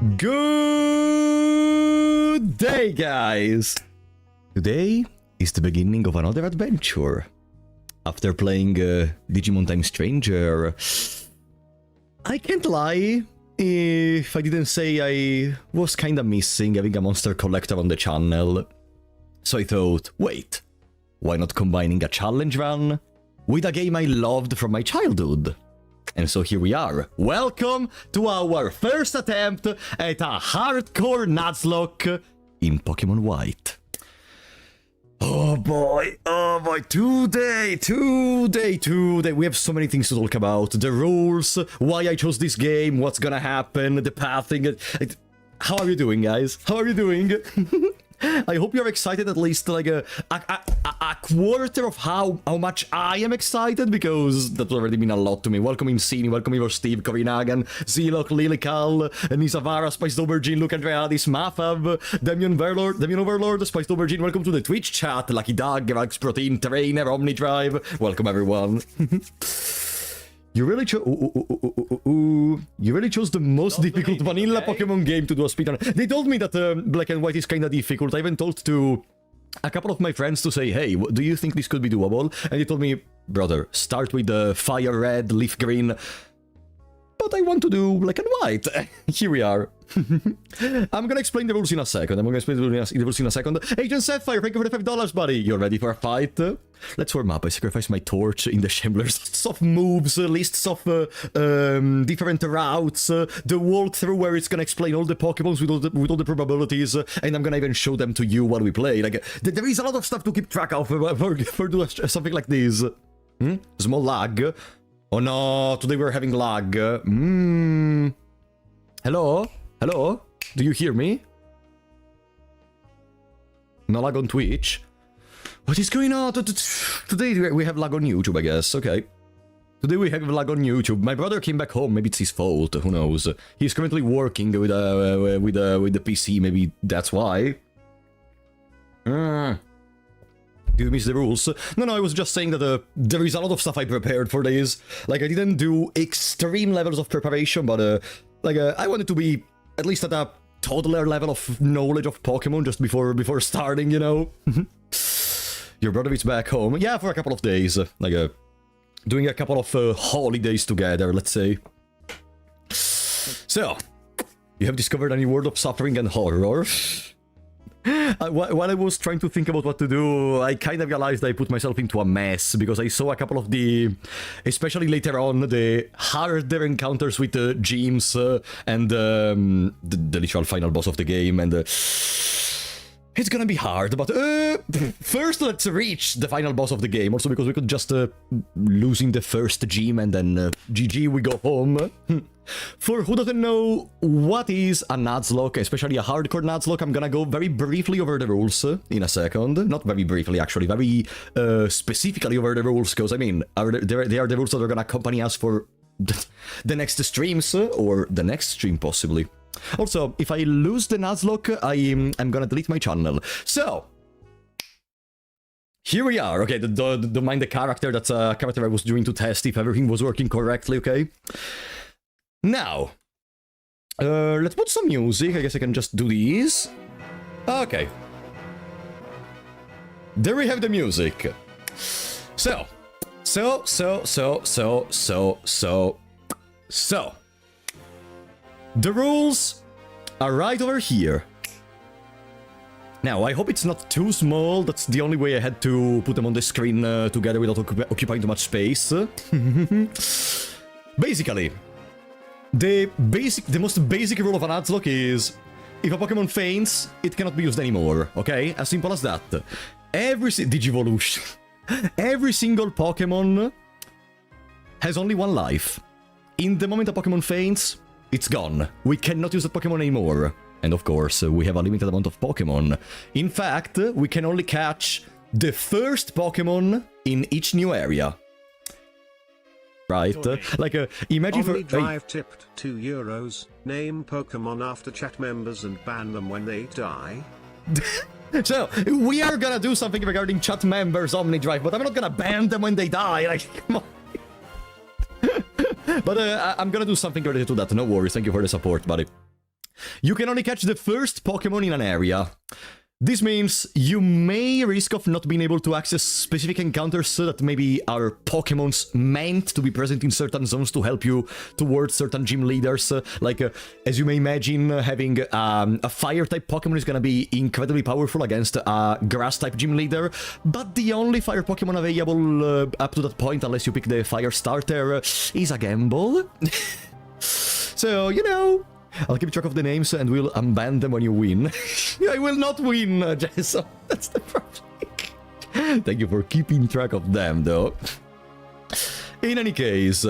Good day, guys! Today is the beginning of another adventure. After playing Digimon Time Stranger, I can't lie if I didn't say I was kinda missing having a monster collector on the channel. So I thought, wait, why not combining a challenge run with a game I loved from my childhood? And so here we are. Welcome to our first attempt at a hardcore Nuzlocke in Pokemon White. Oh boy, today, we have so many things to talk about. The rules, why I chose this game, what's gonna happen, the pathing. How are you doing, guys? How are you doing? I hope you're excited at least like a quarter of how much I am excited, because that's already been a lot to me. Welcome Insini, welcome Ivor Steve, Korinagan, Zilok, Lilical, Nisavara, Spiced Aubergine, Luke Andreadis, Mafab, Demian Overlord, Spiced Aubergine, welcome to the Twitch chat, Lucky Dog, Galax Protein, Trainer, Omnidrive, welcome everyone. You really chose the most difficult vanilla Pokemon game to do a speedrun. They told me that Black and White is kinda difficult. I even told to a couple of my friends to say, hey, do you think this could be doable? And they told me, brother, start with the Fire Red, Leaf Green. But I want to do Black and White. Here we are. I'm gonna explain the rules in a second. Agent Sapphire, thank you for the $5, buddy. You're ready for a fight? Let's warm up. I sacrifice my torch in the Shambler's soft moves, lists of different routes, the walkthrough where it's gonna explain all the Pokemons with all the probabilities, and I'm gonna even show them to you while we play. Like, there is a lot of stuff to keep track of for doing something like this. Small lag. Oh no, today we're having lag. Hello? Hello? Do you hear me? No lag on Twitch? What is going on? Today we have lag on YouTube, I guess. Okay. Today we have lag on YouTube. My brother came back home. Maybe it's his fault. Who knows? He's currently working with the PC. Maybe that's why. Do you miss the rules? No, I was just saying that there is a lot of stuff I prepared for this. Like, I didn't do extreme levels of preparation, but I wanted to be at least at a toddler level of knowledge of Pokemon just before starting, you know? Your brother is back home. Yeah, for a couple of days. Doing a couple of holidays together, let's say. So, you have discovered a new world of suffering and horror. While I was trying to think about what to do, I kind of realized I put myself into a mess, because I saw a couple of especially later on, the harder encounters with the gyms and the literal final boss of the game, and it's gonna be hard, but first let's reach the final boss of the game, also because we could just losing the first gym and then GG, we go home. For who doesn't know what is a Nuzlocke, especially a hardcore Nuzlocke, I'm gonna go very briefly over the rules in a second. Not very briefly, actually, very specifically over the rules, because, I mean, they are the rules that are gonna accompany us for the next streams, or the next stream, possibly. Also, if I lose the Nuzlocke, I'm gonna delete my channel. So, here we are. Okay, don't mind the character. That's a character I was doing to test if everything was working correctly, okay? Now, let's put some music. I guess I can just do these. Okay. There we have the music. So. The rules are right over here. Now, I hope it's not too small. That's the only way I had to put them on the screen together without occupying too much space. Basically, the most basic rule of a Nuzlocke is, if a Pokemon faints, it cannot be used anymore, okay? As simple as that. Digivolution. Every single Pokemon has only one life. In the moment a Pokemon faints, it's gone. We cannot use that Pokemon anymore. And of course, we have a limited amount of Pokemon. In fact, we can only catch the first Pokemon in each new area. Right? Imagine for... Drive tipped €2. Name Pokemon after chat members and ban them when they die. So, we are gonna do something regarding chat members, Omnidrive, but I'm not gonna ban them when they die. Like, come on. But I'm gonna do something related to that. No worries. Thank you for the support, buddy. you can only catch the first Pokemon in an area. This means you may risk of not being able to access specific encounters that maybe are Pokemons meant to be present in certain zones to help you towards certain gym leaders. As you may imagine, having a Fire-type Pokemon is gonna be incredibly powerful against a Grass-type gym leader, but the only Fire Pokemon available up to that point, unless you pick the Fire starter, is a gamble. So, you know... I'll keep track of the names and we'll unban them when you win. I will not win, Jason. That's the problem. Thank you for keeping track of them, though. In any case,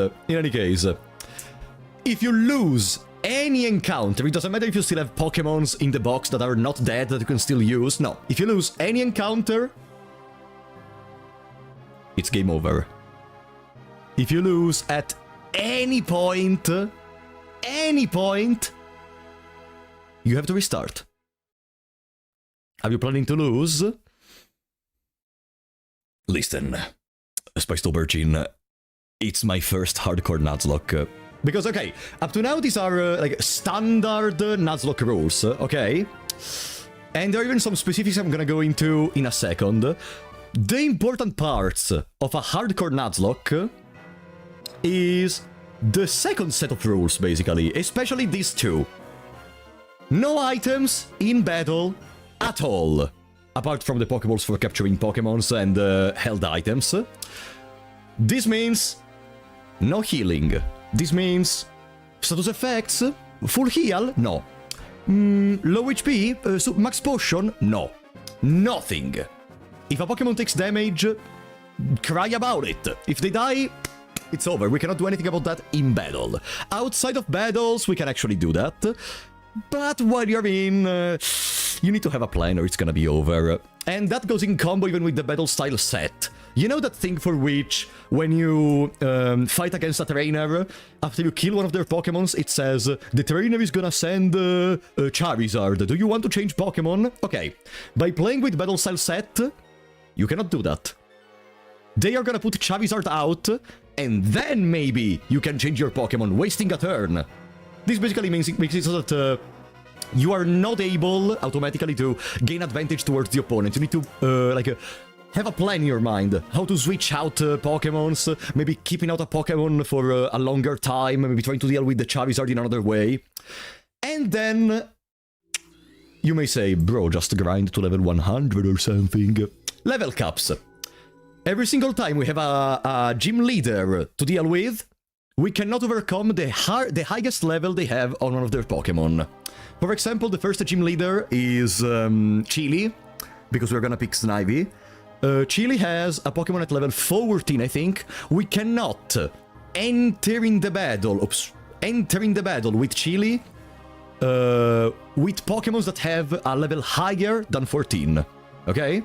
if you lose any encounter, it doesn't matter if you still have Pokemons in the box that are not dead that you can still use. No, if you lose any encounter, it's game over. If you lose at any point, you have to restart. Are you planning to lose? Listen, Spiced Aubergine, it's my first hardcore Nuzlocke. Because, okay, up to now these are like standard Nuzlocke rules, okay? And there are even some specifics I'm gonna go into in a second. The important parts of a hardcore Nuzlocke is the second set of rules, basically, especially these two. No items in battle at all, apart from the Pokeballs for capturing Pokemons and held items. This means no healing. This means status effects, full heal? No. Low HP, so max potion? No. Nothing. If a Pokemon takes damage, cry about it. If they die... it's over. We cannot do anything about that in battle. Outside of battles, we can actually do that. But while you're in, you need to have a plan or it's gonna be over. And that goes in combo even with the battle style set. You know that thing for which, when you fight against a trainer, after you kill one of their Pokemons, it says, the trainer is gonna send Charizard. Do you want to change Pokemon? Okay. By playing with battle style set, you cannot do that. They are gonna put Charizard out, and then maybe you can change your Pokemon, wasting a turn. This basically makes it so that you are not able automatically to gain advantage towards the opponent. You need to, have a plan in your mind. How to switch out Pokemons, maybe keeping out a Pokemon for a longer time, maybe trying to deal with the Charizard in another way. And then you may say, bro, just grind to level 100 or something. Level caps. Every single time we have a gym leader to deal with, we cannot overcome the highest level they have on one of their Pokemon. For example, the first gym leader is Chili, because we're gonna pick Snivy. Chili has a Pokemon at level 14, I think. We cannot enter in the battle with Chili with Pokemons that have a level higher than 14. Okay?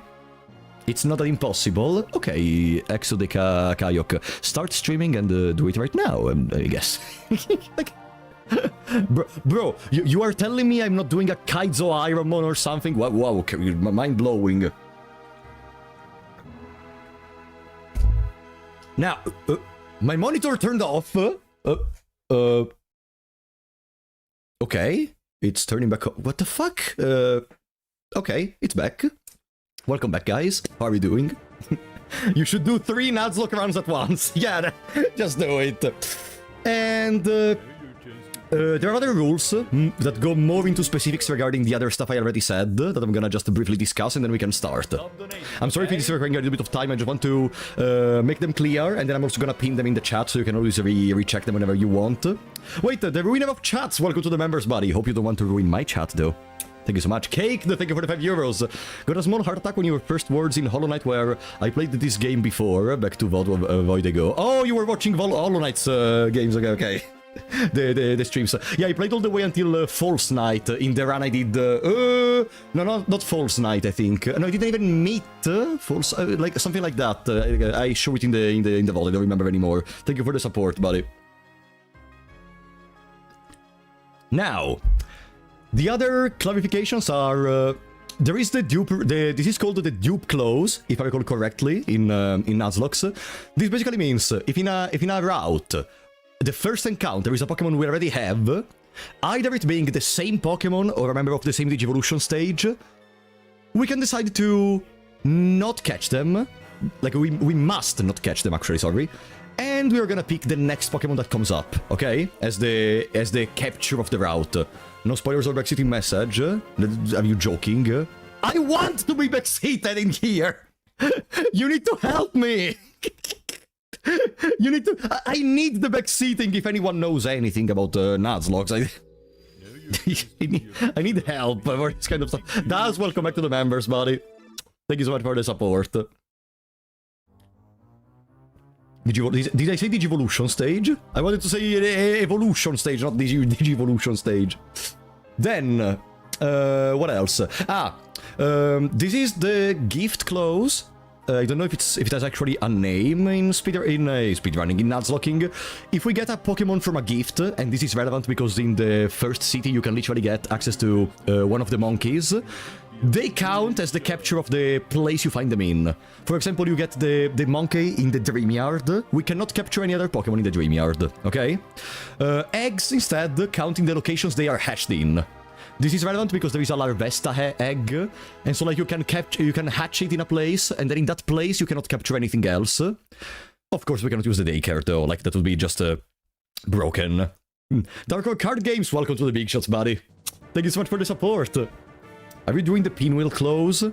It's not that impossible. Okay, Exodeca Kayok, start streaming and do it right now, I guess. Like, bro, you are telling me I'm not doing a Kaizo Ironmon or something? Wow, okay, mind-blowing. Now, my monitor turned off. Okay, it's turning back on. What the fuck? Okay, it's back. Welcome back, guys. How are you doing? You should do 3 Nuzlocke rounds at once. Yeah, just do it. And there are other rules that go more into specifics regarding the other stuff I already said, that I'm gonna just briefly discuss, and then we can start. I'm sorry if it is requiring a little bit of time, I just want to make them clear, and then I'm also gonna pin them in the chat, so you can always recheck them whenever you want. Wait, the ruiner of chats! Welcome to the members, buddy. Hope you don't want to ruin my chat, though. Thank you so much. Cake, thank you for the €5. Got a small heart attack when your first words in Hollow Knight were, I played this game before, back to Void ago. Oh, you were watching Hollow Knight's games, okay. The streams. Yeah, I played all the way until False Knight in the run I did. No, not False Knight, I think. No, I didn't even meet False, like something like that. I show it in the vault. I don't remember anymore. Thank you for the support, buddy. Now, the other clarifications are there is the Dupe. This is called the Dupe clause, if I recall correctly, in Nuzlocke. This basically means if in a route the first encounter is a Pokemon we already have, either it being the same Pokemon or a member of the same Digivolution stage, we can decide to not catch them. Like, we must not catch them, actually, sorry. And we're gonna pick the next Pokemon that comes up, okay? As the capture of the route. No spoilers or backseating message. Are you joking? I want to be backseated in here! You need to help me! You need to... I need the backseating if anyone knows anything about Nuzlocke. I need help for this kind of stuff. Daz, welcome back to the members, buddy. Thank you so much for the support. Did I say Digivolution stage? I wanted to say Evolution stage, not Digivolution stage. Then, what else? This is the gift close. I don't know if it has actually a name in speedrunning, in Nuzlocking. If we get a Pokemon from a gift, and this is relevant because in the first city you can literally get access to one of the monkeys, they count as the capture of the place you find them in. For example, you get the monkey in the Dreamyard. We cannot capture any other Pokemon in the Dreamyard, okay? Eggs, instead, counting the locations they are hatched in. This is relevant because there is a Larvesta egg, and so like you can hatch it in a place, and then in that place you cannot capture anything else. Of course, we cannot use the daycare though, like that would be just broken. Darko Card Games, welcome to the big shots, buddy. Thank you so much for the support. Are we doing the Pinwheel close?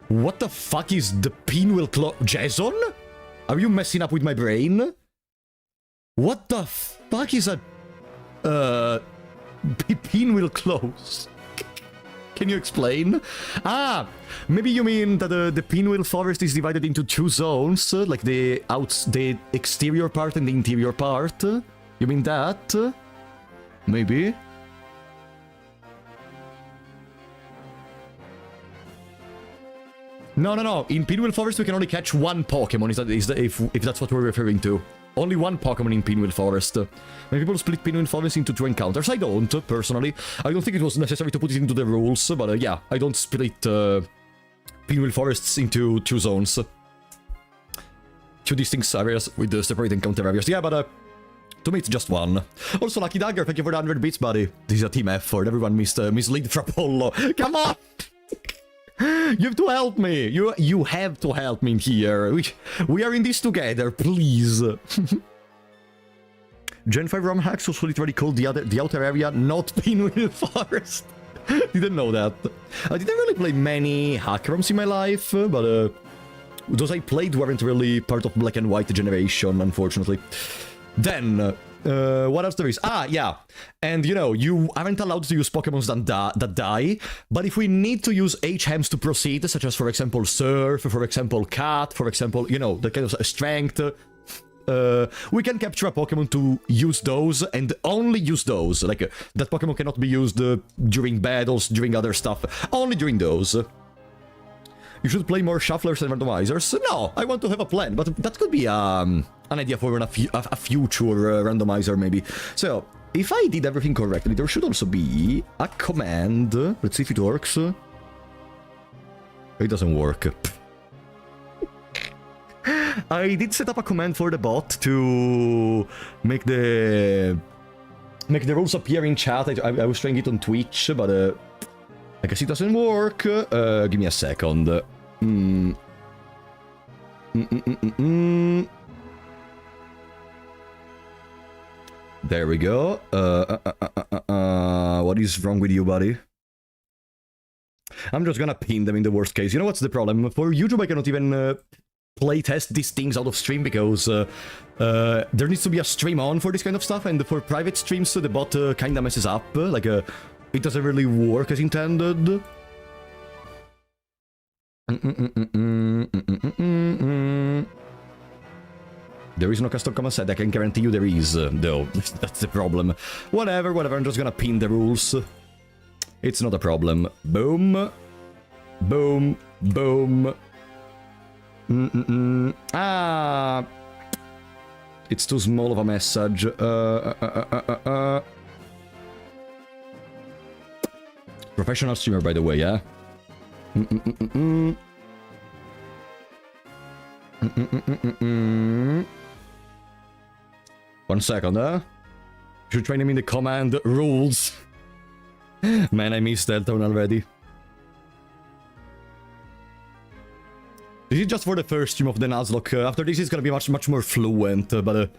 What the fuck is the Pinwheel close? Jason? Are you messing up with my brain? What the fuck is a... Pinwheel close? Can you explain? Maybe you mean that the Pinwheel forest is divided into two zones, like the exterior part and the interior part? You mean that? Maybe? No. In Pinwheel Forest, we can only catch one Pokemon, if that's what we're referring to. Only one Pokemon in Pinwheel Forest. Many people split Pinwheel Forest into two encounters. I don't, personally. I don't think it was necessary to put it into the rules, but yeah, I don't split Pinwheel Forests into two zones. Two distinct areas with the separate encounter areas. Yeah, but to me, it's just one. Also, Lucky Dagger, thank you for the 100 bits, buddy. This is a team effort. Everyone mislead Frapollo. Come on! You have to help me! You have to help me here. We are in this together, please. Gen 5 ROM hacks was literally called the outer area, not Pinwheel Forest. Didn't know that. I didn't really play many hack ROMs in my life, but those I played weren't really part of Black and White generation, unfortunately. Then... what else there is? Yeah. And, you know, you aren't allowed to use Pokemons that die, but if we need to use H-Hems to proceed, such as, for example, Surf, for example, Cat, for example, you know, the kind of Strength, we can capture a Pokemon to use those, and only use those. Like, that Pokemon cannot be used during battles, during other stuff, only during those. You should play more shufflers and randomizers. No, I want to have a plan, but that could be an idea for a future randomizer, maybe. So, if I did everything correctly, there should also be a command. Let's see if it works. It doesn't work. I did set up a command for the bot to make the rules appear in chat. I was trying it on Twitch, but I guess it doesn't work. Give me a second. There we go. What is wrong with you, buddy? I'm just gonna pin them in the worst case. You know what's the problem? For YouTube, I cannot even playtest these things out of stream because there needs to be a stream on for this kind of stuff, and for private streams, the bot kinda messes up. Like, it doesn't really work as intended. There is no custom command set, I can guarantee you there is, though. That's the problem. Whatever, I'm just gonna pin the rules. It's not a problem. Boom. Boom. Boom. It's too small of a message. Professional streamer, by the way, yeah? 1 second, huh? Should train him in the command rules. Man, I missed that one already. This is just for the first stream of the Nuzlocke. After this, it's gonna be much more fluent. But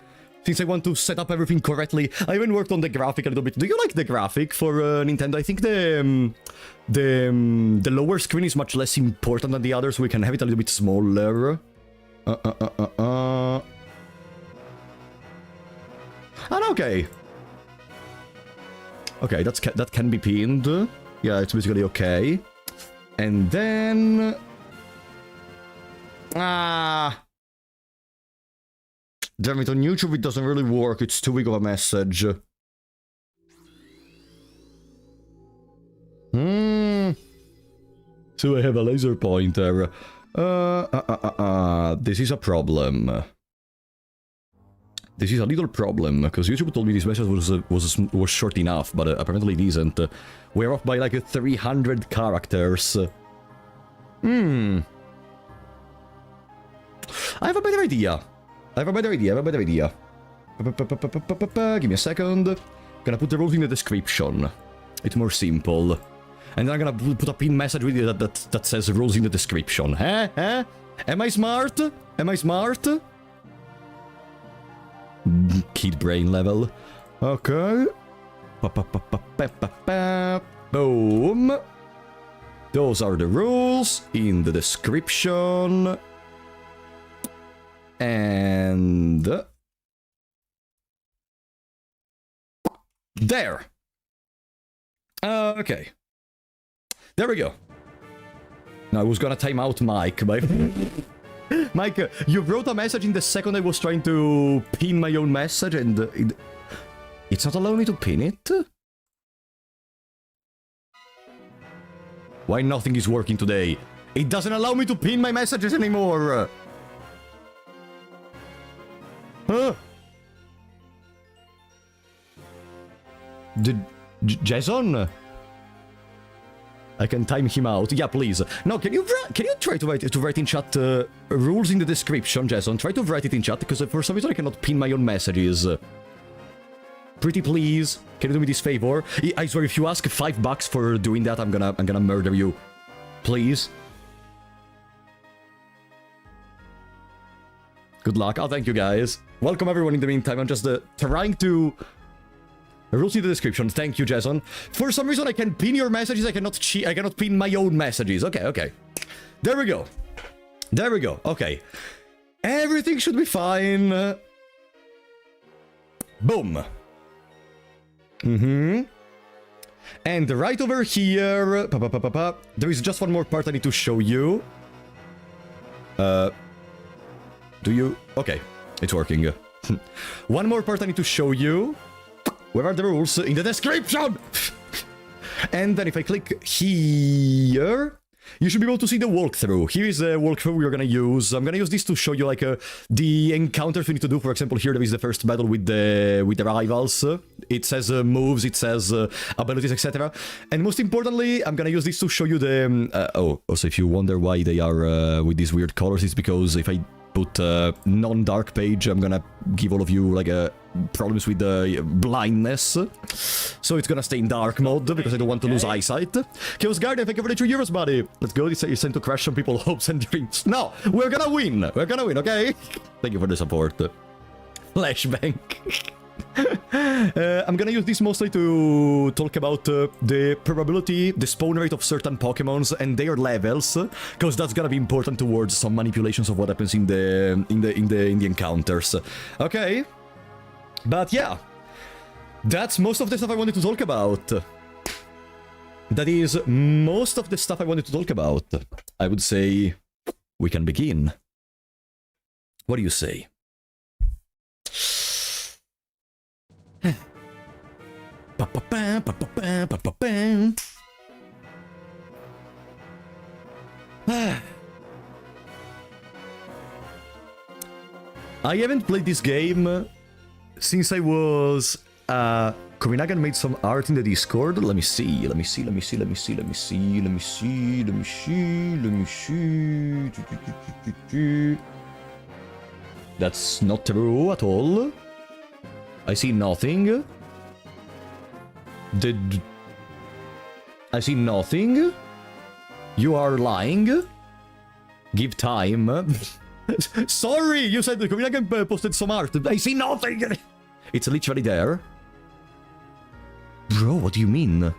since I want to set up everything correctly, I even worked on the graphic a little bit. Do you like the graphic for Nintendo? I think the lower screen is much less important than the others, so we can have it a little bit smaller. And okay. Okay, that can be pinned. Yeah, it's basically okay. And then... Damn it, on YouTube it doesn't really work, it's too big of a message. So I have a laser pointer. This is a problem. This is a little problem, because YouTube told me this message was short enough, but apparently it isn't. We're off by like 300 characters. I have a better idea. Give me a second. Gonna put the rules in the description. It's more simple. And then I'm gonna put a pin message with you that says rules in the description. Huh? Am I smart? Kid brain level. Okay. Boom. Those are the rules in the description. And... there. Okay. There we go. Now I was gonna time out Mike, but... Mike, you wrote a message in the second I was trying to pin my own message, and it's not allowing me to pin it? Why nothing is working today? It doesn't allow me to pin my messages anymore! Huh? Jason? I can time him out. Yeah, please. No, can you try to write in chat rules in the description, Jason? Try to write it in chat, because for some reason I cannot pin my own messages. Pretty please, can you do me this favor? I swear, if you ask $5 for doing that, I'm gonna murder you. Please. Good luck. Oh, thank you guys. Welcome everyone in the meantime. I'm just trying to... Rules in the description. Thank you, Jason. For some reason I can pin your messages, I cannot pin my own messages. Okay. There we go. Okay. Everything should be fine. Boom. And right over here... There is just one more part I need to show you. Do you... Okay. It's working. One more part I need to show you. Where are the rules? In the description! And then if I click here, you should be able to see the walkthrough. Here is the walkthrough we're gonna use. I'm gonna use this to show you like the encounters we need to do. For example, here there is the first battle with the rivals. It says moves, it says abilities, etc. And most importantly, I'm gonna use this to show you the... also if you wonder why they are with these weird colors, it's because if I put non-dark page, I'm gonna give all of you like problems with the blindness, so it's gonna stay in dark mode because I don't want to lose eyesight. Chaos Guardian, thank you for the 2 euros, buddy. Let's go. It's sent to crash on people's hopes and dreams. No, we're gonna win, okay? Thank you for the support. Flashbang. I'm gonna use this mostly to talk about the probability, the spawn rate of certain Pokemons and their levels, because that's gonna be important towards some manipulations of what happens in the encounters. Okay, but yeah, that's most of the stuff I wanted to talk about. That is most of the stuff I wanted to talk about. I would say we can begin. What do you say? I haven't played this game since I was... Kominagan made some art in the Discord. Let me see. That's not true at all. I see nothing. I see nothing. You are lying. Give time. Sorry, you said the Copenhagen posted some art. I see nothing. It's literally there. Bro, what do you mean?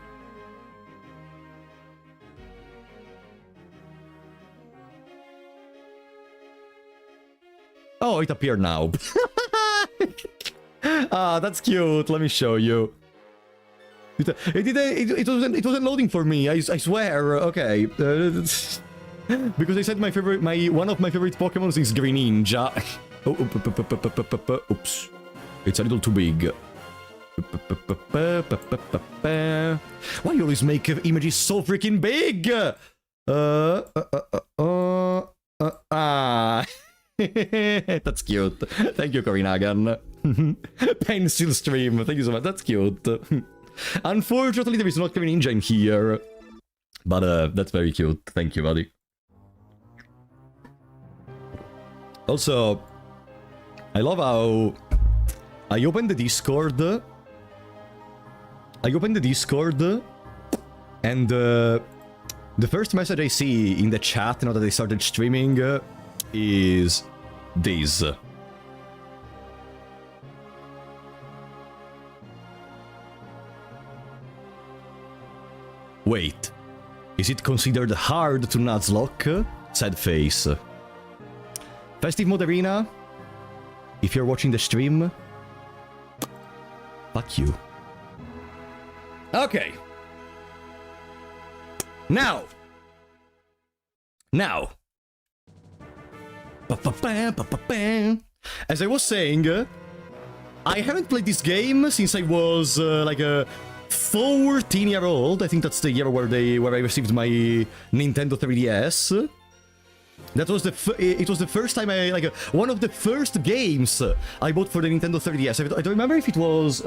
Oh, it appeared now. Ah, that's cute. Let me show you. It wasn't loading for me. I swear. Okay. Because I said one of my favorite Pokemon is Green Ninja. Oops. It's a little too big. Why you always make images so freaking big? That's cute. Thank you, Korinagan. Pencil stream. Thank you so much. That's cute. Unfortunately, there is not Green Ninja in here. But that's very cute. Thank you, buddy. Also, I love how I opened the Discord. And the first message I see in the chat now that I started streaming is this. Wait, is it considered hard to Nuzlocke? Sad face. Festive Mode Arena, if you're watching the stream, fuck you. Okay. Now. As I was saying, I haven't played this game since I was like a 14-year-old. I think that's the year where I received my Nintendo 3DS. It was the first time one of the first games I bought for the Nintendo 3DS. I don't remember if it was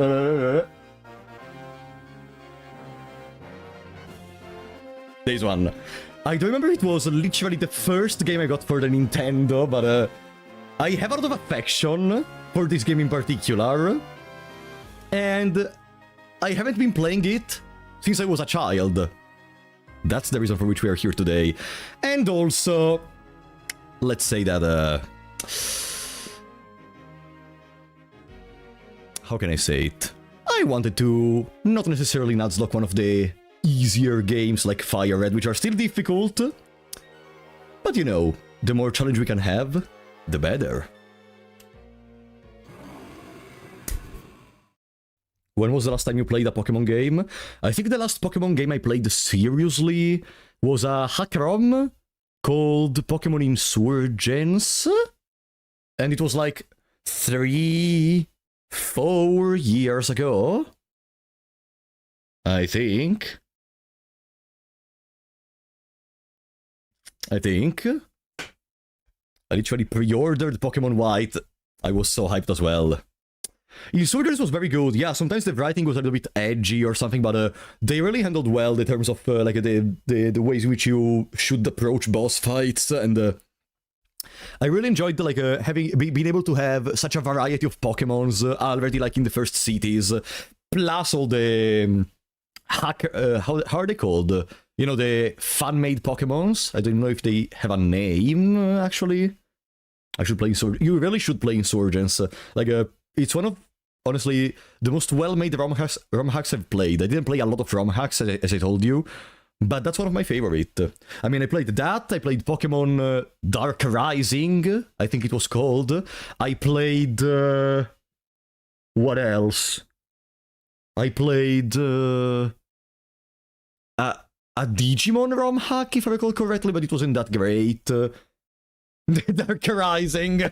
this one. I don't remember it was literally the first game I got for the Nintendo, but I have a lot of affection for this game in particular, and I haven't been playing it since I was a child. That's the reason for which we are here today. And also, let's say that, how can I say it? I wanted to not necessarily Nuzlocke one of the easier games like Fire Red, which are still difficult. But you know, the more challenge we can have, the better. When was the last time you played a Pokemon game? I think the last Pokemon game I played seriously was a hack ROM called Pokemon Insurgence. And it was like 3-4 years ago, I think. I literally pre-ordered Pokemon White. I was so hyped as well. Insurgence was very good. Yeah, sometimes the writing was a little bit edgy or something, but they really handled well in terms of like the ways in which you should approach boss fights, and I really enjoyed like being able to have such a variety of Pokemons already like in the first cities, plus all the how are they called? You know, the fan-made Pokemons. I don't know if they have a name actually. I should play Insurgence. You really should play Insurgence. It's one of, honestly, the most well-made ROM hacks I've played. I didn't play a lot of ROM hacks, as I told you, but that's one of my favorite. I mean, I played that, I played Pokemon Dark Rising, I think it was called. I played... what else? I played... a Digimon ROM hack, if I recall correctly, but it wasn't that great. Dark Rising...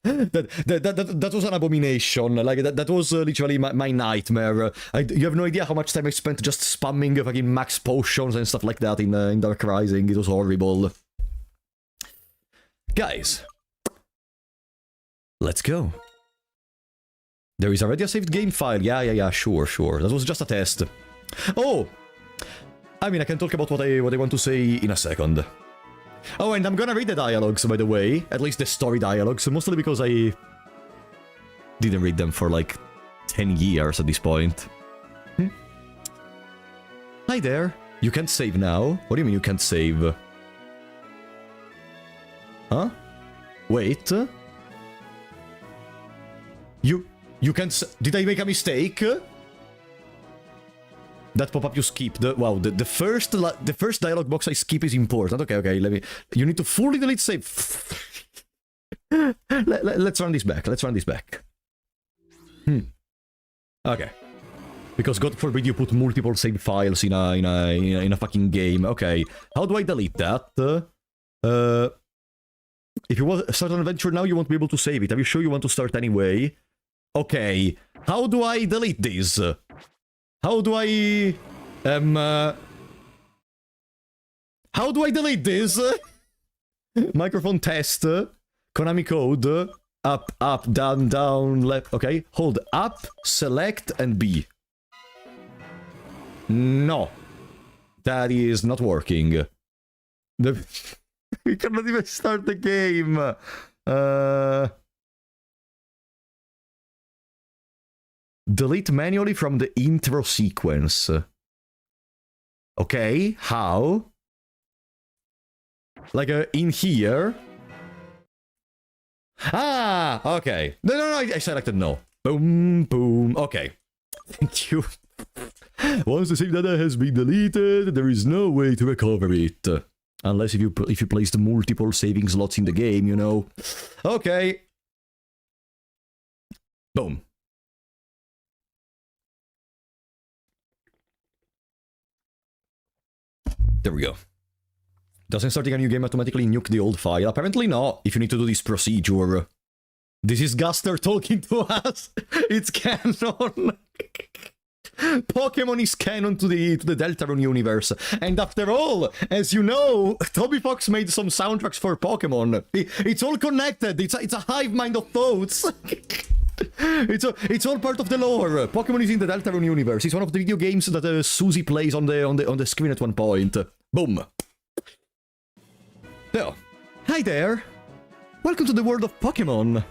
That was an abomination. Like that was literally my nightmare. You have no idea how much time I spent just spamming fucking max potions and stuff like that in Dark Rising. It was horrible. Guys, let's go. There is already a saved game file. Yeah. Sure. That was just a test. Oh, I mean, I can talk about what I want to say in a second. Oh, and I'm gonna read the dialogues, by the way. At least the story dialogues, mostly because I didn't read them for, like, 10 years at this point. Hi there. You can't save now? What do you mean you can't save? Huh? Wait. You can't did I make a mistake? That pop-up you skipped. Wow, the first dialogue box I skip is important. Okay, let me... You need to fully delete save. Let's run this back. Okay. Because God forbid you put multiple save files in a fucking game. Okay. How do I delete that? If you want to start an adventure now, you won't be able to save it. Are you sure you want to start anyway? Okay. How do I delete this? How do I... How do I delete this? Microphone test. Konami code. Up, down, left. Okay. Hold up, select, and B. No. That is not working. We cannot even start the game. Delete manually from the intro sequence. Okay, how? Like in here? Ah, okay. No, I selected no. Boom, boom. Okay. Thank you. Once the save data has been deleted, there is no way to recover it. Unless if you placed multiple saving slots in the game, you know. Okay. Boom. There we go. Doesn't starting a new game automatically nuke the old file? Apparently not, if you need to do this procedure. This is Guster talking to us. It's canon. Pokemon is canon to the Deltarune universe. And after all, as you know, Toby Fox made some soundtracks for Pokemon. It's all connected. It's a hive mind of thoughts. It's all part of the lore. Pokemon is in the Deltarune universe. It's one of the video games that Susie plays on the screen at one point. Boom. So, hi there. Welcome to the world of Pokemon.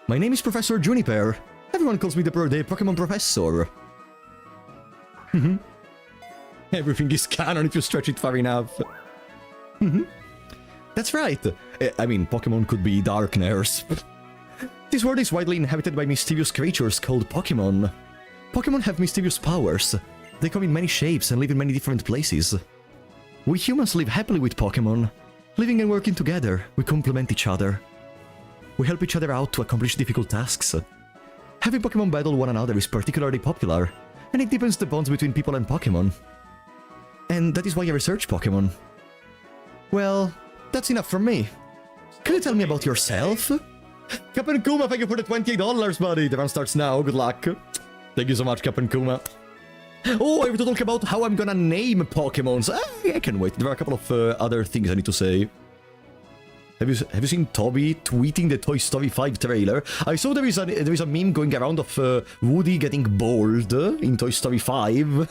My name is Professor Juniper. Everyone calls me the Pokemon Professor. Everything is canon if you stretch it far enough. That's right. I mean, Pokemon could be darkness. This world is widely inhabited by mysterious creatures called Pokemon. Pokemon have mysterious powers. They come in many shapes and live in many different places. We humans live happily with Pokemon. Living and working together, we complement each other. We help each other out to accomplish difficult tasks. Having Pokemon battle one another is particularly popular, and it deepens the bonds between people and Pokemon. And that is why I research Pokemon. Well, that's enough from me. Could you tell me about yourself? Captain Kuma, thank you for the $28, buddy. The run starts now, good luck. Thank you so much, Captain Kuma. Oh, I have to talk about how I'm gonna name Pokemons. I can wait, there are a couple of other things I need to say. Have you seen Toby tweeting the Toy Story 5 trailer? I saw there is a meme going around of Woody getting bald in Toy Story 5.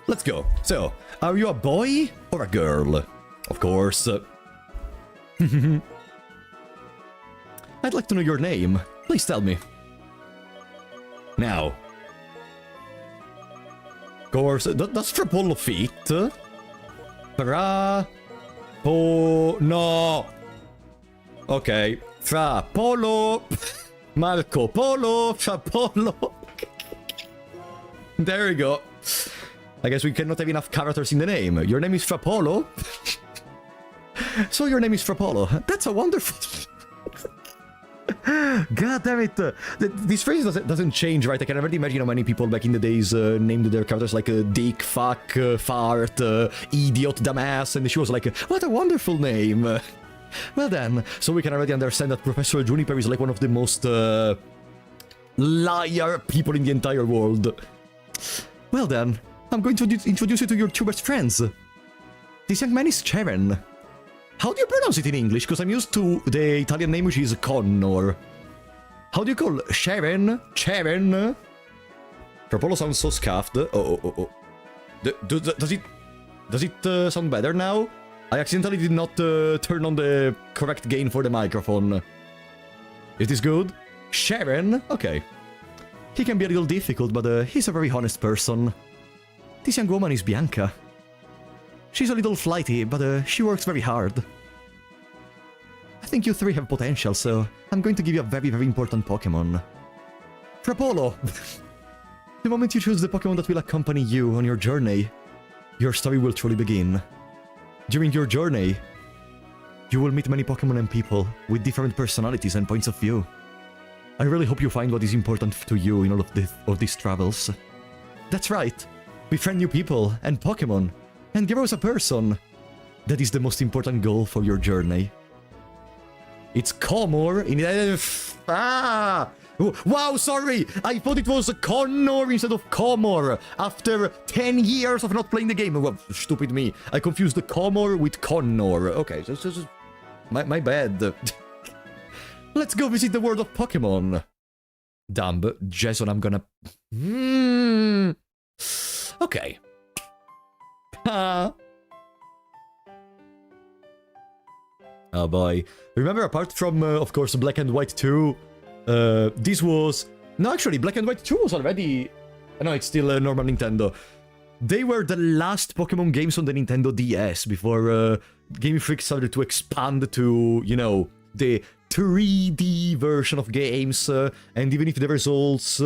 Let's go. So, are you a boy or a girl? Of course. I'd like to know your name. Please tell me. Now. Of course, that's Frapollo feet. No. Okay. Fra Polo. Marco Polo. Fra Polo. There we go. I guess we cannot have enough characters in the name. Your name is Frapolo? So your name is Frapolo. That's a wonderful... God damn it! This phrase doesn't change, right? I can already imagine how many people back in the days named their characters like dick, fuck, fart, idiot, dumbass, and she was like, what a wonderful name! Well then, so we can already understand that Professor Juniper is like one of the most liar people in the entire world. Well then, I'm going to introduce you to your two best friends. This young man is Sharon. How do you pronounce it in English? Because I'm used to the Italian name, which is Connor. How do you call Sharon? Sharon? Frapollo sounds so scuffed. Oh. Does it sound better now? I accidentally did not turn on the correct gain for the microphone. Is this good? Sharon? Okay. He can be a little difficult, but he's a very honest person. This young woman is Bianca. She's a little flighty, but she works very hard. I think you three have potential, so I'm going to give you a very, very important Pokemon. Frapolo! The moment you choose the Pokemon that will accompany you on your journey, your story will truly begin. During your journey, you will meet many Pokemon and people with different personalities and points of view. I really hope you find what is important to you in all of these travels. That's right, befriend new people and Pokemon, and grow as a person. That is the most important goal for your journey. It's Comor in... Wow, sorry! I thought it was Connor instead of Comor. After 10 years of not playing the game. Well, stupid me. I confused the Comor with Connor. Okay, so my bad. Let's go visit the world of Pokemon. Damn, Jason, I'm gonna... Okay. Oh boy. Remember, apart from, of course, Black and White 2, this was... No, actually, Black and White 2 was already... No, it's still normal Nintendo. They were the last Pokemon games on the Nintendo DS before Game Freak started to expand to, you know, the 3D version of games. And even if the results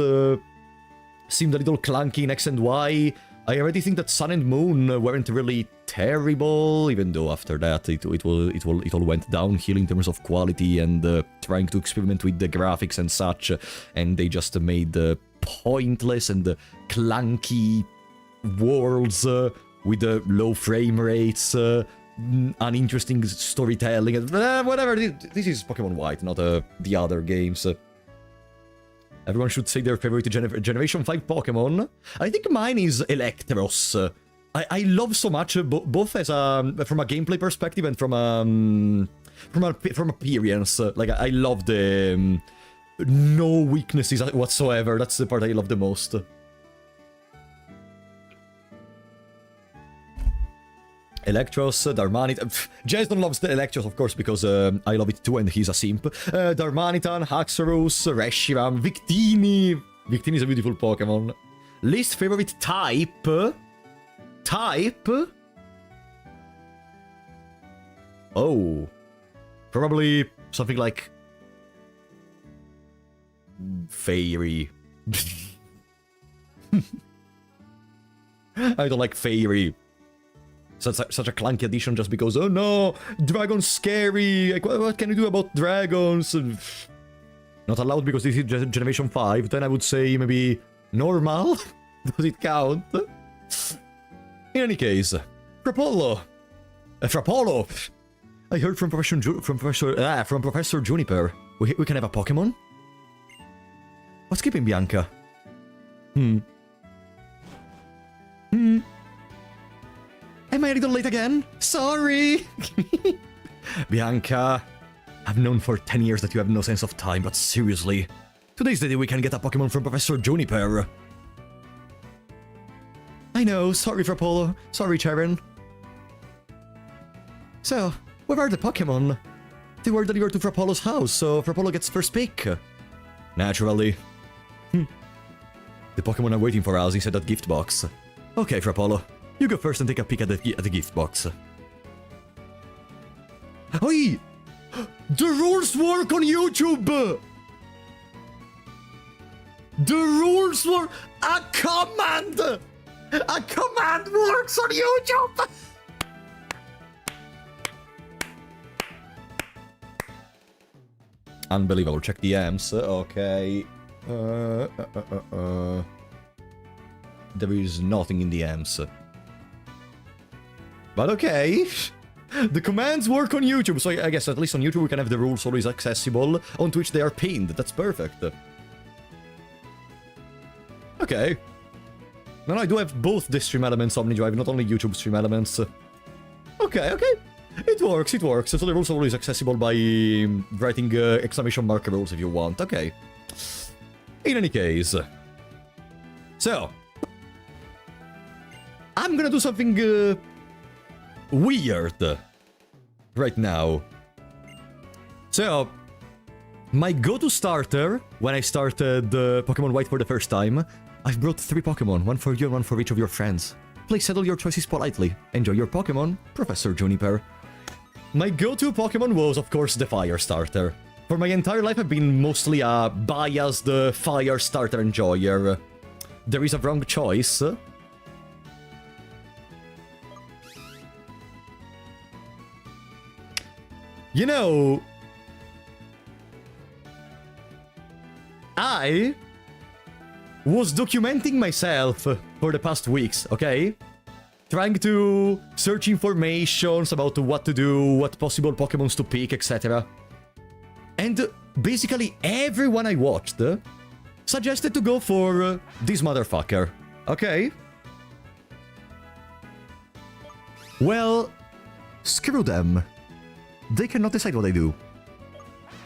seemed a little clunky in X and Y, I already think that Sun and Moon weren't really terrible, even though after that it all went downhill in terms of quality and trying to experiment with the graphics and such, and they just made pointless and clunky worlds with low frame rates, uninteresting storytelling, and whatever. This is Pokemon White, not the other games. Everyone should say their favorite Generation 5 Pokemon. I think mine is Electros. I love so much, both as from a gameplay perspective and from appearance. Like, I love the no weaknesses whatsoever. That's the part I love the most. Electros, Darmanitan... Jason loves the Electros, of course, because I love it too, and he's a simp. Darmanitan, Haxorus, Reshiram, Victini. Victini is a beautiful Pokemon. Least favorite type? Type? Oh. Probably something like... Fairy. I don't like Fairy. Such a clunky addition just because, oh no, dragon's scary, like, what can you do about dragons? Not allowed because this is Generation 5, then I would say maybe normal? Does it count? In any case, Frapolo. Frapolo! I heard from Professor Juniper. We can have a Pokemon? What's keeping Bianca? Am I a little late again? Sorry! Bianca, I've known for 10 years that you have no sense of time, but seriously, today's the day we can get a Pokemon from Professor Juniper. I know, sorry Frapolo, sorry Charon. So, where are the Pokemon? They were delivered to Frapolo's house, so Frapolo gets first pick. Naturally. The Pokemon are waiting for us inside that gift box. Okay, Frapolo. You go first and take a peek at the gift box. Oi! The rules work on YouTube! The rules work... A command! A command works on YouTube! Unbelievable. Check the M's. Okay. There is nothing in the M's. But okay, the commands work on YouTube, so I guess at least on YouTube we can have the rules always accessible, on Twitch they are pinned, that's perfect. Okay. No, I do have both the stream elements on Omnidrive, not only YouTube stream elements. Okay, it works, so the rules are always accessible by writing exclamation mark rules if you want, okay. In any case. So. I'm gonna do something... weird right now. So, My go-to starter, when I started Pokemon White for the first time, I've brought 3 Pokemon, one for you and one for each of your friends. Please settle your choices politely. Enjoy your Pokemon, Professor Juniper. My go-to Pokemon was, of course, the Fire starter. For my entire life, I've been mostly a biased Fire starter enjoyer. There is a wrong choice. You know, I was documenting myself for the past weeks, okay? Trying to search informations about what to do, what possible Pokemons to pick, etc. And basically everyone I watched suggested to go for this motherfucker, okay? Well, screw them. They cannot decide what I do.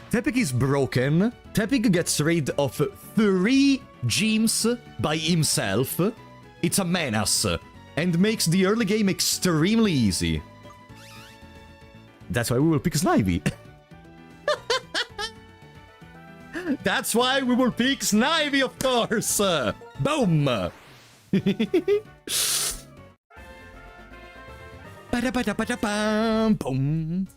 Tepig is broken. Tepig gets rid of 3 gyms by himself. It's a menace, and makes the early game extremely easy. That's why we will pick Snivy. That's why we will pick Snivy, of course! Boom! Boom!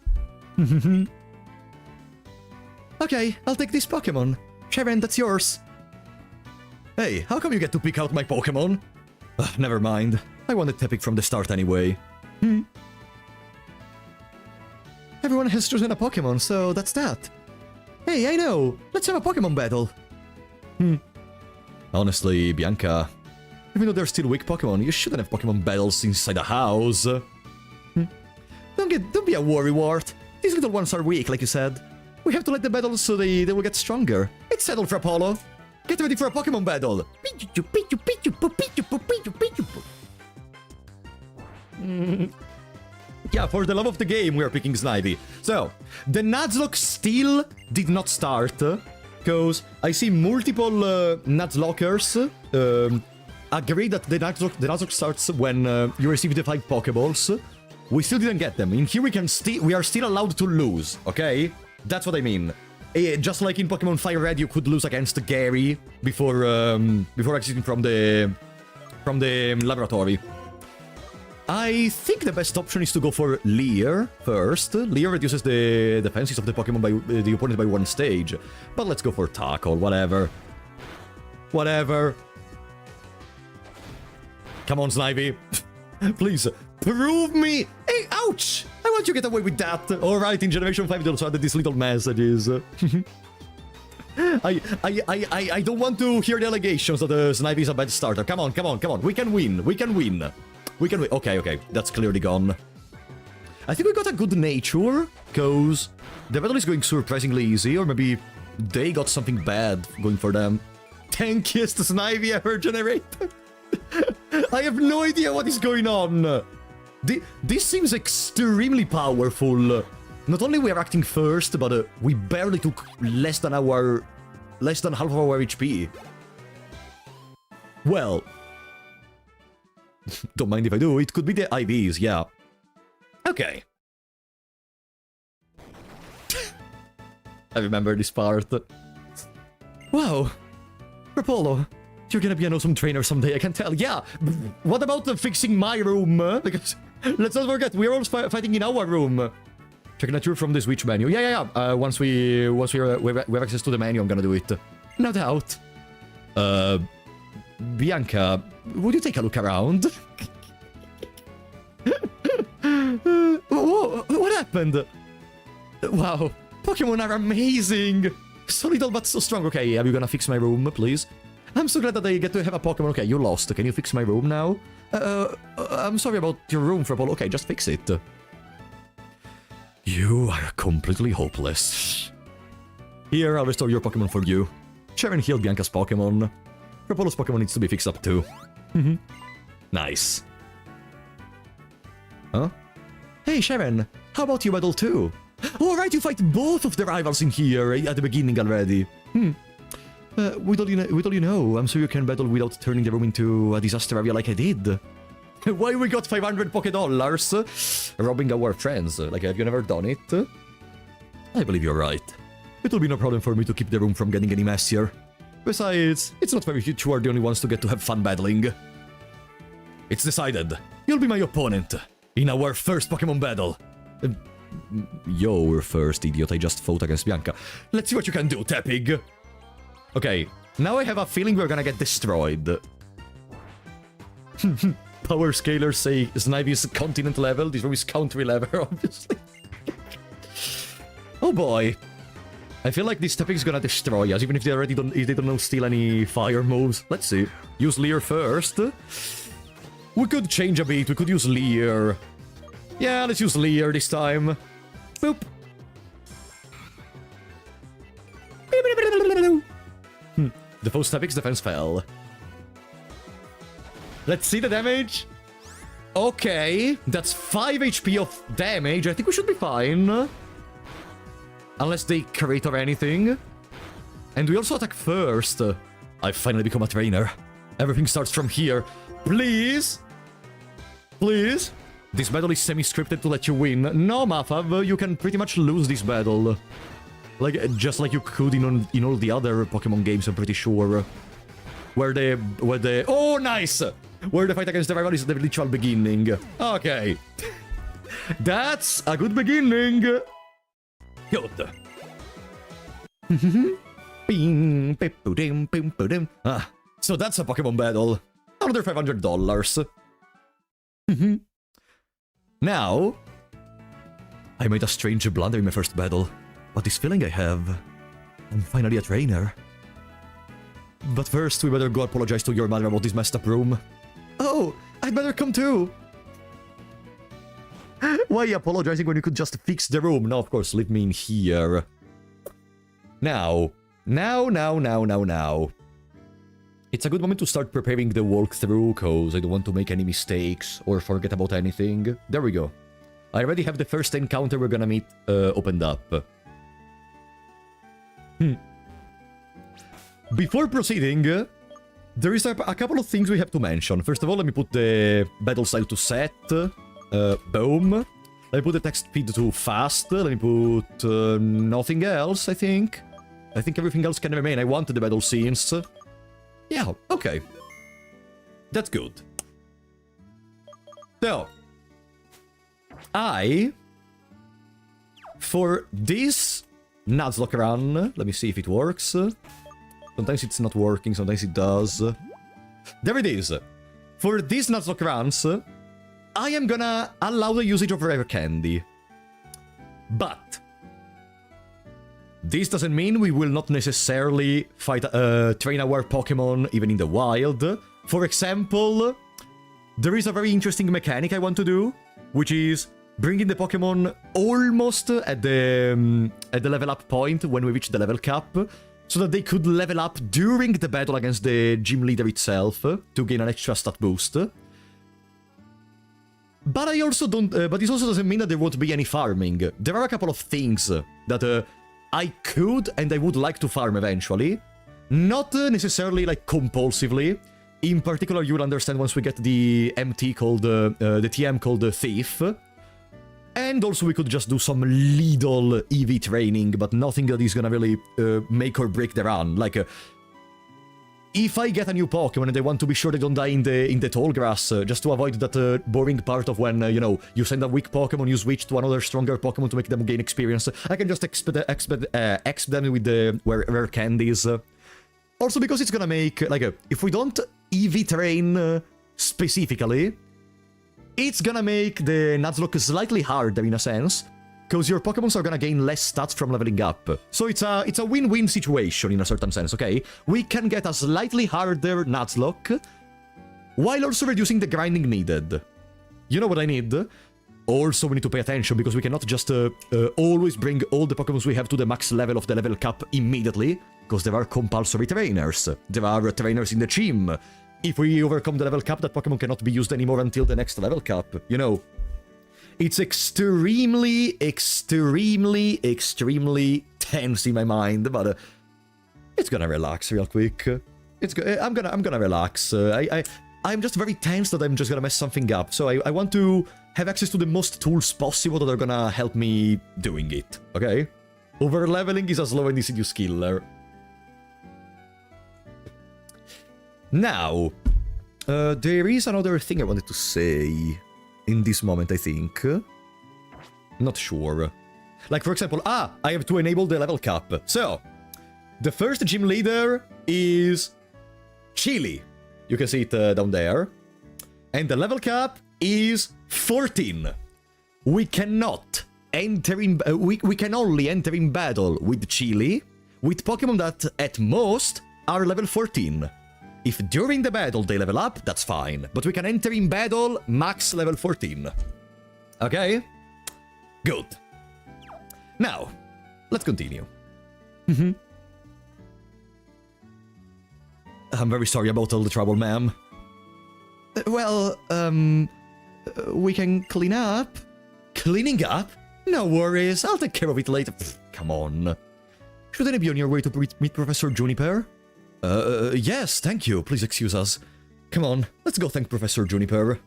Okay, I'll take this Pokemon. Sharon, that's yours. Hey, how come you get to pick out my Pokemon? Ugh, never mind. I wanted Tepig from the start anyway. Everyone has chosen a Pokemon, so that's that. Hey, I know! Let's have a Pokemon battle! Honestly, Bianca, even though they're still weak Pokemon, you shouldn't have Pokemon battles inside the house. Don't be a worrywart. These little ones are weak, like you said. We have to let them battle so they will get stronger. It's settled for Apollo. Get ready for a Pokemon battle. Yeah, for the love of the game, we are picking Snivy. So, the Nuzlocke still did not start, because I see multiple Nuzlockers agree that the Nuzlocke starts when you receive the 5 Pokeballs. We still didn't get them. In here, we are still allowed to lose, okay? That's what I mean. Just like in Pokemon Fire Red, you could lose against Gary before exiting from the laboratory. I think the best option is to go for Leer first. Leer reduces the defenses of the Pokemon by the opponent by 1 stage. But let's go for Tackle, whatever. Whatever. Come on, Snivy. Please, prove me! Hey, ouch! I want you to get away with that! Alright, in Generation 5 they also added these little messages. I don't want to hear the allegations that Snivy is a bad starter. Come on, come on, come on. We can win. We can win. We can win. Okay, okay. That's clearly gone. I think we got a good nature, because the battle is going surprisingly easy, or maybe they got something bad going for them. Tankiest Snivy ever generated. I have no idea what is going on. This seems extremely powerful. Not only we are acting first, but we barely took less than half of our HP. Well, don't mind if I do. It could be the IVs, yeah. Okay. I remember this part. Wow, Rapolo, you're gonna be an awesome trainer someday, I can tell. Yeah, what about fixing my room? Because let's not forget, we're all fighting in our room. Check nature from the Switch menu. Yeah. Once we have access to the menu, I'm gonna do it. No doubt. Bianca, would you take a look around? What happened? Wow, Pokemon are amazing. So little but so strong. Okay, are you gonna fix my room, please? I'm so glad that I get to have a Pokemon. Okay, you lost. Can you fix my room now? I'm sorry about your room, Frapolo. Okay, just fix it. You are completely hopeless. Here, I'll restore your Pokemon for you. Sharon healed Bianca's Pokemon. Frapolo's Pokemon needs to be fixed up too. Nice. Huh? Hey, Sharon, how about you battle too? Alright, you fight both of the rivals in here at the beginning already. With all you know, I'm sure you can battle without turning the room into a disaster area like I did. Why we got 500 $? Robbing our friends. Like, have you never done it? I believe you're right. it'll be no problem for me to keep the room from getting any messier. Besides, it's not very you are the only ones to get to have fun battling. It's decided. You'll be my opponent in our first Pokemon battle. Your first, idiot. I just fought against Bianca. Let's see what you can do, Tepig. Okay, now I have a feeling we're gonna get destroyed. Power scalers say Snivy is continent level. This room is country level, obviously. Oh boy. I feel like this Tepig is gonna destroy us, even if they already don't steal any fire moves. Let's see. Use Leer first. We could change a bit. We could use Leer. Yeah, let's use Leer this time. Boop. The first Tepig's defense fell. Let's see the damage. Okay, that's 5 HP of damage. I think we should be fine. Unless they crit or anything. And we also attack first. I finally become a trainer. Everything starts from here. Please? Please? This battle is semi-scripted to let you win. No, Mafav, you can pretty much lose this battle. Like, just like you could in all the other Pokemon games, I'm pretty sure. Where the... Oh, nice! Where the fight against the rival is the literal beginning. Okay. That's a good beginning. Good. So that's a Pokemon battle. Another $500. Now, I made a strange blunder in my first battle, but this feeling I have, I'm finally a trainer. But first, we better go apologize to your mother about this messed up room. Oh, I'd better come too. Why are you apologizing when you could just fix the room? No, of course, leave me in here. Now. It's a good moment to start preparing the walkthrough, cause I don't want to make any mistakes or forget about anything. There we go. I already have the first encounter we're gonna meet opened up. Before proceeding, there is a couple of things we have to mention. First of all, let me put the battle style to set. Boom. Let me put the text speed to fast. Let me put nothing else, I think. I think everything else can remain. I wanted the battle scenes. Yeah, okay. That's good. So, for this Nuzlocke run, let me see if it works. Sometimes it's not working, sometimes it does. There it is. For these Nuzlocke runs, I am gonna allow the usage of rare candy. But this doesn't mean we will not necessarily train our Pokemon even in the wild. For example, there is a very interesting mechanic I want to do, which is bringing the Pokemon almost at the level up point when we reach the level cap, so that they could level up during the battle against the gym leader itself to gain an extra stat boost. But I also don't. But this also doesn't mean that there won't be any farming. There are a couple of things that I could and I would like to farm eventually, not necessarily like compulsively. In particular, you will understand once we get the MT called the TM called the Thief. And also we could just do some little EV training, but nothing that is gonna really make or break the run. Like, if I get a new Pokemon and I want to be sure they don't die in the tall grass, just to avoid that boring part of when, you know, you send a weak Pokemon, you switch to another stronger Pokemon to make them gain experience, I can just exp them with the rare candies. Also because it's gonna make, like, if we don't EV train specifically, it's gonna make the Nuzlocke slightly harder in a sense, because your Pokemons are gonna gain less stats from leveling up. So it's a win-win situation in a certain sense, okay? We can get a slightly harder Nuzlocke, while also reducing the grinding needed. You know what I need? Also, we need to pay attention, because we cannot just always bring all the Pokemons we have to the max level of the level cap immediately, because there are compulsory trainers. There are trainers in the gym. If we overcome the level cap, that Pokemon cannot be used anymore until the next level cap, you know. It's extremely tense in my mind, but it's gonna relax real quick. I'm gonna relax. I'm just very tense that I'm just gonna mess something up, so I want to have access to the most tools possible that are gonna help me doing it, okay? Overleveling is a slow and deciduous killer. Now, there is another thing I wanted to say in this moment, I think. Not sure. Like, for example, I have to enable the level cap. So, the first gym leader is Chili. You can see it down there. And the level cap is 14. We cannot enter in... we can only enter in battle with Chili with Pokemon that, at most, are level 14. If during the battle they level up, that's fine. But we can enter in battle max level 14. Okay? Good. Now, let's continue. I'm very sorry about all the trouble, ma'am. Well, we can clean up. Cleaning up? No worries, I'll take care of it later. Pfft, come on. Should I be on your way to meet Professor Juniper? Yes, thank you. Please excuse us. Come on, let's go thank Professor Juniper.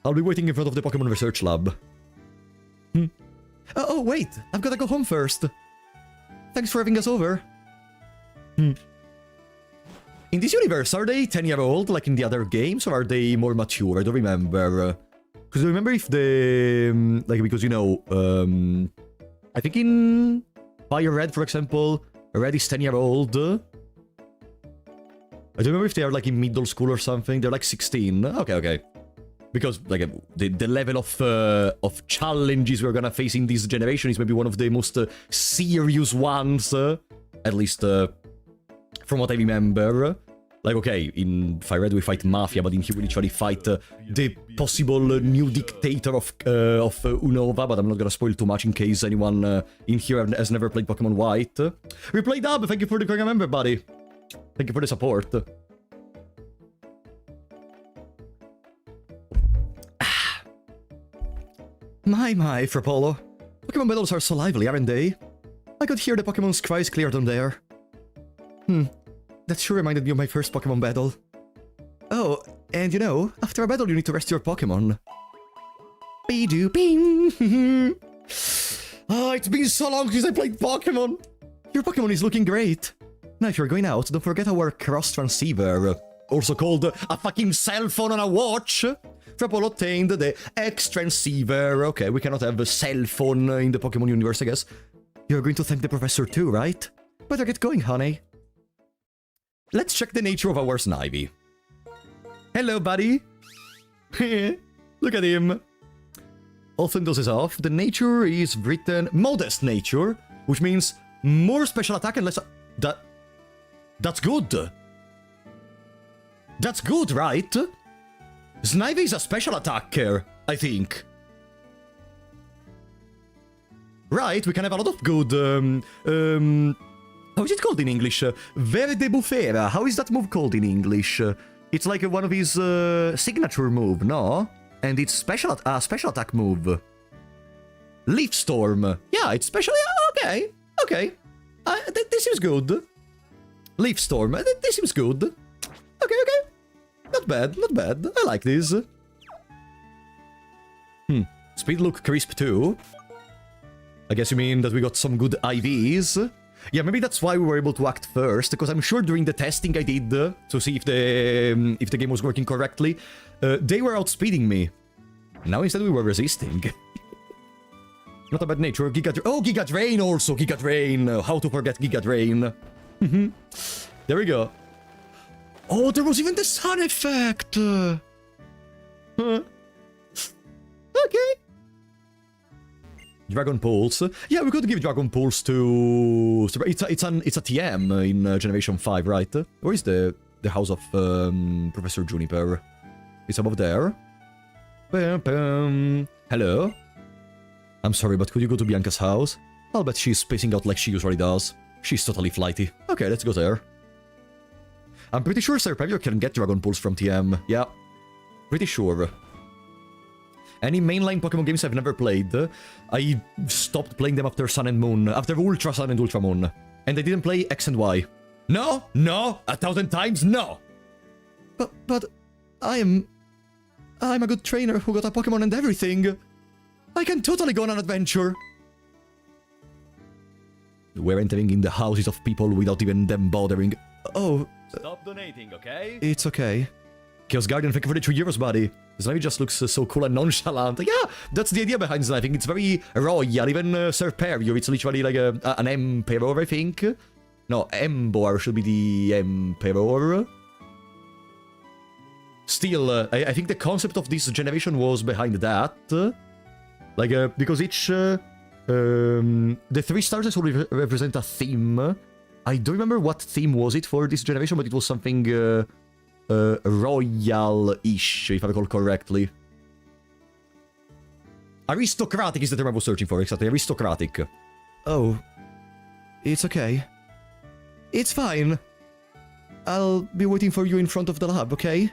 I'll be waiting in front of the Pokemon Research Lab. Oh, wait, I've gotta go home first. Thanks for having us over. In this universe, are they 10-year-old like in the other games, or are they more mature? I don't remember. Because I remember if they... like, because, you know, I think in Fire Red, for example, Red is 10-year-old. I don't remember if they are, like, in middle school or something. They're, like, 16. Okay. Because, like, the level of challenges we're gonna face in this generation is maybe one of the most serious ones. At least, from what I remember. Like, okay, in Fire Red we fight Mafia, but in here we literally fight the possible new dictator of Unova, but I'm not gonna spoil too much in case anyone in here has never played Pokemon White. Replay Dub, thank you for becoming a member, buddy. Thank you for the support. My, Frapolo. Pokemon battles are so lively, aren't they? I could hear the Pokemon's cries clear down there. That sure reminded me of my first Pokemon battle. Oh, and you know, after a battle you need to rest your Pokemon. Be-do-bing! Oh, it's been so long since I played Pokemon! Your Pokemon is looking great. Now if you're going out, don't forget our cross transceiver, also called a fucking cell phone on a watch. Frapolo obtained the X transceiver. Okay, we cannot have a cell phone in the Pokemon universe, I guess. You're going to thank the professor too, right? Better get going, honey. Let's check the nature of our Snivy. Hello, buddy. Look at him. Often doses off. The nature is written modest nature, which means more special attack and less... That's good. That's good, right? Snivy is a special attacker, I think. Right, we can have a lot of good... how is it called in English? Verde Bufera. How is that move called in English? It's like one of his signature move, no? And it's special attack move. Leaf Storm. Yeah, it's special. Yeah, okay. This seems good. Leaf Storm. This seems good. Okay. Not bad. I like this. Speed look crisp too. I guess you mean that we got some good IVs. Yeah, maybe that's why we were able to act first, because I'm sure during the testing I did to see if the game was working correctly, they were outspeeding me. Now instead we were resisting. Not a bad nature. Giga Drain also! Giga Drain! How to forget Giga Drain? There we go. Oh, there was even the sun effect! Okay. Dragon Pulse. Yeah, we could give Dragon Pulse to... It's a TM in Generation 5, right? Where is the house of Professor Juniper? It's above there. Hello? I'm sorry, but could you go to Bianca's house? I'll bet she's spacing out like she usually does. She's totally flighty. Okay, let's go there. I'm pretty sure Serpevio can get Dragon Pulse from TM. Yeah. Pretty sure. Any mainline Pokemon games I've never played, I stopped playing them after Sun and Moon, after Ultra Sun and Ultra Moon. And I didn't play X and Y. No, 1,000 times, no! But I'm a good trainer who got a Pokemon and everything. I can totally go on an adventure. We're entering in the houses of people without even them bothering. Oh. Stop donating, okay? It's okay. Chaos Guardian, thank you for the 3 euros, buddy. Snivy just looks so cool and nonchalant. Yeah, that's the idea behind Sniving. It's very royal. Even Sir Perio, it's literally like an emperor, I think. No, Embor should be the emperor. Still, I think the concept of this generation was behind that. Because each... the 3 stars will represent a theme. I don't remember what theme was it for this generation, but it was something royal-ish, if I recall correctly. Aristocratic is the term I was searching for, exactly. Aristocratic. Oh. It's okay. It's fine. I'll be waiting for you in front of the lab, okay?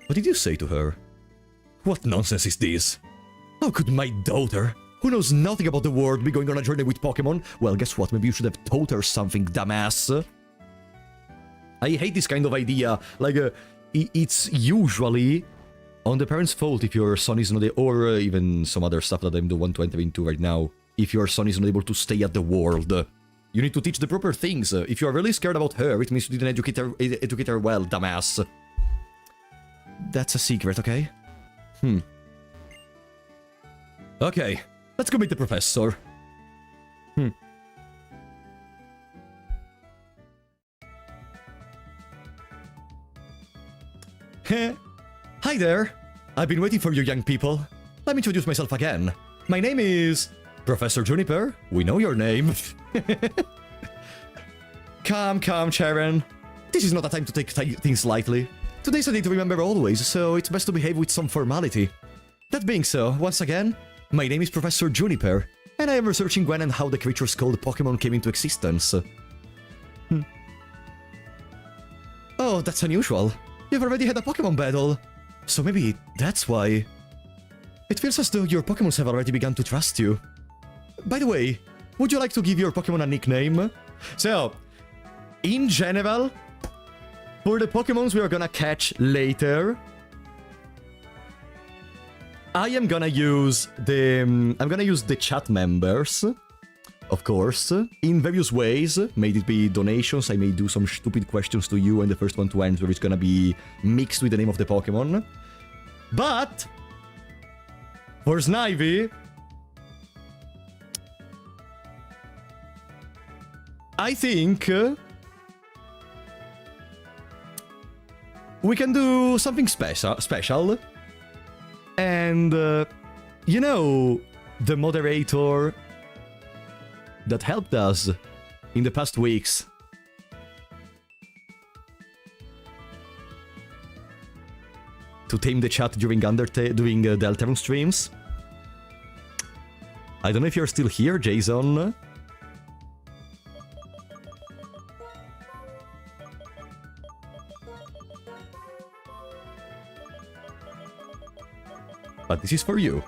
What did you say to her? What nonsense is this? How could my daughter, who knows nothing about the world, be going on a journey with Pokemon? Well, guess what? Maybe you should have taught her something, dumbass. I hate this kind of idea. It's usually on the parents' fault if your son is not... Or even some other stuff that I don't want to enter into right now. If your son is not able to stay at the world. You need to teach the proper things. If you are really scared about her, it means you didn't educate her well, dumbass. That's a secret, okay? Okay, let's go meet the professor. Hi there. I've been waiting for you young people. Let me introduce myself again. My name is... Professor Juniper. We know your name. Calm, Sharon. This is not a time to take things lightly. Today's a day to remember always, so it's best to behave with some formality. That being so, once again, my name is Professor Juniper, and I am researching when and how the creatures called Pokemon came into existence. Oh, that's unusual. You've already had a Pokemon battle, so maybe that's why. It feels as though your Pokemons have already begun to trust you. By the way, would you like to give your Pokemon a nickname? So, in general, for the Pokemons we are gonna catch later, I am gonna use the chat members, of course, in various ways. May it be donations, I may do some stupid questions to you, and the first one to answer is gonna be mixed with the name of the Pokemon. But for Snivy, I think we can do something special. And, you know, the moderator that helped us in the past weeks. To tame the chat during the Deltarune streams. I don't know if you're still here, Jason. But this is for you.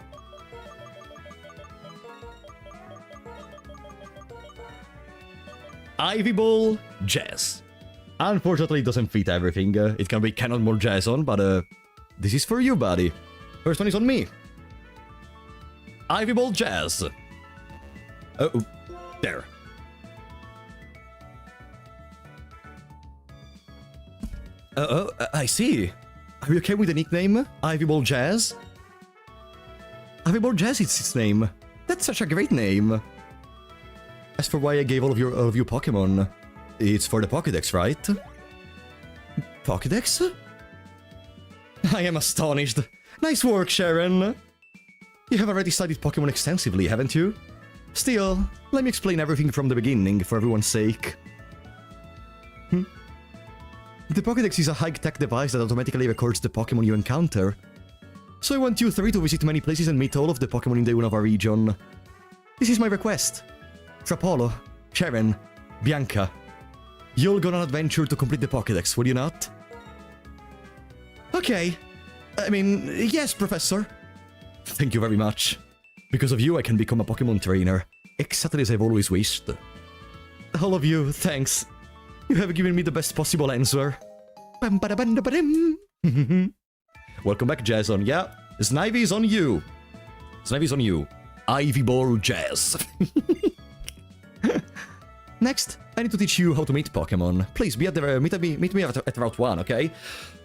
Ivy Ball Jazz. Unfortunately, it doesn't fit everything. It can be Cannonball Jason, but this is for you, buddy. First one is on me. Ivy Ball Jazz. Oh, there. I see. Are you okay with the nickname? Ivy Ball Jazz? Ivy Ball Jazz is its name. That's such a great name. As for why I gave all of you Pokemon, it's for the Pokédex, right? Pokédex? I am astonished. Nice work, Sharon. You have already studied Pokemon extensively, haven't you? Still, let me explain everything from the beginning for everyone's sake. The Pokédex is a high-tech device that automatically records the Pokemon you encounter. So I want you three to visit many places and meet all of the Pokemon in the Unova region. This is my request. Trapolo, Sharon, Bianca, you'll go on an adventure to complete the Pokédex, will you not? Okay. I mean, yes, Professor. Thank you very much. Because of you, I can become a Pokemon trainer, exactly as I've always wished. All of you, thanks. You have given me the best possible answer. Welcome back, Jason. Yeah, Snivy is on you. Snavy's on you. Ivy Ball Jazz. Next, I need to teach you how to meet Pokemon. Please, be at the, meet me at Route 1, okay?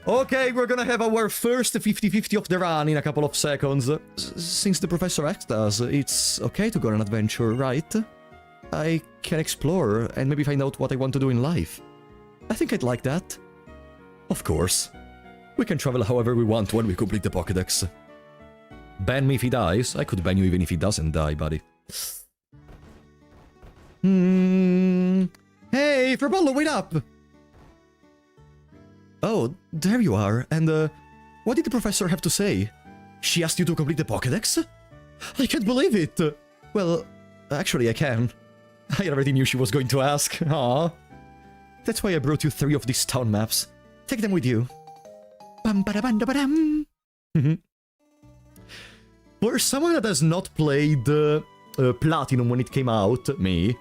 Okay, we're gonna have our first 50-50 of the run in a couple of seconds. Since the professor asked us, it's okay to go on an adventure, right? I can explore and maybe find out what I want to do in life. I think I'd like that. Of course. We can travel however we want when we complete the Pokédex. Ban me if he dies. I could ban you even if he doesn't die, buddy. Hey, Frapollo, wait up! Oh, there you are. And, what did the professor have to say? She asked you to complete the Pokédex? I can't believe it! Well, actually I can. I already knew she was going to ask. Aww. That's why I brought you 3 of these town maps. Take them with you. Bam-ba-da-bam-da-ba-dam! For someone that has not played Platinum when it came out, me,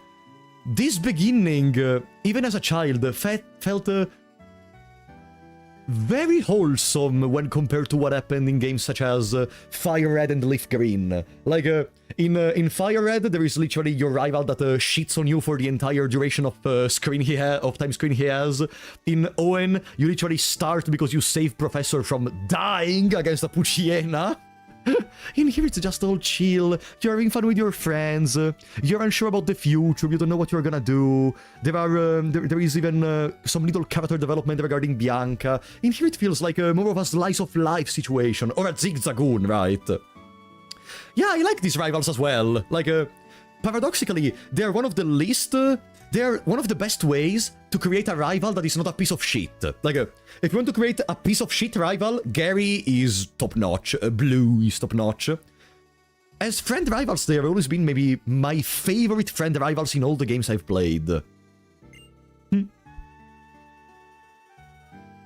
this beginning, even as a child, felt very wholesome when compared to what happened in games such as Fire Red and Leaf Green. Like, in Fire Red, there is literally your rival that shits on you for the entire duration of time screen he has. In Owen, you literally start because you save Professor from dying against a Puchiena. In here it's just all chill, you're having fun with your friends, you're unsure about the future, you don't know what you're gonna do, there is even some little character development regarding Bianca. In here it feels like more of a slice of life situation, or a Zigzagoon, right? Yeah, I like these rivals as well, like, paradoxically, they're one of the least... they're one of the best ways to create a rival that is not a piece of shit. Like, if you want to create a piece of shit rival, Gary is top-notch, Blue is top-notch. As friend rivals, they have always been maybe my favorite friend rivals in all the games I've played.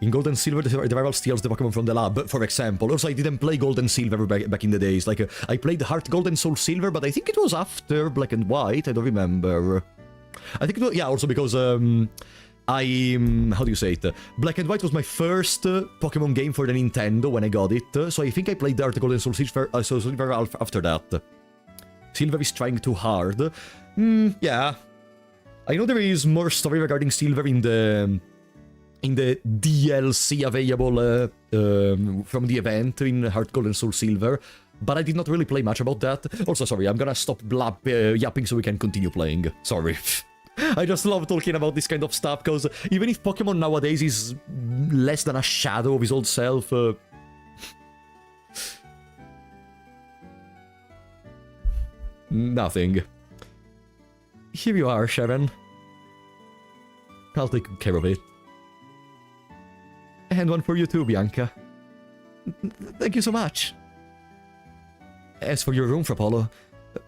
In Gold and Silver, the rival steals the Pokemon from the lab, for example. Also, I didn't play Gold and Silver back in the days. Like, I played Heart Gold and Soul Silver, but I think it was after Black and White, I don't remember. I think it was, yeah, also because, how do you say it? Black and White was my first Pokemon game for the Nintendo when I got it, so I think I played Heart Gold and Soul Silver after that. Silver is trying too hard. Yeah. I know there is more story regarding Silver in the DLC available from the event in Heart Gold and Soul Silver, but I did not really play much about that. Also, sorry, I'm gonna stop yapping so we can continue playing. Sorry. I just love talking about this kind of stuff, because even if Pokemon nowadays is less than a shadow of his old self... Nothing. Here you are, Sharon. I'll take care of it. And one for you too, Bianca. Thank you so much. As for your room, Frapollo,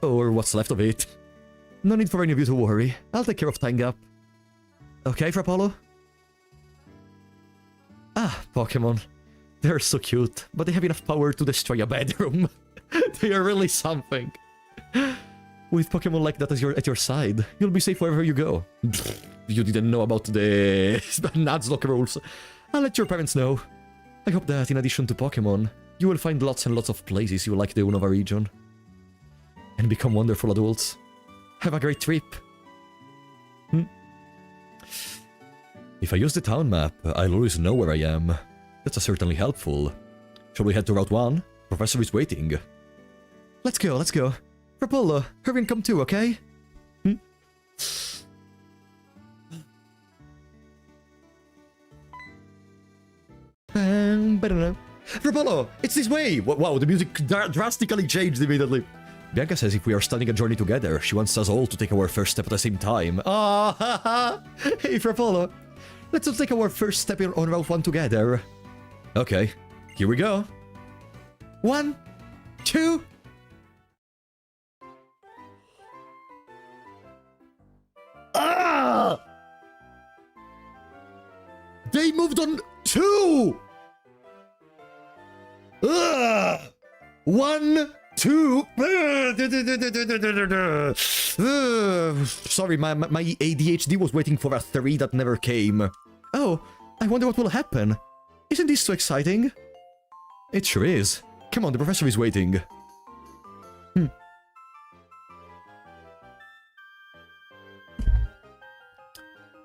or what's left of it, no need for any of you to worry. I'll take care of tying up. Okay, Frapollo? Ah, Pokemon. They're so cute, but they have enough power to destroy a bedroom. They are really something. With Pokemon like that at your side, you'll be safe wherever you go. You didn't know about the Nuzlocke rules. I'll let your parents know. I hope that, in addition to Pokemon, you will find lots and lots of places you like the Unova region. And become wonderful adults. Have a great trip. If I use the town map, I'll always know where I am. That's certainly helpful. Shall we head to Route 1? Professor is waiting. Let's go, let's go. Frapollo, hurry and come too, okay? Frapollo, it's this way! Wow, the music drastically changed immediately. Bianca says if we are starting a journey together, she wants us all to take our first step at the same time. Ah, haha! Hey, Frapollo, let's all take our first step on Route 1 together. Okay, here we go. 1, 2... Ah! They moved on 2! 1, 2... Sorry, my ADHD was waiting for a 3 that never came. Oh, I wonder what will happen. Isn't this so exciting? It sure is. Come on, the professor is waiting.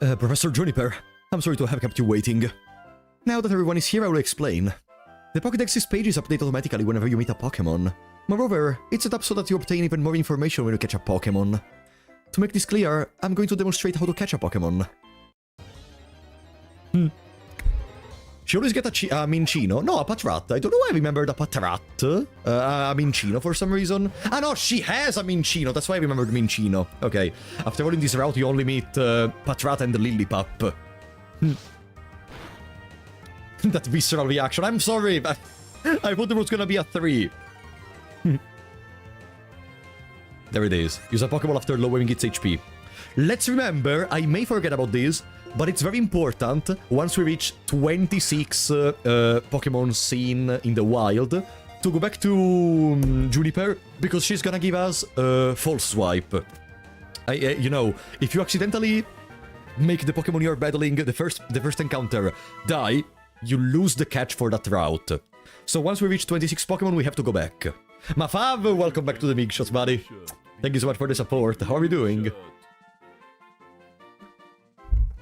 Professor Juniper, I'm sorry to have kept you waiting. Now that everyone is here, I will explain. The Pokédex's pages update automatically whenever you meet a Pokémon. Moreover, it's set up so that you obtain even more information when you catch a Pokémon. To make this clear, I'm going to demonstrate how to catch a Pokémon. She always get a Minccino. No, a Patrat. I don't know why I remembered a Patrat. A Minccino for some reason. Ah no, she has a Minccino. That's why I remembered Minccino. Okay. After all in this route, you only meet Patrat and Lillipup. That visceral reaction. I'm sorry. I thought there was gonna be a 3. There it is. Use a Pokeball after lowering its HP. Let's remember, I may forget about this, but it's very important, once we reach 26 Pokemon seen in the wild, to go back to Juniper, because she's gonna give us False Swipe. You know, if you accidentally make the Pokemon you're battling, the first encounter, die, you lose the catch for that route. So once we reach 26 Pokemon, we have to go back. Mafav, welcome back to the Big Shots, buddy. Thank you so much for the support. How are you doing?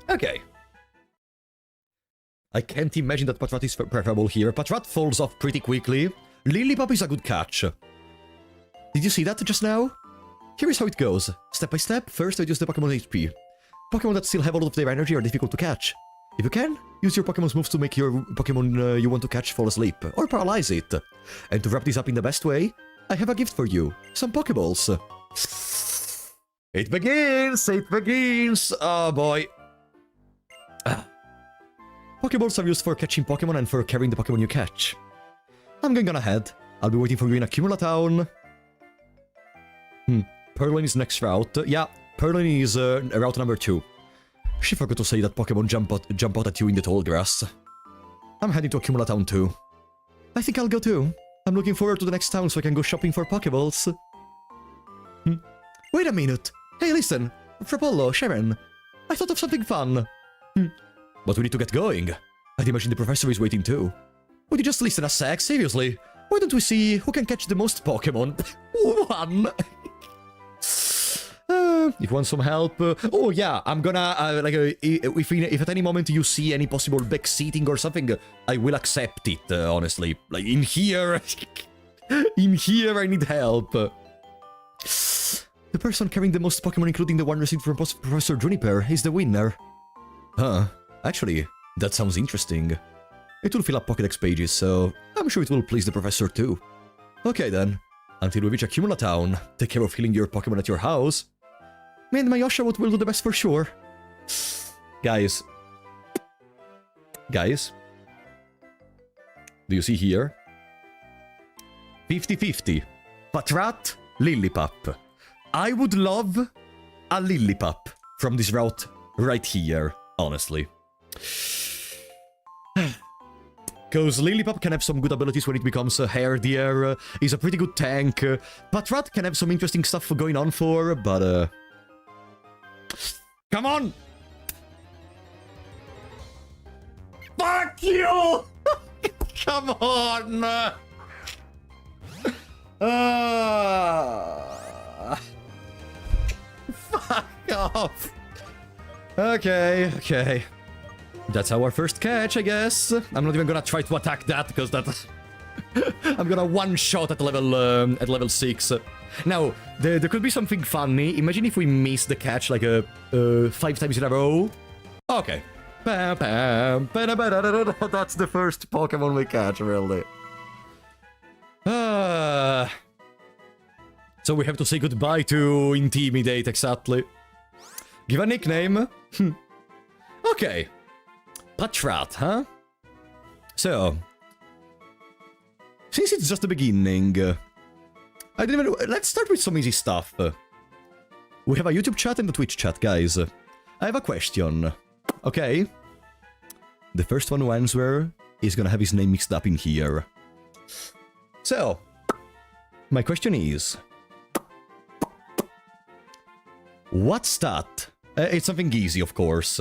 Okay. I can't imagine that Patrat is preferable here. Patrat falls off pretty quickly. Lillipup is a good catch. Did you see that just now? Here is how it goes. Step by step, first reduce the Pokemon HP. Pokemon that still have a lot of their energy are difficult to catch. If you can, use your Pokemon's moves to make your Pokemon you want to catch fall asleep, or paralyze it. And to wrap this up in the best way, I have a gift for you. Some Pokeballs. It begins! It begins! Oh boy. Pokeballs are used for catching Pokemon and for carrying the Pokemon you catch. I'm going on ahead. I'll be waiting for you in Accumula Town. Purloin is next route. Yeah, Purloin is route number 2. She forgot to say that Pokemon jump out at you in the tall grass. I'm heading to Accumula Town too. I think I'll go too. I'm looking forward to the next town so I can go shopping for Pokeballs. Wait a minute. Hey, listen. Frapollo, Sharon. I thought of something fun. But we need to get going. I'd imagine the professor is waiting too. Would you just listen a sec? Seriously? Why don't we see who can catch the most Pokemon? One! If you want some help... oh yeah, I'm gonna... if at any moment you see any possible backseating or something, I will accept it, honestly. Like, in here... in here I need help. The person carrying the most Pokemon, including the one received from Professor Juniper, is the winner. Huh. Actually, that sounds interesting. It will fill up Pokédex pages, so I'm sure it will please the professor too. Okay then. Until we reach Accumula Town, take care of healing your Pokemon at your house. Me and my Oshawott will do the best for sure. Guys. Guys. Do you see here? 50-50. Patrat, Lillipup. I would love a Lillipup from this route right here, honestly. Because Lillipup can have some good abilities when it becomes a Herdier, is a pretty good tank. Patrat can have some interesting stuff going on for, but come on! Fuck you! Come on! Fuck off! Okay. That's our first catch, I guess. I'm not even gonna try to attack that, because that... I'm gonna one-shot at level 6. Now, there could be something funny. Imagine if we miss the catch, like, 5 times in a row. Okay. That's the first Pokemon we catch, really. So we have to say goodbye to Intimidate, exactly. Give a nickname. Okay. Patrat, huh? So, since it's just the beginning, I didn't even... Let's start with some easy stuff. We have a YouTube chat and a Twitch chat, guys. I have a question. Okay? The first one who answers is gonna have his name mixed up in here. So, my question is... what stat? It's something easy, of course.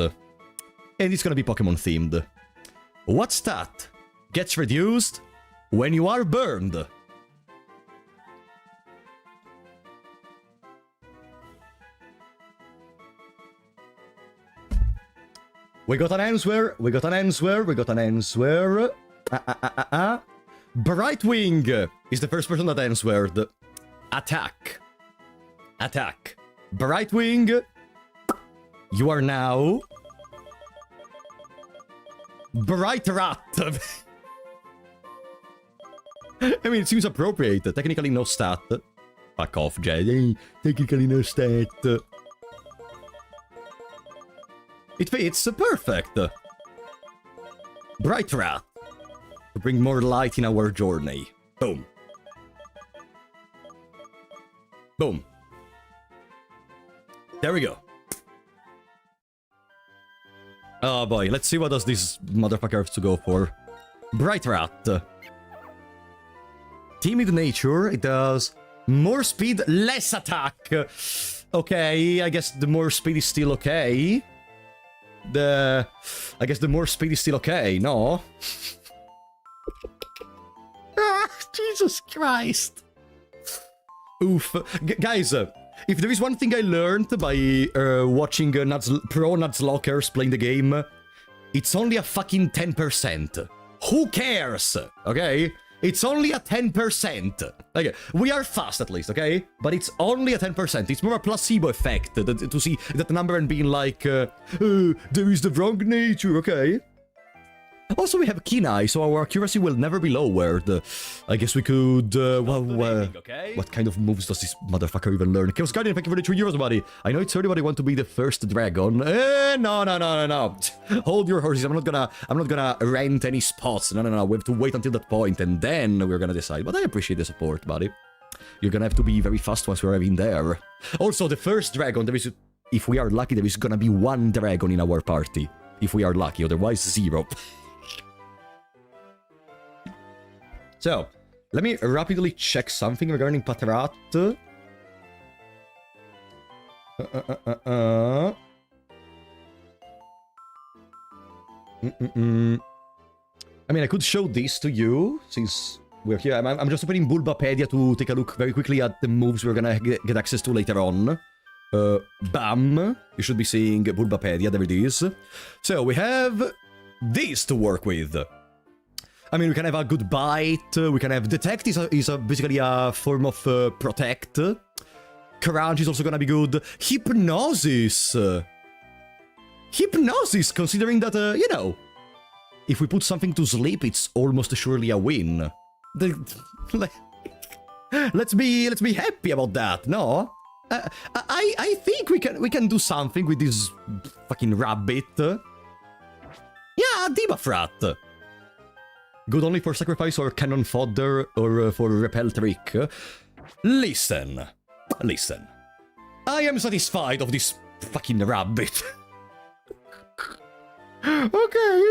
And it's gonna be Pokemon themed. What stat gets reduced when you are burned? We got an answer. We got an answer. We got an answer. Brightwing is the first person that answered. Attack. Attack. Brightwing, you are now... Bright Rat. I mean, it seems appropriate. Technically no stat. Fuck off, Jay. Technically no stat. It fits perfect. Bright Rat. To bring more light in our journey. Boom. Boom. There we go. Oh boy, let's see what does this motherfucker have to go for. Bright Rat. Timid nature, it does more speed, less attack. Okay, I guess the more speed is still okay. I guess the more speed is still okay, no? Ah, Jesus Christ. Oof. Guys, if there is one thing I learned by watching pro Nuzlockers playing the game, it's only a fucking 10%. Who cares? Okay? It's only a 10%. Okay, we are fast at least, okay? But it's only a 10%. It's more a placebo effect to see that number and being like, there is the wrong nature, okay? Also, we have Keen Eye, so our accuracy will never be lowered. I guess we could... what kind of moves does this motherfucker even learn? Chaos Guardian, thank you for the 2 euros, buddy. I know it's everybody want to be the first dragon. No. Hold your horses. I'm not gonna rent any spots. No. We have to wait until that point, and then we're gonna decide. But I appreciate the support, buddy. You're gonna have to be very fast once we're in there. Also, the first dragon, there is... If we are lucky, there is gonna be 1 dragon in our party. If we are lucky, otherwise 0. So, let me rapidly check something regarding Patrat. I mean, I could show this to you, since we're here. I'm just opening Bulbapedia to take a look very quickly at the moves we're gonna get access to later on. Bam! You should be seeing Bulbapedia, there it is. So, we have this to work with. I mean, we can have a good bite, we can have... Detect is basically a form of protect. Crunch is also gonna be good. Hypnosis! Hypnosis, considering that, you know... If we put something to sleep, it's almost surely a win. Let's be happy about that, no? I think we can do something with this fucking rabbit. Yeah, debuff rat. Good only for sacrifice or cannon fodder or for repel trick. Listen. I am satisfied of this fucking rabbit. Okay.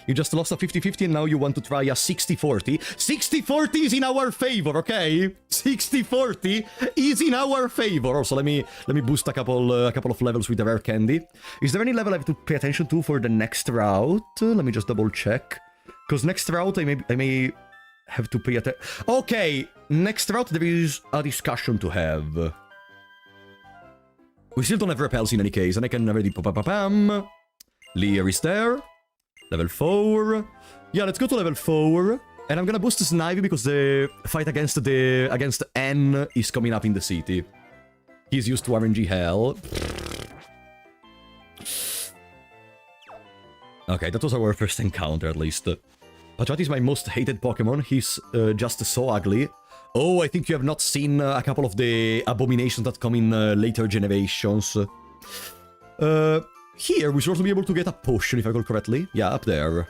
You just lost a 50-50 and now you want to try a 60-40. 60-40 is in our favor, okay? 60-40 is in our favor. Also, let me boost a couple of levels with the rare candy. Is there any level I have to pay attention to for the next route? Let me just double check. Because next route I may have to pay attention. Okay, next route there is a discussion to have. We still don't have repels in any case, and I can already pam. Lear is there. Level 4. Yeah, let's go to level 4. And I'm gonna boost Snivy because the fight against N is coming up in the city. He's used to RNG hell. Okay, that was our first encounter at least. Patrat is my most hated Pokemon. He's just so ugly. Oh, I think you have not seen a couple of the abominations that come in later generations. Here, we should also be able to get a potion, if I recall correctly. Yeah, up there.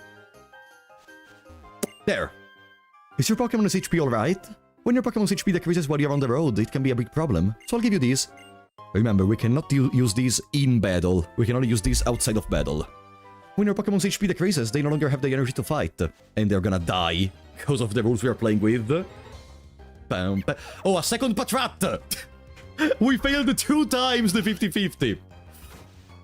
There. Is your Pokemon's HP alright? When your Pokemon's HP decreases while you're on the road, it can be a big problem. So I'll give you these. Remember, we cannot use these in battle. We can only use these outside of battle. When your Pokemon's HP decreases, they no longer have the energy to fight. And they're gonna die. Because of the rules we are playing with. Bam, bam. Oh, a second Patrat! We failed 2 times the 50-50.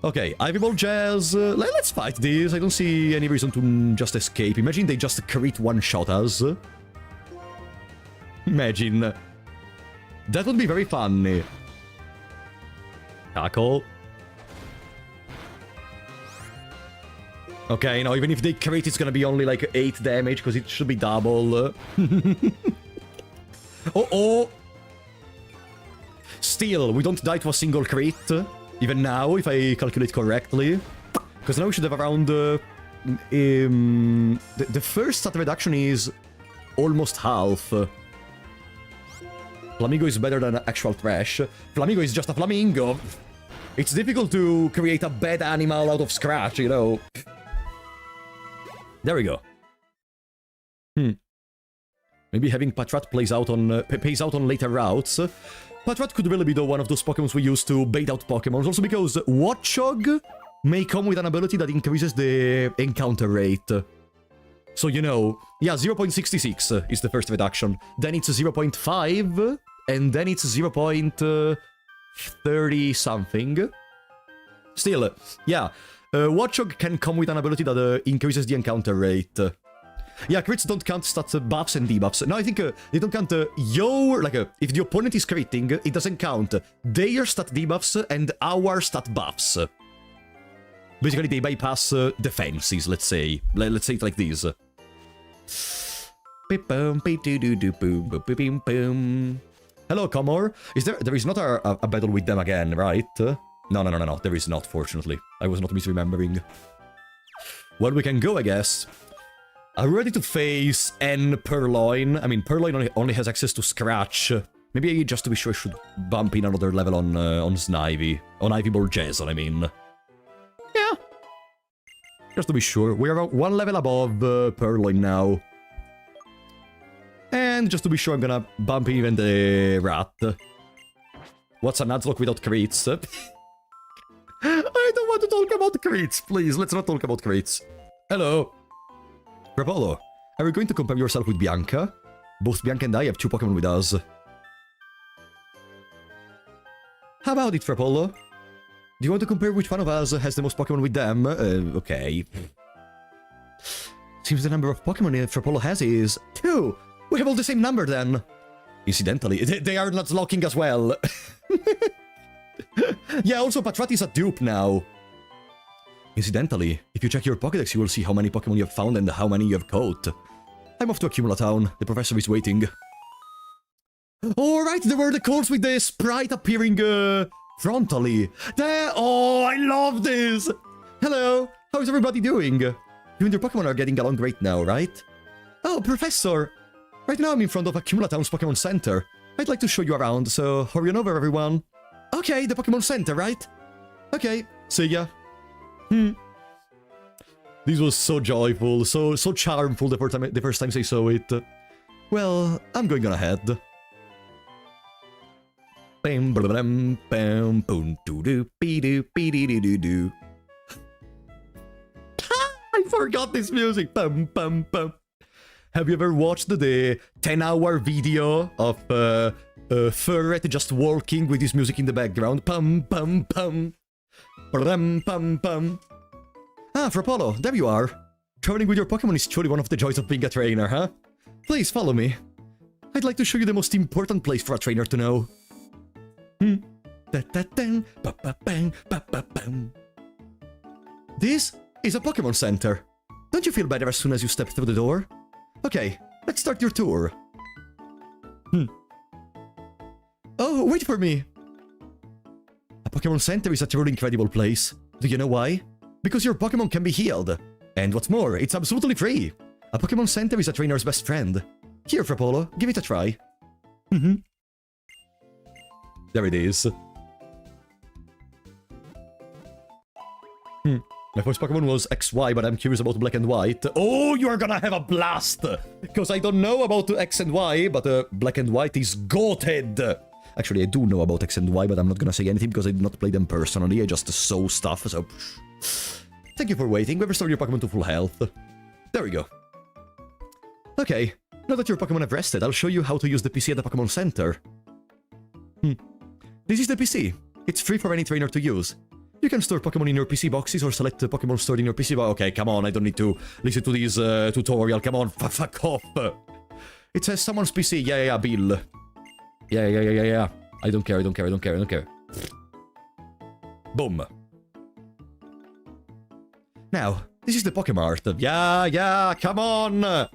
Okay, Ivy Ball Jazz, let's fight this. I don't see any reason to just escape. Imagine they just crit one-shot us. Imagine. That would be very funny. Tackle. Okay, now even if they crit, it's gonna be only like 8 damage, because it should be double. Oh. Still, we don't die to a single crit, even now, if I calculate correctly. Because now we should have around... the first stat reduction is almost half. Flamingo is better than actual trash. Flamingo is just a flamingo. It's difficult to create a bad animal out of scratch, you know. There we go. Maybe having Patrat pays out on later routes. Patrat could really be one of those Pokemons we use to bait out Pokemons. Also because Watchog may come with an ability that increases the encounter rate. So, you know, yeah, 0.66 is the first reduction. Then it's 0.5, and then it's 0.30 something. Still, yeah, Watchog can come with an ability that increases the encounter rate. Yeah, crits don't count stat buffs and debuffs. No, I think they don't count your... Like, if the opponent is critting, it doesn't count their stat debuffs and our stat buffs. Basically, they bypass defenses, let's say. Let's say it like this. Hello, Comor. There is not a battle with them again, right? No. There is not, fortunately. I was not misremembering. Well, we can go, I guess. Are we ready to face N Purloin? I mean, Purloin only has access to Scratch. Maybe just to be sure I should bump in another level on Snivy. On Ivybull Jason, I mean. Yeah. Just to be sure. We're one level above Purloin now. And just to be sure, I'm gonna bump even the Rat. What's a Nuzlocke without crits? I don't want to talk about crits, please. Let's not talk about crits. Hello. Rapolo, are you going to compare yourself with Bianca? Both Bianca and I have 2 Pokemon with us. How about it, Rapolo? Do you want to compare which one of us has the most Pokemon with them? Okay. Seems the number of Pokemon Rapolo has is 2! We have all the same number then! Incidentally, they are not locking as well. Yeah, also Patrat is a dupe now. Incidentally, if you check your Pokédex, you will see how many Pokemon you have found and how many you have caught. I'm off to Accumula Town. The professor is waiting. Alright, there were the calls with the sprite appearing frontally. Oh, I love this! Hello, how's everybody doing? You and your Pokemon are getting along great now, right? Oh, Professor! Right now I'm in front of Accumula Town's Pokemon Center. I'd like to show you around, so hurry on over, everyone. Okay, the Pokemon Center, right? Okay, see ya. This was so joyful, so charmful the first time I saw it. Well, I'm going on ahead. I forgot this music. Have you ever watched the 10-hour video of Furret just walking with this music in the background? Ah, Frapolo, there you are. Training with your Pokemon is truly one of the joys of being a trainer, huh? Please follow me. I'd like to show you the most important place for a trainer to know. This is a Pokemon Center. Don't you feel better as soon as you step through the door? Okay, let's start your tour. Oh, wait for me. A Pokemon Center is a truly incredible place. Do you know why? Because your Pokemon can be healed. And what's more, it's absolutely free. A Pokemon Center is a trainer's best friend. Here, Frapolo, give it a try. There it is. My first Pokemon was XY, but I'm curious about Black and White. Oh, you are gonna have a blast! Because I don't know about X and Y, but Black and White is goated! Actually, I do know about X and Y, but I'm not gonna say anything because I did not play them personally. I just saw stuff, so... Thank you for waiting. We've restored your Pokemon to full health. There we go. Okay, now that your Pokemon have rested, I'll show you how to use the PC at the Pokemon Center. This is the PC. It's free for any trainer to use. You can store Pokemon in your PC boxes or select the Pokemon stored in your PC box. Okay, come on, I don't need to listen to this tutorial. Come on, fuck off. It says someone's PC. Yeah, Bill. Yeah. I don't care. Boom. Now, This is the Pokemart. Yeah, come on!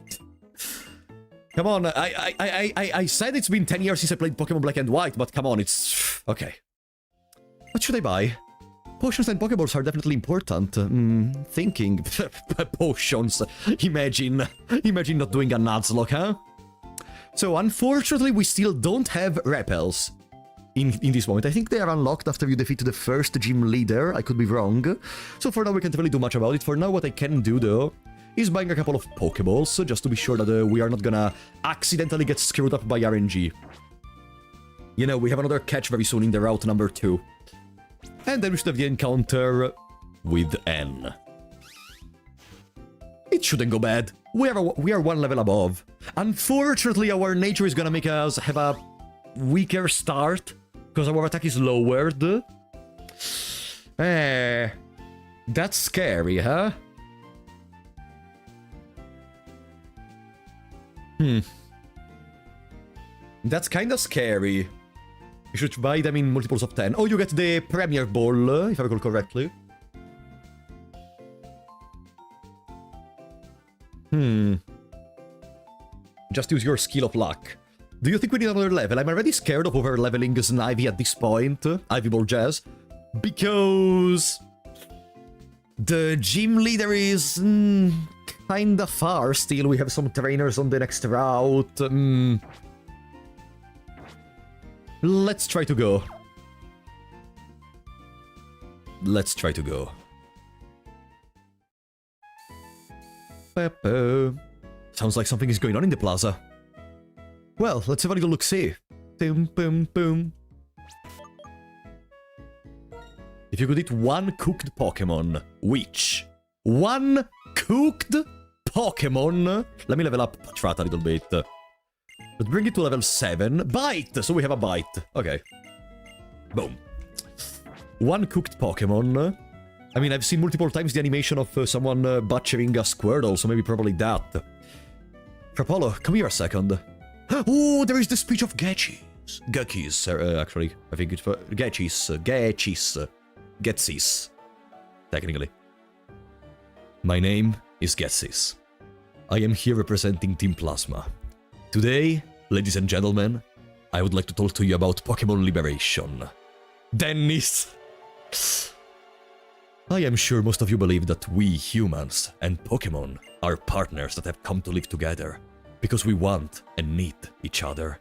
Come on, I said it's been 10 years since I played Pokemon Black and White, but come on, it's... Okay. What should I buy? Potions and Pokeballs are definitely important. Thinking... Potions. Imagine not doing a Nuzlocke, huh? So, unfortunately, we still don't have repels in this moment. I think they are unlocked after you defeat the first gym leader. I could be wrong. So for now, we can't really do much about it. For now, what I can do, though, is buying a couple of Pokeballs, just to be sure that we are not gonna accidentally get screwed up by RNG. You know, we have another catch very soon in the route number 2. And then we should have the encounter with N. It shouldn't go bad. We are one level above. Unfortunately, our nature is gonna make us have a weaker start, because our attack is lowered. That's scary, huh? That's kinda scary. You should buy them in multiples of 10. Oh, you get the Premier Ball, if I recall correctly. Just use your skill of luck. Do you think we need another level? I'm already scared of over-leveling Snivy at this point. Ivy Ball Jazz. Because... the gym leader is... kinda far still. We have some trainers on the next route. Let's try to go. Let's try to go. Sounds like something is going on in the plaza. Well, let's have a little look-see. Boom, boom, boom. If you could eat one cooked Pokemon, which? One cooked Pokemon? Let me level up Patrat a little bit. Let's bring it to level 7. Bite! So we have a bite. Okay. Boom. One cooked Pokemon. I mean, I've seen multiple times the animation of someone butchering a Squirtle, so maybe probably that. Frapolo, come here a second. Oh, there is the speech of Ghetsis. Ghetsis, actually. I think it's for Ghetsis. Ghetsis. Technically. My name is Ghetsis. I am here representing Team Plasma. Today, ladies and gentlemen, I would like to talk to you about Pokemon Liberation. Dennis! I am sure most of you believe that we humans and Pokemon are partners that have come to live together because we want and need each other.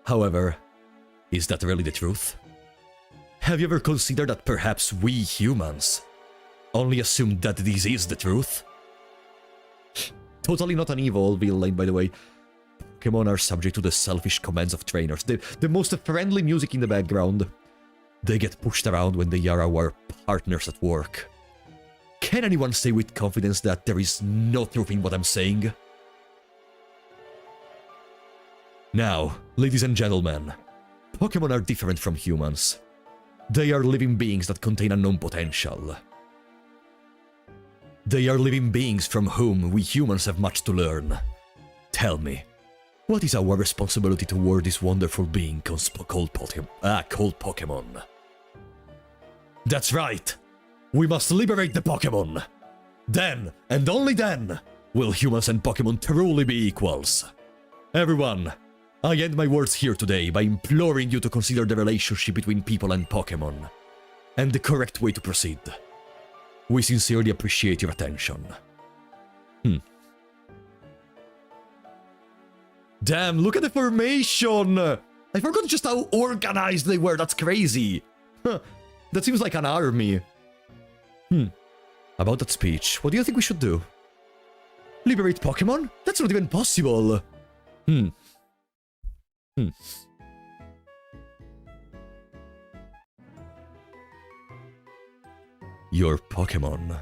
However, is that really the truth? Have you ever considered that perhaps we humans only assume that this is the truth? Totally not an evil villain, by the way. Pokemon are subject to the selfish commands of trainers. The most friendly music in the background. They get pushed around when they are our partners at work. Can anyone say with confidence that there is no truth in what I'm saying? Now, ladies and gentlemen, Pokemon are different from humans. They are living beings that contain unknown potential. They are living beings from whom we humans have much to learn. Tell me, what is our responsibility toward this wonderful being called Pokemon? That's right! We must liberate the Pokemon! Then, and only then, will humans and Pokemon truly be equals. Everyone, I end my words here today by imploring you to consider the relationship between people and Pokemon, and the correct way to proceed. We sincerely appreciate your attention. Damn, look at the formation! I forgot just how organized they were, that's crazy! That seems like an army. About that speech, what do you think we should do? Liberate Pokemon? That's not even possible! Your Pokemon.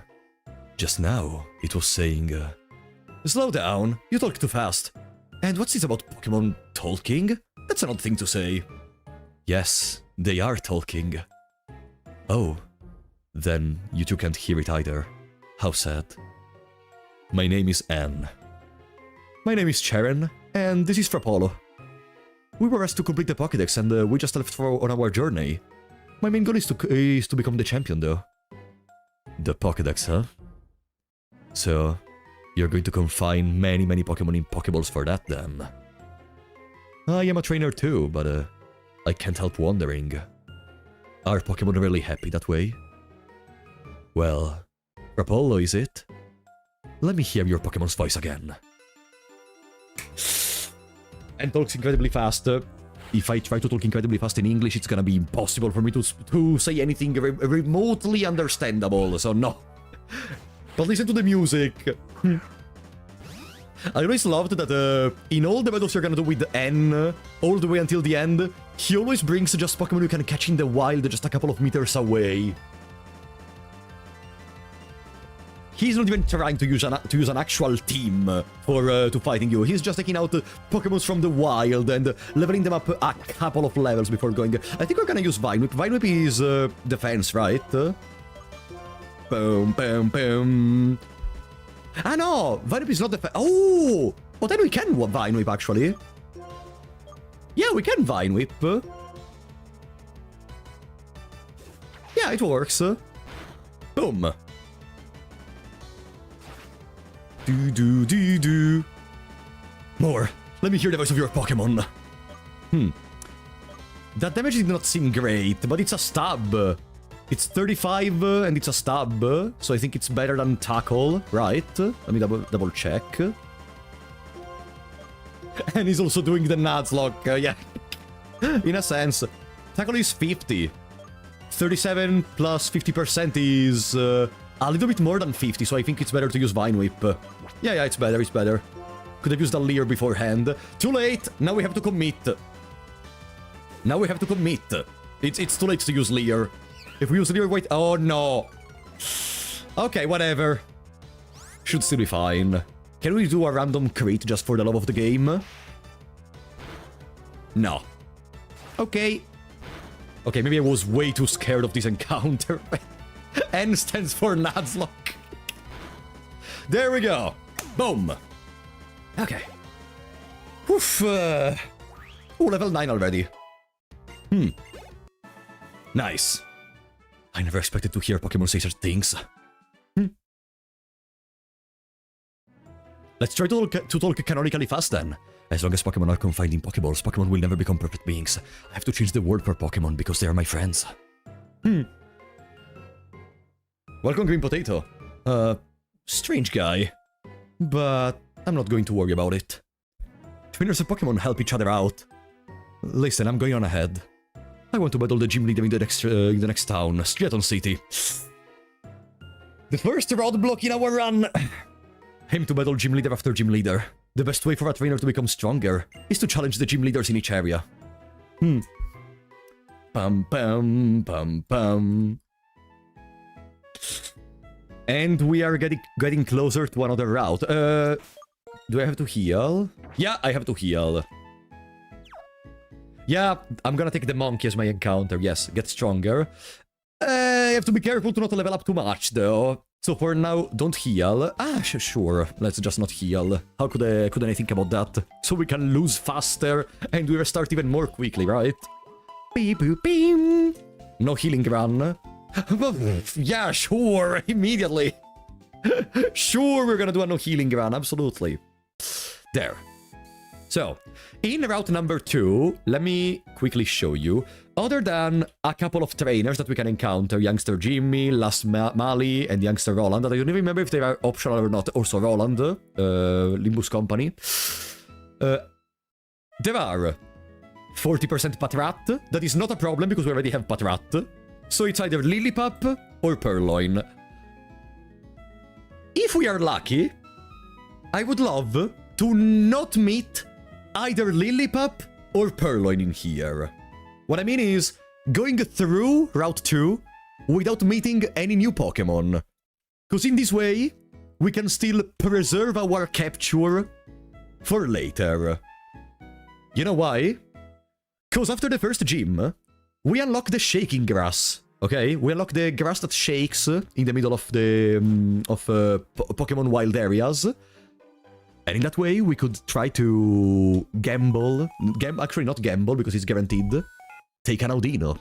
Just now, it was saying, slow down, you talk too fast. And what's this about Pokemon talking? That's an odd thing to say. Yes, they are talking. Oh, then you two can't hear it either. How sad. My name is Anne. My name is Charon, and this is Frapolo. We were asked to complete the Pokédex, and we just left on our journey. My main goal is to become the champion, though. The Pokédex, huh? So, you're going to confine many Pokemon in Pokeballs for that then. I am a trainer too, but I can't help wondering. Are Pokemon really happy that way? Well, Rapollo, is it? Let me hear your Pokemon's voice again. And talks incredibly fast. If I try to talk incredibly fast in English, it's gonna be impossible for me to say anything remotely understandable, so no. But listen to the music. I always loved that in all the battles you're gonna do with N, all the way until the end, he always brings just Pokemon you can catch in the wild just a couple of meters away. He's not even trying to use an actual team to fighting you. He's just taking out Pokemons from the wild and leveling them up a couple of levels before going. I think we're gonna use Vine Whip. Vine Whip is defense, right? Boom, boom, boom. Ah no, Vine Whip is not defense. Oh, well then we can Vine Whip actually. Yeah, we can Vine Whip. Yeah, it works. Boom. Do. More. Let me hear the voice of your Pokemon. That damage did not seem great, but it's a stab. It's 35 and it's a stab, so I think it's better than Tackle, right? Let me double check. And he's also doing the Nuzlocke, yeah. In a sense. Tackle is 50. 37 plus 50% is a little bit more than 50, so I think it's better to use Vine Whip. Yeah, it's better. Could have used a Leer beforehand. Too late! Now we have to commit. It's too late to use Leer. If we use Leer, wait... Oh, no. Okay, whatever. Should still be fine. Can we do a random crit just for the love of the game? No. Okay. Okay, maybe I was way too scared of this encounter. N stands for Nuzlocke. There we go. Boom. Okay. Oof. Oh, level 9 already. Nice. I never expected to hear Pokemon say such things. Let's try to talk canonically fast then. As long as Pokemon are confined in Pokeballs, Pokemon will never become perfect beings. I have to change the word for Pokemon because they are my friends. Welcome, Green Potato. Strange guy. But I'm not going to worry about it. Trainers and Pokemon help each other out. Listen, I'm going on ahead. I want to battle the gym leader in the next town, Striaton City. The first roadblock in our run. Aim to battle gym leader after gym leader. The best way for a trainer to become stronger is to challenge the gym leaders in each area. Pum pum pum pum. And we are getting closer to another route. Do I have to heal? Yeah, I have to heal. Yeah, I'm gonna take the monkey as my encounter. Yes, get stronger. I have to be careful to not level up too much, though. So for now, don't heal. Ah, sure. Let's just not heal. How couldn't I think about that? So we can lose faster and we restart even more quickly, right? Beep boop beam. No healing run. Yeah, sure. Immediately. Sure, we're gonna do a no healing run. Absolutely. There. So, in route number 2, let me quickly show you. Other than a couple of trainers that we can encounter, Youngster Jimmy, Last Mali, and Youngster Roland, that I don't even remember if they are optional or not, also Roland, Limbus Company. There are 40% Patrat. That is not a problem because we already have Patrat. So it's either Lillipup or Purloin. If we are lucky, I would love to not meet either Lillipup or Purloin in here. What I mean is, going through Route 2 without meeting any new Pokemon. Because in this way, we can still preserve our capture for later. You know why? Because after the first gym, we unlock the shaking grass. Okay, we unlock the grass that shakes in the middle of the Pokemon wild areas. And in that way, we could try to gamble. Actually, not gamble, because it's guaranteed. Take an Audino.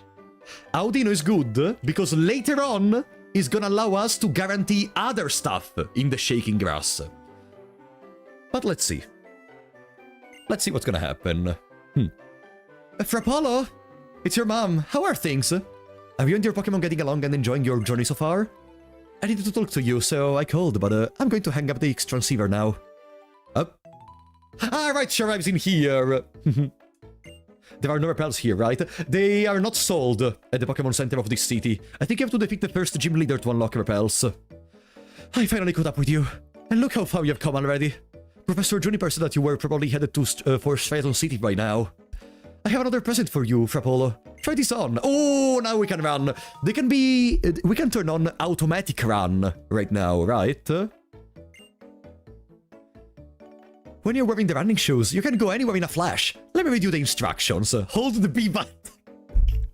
Audino is good, because later on, is gonna allow us to guarantee other stuff in the shaking grass. But let's see. Let's see what's gonna happen. Frappolo, it's your mom. How are things? Are you and your Pokemon getting along and enjoying your journey so far? I needed to talk to you, so I called, but I'm going to hang up the transceiver now. Right, sure, I've seen here. There are no repels here, right? They are not sold at the Pokemon Center of this city. I think you have to defeat the first gym leader to unlock repels. I finally caught up with you. And look how far you've come already. Professor Juniper said that you were probably headed to for Striaton City by now. I have another present for you, Frappolo. Try this on. Oh, now we can run. We can turn on automatic run right now, right? When you're wearing the running shoes, you can go anywhere in a flash. Let me read you the instructions. Hold the B button.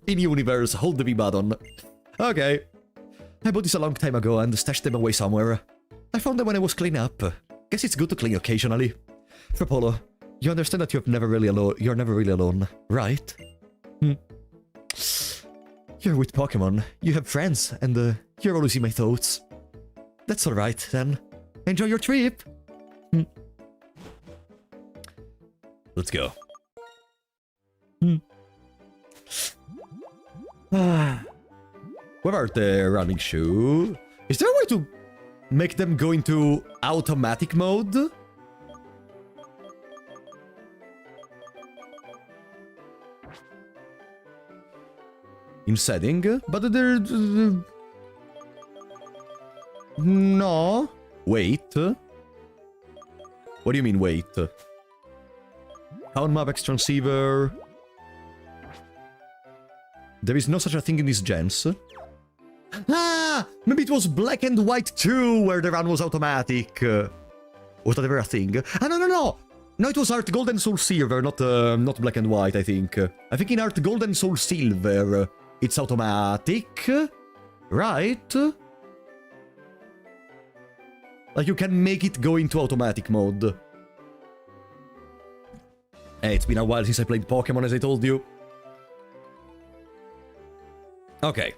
In universe, hold the B button. Okay. I bought this a long time ago and stashed them away somewhere. I found them when I was cleaning up. Guess it's good to clean occasionally. Frappolo, you understand that you're never really alone, right? You're with Pokemon, you have friends, and you're always in my thoughts. That's alright, then. Enjoy your trip! Let's go. Where are the running shoes? Is there a way to make them go into automatic mode? In setting, but there... No. Wait. What do you mean, wait? Pound Map X Transceiver. There is no such a thing in these gens. Ah! Maybe it was Black and White 2 where the run was automatic. Was that ever a thing? Ah, no! No, it was Art Gold and Soul Silver, not Black and White, I think. I think in Art Gold and Soul Silver, it's automatic. Right? Like, you can make it go into automatic mode. Hey, it's been a while since I played Pokemon, as I told you. Okay.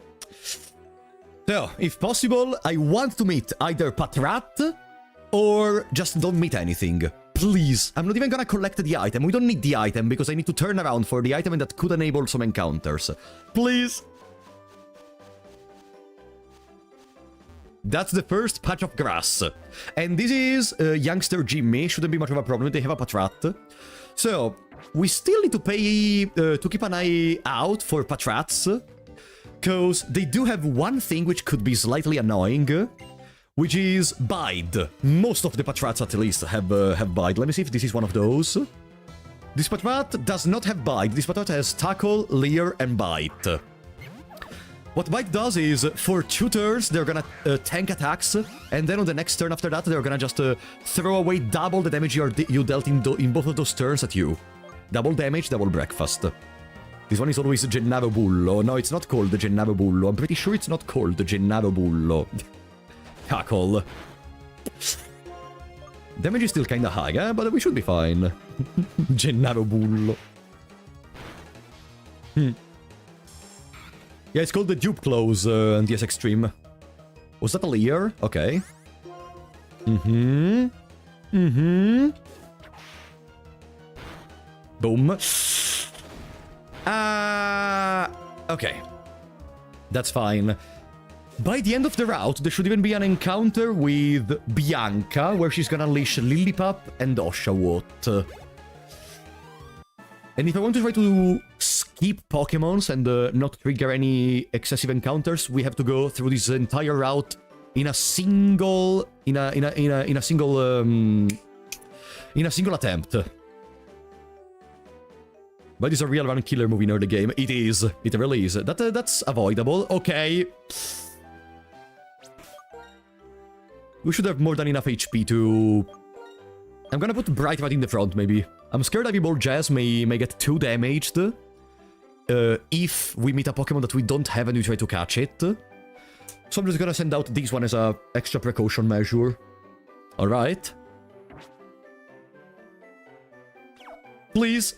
So, if possible, I want to meet either Patrat or just don't meet anything. Please. I'm not even gonna collect the item. We don't need the item because I need to turn around for the item and that could enable some encounters. Please. That's the first patch of grass. And this is youngster Jimmy. Shouldn't be much of a problem. They have a Patrat. So, we still need to pay to keep an eye out for Patrats. Because they do have one thing which could be slightly annoying, which is Bide. Most of the Patrats at least have Bide. Let me see if this is one of those. This Patrat does not have Bite. This Patrat has Tackle, Leer, and Bite. What Bite does is, for 2 turns, they're gonna tank attacks, and then on the next turn after that, they're gonna just throw away double the damage you dealt in both of those turns at you. Double damage, double breakfast. This one is always Gennaro Bullo. No, it's not called the Gennaro Bullo. I'm pretty sure it's not called the Gennaro Bullo. Tackle. Damage is still kinda high, but we should be fine. Gennaro Bullo. Yeah, it's called the Dupe Close on DS Extreme. Was that a Leer? Okay. Boom. Okay. That's fine. By the end of the route, there should even be an encounter with Bianca, where she's gonna unleash Lillipup and Oshawott. And if I want to try to skip Pokemons and not trigger any excessive encounters, we have to go through this entire route in a single attempt. But it's a real run killer move in early game. It is. It really is. That's avoidable. Okay. We should have more than enough HP to... I'm gonna put Bright right in the front, maybe. I'm scared Ivy Ball Jazz may get too damaged if we meet a Pokemon that we don't have and we try to catch it. So I'm just gonna send out this one as a extra precaution measure. Alright. Please.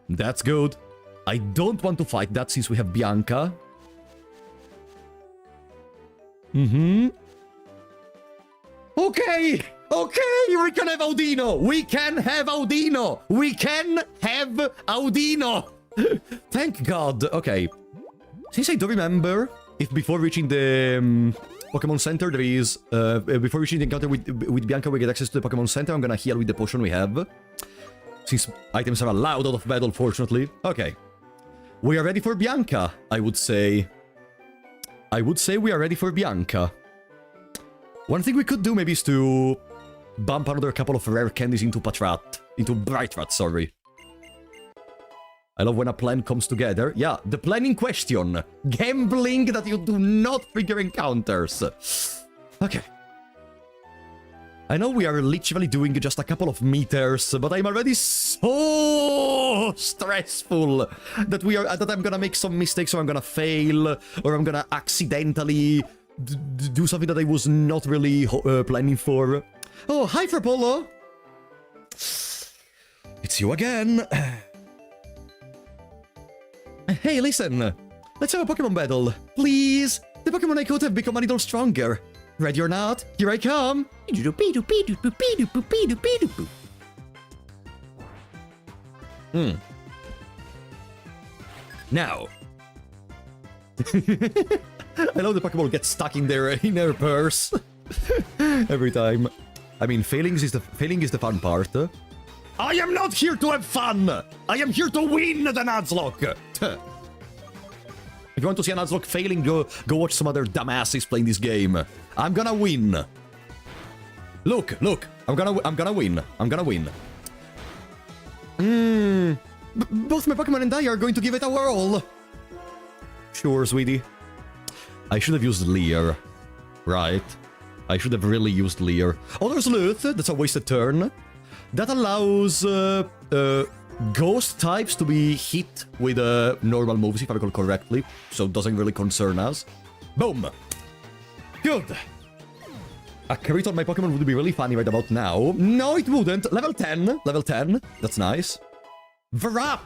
That's good. I don't want to fight that since we have Bianca. Mm-hmm. Okay! Okay! We can have Audino! We can have Audino! We can have Audino! Thank God. Okay. Since I don't remember if before reaching the Pokemon Center there is... before reaching the encounter with Bianca we get access to the Pokemon Center, I'm gonna heal with the potion we have. Since items are allowed out of battle, fortunately. Okay. We are ready for Bianca, I would say. I would say we are ready for Bianca. One thing we could do maybe is to bump another couple of rare candies into Patrat. Into Brightrat, sorry. I love when a plan comes together. Yeah, the plan in question. Gambling that you do not trigger encounters. Okay. I know we are literally doing just a couple of meters, but I'm already so stressful that I'm gonna make some mistakes, or I'm gonna fail, or I'm gonna accidentally do something that I was not really planning for. Oh, hi, Frapolo! It's you again. Hey, listen. Let's have a Pokemon battle. Please. The Pokemon I caught have become a little stronger. Ready or not, here I come. Now. I love the Pokemon get stuck in their purse. Every time. I mean, failing is the fun part. I am not here to have fun! I am here to win the Nuzlocke! If you want to see a Nuzlocke failing, go watch some other dumbasses playing this game. I'm gonna win. Look, I'm gonna win. Both my Pokemon and I are going to give it a whirl. Sure, sweetie. I should have used Leer. Right. I should have really used Leer. Oh, there's Luth. That's a wasted turn. That allows ghost types to be hit with normal moves, if I recall correctly. So it doesn't really concern us. Boom. Good. A crit on my Pokemon would be really funny right about now. No, it wouldn't. Level 10. Level 10. That's nice. Vrap.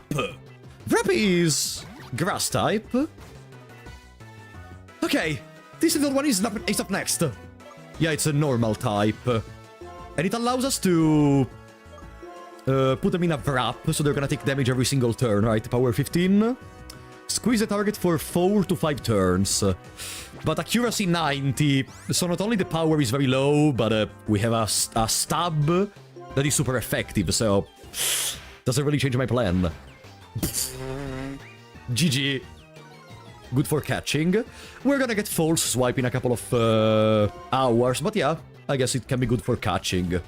Vrap is grass type. Okay. This little one is up next. Yeah, it's a normal type. And it allows us to put them in a Vrap, so they're gonna take damage every single turn, right? Power 15. Squeeze the target for 4 to 5 turns. But accuracy 90, so not only the power is very low, but we have a stab that is super effective, so doesn't really change my plan. GG. Good for catching. We're gonna get False Swipe in a couple of hours, but yeah, I guess it can be good for catching.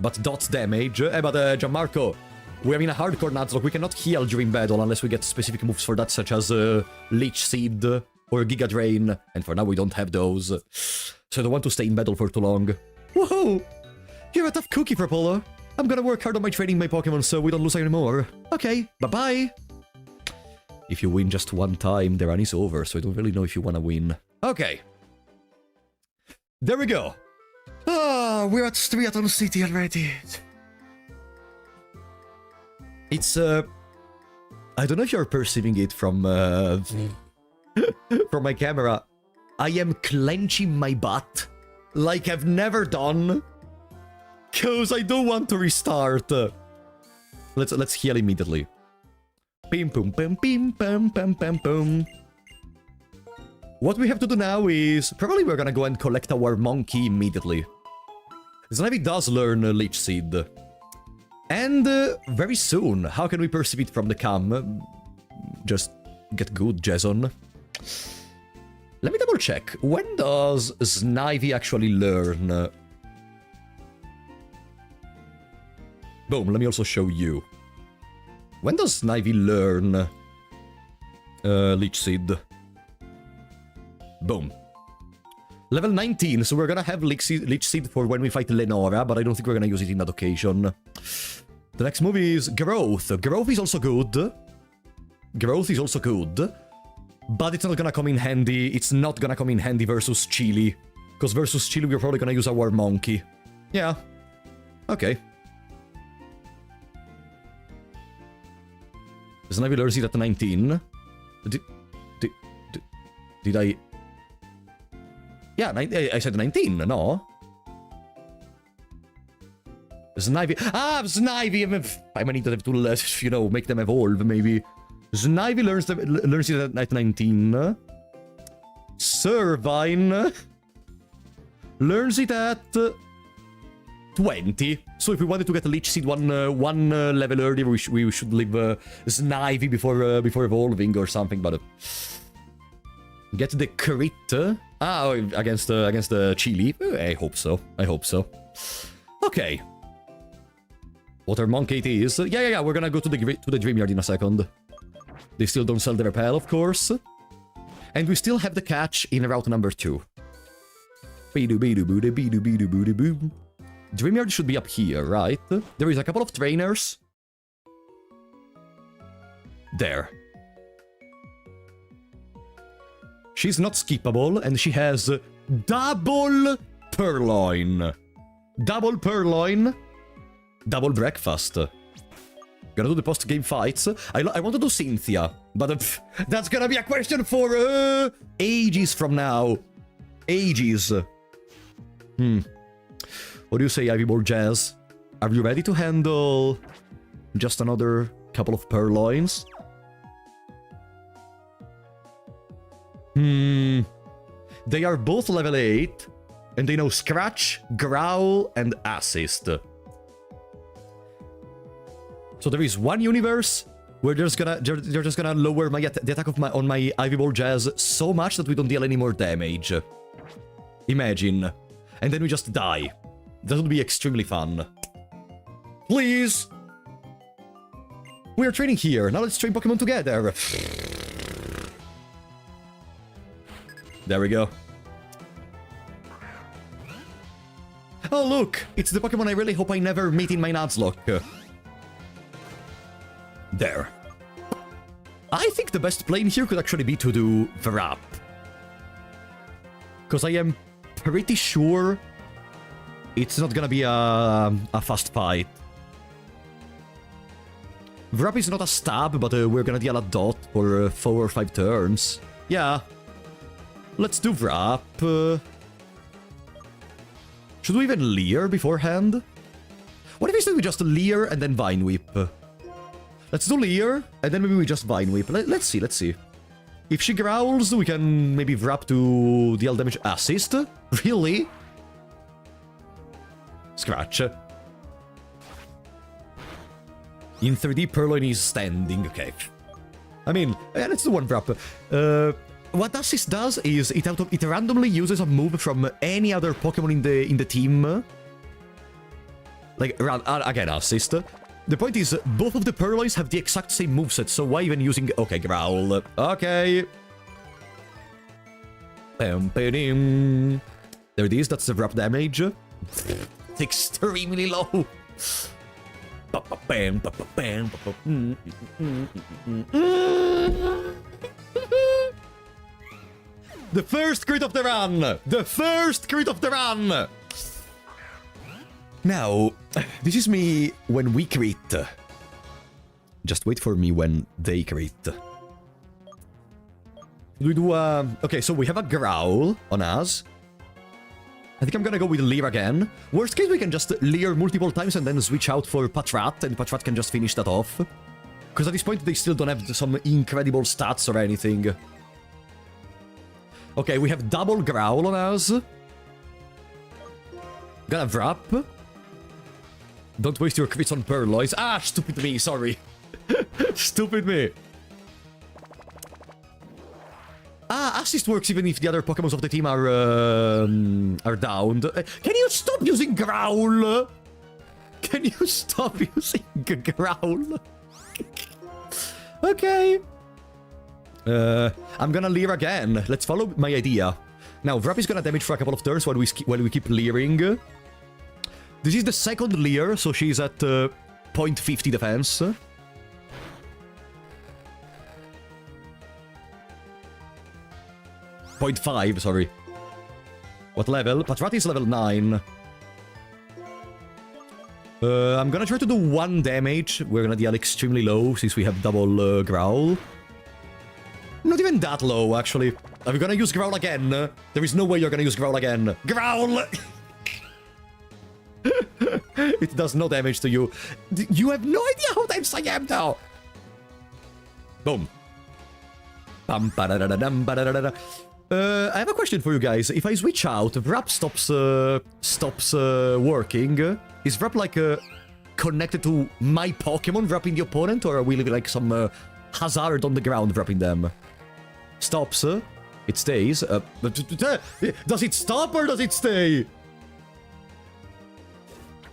But dots damage. But Gianmarco, we are in a hardcore Nuzlocke. We cannot heal during battle unless we get specific moves for that, such as Leech Seed or Giga Drain. And for now, we don't have those. So I don't want to stay in battle for too long. Woohoo! You're a tough cookie, Frapolo. I'm gonna work hard on my training my Pokemon so we don't lose anymore. Okay, bye-bye. If you win just one time, the run is over, so I don't really know if you want to win. Okay. There we go. Ah, we're at Striaton City already. It's, I don't know if you're perceiving it from, from my camera. I am clenching my butt like I've never done. Cause I don't want to restart. Let's heal immediately. Bim boom bim bim bam bam bam boom. What we have to do now is probably we're gonna go and collect our monkey immediately. Snivy does learn Leech Seed. And very soon, how can we perceive it from the cam? Just get good, Jason. Let me double check. When does Snivy actually learn? Boom, let me also show you. When does Snivy learn Leech Seed? Boom. Level 19, so we're gonna have Leech Seed for when we fight Lenora, but I don't think we're gonna use it in that occasion. The next move is Growth. Growth is also good. Growth is also good. But it's not gonna come in handy. It's not gonna come in handy versus Chili. Because versus Chili, we're probably gonna use our Monkey. Yeah. Okay. Snivy learns it at 19. Did I... Yeah, I said 19, no? Snivy... Ah, Snivy! I might need to, you know, make them evolve, maybe. Snivy learns it at 19. Servine learns it at 20. So if we wanted to get a Leech Seed one level earlier, we should leave Snivy before evolving or something. But get the crit against the Chili. I hope so. I hope so. Okay. Water Monkey it is. Yeah. We're gonna go to the Dreamyard in a second. They still don't sell the repel, of course. And we still have the catch in route number 2. Dreamyard should be up here, right? There is a couple of trainers. There. She's not skippable, and she has double purloin. Double purloin. Double breakfast. Gonna do the post-game fights. I want to do Cynthia, but that's gonna be a question for ages from now. Ages. What do you say, Ivy Jazz? Are you ready to handle just another couple of purloins? They are both level 8, and they know Scratch, Growl, and Assist. So there is one universe where they're just gonna lower the attack on my Ivy Jazz so much that we don't deal any more damage. Imagine. And then we just die. That would be extremely fun. Please! We are training here. Now let's train Pokemon together. There we go. Oh, look! It's the Pokemon I really hope I never meet in my Nuzlocke. There. I think the best play in here could actually be to do Vrap. Because I am pretty sure it's not gonna be a fast fight. Vrap is not a stab, but we're gonna deal a dot for 4 or 5 turns. Yeah. Let's do Vrap. Should we even Leer beforehand? What if we just Leer and then Vine Whip? Let's do Leer, and then maybe we just Vine Whip. Let's see. If she growls, we can maybe Vrap to deal damage. Assist? Really? Scratch. In 3D, Purloin is standing. Okay. I mean, let's do one Vrap. What Assist does is it randomly uses a move from any other Pokemon in the team. Like, again, Assist. The point is, both of the Purloins have the exact same moveset, so why even using... Okay, Growl. Okay. There it is, that's the Vrap damage. It's extremely low. The first crit of the run! The first crit of the run! Now, this is me when we crit. Just wait for me when they crit. We do okay, so we have a Growl on us. I think I'm gonna go with Leer again. Worst case, we can just Leer multiple times and then switch out for Patrat, and Patrat can just finish that off. Because at this point, they still don't have some incredible stats or anything. Okay, we have double Growl on us. Gonna Vrap. Don't waste your crits on Purloins. Ah, stupid me, sorry. Stupid me. Ah, Assist works even if the other Pokemons of the team are downed. Can you stop using Growl? Can you stop using Growl? Okay. I'm gonna Leer again. Let's follow my idea. Now, Vrap is gonna damage for a couple of turns while we keep Leering. This is the second Leer, so she's at 0.50 defense. 0.5, sorry. What level? Patrat is level 9. I'm gonna try to do 1 damage. We're gonna deal extremely low since we have double Growl. Not even that low, actually. Are we gonna use Growl again? There is no way you're gonna use Growl again. Growl! It does no damage to you. You have no idea how tense I am now! Boom. Bum, ba-da-da-da-dum, ba-da-da-da-da. I have a question for you guys. If I switch out, Wrap stops working. Is Wrap like connected to my Pokemon wrapping the opponent, or are we like some hazard on the ground wrapping them? Stops. It stays. Does it stop or does it stay?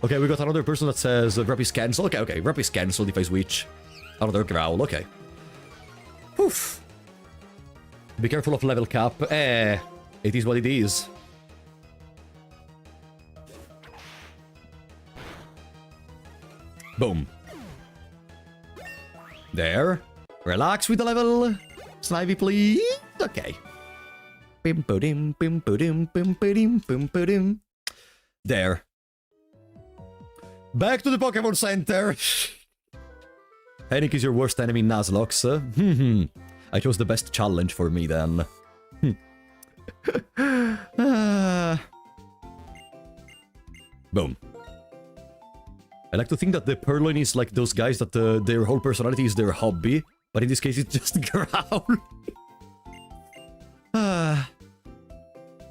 Okay, we got another person that says Wrap is cancelled. Okay, Wrap is cancelled if I switch. Another Growl. Okay. Oof. Be careful of level cap. It is what it is. Boom. There. Relax with the level. Snivy, please. Okay. Bim-ba-dim, bim-ba-dim, bim-ba-dim, bim-ba-dim. There. Back to the Pokemon Center. Henrik is your worst enemy in Nuzlocke. I chose the best challenge for me then. Boom. I like to think that the Purloin is like those guys that their whole personality is their hobby, but in this case it's just Growl.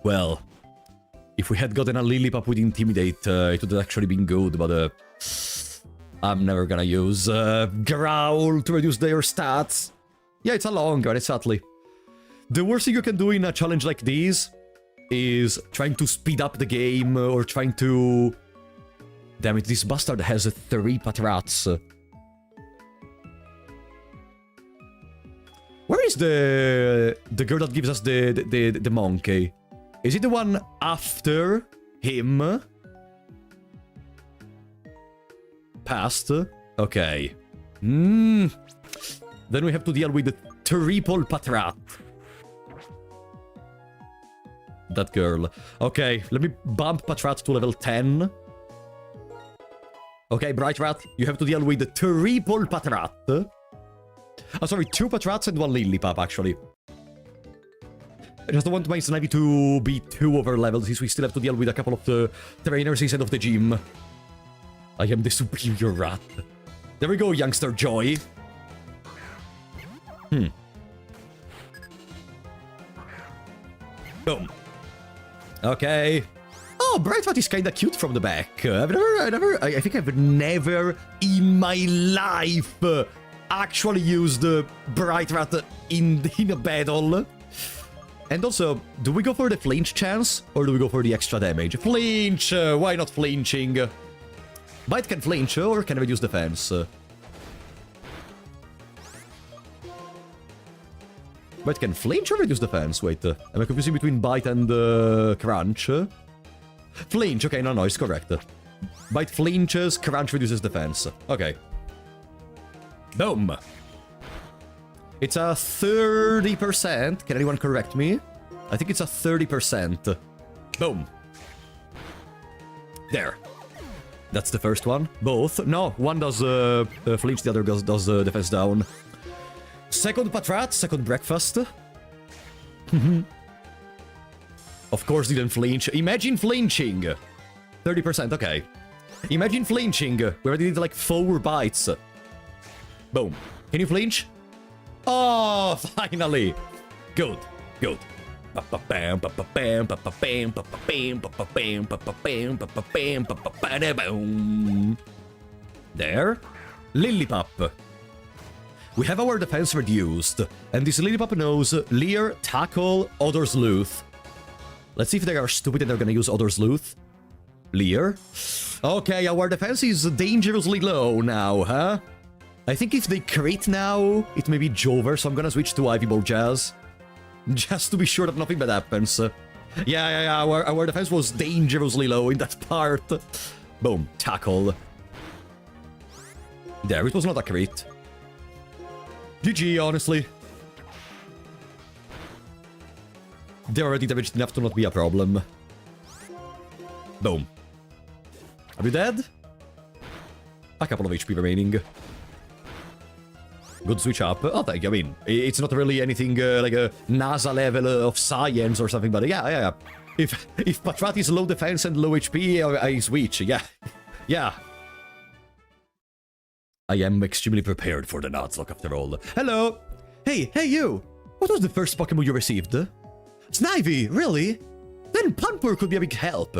Well, if we had gotten a Lillipup with Intimidate, it would have actually been good, but I'm never gonna use Growl to reduce their stats. Yeah, it's a long gun, exactly. The worst thing you can do in a challenge like this is trying to speed up the game or trying to... Damn it, this bastard has 3 Patrats. Where is the girl that gives us the monkey? Is it the one after him? Past? Okay. Then we have to deal with the triple Patrat. That girl. Okay, let me bump Patrat to level 10. Okay, Bright Rat, you have to deal with the triple Patrat. Oh, sorry, 2 Patrats and 1 Lillipup, actually. I just don't want my Snivy to be too over-leveled, since we still have to deal with a couple of the trainers inside of the gym. I am the superior rat. There we go, youngster Joy. Boom. Okay. Oh, Bright Rat is kinda cute from the back. I think I've never in my life actually used Bright Rat in a battle. And also, do we go for the flinch chance, or do we go for the extra damage? Flinch! Why not flinching? Bite can flinch, or can reduce defense. Bite can flinch or reduce defense? Wait, am I confusing between Bite and Crunch? Flinch, okay, no, it's correct. Bite flinches, Crunch reduces defense. Okay. Boom! It's a 30%. Can anyone correct me? I think it's a 30%. Boom. There. That's the first one. Both. No, one does flinch, the other does defense down. Second Patrat, second breakfast. Of course didn't flinch. Imagine flinching. 30%, okay. Imagine flinching. We already did like 4 bites. Boom. Can you flinch? Oh, finally. Good, good. There. Lillipup. We have our defense reduced, and this Lillipup knows Leer, Tackle, Other Sleuth. Let's see if they are stupid and they're gonna use Other Sleuth. Leer. Okay, our defense is dangerously low now, huh? I think if they crit now, it may be Jover, so I'm gonna switch to Ivy Ball Jazz. Just to be sure that nothing bad happens. Yeah, our defense was dangerously low in that part. Boom, Tackle. There, it was not a crit. GG, honestly. They're already damaged enough to not be a problem. Boom. Are you dead? A couple of HP remaining. Good switch up. Oh, thank you. I mean, it's not really anything like a NASA level of science or something, but yeah. If Patrat is low defense and low HP, I switch. Yeah. Yeah. I am extremely prepared for the Nuzlocke after all. Hello! Hey you! What was the first Pokemon you received? Snivy, really? Then Panpour could be a big help.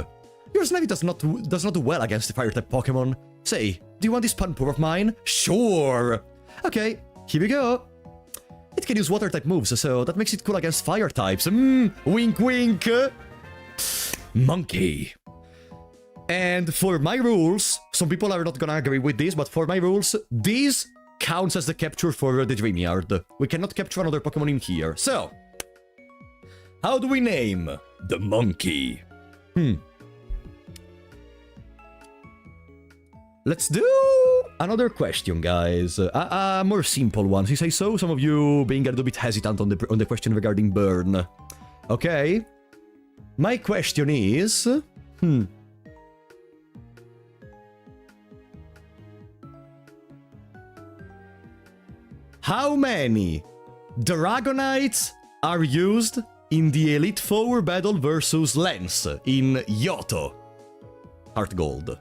Your Snivy does not do well against the Fire-type Pokemon. Say, do you want this Panpour of mine? Sure! Okay, here we go. It can use Water-type moves, so that makes it cool against Fire-types. Wink wink! Monkey. And for my rules, some people are not gonna agree with this, but for my rules, this counts as the capture for the Dreamyard. We cannot capture another Pokemon in here. So, how do we name the monkey? Let's do another question, guys. A more simple one. Since I saw some of you being a little bit hesitant on the question regarding burn. Okay. My question is... How many Dragonites are used in the Elite Four battle versus Lens in Yoto? Heart Gold.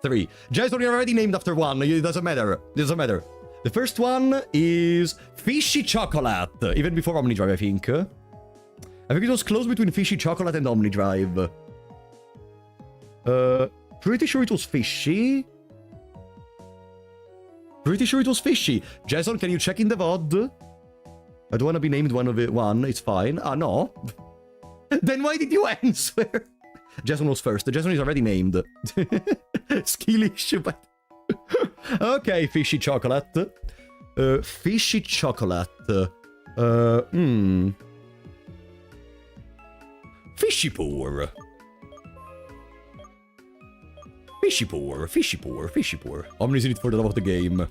3. Jason, you're already named after one. It doesn't matter. It doesn't matter. The first one is Fishy Chocolate. Even before Omnidrive, I think. I think it was close between Fishy Chocolate and Omnidrive. Pretty sure it was Fishy. Pretty sure it was Fishy. Jason, can you check in the VOD? I don't want to be named one. It's fine. Ah, no. Then why did you answer? Jason was first. Jason is already named. Skillish, but... Okay, Fishy Chocolate. Fishy Chocolate. Fishypour. Fishypour. Omni's in it for the love of the game.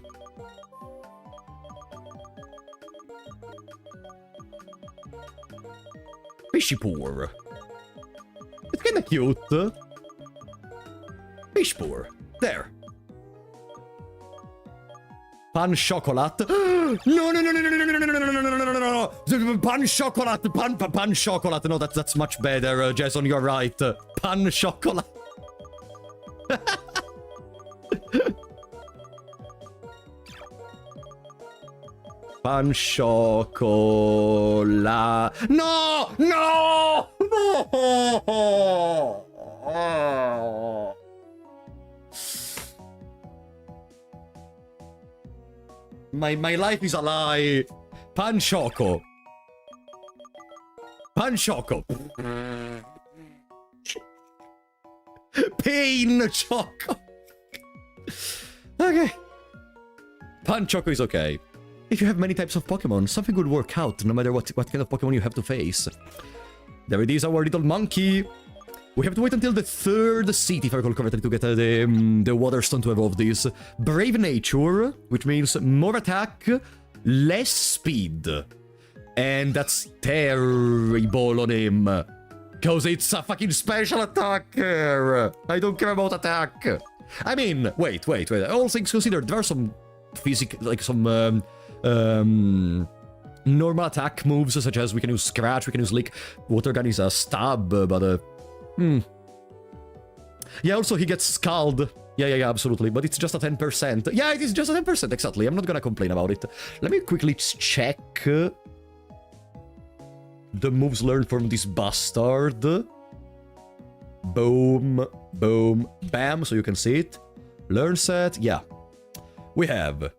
Fishypour. It's kinda cute. Fishpour. There. Pan chocolate. No. Pan chocolate. Pan chocolate. No, that's much better. Jason, you're right. Pan chocolate. Pan chocolate. No! My life is a lie. Pan choco. Pan choco. Pain choco. Okay. Pan choco is okay. If you have many types of Pokemon, something will work out, no matter what kind of Pokemon you have to face. There it is, our little monkey. We have to wait until the 3rd city, if I recall correctly, to get the Water Stone to evolve this. Brave Nature, which means more attack, less speed. And that's terrible on him. Because it's a fucking special attacker. I don't care about attack. I mean, wait. All things considered, there are some normal attack moves, such as we can use Scratch, we can use Lick. Water Gun is a stab, but yeah, also he gets Scald. Yeah, absolutely, but it's just a 10%. Yeah, it is just a 10%, exactly. I'm not gonna complain about it. Let me quickly check the moves learned from this bastard. Boom, bam, so you can see it. Learn set, yeah. We have...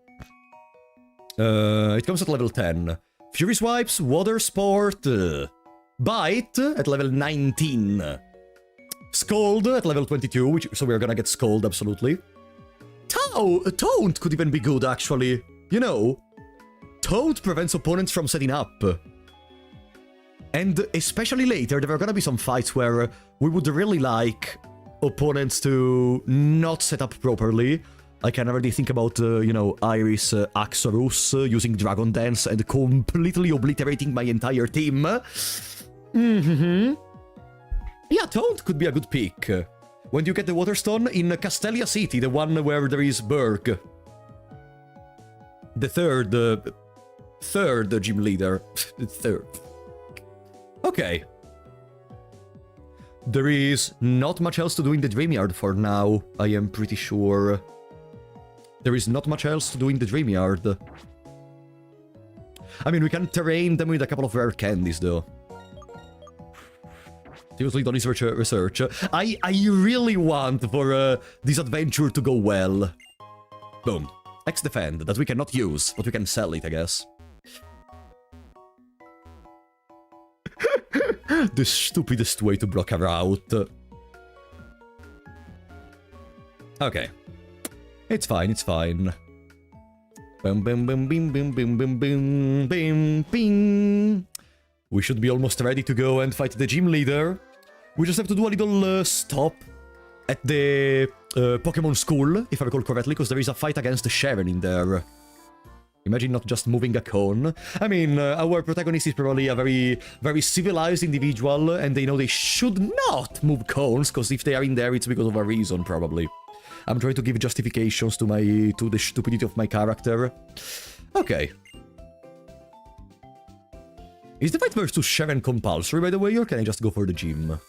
it comes at level 10. Fury Swipes, Water Sport, Bite at level 19. Scold at level 22, so we're gonna get Scold, absolutely. Taunt could even be good, actually. You know, Taunt prevents opponents from setting up. And especially later, there are gonna be some fights where we would really like opponents to not set up properly. I can already think about, you know, Iris Axorus using Dragon Dance and completely obliterating my entire team. Yeah, Taunt could be a good pick. When do you get the Waterstone? In Castelia City, the one where there is Berg. The third gym leader. The third. Okay. There is not much else to do in the Dreamyard for now, I am pretty sure. There is not much else to do in the Dreamyard. I mean, we can terrain them with a couple of rare candies, though. Seriously, don't research. I really want for this adventure to go well. Boom. X-Defend, that we cannot use, but we can sell it, I guess. The stupidest way to block a route. Okay. It's fine, it's fine. Bum, bum, bum, bim, bim, bim, bim, bim, bim, bim. We should be almost ready to go and fight the gym leader. We just have to do a little stop at the Pokemon school, if I recall correctly, because there is a fight against Sharon in there. Imagine not just moving a cone. I mean, our protagonist is probably a very, very civilized individual, and they know they should not move cones, because if they are in there, it's because of a reason, probably. I'm trying to give justifications to the stupidity of my character. Okay. Is the fight versus Sharon compulsory, by the way, or can I just go for the gym?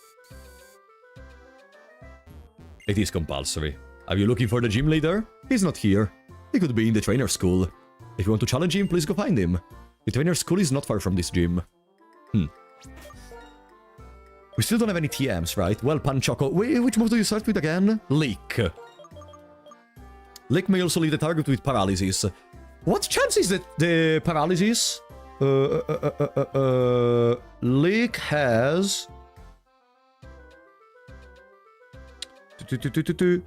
It is compulsory. Are you looking for the gym leader? He's not here. He could be in the trainer school. If you want to challenge him, please go find him. The trainer school is not far from this gym. We still don't have any TMs, right? Well, Panchoco. Wait, which move do you start with again? Leak. Leak may also leave the target with paralysis. What chance is that the paralysis? Leak has 30%.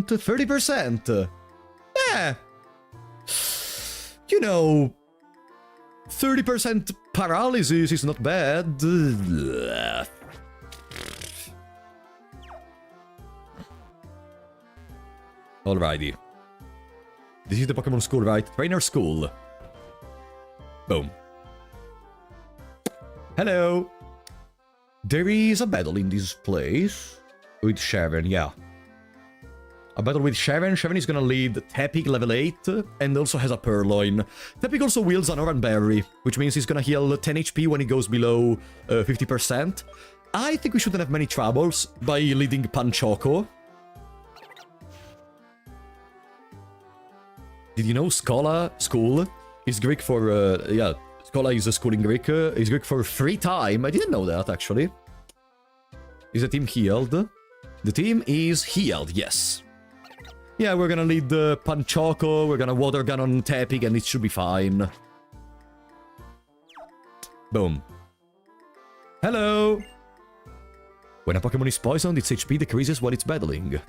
30%. Yeah. You know, 30% paralysis is not bad. Alrighty. This is the Pokemon school, right? Trainer school. Boom. Hello. There is a battle in this place. With Sharon, yeah. A battle with Sharon. Sharon is gonna lead Tepig level 8, and also has a Purloin. Tepig also wields an Oran Berry, which means he's gonna heal 10 HP when he goes below 50%. I think we shouldn't have many troubles by leading Panchoco. Did you know school is Greek for, yeah, Schola is a school in Greek, is Greek for free time. I didn't know that, actually. Is the team healed? The team is healed, yes. Yeah, we're gonna lead the Panchoco, we're gonna water gun on Tepig, and it should be fine. Boom. Hello! When a Pokemon is poisoned, its HP decreases while it's battling.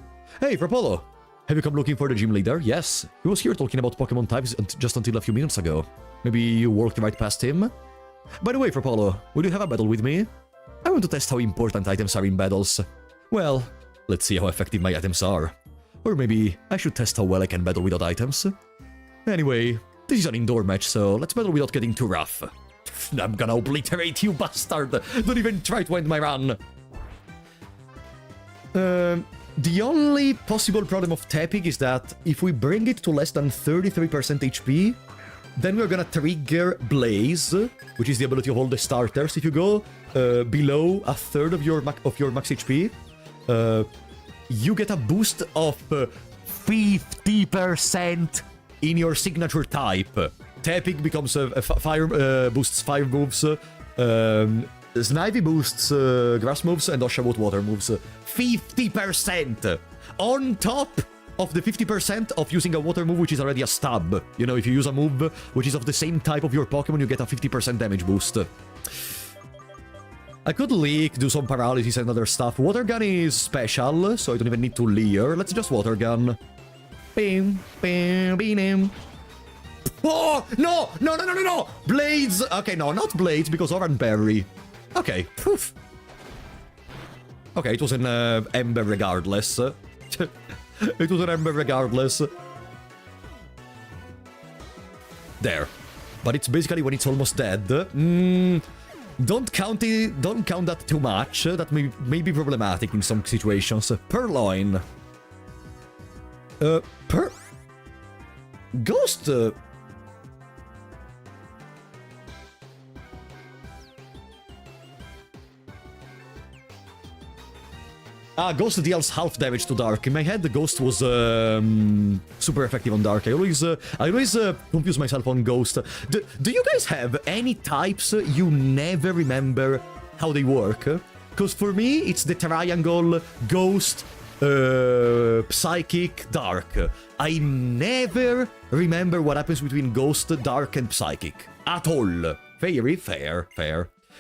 Hey, Rapolo! Have you come looking for the gym leader? Yes. He was here talking about Pokemon types just until a few minutes ago. Maybe you walked right past him? By the way, Rapolo, will you have a battle with me? I want to test how important items are in battles. Well, let's see how effective my items are. Or maybe I should test how well I can battle without items. Anyway, this is an indoor match, so let's battle without getting too rough. I'm gonna obliterate you, bastard! Don't even try to end my run! The only possible problem of Tepig is that if we bring it to less than 33% HP, then we're gonna trigger Blaze, which is the ability of all the starters. If you go below a third of your max HP, you get a boost of 50% in your signature type. Tepig becomes fire, boosts fire moves. Snivy boosts grass moves, and Oshawott water moves. 50%! On top of the 50% of using a water move, which is already a stab. You know, if you use a move which is of the same type of your Pokemon, you get a 50% damage boost. I could Leak, do some paralysis and other stuff. Water Gun is special, so I don't even need to Leer. Let's just Water Gun. Bing, bing, bing. Oh! No! No, no, no, no, no! Blades! Okay, no, not Blades, because Oran Berry. Okay, poof. Okay, it was an Ember regardless. It was an Ember regardless. There. But it's basically when it's almost dead. Don't count that too much. That may be problematic in some situations. Purloin. Ghost. Ghost deals half damage to Dark. In my head, the Ghost was super effective on Dark. I always confuse myself on Ghost. Do you guys have any types you never remember how they work? Because for me, it's the triangle Ghost, Psychic, Dark. I never remember what happens between Ghost, Dark, and Psychic. At all. Very fair.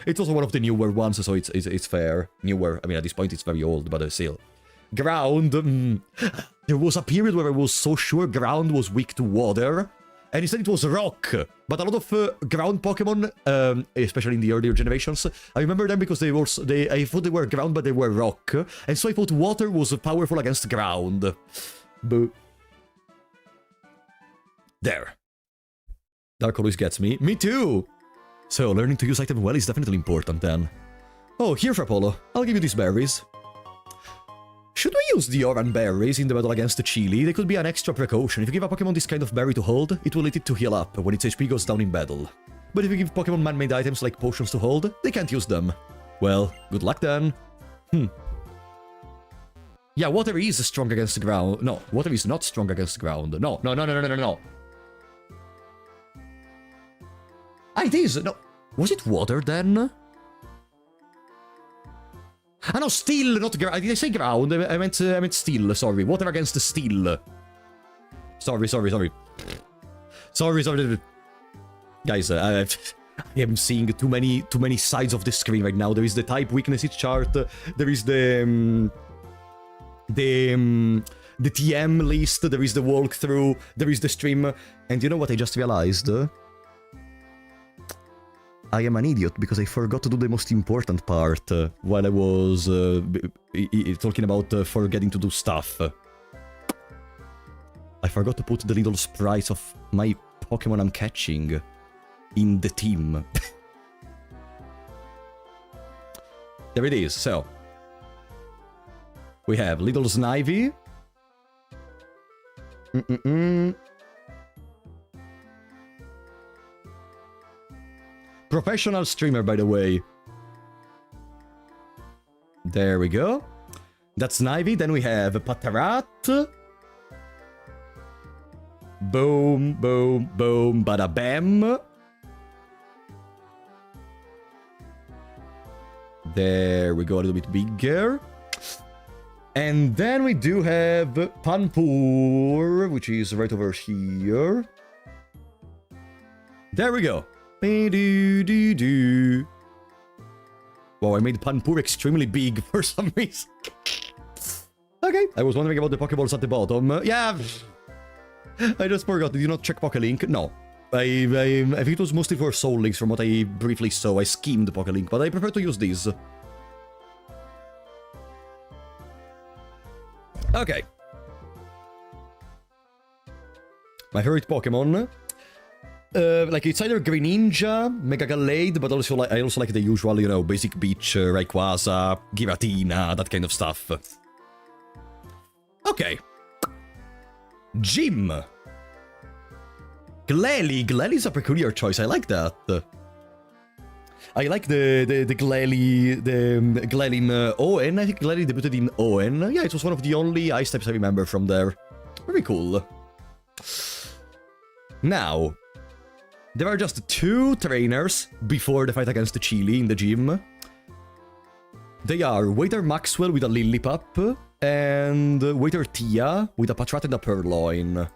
It's also one of the newer ones, so it's fair. Newer. I mean, at this point, it's very old, but still. Ground. There was a period where I was so sure ground was weak to water, and instead it was rock. But a lot of ground Pokemon, especially in the earlier generations, I remember them because I thought they were ground, but they were rock. And so I thought water was powerful against ground. But there. Dark always gets me. Me too! So, learning to use item well is definitely important then. Oh, here, Frapolo. I'll give you these berries. Should we use the Oran berries in the battle against the Chili? They could be an extra precaution. If you give a Pokemon this kind of berry to hold, it will let it to heal up when its HP goes down in battle. But if you give Pokemon man-made items like potions to hold, they can't use them. Well, good luck then. Yeah, water is strong against the ground. No, water is not strong against the ground. No. It is! No. Was it water then? Ah no, steel, not ground. Did I say ground? I meant steel, sorry. Water against the steel. Sorry. Guys, I am seeing too many sides of the screen right now. There is the type weaknesses chart. There is the TM list. There is the walkthrough. There is the stream. And you know what I just realized? I am an idiot because I forgot to do the most important part while I was talking about forgetting to do stuff. I forgot to put the little sprites of my Pokemon I'm catching in the team. There it is, so. We have Little Snivy. Professional streamer, by the way. There we go. That's Snivy. Then we have Patarat. Boom, boom, boom, bada bam. There we go, a little bit bigger. And then we do have Panpour, which is right over here. There we go. Wow, I made Panpour extremely big for some reason. Okay, I was wondering about the Pokeballs at the bottom. Yeah, I just forgot. Did you not check Pokélink? No. I think it was mostly for Soul Links from what I briefly saw. I schemed Pokélink, but I prefer to use these. Okay. My favorite Pokemon. Like, it's either Greninja, Mega Gallade, but also I also like the usual, you know, basic beach, Rayquaza, Giratina, that kind of stuff. Okay. Gym. Glalie is a peculiar choice, I like that. I like the Glalie, the Glalie in ON. I think Glalie debuted in ON. Yeah, it was one of the only ice types I remember from there. Very cool. Now, there are just 2 trainers before the fight against the Chili in the gym. They are Waiter Maxwell with a Lillipup and Waiter Tia with a Patrat and a Purloin.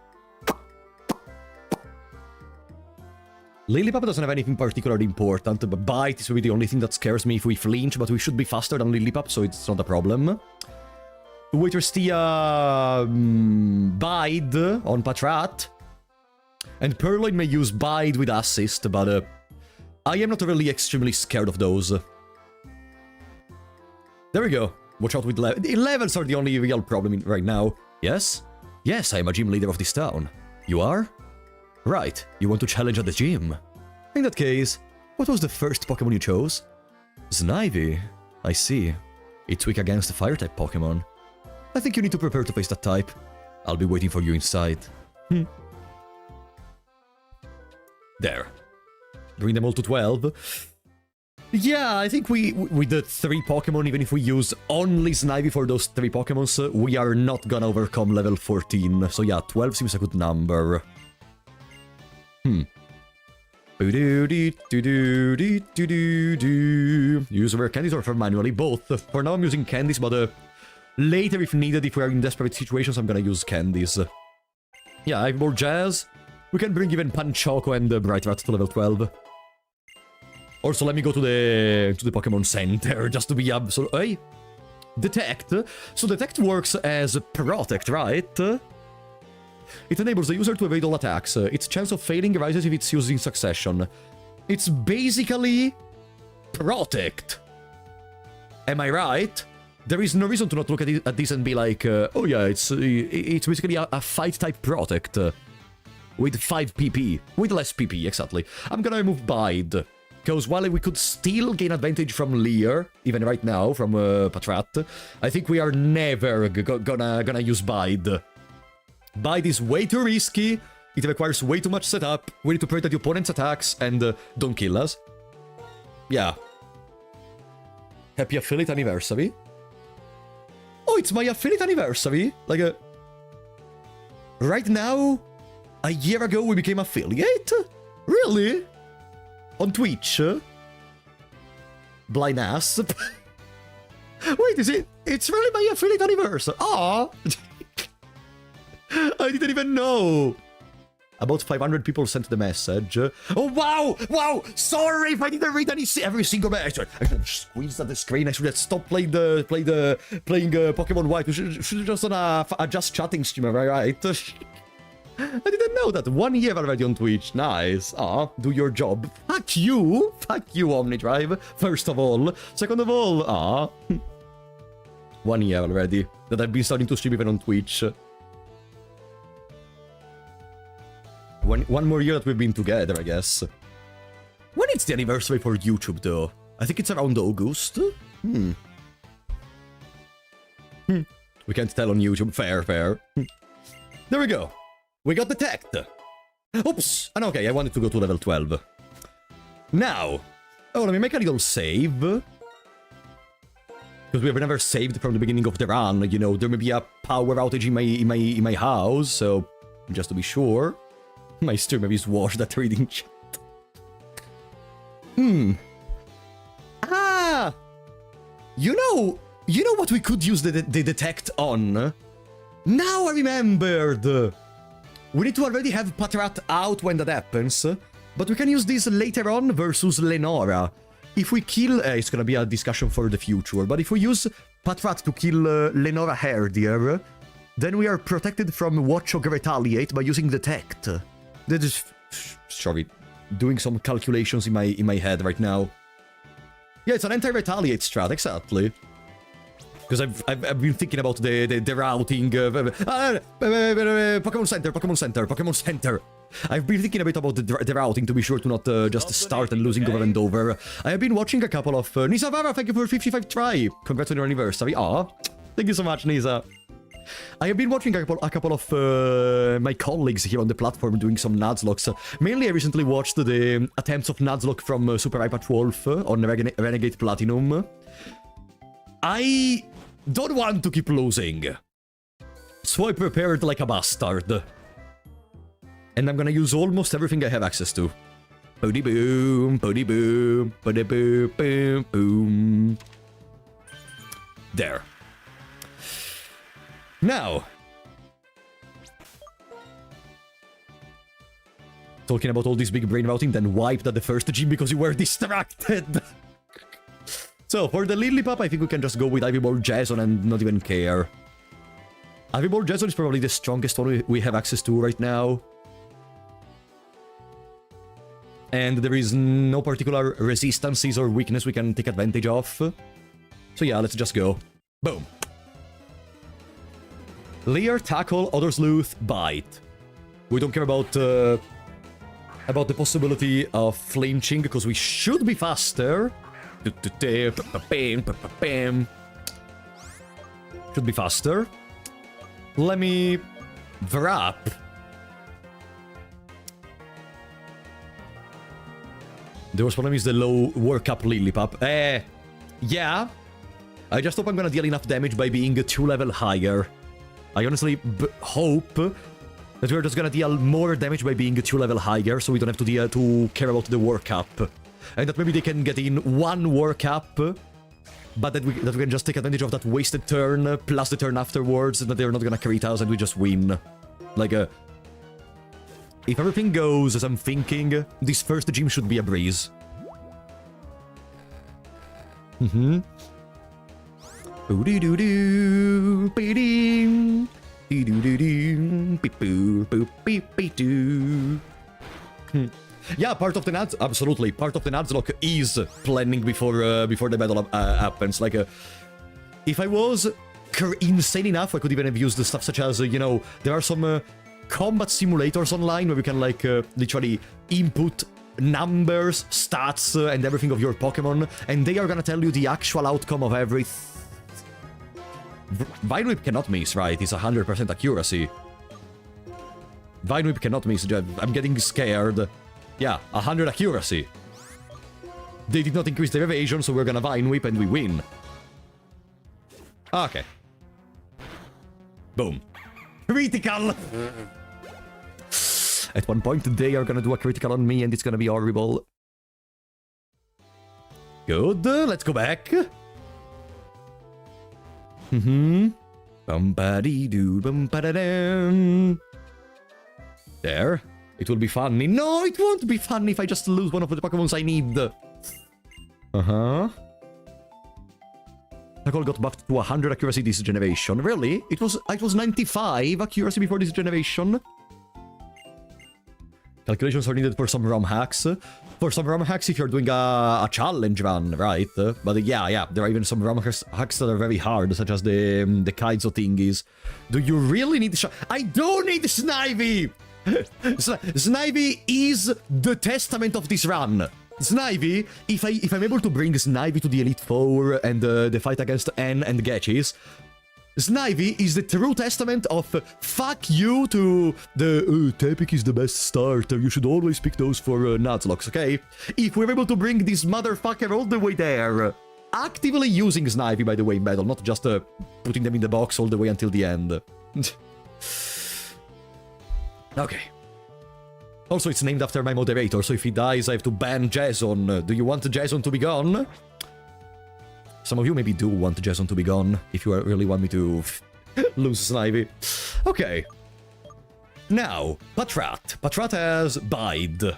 Lillipup doesn't have anything particularly important, but Bite is really the only thing that scares me if we flinch, but we should be faster than Lillipup, so it's not a problem. Waiter Tia Bide on Patrat. And Purloin may use Bide with Assist, but I am not really extremely scared of those. There we go. Watch out with levels are the only real problem right now. Yes? Yes, I am a gym leader of this town. You are? Right, you want to challenge at the gym. In that case, what was the first Pokemon you chose? Snivy? I see. It's weak against the fire-type Pokemon. I think you need to prepare to face that type. I'll be waiting for you inside. There. Bring them all to 12. Yeah, I think with the 3 Pokemon, even if we use only Snivy for those 3 Pokemons, we are not gonna overcome level 14. So yeah, 12 seems a good number. Use rare candies or for manually? Both. For now I'm using candies, but later if needed, if we are in desperate situations, I'm gonna use candies. Yeah, I have more jazz. We can bring even Panchoco and Bright Rat to level 12. Also, let me go to the Pokemon Center, just to be absolute. Hey! Detect. So Detect works as Protect, right? It enables the user to evade all attacks. Its chance of failing rises if it's used in succession. It's basically Protect. Am I right? There is no reason to not look at this and be like, oh yeah, it's basically a fight-type Protect. With 5 PP. With less PP, exactly. I'm gonna remove Bide. Because while we could still gain advantage from Leer, even right now, from Patrat, I think we are never gonna use Bide. Bide is way too risky, it requires way too much setup, we need to protect the opponent's attacks, and don't kill us. Yeah. Happy affiliate anniversary. Oh, it's my affiliate anniversary? Like, right now, a year ago we became affiliate? Really? On Twitch? Blind ass. Wait, is it? It's really my affiliate anniversary. Aww. I didn't even know. About 500 people sent the message. Oh, wow! Wow! Sorry if I didn't read every single message. I should have squeezed at the screen. I should have stopped playing Pokemon White. We should have just done a just chatting stream, am I right? I didn't know that. 1 year already on Twitch. Nice. Do your job. Fuck you. Fuck you, Omnidrive. First of all. Second of all, 1 year already that I've been starting to stream even on Twitch. One more year that we've been together, I guess. When is the anniversary for YouTube, though? I think it's around August. We can't tell on YouTube. Fair. There we go. We got Detect. Oops. And okay, I wanted to go to level 12. Now. Oh, let me make a little save. Because we have never saved from the beginning of the run. You know, there may be a power outage in my house, so just to be sure. My streamer is washed at reading chat. Ah! You know what we could use the Detect on? Now I remembered! We need to already have Patrat out when that happens, but we can use this later on versus Lenora. If we kill... it's gonna be a discussion for the future, but if we use Patrat to kill Lenora Herdier, then we are protected from Watchog Retaliate by using Detect. That is... sorry, doing some calculations in my head right now. Yeah, it's an anti-retaliate strat, exactly. Because I've been thinking about the routing... Pokemon Center. I've been thinking a bit about the routing to be sure to not just start and losing over and over. I have been watching a couple of... Nisavara, thank you for 55 try. Congrats on your anniversary. Thank you so much, Nisa. I have been watching a couple of my colleagues here on the platform doing some Nuzlocke. Mainly, I recently watched the attempts of Nuzlocke from Super iPad Wolf on Renegade Platinum. I don't want to keep losing, so I prepared like a bastard. And I'm gonna use almost everything I have access to. Booty boom, booty boom, booty boom, boom, boom. There. Now, talking about all this big brain routing, then wiped at the first gym because you were distracted. So, for the Lillipup, I think we can just go with Ivyborg Jason and not even care. Ivyborg Jason is probably the strongest one we have access to right now. And there is no particular resistances or weakness we can take advantage of. So yeah, let's just go. Boom. Leer, Tackle, Other Sleuth, Bite. We don't care about the possibility of flinching, because we should be faster. Should be faster. Let me... wrap. The worst problem is the low workup Lillipop. Yeah. I just hope I'm gonna deal enough damage by being 2 level higher. I honestly hope that we're just gonna deal more damage by being 2 level higher, so we don't have to care about the workup. And that maybe they can get in 1 workup, but that we can just take advantage of that wasted turn, plus the turn afterwards, and that they're not gonna crit us and we just win. Like, if everything goes as I'm thinking, this first gym should be a breeze. Yeah, part of the absolutely. Part of the Nuzlocke is planning before the battle happens. Like, if I was insane enough, I could even have used the stuff such as, you know, there are some combat simulators online where we can, like, literally input numbers, stats, and everything of your Pokemon, and they are gonna tell you the actual outcome of everything. Vine Whip cannot miss, right? It's 100% accuracy. Vine Whip cannot miss. I'm getting scared. Yeah, 100 accuracy. They did not increase their evasion, so we're gonna Vine Whip and we win. Okay. Boom. Critical! At one point, they are gonna do a critical on me and it's gonna be horrible. Good, let's go back. Bum-ba-dee-doo, bum-ba-da-dum. There. It will be funny. No, it won't be funny if I just lose one of the Pokemons I need. Tackle got buffed to 100 accuracy this generation. Really? It was 95 accuracy before this generation. Calculations are needed for some ROM hacks. For some ROM hacks if you're doing a challenge run, right? But yeah, there are even some ROM hacks that are very hard, such as the Kaizo thingies. Do you really need I do need Snivy! Snivy is the testament of this run. Snivy, if I'm able to bring Snivy to the Elite Four and the fight against N and Ghetsis, Snivy is the true testament of fuck you to the Tepic is the best starter, you should always pick those for Nuzlocke, okay? If we're able to bring this motherfucker all the way there, actively using Snivy, by the way, in battle, not just putting them in the box all the way until the end. Okay. Also, it's named after my moderator, so if he dies, I have to ban Jason. Do you want Jason to be gone? Some of you maybe do want Jason to be gone, if you really want me to lose Snivy. Okay. Now, Patrat. Patrat has Bide.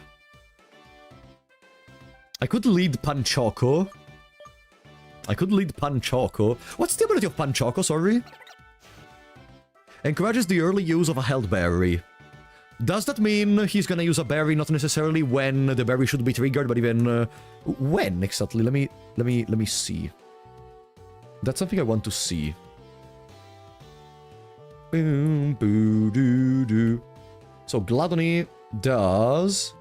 I could lead Panchoco. What's the ability of Panchoco, sorry? Encourages the early use of a held berry. Does that mean he's gonna use a berry, not necessarily when the berry should be triggered, but even when exactly? Let me see. That's something I want to see. So Gladony does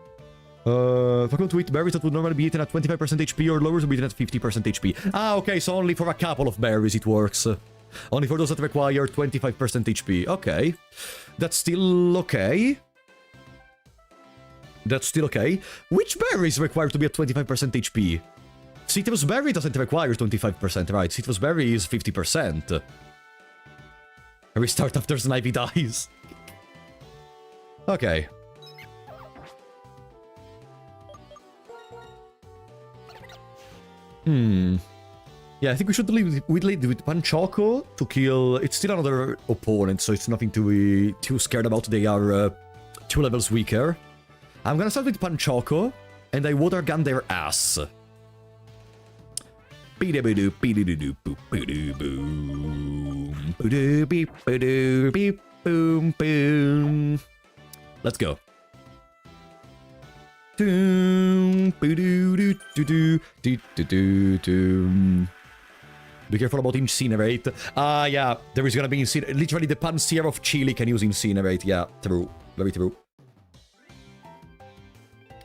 Faculty to eat berries that would normally be eaten at 25% HP or lower to be eaten at 50% HP. Ah, okay, so only for a couple of berries it works. Only for those that require 25% HP. Okay. That's still okay. That's still okay. Which berries require to be at 25% HP? Citrus berry doesn't require 25%, right? Citrus berry is 50%. Restart after Snivy dies. Okay. Yeah, I think we should lead with Panchoco to kill... It's still another opponent, so it's nothing to be too scared about. They are 2 levels weaker. I'm gonna start with Panchoco, and I water gun their ass. Let's go. Be careful about Incinerate. Ah, yeah, there is gonna be Incinerate. Literally, the Panseer of Chile can use Incinerate. Yeah, true. Very true.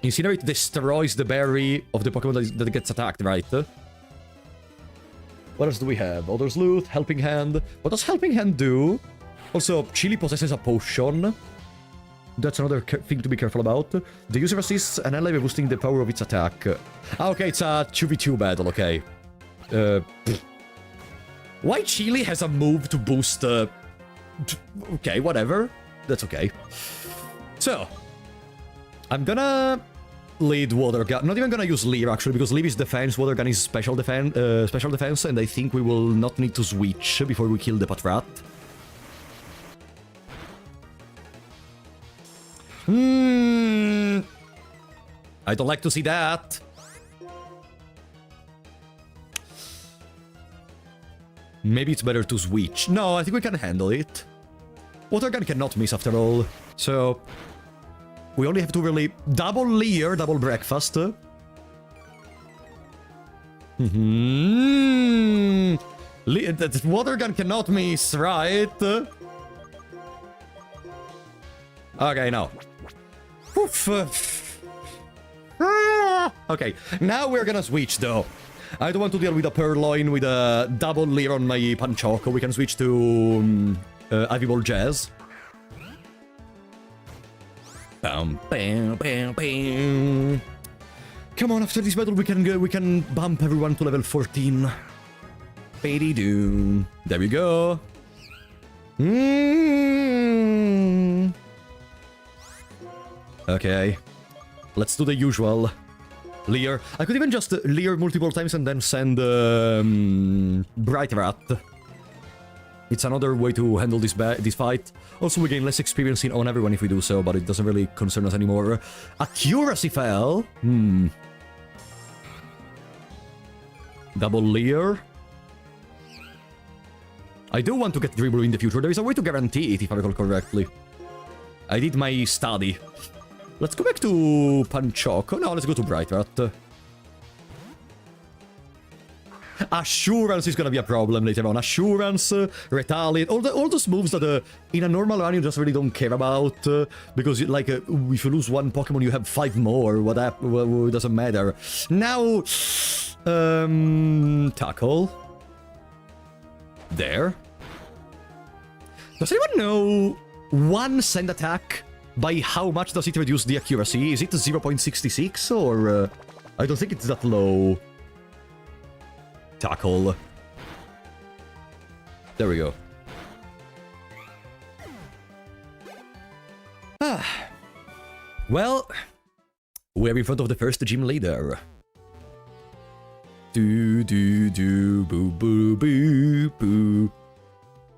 Incinerate destroys the berry of the Pokemon that gets attacked, right? What else do we have? Other's Loot, Helping Hand. What does Helping Hand do? Also, Chili possesses a potion. That's another thing to be careful about. The user assists an ally by boosting the power of its attack. Okay, it's a 2v2 battle, okay. Why Chili has a move to boost... Okay, whatever. That's okay. So, I'm gonna lead Water Gun. Not even gonna use Leer, actually, because Leer is defense, Water Gun is special defense, and I think we will not need to switch before we kill the Patrat. I don't like to see that. Maybe it's better to switch. No, I think we can handle it. Water Gun cannot miss after all. So, we only have to really double Leer, double breakfast. That Water Gun cannot miss, right? Okay, no. Oof. Okay, now we're gonna switch though. I don't want to deal with a Purloin with a double Leer on my Panchoco. We can switch to Ivy Jazz. Bam, bam, bam, bam. Come on, after this battle we can bump everyone to level 14. Baby-doo. There we go. Okay. Let's do the usual. Leer. I could even just Leer multiple times and then send Bright Rat. It's another way to handle this fight. Also, we gain less experience on everyone if we do so, but it doesn't really concern us anymore. Accuracy fell. Double Leer. I do want to get Drilbur in the future. There is a way to guarantee it, if I recall correctly. I did my study. Let's go back to Panchoco. No, let's go to Bright Rat. Assurance is gonna be a problem later on. Assurance, Retaliate, all those moves that in a normal run you just really don't care about. Because, like, if you lose one Pokemon, you have 5 more. Well, it doesn't matter. Now, Tackle. There. Does anyone know one send attack? By how much does it reduce the accuracy? Is it 0.66 or... I don't think it's that low. Tackle. There we go. Well, we're in front of the first gym leader. Do do do boo boo boo boo.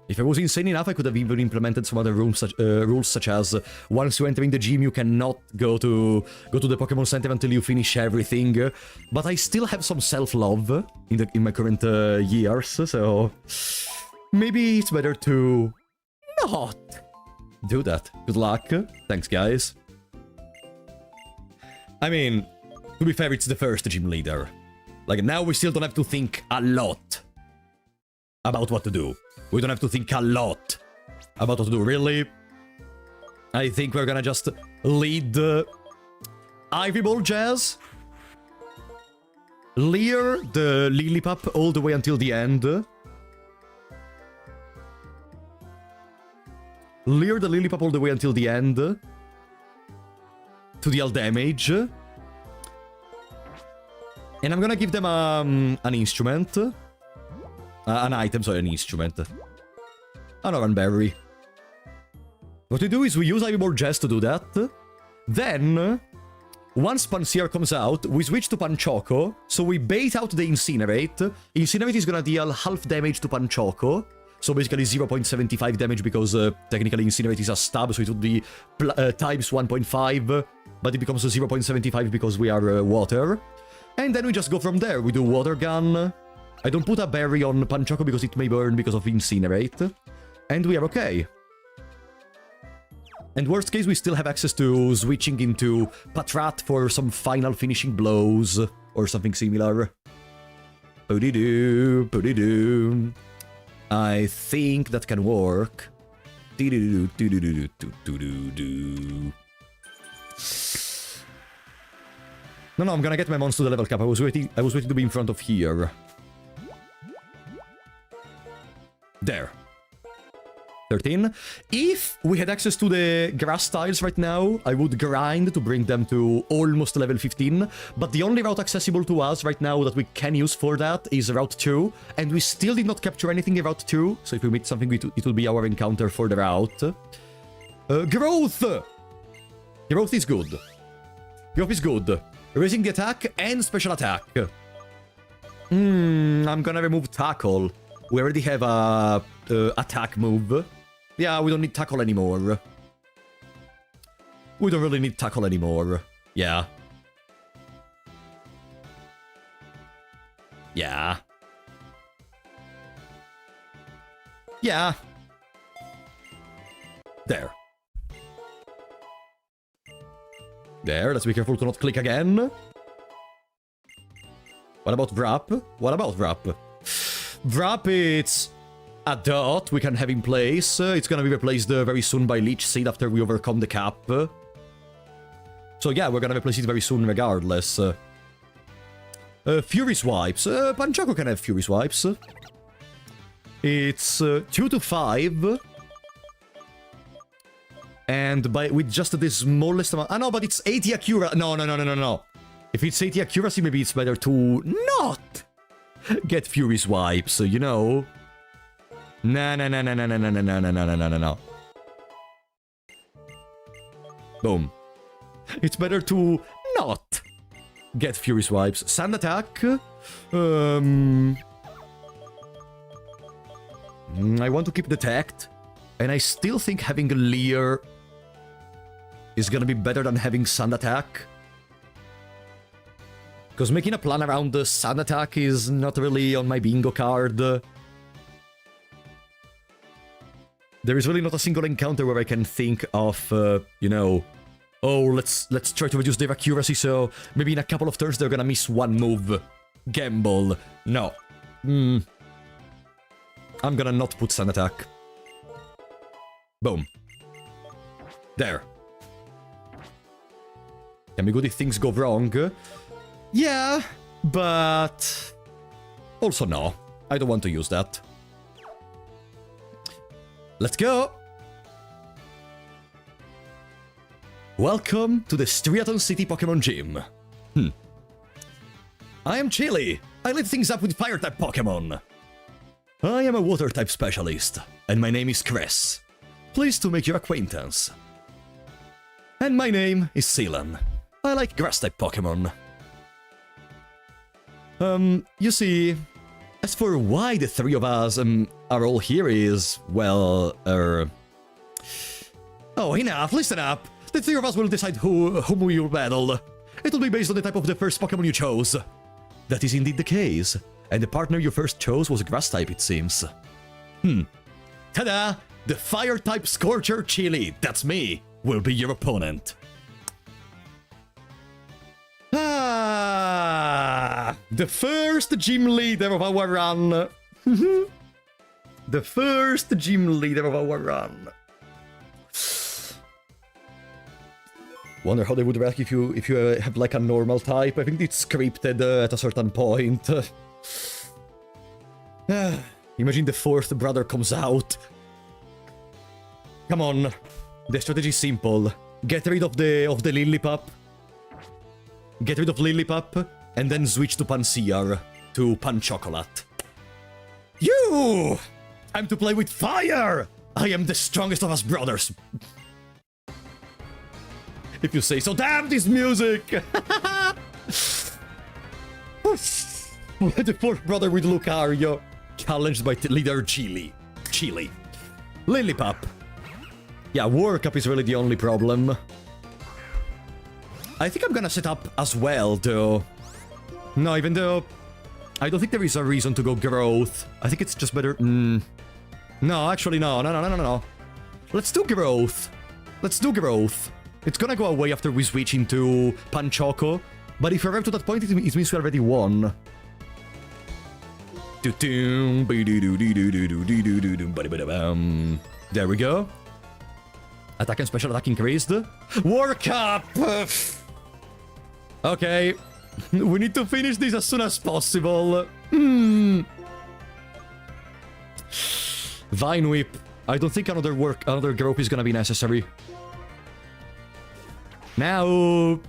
If I was insane enough, I could have even implemented some other rules such as once you enter in the gym, you cannot go to the Pokemon Center until you finish everything. But I still have some self-love in my current years, so maybe it's better to not do that. Good luck. Thanks, guys. I mean, to be fair, it's the first gym leader. Like, now we still don't have to think a lot about what to do. We don't have to think a lot about what to do, really. I think we're gonna just lead the Ivy Ball Jazz. Leer the Lillipup all the way until the end. Leer the Lillipup all the way until the end. To deal damage. And I'm gonna give them an instrument. An item, sorry, an instrument. An Oranberry. What we do is we use Ivy Ball Jazz to do that. Then, once Pansear comes out, we switch to Panchoco. So we bait out the Incinerate. Incinerate is gonna deal half damage to Panchoco. So basically 0.75 damage because technically Incinerate is a stab, so it would be times 1.5. But it becomes 0.75 because we are water. And then we just go from there. We do Water Gun. I don't put a berry on Panchoco because it may burn because of Incinerate. And we are okay. And worst case, we still have access to switching into Patrat for some final finishing blows. Or something similar. Boody-doo, boody-doo. I think that can work. Doo-doo-doo-doo-doo-doo-doo-doo. No, I'm gonna get my monster to level cap. I was waiting to be in front of here. There. 13. If we had access to the grass tiles right now, I would grind to bring them to almost level 15, but the only route accessible to us right now that we can use for that is Route 2, and we still did not capture anything in Route 2, so if we meet something, it will be our encounter for the route. Growth! Growth is good. Growth is good. Raising the attack and special attack. I'm gonna remove Tackle. We already have a attack move. Yeah, we don't need Tackle anymore. We don't really need Tackle anymore. Yeah. Yeah. Yeah. There. There, let's be careful to not click again. What about Wrap? What about Wrap? Wrap, it's a dot we can have in place. It's gonna be replaced very soon by Leech Seed after we overcome the cap. So yeah, we're gonna replace it very soon regardless. Fury Swipes. Panchoco can have Fury Swipes. It's 2 to 5. And with just the smallest amount... Ah, no, but it's 80 accuracy. No. If it's 80 accuracy, maybe it's better to not get Fury Swipes, you know? No. Boom. It's better to not get Fury Swipes. Sand Attack. I want to keep Detect. And I still think having a Leer is gonna be better than having Sand Attack. Because making a plan around the Sand Attack is not really on my bingo card. There is really not a single encounter where I can think of, you know, oh, let's try to reduce their accuracy, so maybe in a couple of turns they're gonna miss one move. Gamble. No. I'm gonna not put Sand Attack. Boom. There. Can be good if things go wrong. Yeah, but... also no. I don't want to use that. Let's go! Welcome to the Striaton City Pokemon Gym. I am Chili. I lit things up with Fire-type Pokemon. I am a Water-type specialist, and my name is Chris. Pleased to make your acquaintance. And my name is Sealan. I like Grass-type Pokemon. You see, as for why the three of us are all here is, well, oh, enough, listen up. The three of us will decide whom we will battle. It will be based on the type of the first Pokemon you chose. That is indeed the case. And the partner you first chose was a Grass-type, it seems. Ta-da! The Fire-type Scorcher Chili, that's me, will be your opponent. The first gym leader of our run. The first gym leader of our run. Wonder how they would react if you have like a normal type. I think it's scripted at a certain point. Imagine the fourth brother comes out. Come on. The strategy is simple. Get rid of the Lillipup. Get rid of Lillipup, and then switch to Pansear, to Panchocolate. You! I'm to play with fire! I am the strongest of us brothers. If you say so. Damn this music! The fourth brother with Lucario, challenged by leader Chili. Lillipup. Yeah, Work Up is really the only problem. I think I'm gonna set up as well, though. No, even though I don't think there is a reason to go Growth. I think it's just better... No, actually, no. Let's do Growth. Let's do Growth. It's gonna go away after we switch into Panchoco. But if we arrive to that point, it means we already won. There we go. Attack and special attack increased. Work Up! Okay. We need to finish this as soon as possible. Vine Whip. I don't think another growth is gonna be necessary. Now...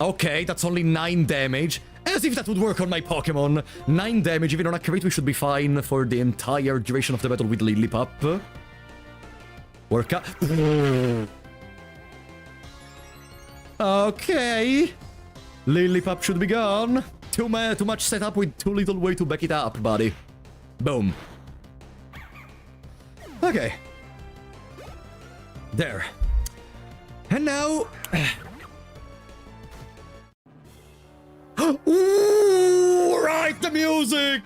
Okay, that's only 9 damage. As if that would work on my Pokemon. 9 damage, even on a crit, we should be fine for the entire duration of the battle with Lillipup. Work up. Okay. Lillipup should be gone. Too much setup with too little way to back it up, buddy. Boom. Okay. There. And now... Ooh, right, the music!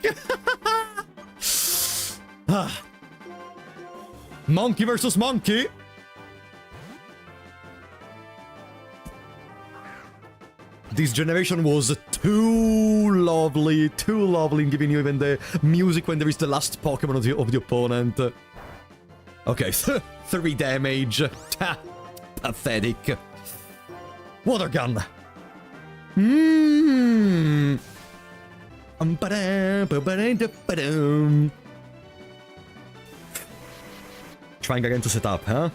Monkey versus monkey. This generation was too lovely in giving you even the music when there is the last Pokemon of the opponent. Okay, 3 damage. Pathetic. Water gun. Trying again to set up, huh?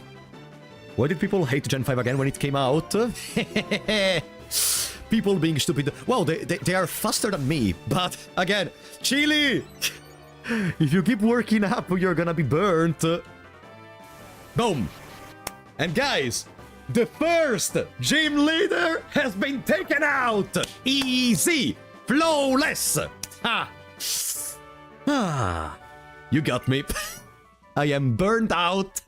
Why did people hate Gen 5 again when it came out? People being stupid. Well, they are faster than me, but again, Chili! If you keep working up, you're gonna be burnt. Boom! And guys, the first gym leader has been taken out! Easy! Flawless! Ha! Ah! You got me. I am burned out.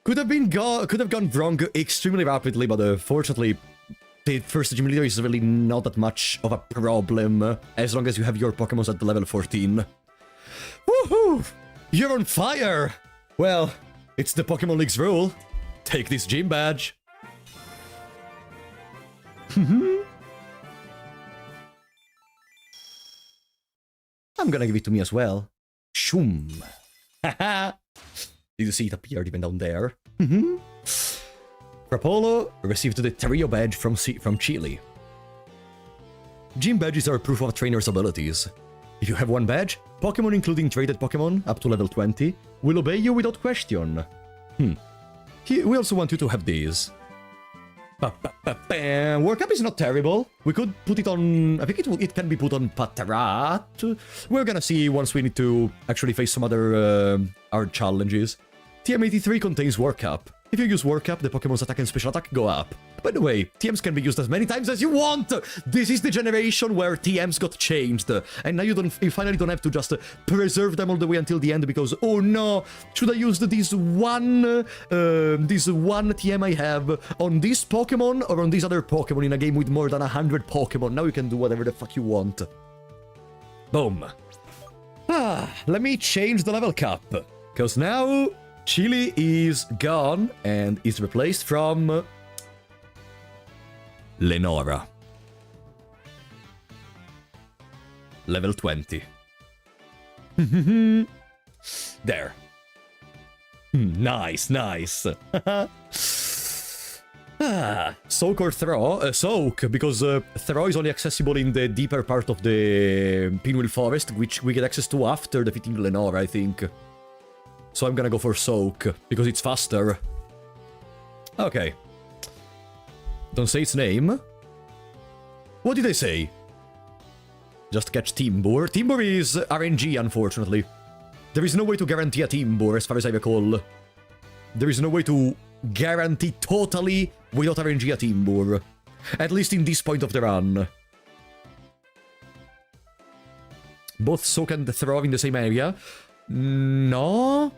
Could have gone wrong extremely rapidly, but fortunately, the first gym leader is really not that much of a problem as long as you have your Pokemon at the level 14. Woohoo! You're on fire! Well, it's the Pokemon League's rule. Take this gym badge. I'm gonna give it to me as well. Shoom. Haha. Did you see it appeared even down there? Rapolo received the Trio badge from Chile. Gym badges are proof of a trainer's abilities. If you have one badge, Pokemon including traded Pokemon up to level 20 will obey you without question. We also want you to have these. Workup is not terrible. We could put it on... I think it can be put on Patrat. We're gonna see once we need to actually face some other hard challenges. TM83 contains Workup. If you use Workup, the Pokemon's attack and special attack go up. By the way, TMs can be used as many times as you want! This is the generation where TMs got changed. And now you finally don't have to just preserve them all the way until the end because, oh no, should I use this one TM I have on this Pokemon or on this other Pokemon in a game with more than 100 Pokemon? Now you can do whatever the fuck you want. Boom. Let me change the level cap. Because now... Chili is gone and is replaced from Lenora. Level 20. There. Nice. Soak or Throw? Soak, because Throw is only accessible in the deeper part of the Pinwheel Forest, which we get access to after defeating Lenora, I think. So I'm gonna go for Soak, because it's faster. Okay. Don't say its name. What did I say? Just catch Timburr. Timburr is RNG, unfortunately. There is no way to guarantee a Timburr, as far as I recall. There is no way to guarantee totally without RNG a Timburr. At least in this point of the run. Both Soak and Throw in the same area. No.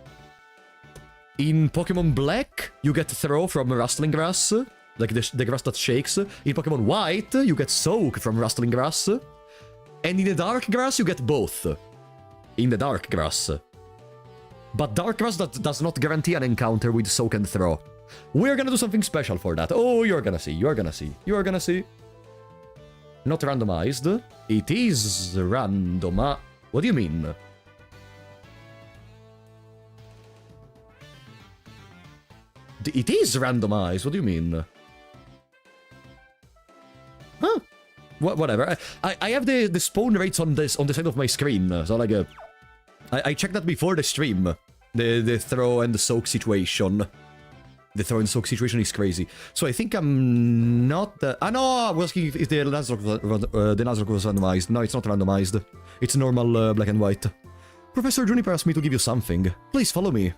In Pokemon Black, you get Throw from Rustling Grass, like the grass that shakes. In Pokemon White, you get Soak from Rustling Grass. And in the Dark Grass, you get both. In the Dark Grass. But Dark Grass does not guarantee an encounter with Soak and Throw. We're gonna do something special for that. Oh, you're gonna see. Not randomized. It is random. What do you mean? it is randomized. What do you mean? Huh? Whatever. I have the spawn rates on the side of my screen. So like, I checked that before the stream. The throw and the soak situation. The throw and soak situation is crazy. So I think I'm not... no! I was asking if the Nuzlocke was randomized. No, it's not randomized. It's normal black and white. Professor Juniper asked me to give you something. Please follow me.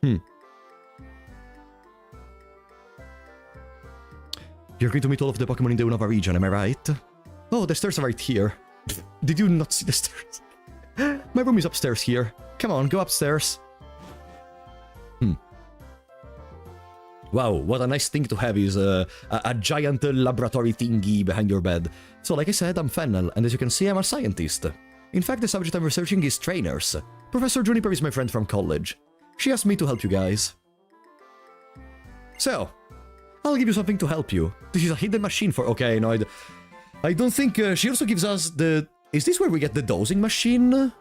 You're going to meet all of the Pokemon in the Unova region, am I right? Oh, the stairs are right here. Did you not see the stairs? My room is upstairs here. Come on, go upstairs. Wow, what a nice thing to have is a giant laboratory thingy behind your bed. So like I said, I'm Fennel, and as you can see, I'm a scientist. In fact, the subject I'm researching is trainers. Professor Juniper is my friend from college. She asked me to help you guys. So, I'll give you something to help you. This is a hidden machine for... Okay, no, I don't think... she also gives us the... Is this where we get the dosing machine?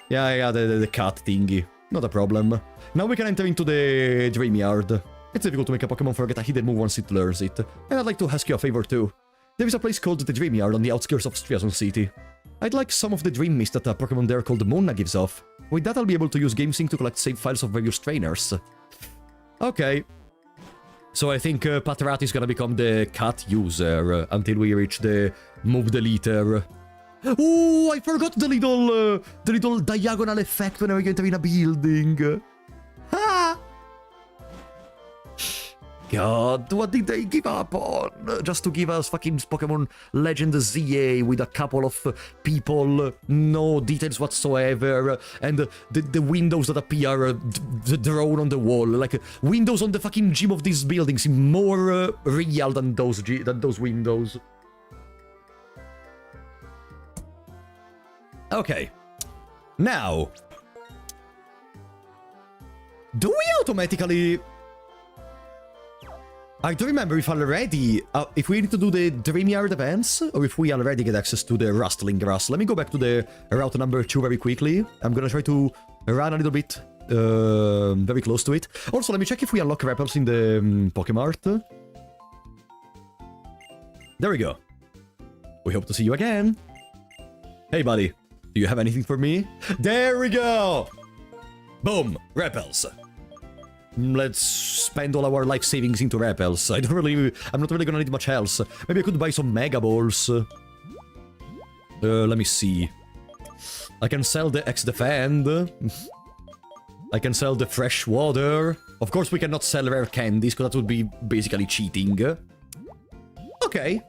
Yeah, the cat thingy. Not a problem. Now we can enter into the Dreamyard. It's difficult to make a Pokemon forget a hidden move once it learns it. And I'd like to ask you a favor too. There is a place called the Dreamyard on the outskirts of Striaton City. I'd like some of the dream mist that a Pokemon there called Mona gives off. With that I'll be able to use GameSync to collect save files of various trainers. Okay. So I think Patrat is gonna become the cat user until we reach the move deleter. Oh, I forgot the little diagonal effect whenever you enter in a building. Ha! God, what did they give up on? Just to give us fucking Pokemon Legend ZA with a couple of people, no details whatsoever, and the windows that appear drawn on the wall, like windows on the fucking gym of these buildings seem more real than those windows. Okay. Now, do we automatically... I don't remember if already... if we need to do the Dreamyard events, or if we already get access to the Rustling Grass. Let me go back to the route number 2 very quickly. I'm gonna try to run a little bit very close to it. Also, let me check if we unlock repels in the Pokemart. There we go. We hope to see you again. Hey, buddy. Do you have anything for me? There we go! Boom! Repels. Let's spend all our life savings into repels. I'm not really gonna need much else. Maybe I could buy some Mega Balls. Let me see. I can sell the X-Defend. I can sell the Fresh Water. Of course, we cannot sell rare candies, because that would be basically cheating. Okay.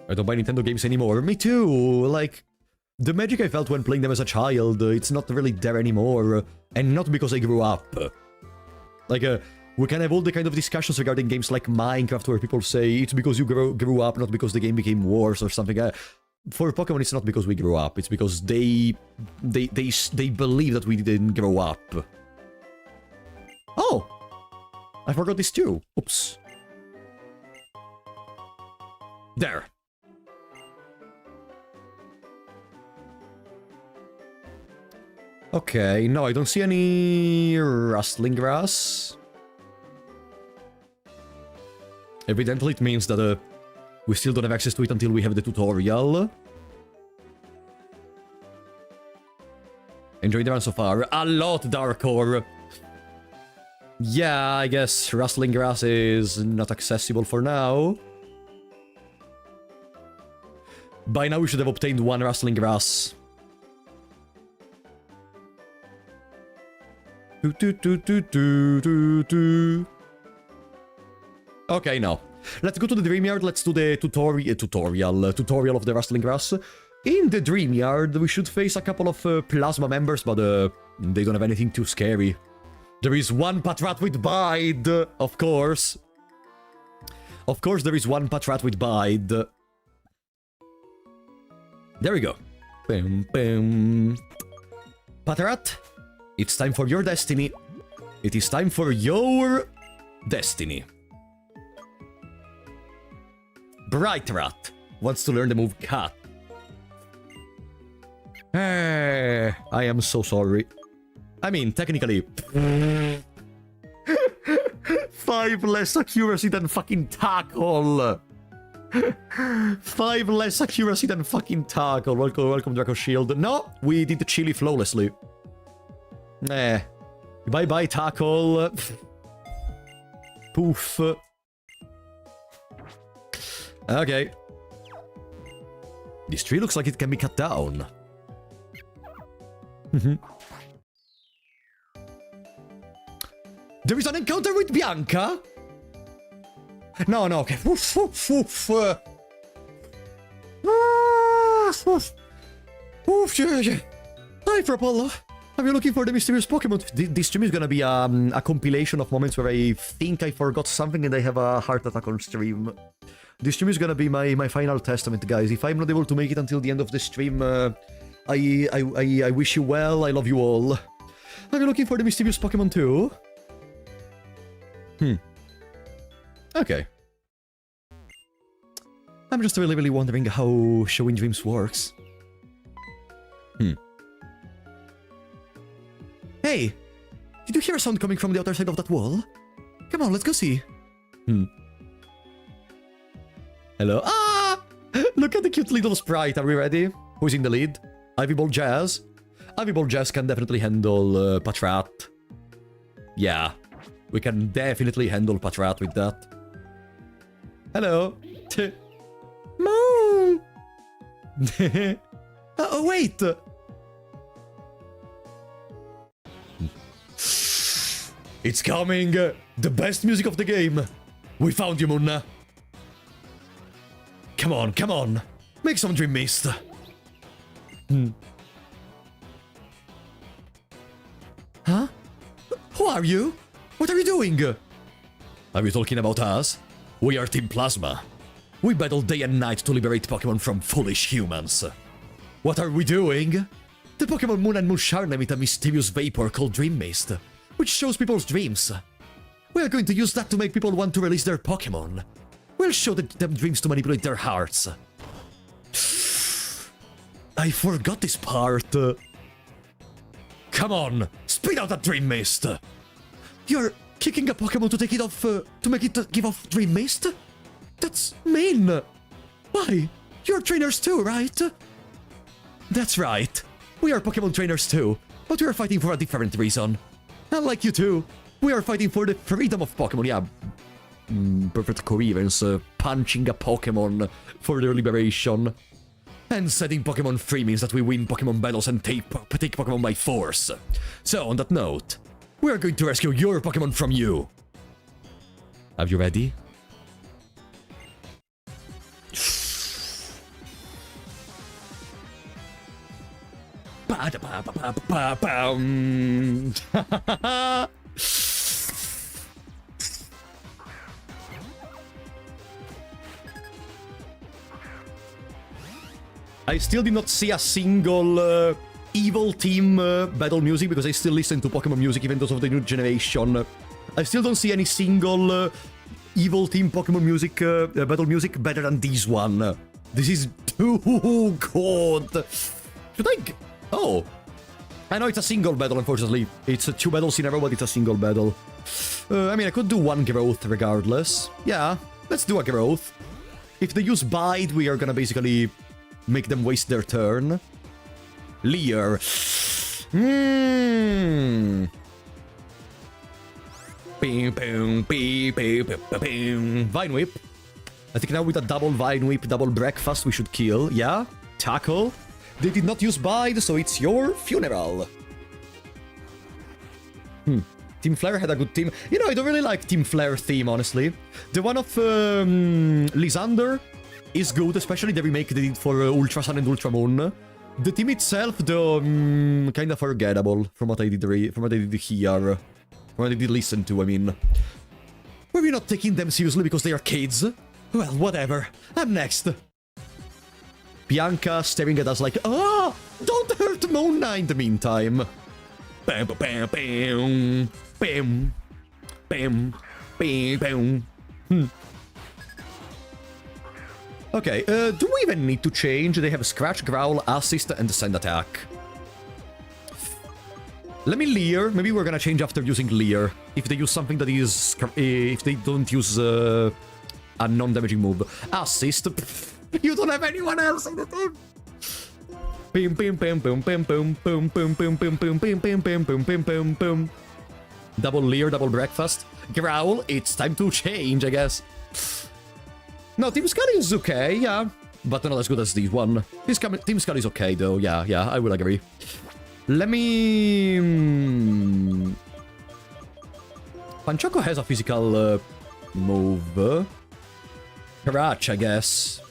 I don't buy Nintendo games anymore. Me too. Like, the magic I felt when playing them as a child, it's not really there anymore. And not because I grew up. Like, we can have all the kind of discussions regarding games like Minecraft where people say it's because you grew up, not because the game became worse or something. For Pokemon, it's not because we grew up. It's because they believe that we didn't grow up. Oh! I forgot this too. Oops. There. Okay, no, I don't see any rustling grass. Evidently, it means that we still don't have access to it until we have the tutorial. Enjoying the run so far. A lot, Darkor. Yeah, I guess rustling grass is not accessible for now. By now we should have obtained one rustling grass. Okay, now. Let's go to the Dreamyard, let's do the tutorial of the rustling grass. In the Dreamyard, we should face a couple of plasma members, but they don't have anything too scary. There is one Patrat with Bide, of course. Of course there is one Patrat with Bide. There we go. Bam, bam. Patrat, it's time for your destiny. It is time for your destiny. Bright Rat wants to learn the move Cat. I am so sorry. I mean, technically... 5 less accuracy than fucking tackle! 5 less accuracy than fucking tackle. Welcome, Draco Shield. No, we did the chili flawlessly. Bye-bye, tackle. Poof. Okay. This tree looks like it can be cut down. There is an encounter with Bianca? No, okay. Hi, Apollo. Are you looking for the mysterious Pokemon? This stream is gonna be a compilation of moments where I think I forgot something and I have a heart attack on stream. This stream is gonna be my final testament, guys. If I'm not able to make it until the end of the stream, I wish you well. I love you all. Are you looking for the mysterious Pokemon too? Okay. I'm just really wondering how showing dreams works. Hey! Did you hear a sound coming from the other side of that wall? Come on, let's go see. Hello? Ah! Look at the cute little sprite. Are we ready? Who's in the lead? Ivy Ball Jazz? Ivy Ball Jazz can definitely handle Patrat. Yeah. We can definitely handle Patrat with that. Hello. Moon! Oh, wait! It's coming! The best music of the game! We found you, Munna! Come on! Make some Dream Mist! Huh? Who are you? What are you doing? Are you talking about us? We are Team Plasma. We battle day and night to liberate Pokemon from foolish humans. What are we doing? The Pokemon Moon and Musharn emit a mysterious vapor called Dream Mist, which shows people's dreams. We are going to use that to make people want to release their Pokemon. We'll show them dreams to manipulate their hearts. I forgot this part. Come on, spit out that Dream Mist. You're kicking a Pokemon to take it off, to make it give off Dream Mist? That's mean. Why? You're trainers too, right? That's right. We are Pokemon trainers too, but we are fighting for a different reason. Unlike you two, we are fighting for the freedom of Pokemon, yeah. Perfect coherence, punching a Pokemon for their liberation. And setting Pokemon free means that we win Pokemon battles and take Pokemon by force. So, on that note, we are going to rescue your Pokemon from you. Are you ready? I still did not see a single evil team battle music because I still listen to Pokemon music even those of the new generation. I still don't see any single evil team Pokemon music battle music better than this one. This is too good. Should I? Oh, I know it's a single battle. Unfortunately, it's 2 battles in a row, but it's a single battle. I mean, I could do 1 growth regardless. Yeah, let's do a growth. If they use Bite, we are gonna basically make them waste their turn. Leer. Vine Whip. I think now with a double Vine Whip, double breakfast, we should kill. Yeah? Tackle. They did not use Bide, so it's your funeral. Team Flare had a good team. You know, I don't really like Team Flare theme, honestly. The one of Lysander is good, especially the remake they did for Ultra Sun and Ultra Moon. The team itself, though, kind of forgettable from what I did here, from what I did listen to, I mean. Were we not taking them seriously because they are kids? Well, whatever. I'm next. Bianca staring at us like, ah, don't hurt Mona in the meantime. Bam, bam, bam, bam, bam, bam, bam. Okay, do we even need to change? They have Scratch, Growl, Assist, and Send Attack. Let me Leer. Maybe we're gonna change after using Leer. If they use something that is... If they don't use a non-damaging move. Assist. You don't have anyone else in the team. Pim pim pim pim pim pim pim pim pim pim pim pim pim pim pim pim pim pim. Double Leer, double breakfast. Growl, it's time to change, I guess. No, Team Scully is okay, yeah. But not as good as this one. Team Scully is okay, though. Yeah, I will agree. Let me... Panchoco has a physical move. Crutch, I guess.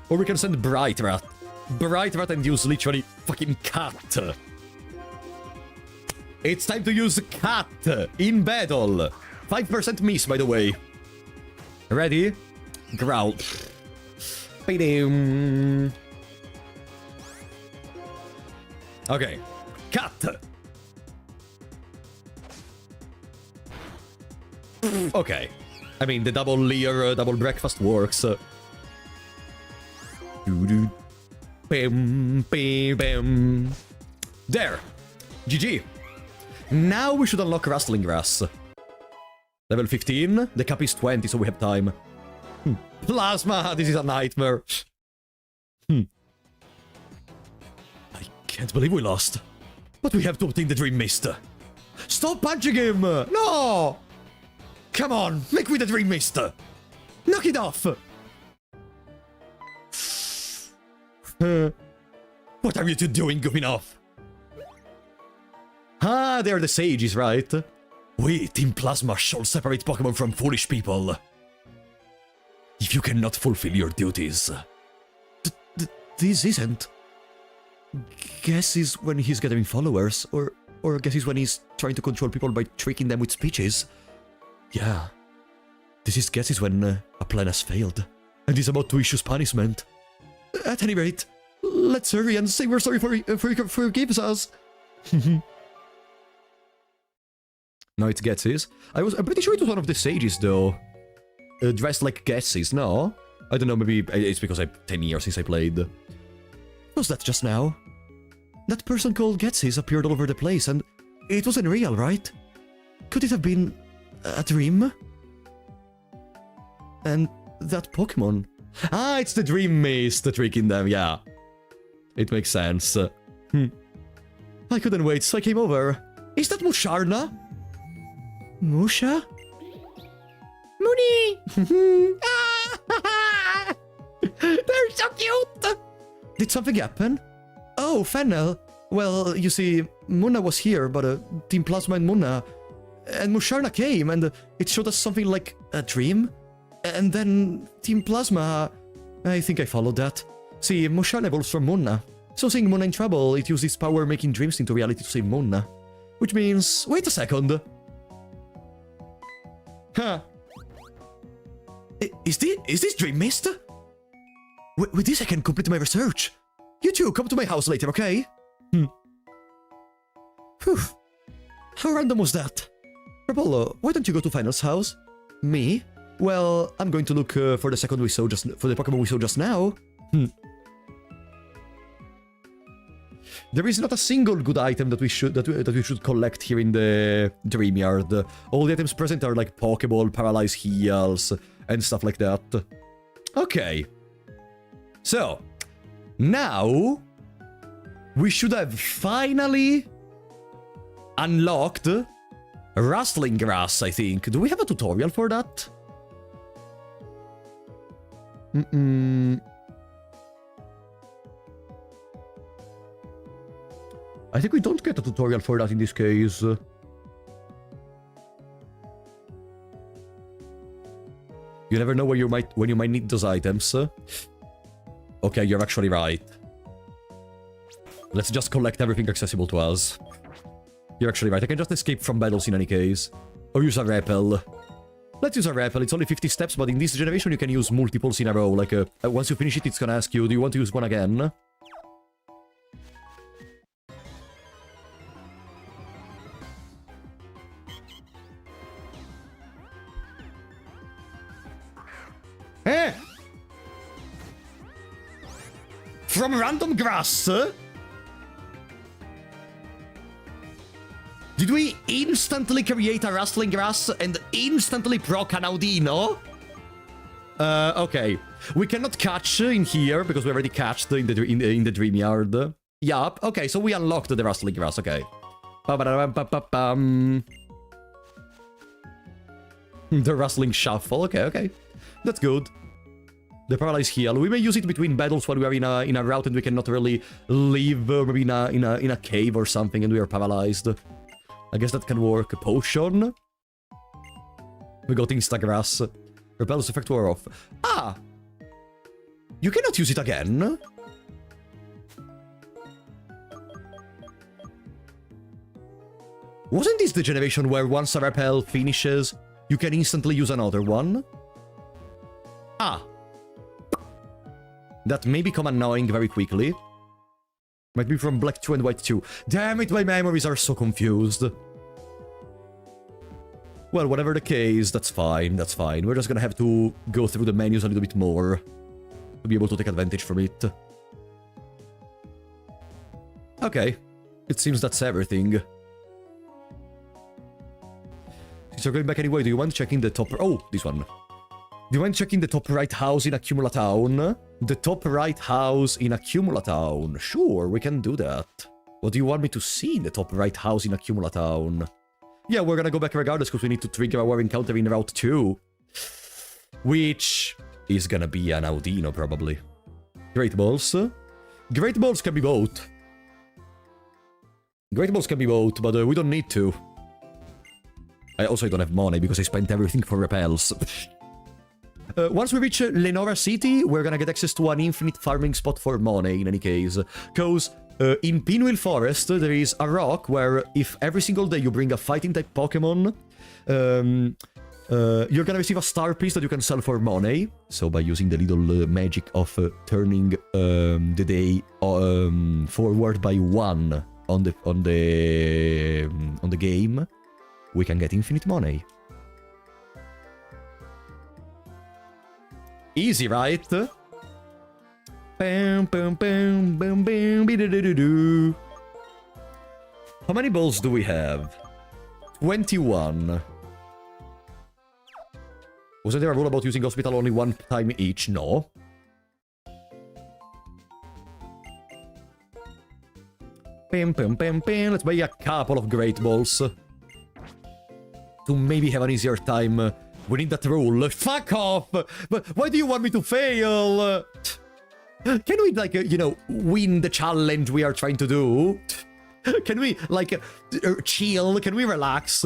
Or we can send Bright Rat. Bright Rat and use literally fucking Cat. It's time to use Cat in battle. 5% miss, by the way. Ready? Growl. Okay. Cat. Okay. I mean, the double Leer, double breakfast works. Bam, bam, bam. There. GG. Now we should unlock Rustling Grass. Level 15. The cap is 20, so we have time. Plasma, this is a nightmare. I can't believe we lost. But we have to obtain the Dream Mist. Stop punching him! No! Come on, make me the Dream Mist! Knock it off! What are you two doing, goofing off? Ah, they're the sages, right? We, Team Plasma, shall separate Pokemon from foolish people. If you cannot fulfill your duties... This isn't... Ghetsis when he's gathering followers, or Ghetsis when he's trying to control people by tricking them with speeches. Yeah. This is Ghetsis when a plan has failed, and he's about to issue punishment. At any rate, let's hurry and say we're sorry for forgives us. No, it's Ghetsis. I'm pretty sure it was one of the sages, though. Dressed like Ghetsis, no? I don't know, maybe it's because I 10 years since I played. Was that just now? That person called Ghetsis appeared all over the place, and it wasn't real, right? Could it have been a dream? And that Pokemon... Ah, it's the Dream Mist tricking them, yeah. It makes sense. I couldn't wait, so I came over. Is that Musharna? Musha? Mooney! They're so cute! Did something happen? Oh, Fennel. Well, you see, Munna was here, but Team Plasma and Munna... And Musharna came, and it showed us something like a dream. And then Team Plasma... I think I followed that. See, Musharna evolves from Munna. So seeing Munna in trouble, it used its power making dreams into reality to save Munna. Which means... Wait a second. Huh. Is this Dream Mist? With this I can complete my research. You two, come to my house later, okay? Whew. How random was that? Rapolo, why don't you go to Final's house? Me? Well, I'm going to look for the second we saw for the Pokemon we saw just now. There is not a single good item that we should collect here in the Dreamyard. All the items present are like Pokeball, Paralyze Heals, and stuff like that. Okay. So, now we should have finally unlocked Rustling Grass, I think. Do we have a tutorial for that? I think we don't get a tutorial for that in this case. You never know when you might need those items. Okay, you're actually right. Let's just collect everything accessible to us. You're actually right. I can just escape from battles in any case. Or use a rappel. Let's use a rappel. It's only 50 steps, but in this generation you can use multiples in a row. Like, once you finish it, it's gonna ask you, do you want to use one again? From random grass? Did we instantly create a rustling grass and instantly proc an Audino? Okay. We cannot catch in here because we already catched in the Dreamyard. Yup. Okay, so we unlocked the rustling grass. Okay. The rustling shuffle. Okay, okay. That's good. The paralyzed heal. We may use it between battles when we are in a route and we cannot really leave, maybe in a cave or something, and we are paralyzed. I guess that can work. A potion. We got Instagrass. Repels effect wore off. Ah! You cannot use it again. Wasn't this the generation where once a repel finishes, you can instantly use another one? Ah. That may become annoying very quickly. Might be from Black 2 and White 2. Damn it, my memories are so confused. Well, whatever the case, that's fine, that's fine. We're just gonna have to go through the menus a little bit more to be able to take advantage from it. Okay. It seems that's everything. Since you're going back anyway, do you want checking the top... Oh, this one. Do you mind checking the top right house in Accumula Town? The top right house in Accumula Town. Sure, we can do that. What do you want me to see in the top right house in Accumula Town? Yeah, we're gonna go back regardless because we need to trigger our encounter in Route 2. Which is gonna be an Audino, probably. Great Balls. Great Balls can be both. Great Balls can be both, but we don't need to. I also don't have money because I spent everything for repels. Once we reach Lenora City, we're gonna get access to an infinite farming spot for money, in any case. Because in Pinwheel Forest, there is a rock where if every single day you bring a fighting-type Pokemon, you're gonna receive a star piece that you can sell for money. So by using the little magic of turning the day forward by 1 on the game, we can get infinite money. Easy, right? Bam, bam, bam, bam, bam, be-do-do-do-do. How many balls do we have? 21. Wasn't there a rule about using hospital only one time each? No. Bam, bam, bam, bam. Let's buy a couple of great balls. To maybe have an easier time winning that rule. Fuck off! But why do you want me to fail? Can we, like, you know, win the challenge we are trying to do? Can we, like, chill? Can we relax?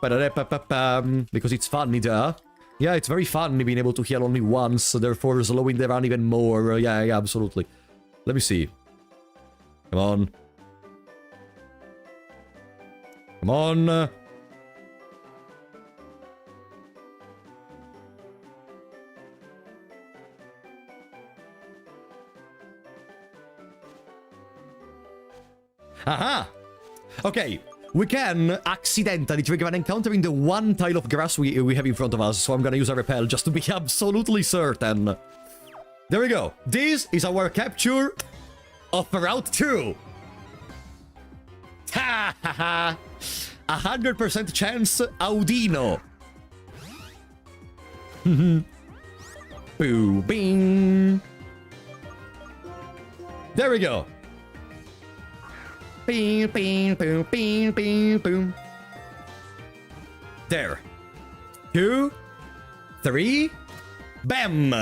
Because it's funny, duh. Yeah, it's very funny being able to heal only once, therefore slowing the run even more. Yeah, absolutely. Let me see. Come on. Come on. Aha! Okay, we can accidentally trigger an encounter in the one tile of grass we have in front of us, so I'm gonna use a repel just to be absolutely certain. There we go. This is our capture of Route 2. Ha ha ha! 100% chance Audino. Boo bing. There we go. Bing, bing, boom, bing, bing, boom. There. 2, 3, bam!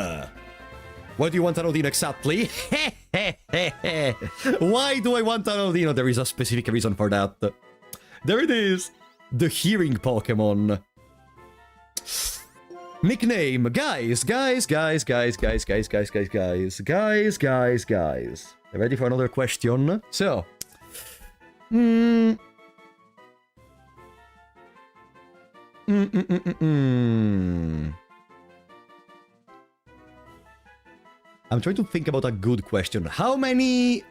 What do you want an Audino exactly? Why do I want an Audino? There is a specific reason for that. There it is. The hearing Pokemon. Nickname. Guys. Ready for another question? So. I'm trying to think about a good question. How many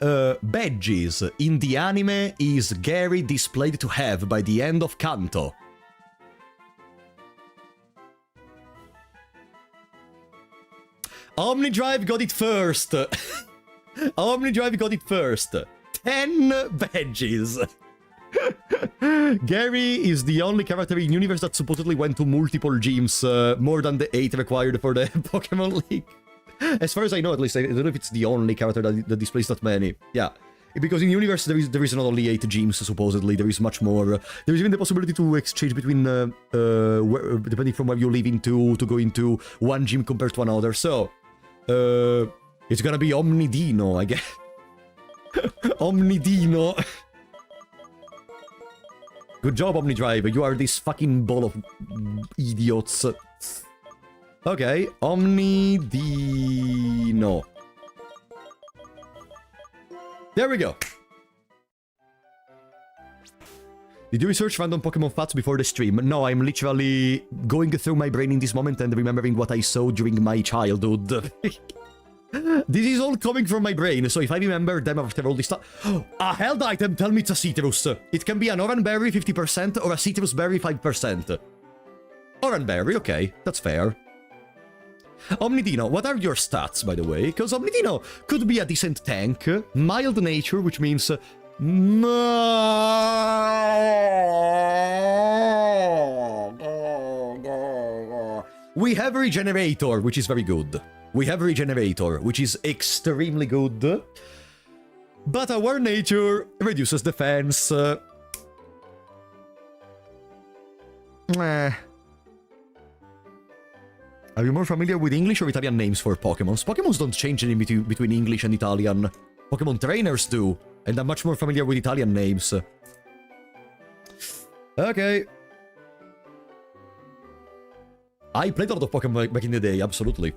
badges in the anime is Gary displayed to have by the end of Kanto? Omnidrive got it first. Omnidrive got it first. 10 badges. Gary is the only character in universe that supposedly went to multiple gyms, more than the 8 required for the Pokemon League. As far as I know, at least, I don't know if it's the only character that displays that many. Yeah. Because in universe there is not only 8 gyms, supposedly, there is much more. There is even the possibility to exchange between, depending from where you live into, to go into one gym compared to another. So, it's gonna be Omnidino, I guess. Omnidino. Good job, Omnidrive. You are this fucking ball of idiots. Okay, Omnidino. There we go. Did you research random Pokemon facts before the stream? No, I'm literally going through my brain in this moment and remembering what I saw during my childhood. This is all coming from my brain, so if I remember them after all this stuff... A held item, tell me it's a citrus. It can be an orange berry 50% or a citrus berry 5%. Orange berry, okay, that's fair. Omnidino, what are your stats, by the way? Because Omnidino could be a decent tank. Mild nature, which means... We have Regenerator, which is very good. We have Regenerator, which is extremely good. But our nature reduces defense. Are you more familiar with English or Italian names for Pokemons? Pokemons don't change in between English and Italian. Pokemon trainers do, and I'm much more familiar with Italian names. Okay. I played a lot of Pokemon back in the day, absolutely.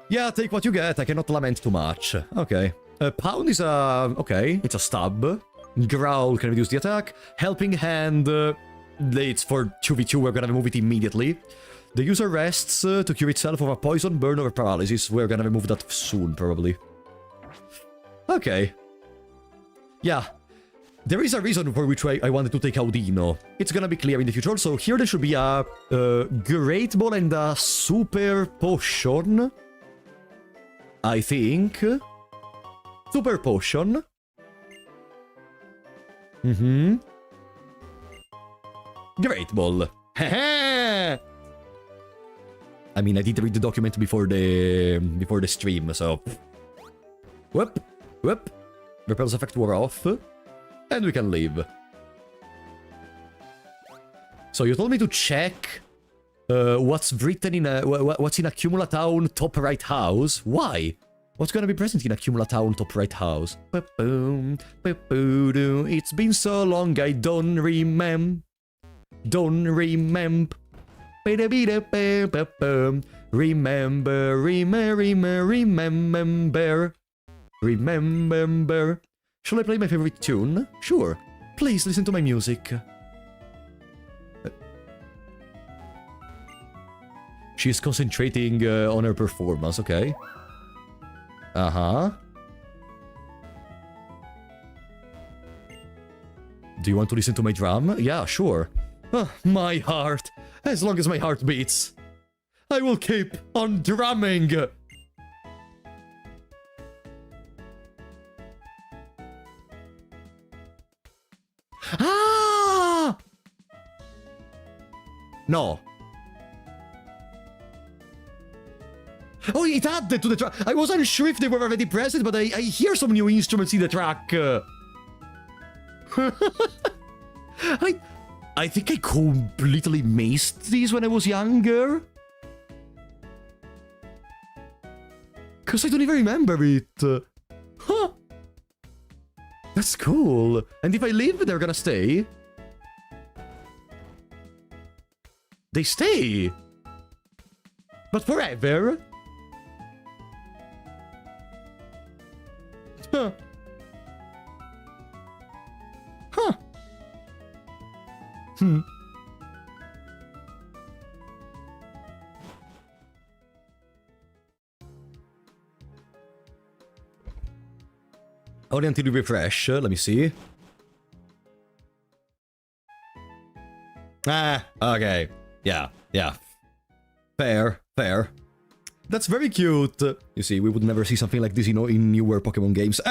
Yeah, take what you get, I cannot lament too much. Okay. Pound is a... okay, it's a stab. Growl can reduce the attack. Helping Hand... it's for 2v2, we're gonna remove it immediately. The user rests to cure itself of a poison, burn, or paralysis. We're gonna remove that soon, probably. Okay. Yeah. There is a reason for which I wanted to take Audino. It's gonna be clear in the future. So here there should be a Great Ball and a Super Potion. I think. Super Potion. Great Ball. I mean, I did read the document before the stream, so... Whoop. Whoop. Repel's effect wore off. And we can leave. So you told me to check what's written in what's in Accumula Town top right house. Why? What's gonna be present in Accumula Town top right house? It's been so long I don't remember. Remember. Shall I play my favorite tune? Sure. Please listen to my music. She's concentrating on her performance, okay. Uh-huh. Do you want to listen to my drum? Yeah, sure. My heart. As long as my heart beats, I will keep on drumming. Ah! No. Oh, it added to the track. I wasn't sure if they were already present, but I hear some new instruments in the track. I think I completely missed these when I was younger. Because I don't even remember it. Huh. That's cool. And if I leave, they're gonna stay. They stay. But forever. Huh. Huh. Only until you refresh. Let me see. Ah, okay. Yeah. Fair. That's very cute. You see, we would never see something like this, you know, in newer Pokemon games.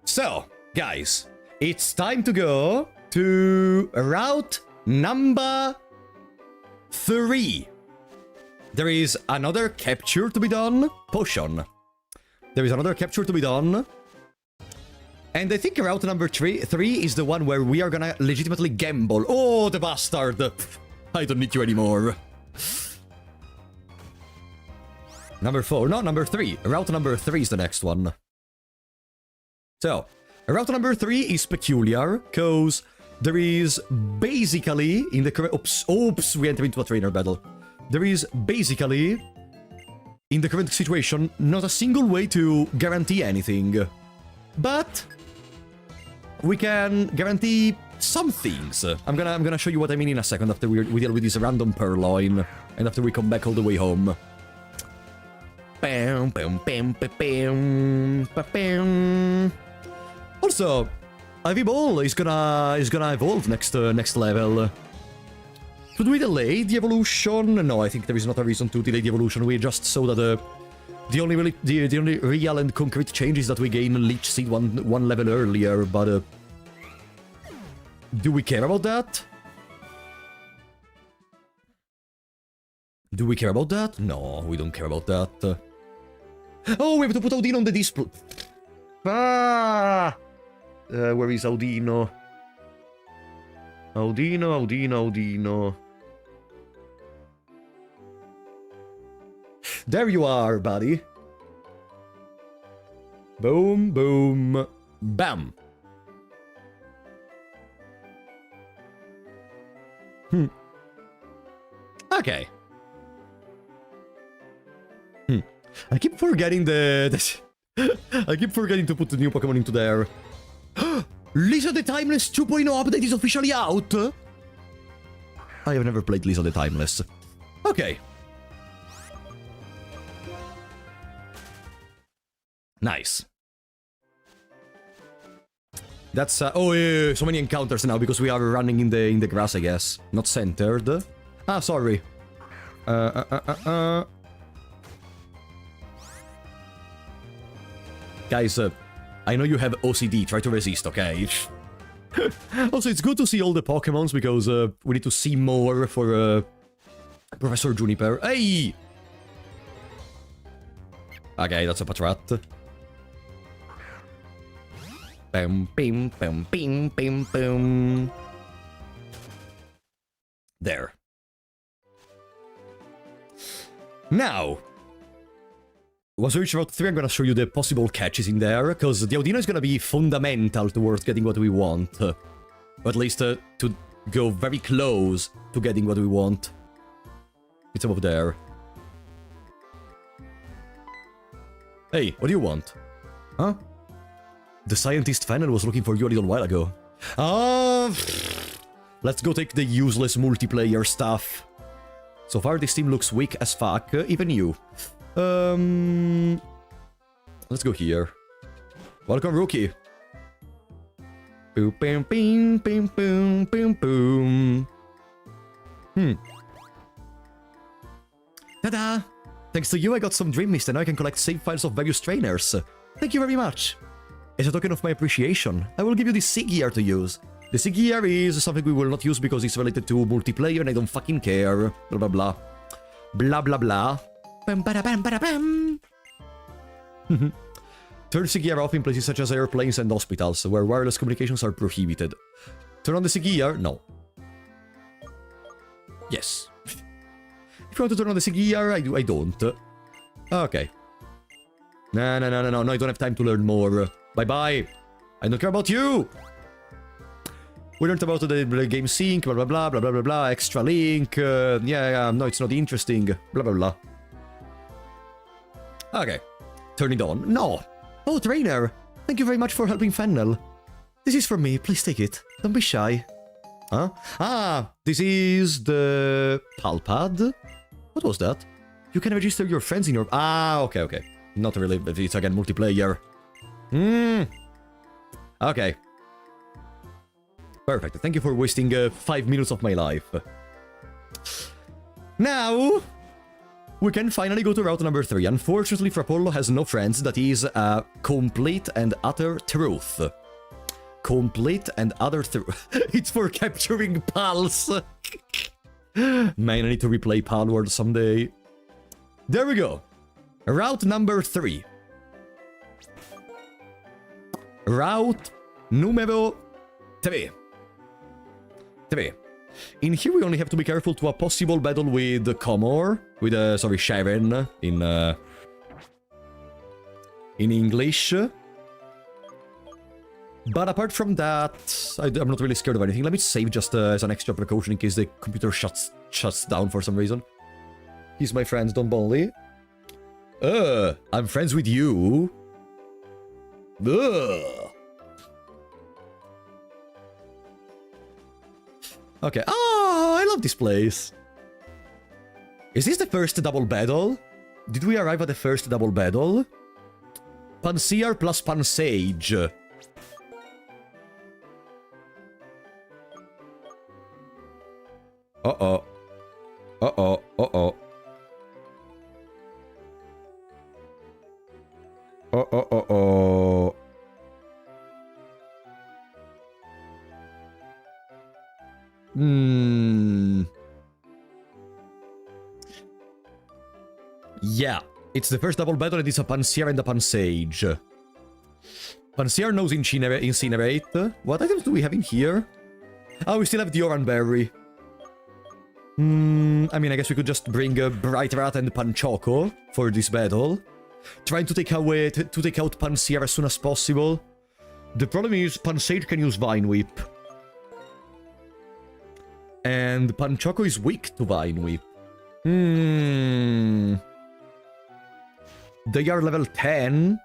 So, guys, it's time to go to route number 3. There is another capture to be done. Potion. There is another capture to be done. And I think route number 3 is the one where we are gonna legitimately gamble. Oh, the bastard! I don't need you anymore. Number 4. No, number 3. Route number 3 is the next one. So, route number 3 is peculiar, because there is basically in the current... Oops, we enter into a trainer battle. There is basically, in the current situation, not a single way to guarantee anything. But we can guarantee some things. I'm gonna show you what I mean in a second after we deal with this random Purloin and after we come back all the way home. Also, Ivy Ball is gonna evolve next level. Should we delay the evolution? No, I think there is not a reason to delay the evolution. We just saw that the only real and concrete change is that we gain Leech Seed one level earlier, but do we care about that? Do we care about that? No, we don't care about that. Oh, we have to put Audino on the display. Ah! Where is Audino? Audino. There you are, buddy. Boom, boom, bam. Okay. I keep forgetting I keep forgetting to put the new Pokemon into there. Lisa the Timeless 2.0 update is officially out! I have never played Lisa the Timeless. Okay. Nice. That's, so many encounters now because we are running in the grass, I guess. Not centered. Ah, sorry. Guys, I know you have OCD, try to resist, okay? Also, it's good to see all the Pokemons, because we need to see more for Professor Juniper. Hey! Okay, that's a Patrat. Bam, bim, bam, bim, bim, boom. There. Now, once we reach Route 3, I'm gonna show you the possible catches in there, because the Audino is gonna be fundamental towards getting what we want. Or at least to go very close to getting what we want. It's above there. Hey, what do you want? Huh? The scientist Fennel was looking for you a little while ago. Let's go take the useless multiplayer stuff. So far, this team looks weak as fuck, even you. Let's go here. Welcome, rookie. Boom, boom, boom, boom, boom, boom, boom. Ta-da! Thanks to you, I got some Dream Mist, and now I can collect save files of various trainers. Thank you very much. As a token of my appreciation, I will give you this Sigiar to use. The Sigiar is something we will not use because it's related to multiplayer and I don't fucking care. Blah blah blah. Blah blah blah. Bam bada bam bada bam. Turn Sigiar off in places such as airplanes and hospitals, where wireless communications are prohibited. Turn on the Sigiar? No. Yes. If you want to turn on the Sigiar, I don't. Okay. No, I don't have time to learn more. Bye-bye. I don't care about you. We learned about the game sync, blah, blah, blah, blah, blah, blah, blah, extra link. Yeah, no, it's not interesting. Blah, blah, blah. Okay. Turn it on. No. Oh, trainer. Thank you very much for helping Fennel. This is for me. Please take it. Don't be shy. Huh? Ah, this is the Palpad. What was that? You can register your friends in your... Ah, okay. Not really, but it's again multiplayer. Okay. Perfect. Thank you for wasting 5 minutes of my life. Now, we can finally go to route number 3. Unfortunately, Frapollo has no friends. That is a complete and utter truth. Complete and utter truth. It's for capturing pals. Man, I need to replay Pal World someday. There we go. Route number 3. Route numero 3. 3. In here, we only have to be careful to a possible battle with Comor, with, sorry, Sharon, in English. But apart from that, I'm not really scared of anything. Let me save just as an extra precaution in case the computer shuts down for some reason. He's my friend, Don Bonley. I'm friends with you. Okay. Oh, I love this place. Is this the first double battle? Did we arrive at the first double battle? Panseer plus Pansage. Uh-oh. Uh-oh. Uh-oh. Uh-oh. Uh-oh. Yeah, it's the first double battle and it's a Panseer and a Pansage. Panseer knows Incinerate. What items do we have in here? Oh, we still have the Oran Berry. I mean, I guess we could just bring Bright Rat and Panchoco for this battle. Trying to take away to take out Panseer as soon as possible. The problem is Pansage can use Vine Whip. And Panchoco is weak to Vine Whip. They are level 10.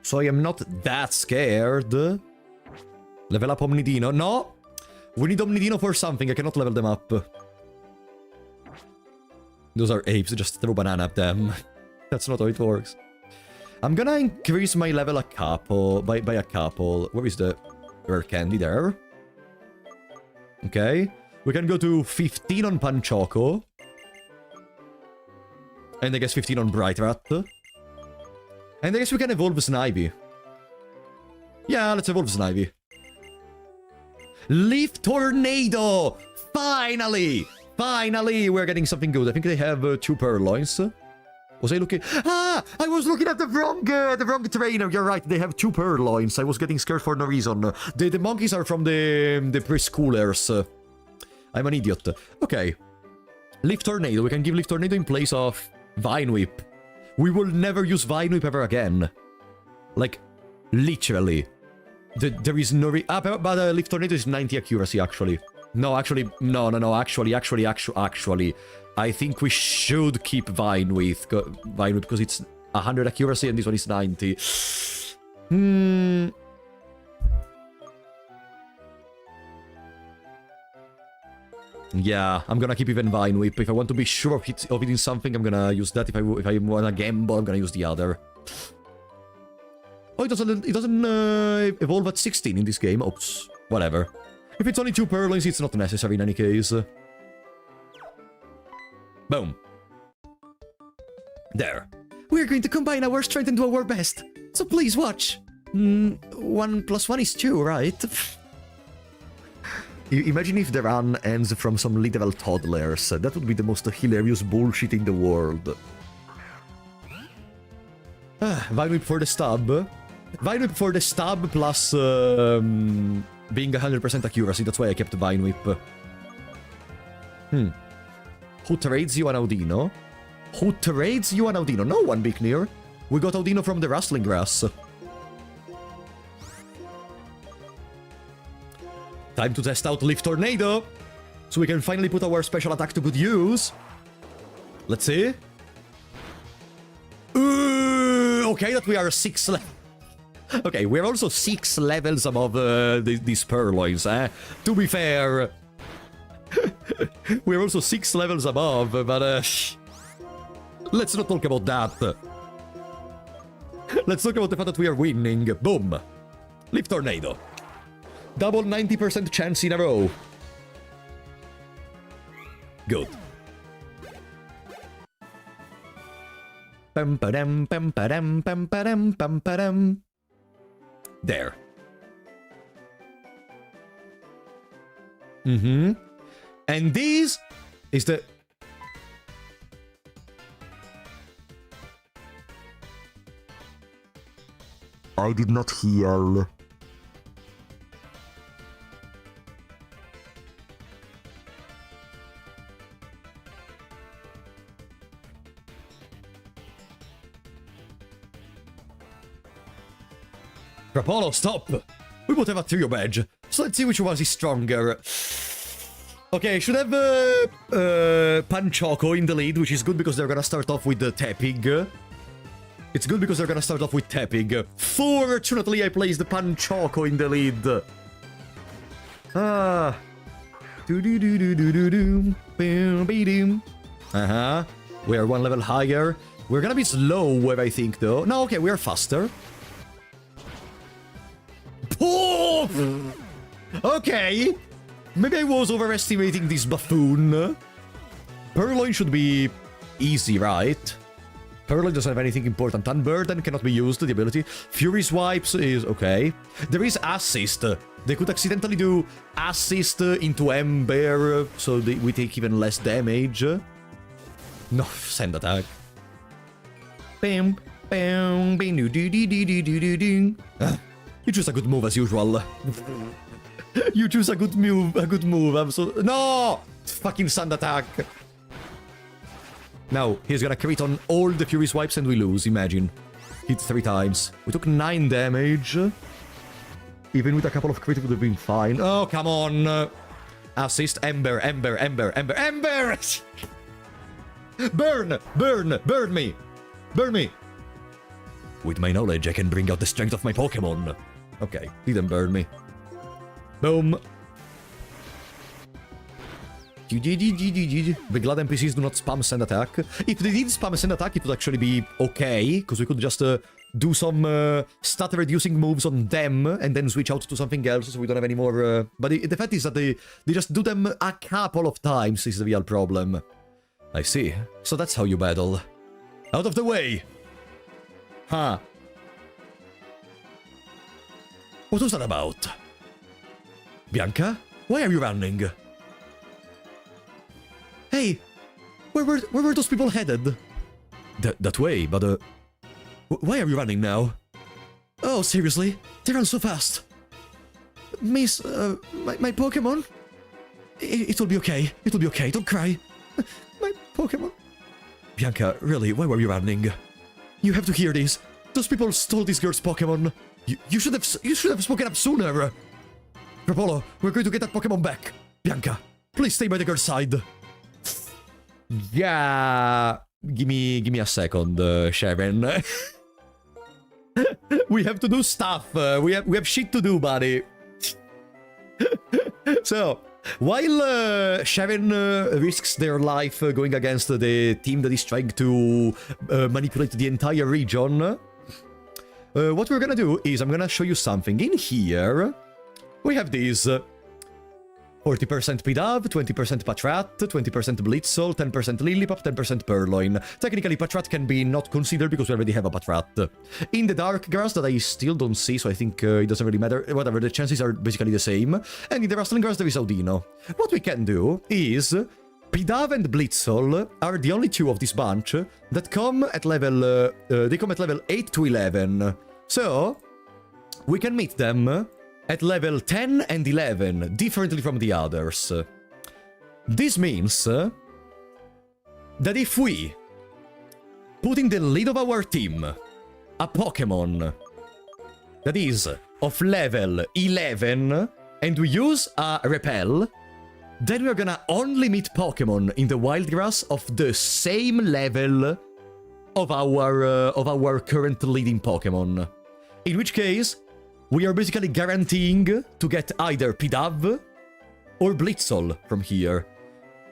So I am not that scared. Level up Omnidino. No! We need Omnidino for something. I cannot level them up. Those are apes. Just throw banana at them. That's not how it works. I'm gonna increase my level a couple. By a couple. Where is the rare candy? There. Okay. We can go to 15 on Panchoco. And I guess 15 on Bright Rat. And I guess we can evolve Snivy. Yeah, let's evolve Snivy. Leaf Tornado! Finally! Finally, we're getting something good. I think they have 2 Purloins. Was I looking? Ah! I was looking at the wrong trainer. You're right, they have 2 Purloins. I was getting scared for no reason. The monkeys are from the preschoolers. I'm an idiot. Okay. Leaf Tornado. We can give Leaf Tornado in place of Vine Whip. We will never use Vine Whip ever again. Like, literally. There is no but Leaf Tornado is 90 accuracy, actually. No, actually, no. Actually. I think we should keep Vine Whip because it's 100 accuracy and this one is 90. Yeah, I'm gonna keep even Vine Whip. If I want to be sure of hitting something, I'm gonna use that. If I want to gamble, I'm gonna use the other. Oh, it doesn't evolve at 16 in this game. Oops, whatever. If it's only 2 Purloins, it's not necessary in any case. Boom. There. We're going to combine our strength and do our best. So please watch. 1 plus 1 is 2, right? Imagine if the run ends from some little toddlers. That would be the most hilarious bullshit in the world. Vine Whip for the stab. Vine Whip for the stab plus being 100% accuracy. That's why I kept Vine Whip. Who trades you an Audino? Who trades you an Audino? No one, Big Near. We got Audino from the Rustling Grass. Time to test out Leaf Tornado, so we can finally put our special attack to good use. Let's see. Okay, that we are 6 Okay, we're also 6 levels above these Purloins, eh? To be fair. We're also 6 levels above, but let's not talk about that. Let's talk about the fact that we are winning. Boom. Leaf Tornado. Double 90% chance in a row. Good. Pam padam pam padam pam padam pam padam. There. And this is the... I did not hear. Apollo, stop! We both have a trio badge, so let's see which one is stronger. Okay, I should have Panchoco in the lead, which is good because they're gonna start off with the Tepig. It's good because they're gonna start off with Tepig. Fortunately, I placed the Panchoco in the lead. Ah. Uh-huh. We are one level higher. We're gonna be slow, I think, though. No, okay, we are faster. Oh! Okay. Maybe I was overestimating this buffoon. Purloin should be easy, right? Purloin doesn't have anything important. Unburden cannot be used, the ability. Fury Swipes is okay. There is Assist. They could accidentally do Assist into Ember, so we take even less damage. No, send attack. Bam, bam, bam, do do do do do do do. You choose a good move as usual. You choose a good move. I'm so... No! Fucking sand attack. Now, he's gonna crit on all the Fury Swipes and we lose, imagine. Hit 3 times. We took 9 damage. Even with a couple of crit would have been fine. Oh, come on. Assist. Ember, Ember, Ember, Ember, Ember! Burn! Burn! Burn me! Burn me! With my knowledge, I can bring out the strength of my Pokemon. Okay, didn't burn me. Boom. The glad NPCs do not spam send attack. If they did spam send attack, it would actually be okay, because we could just do some stat reducing moves on them and then switch out to something else, so we don't have any more... But the fact is that they just do them a couple of times is the real problem. I see. So that's how you battle. Out of the way! Huh. What was that about? Bianca? Why are you running? Hey! Where were those people headed? That way, but why are you running now? Oh, seriously? They run so fast! Miss, my Pokemon? It will be okay. It will be okay. Don't cry. My Pokemon. Bianca, really, why were you running? You have to hear this. Those people stole this girl's Pokemon. You should have spoken up sooner. Rapolo, we're going to get that Pokemon back. Bianca, please stay by the girl's side. Yeah, give me a second, Sharon. We have to do stuff. We have shit to do, buddy. So, while Sharon risks their life going against the team that is trying to manipulate the entire region, what we're gonna do is I'm gonna show you something. In here, we have these 40% Pidove, 20% Patrat, 20% Blitzle, 10% Lillipup, 10% Purloin. Technically, Patrat can be not considered because we already have a Patrat. In the Dark Grass that I still don't see, so I think it doesn't really matter. Whatever, the chances are basically the same. And in the Rustling Grass, there is Audino. What we can do is... Pidove and Blitzle are the only two of this bunch that come at level... they come at level 8 to 11. So, we can meet them at level 10 and 11, differently from the others. This means that if we put in the lead of our team a Pokemon that is of level 11 and we use a Repel, then we're gonna only meet Pokemon in the Wild Grass of the same level of our current leading Pokemon. In which case, we are basically guaranteeing to get either Pidove or Blitzle from here.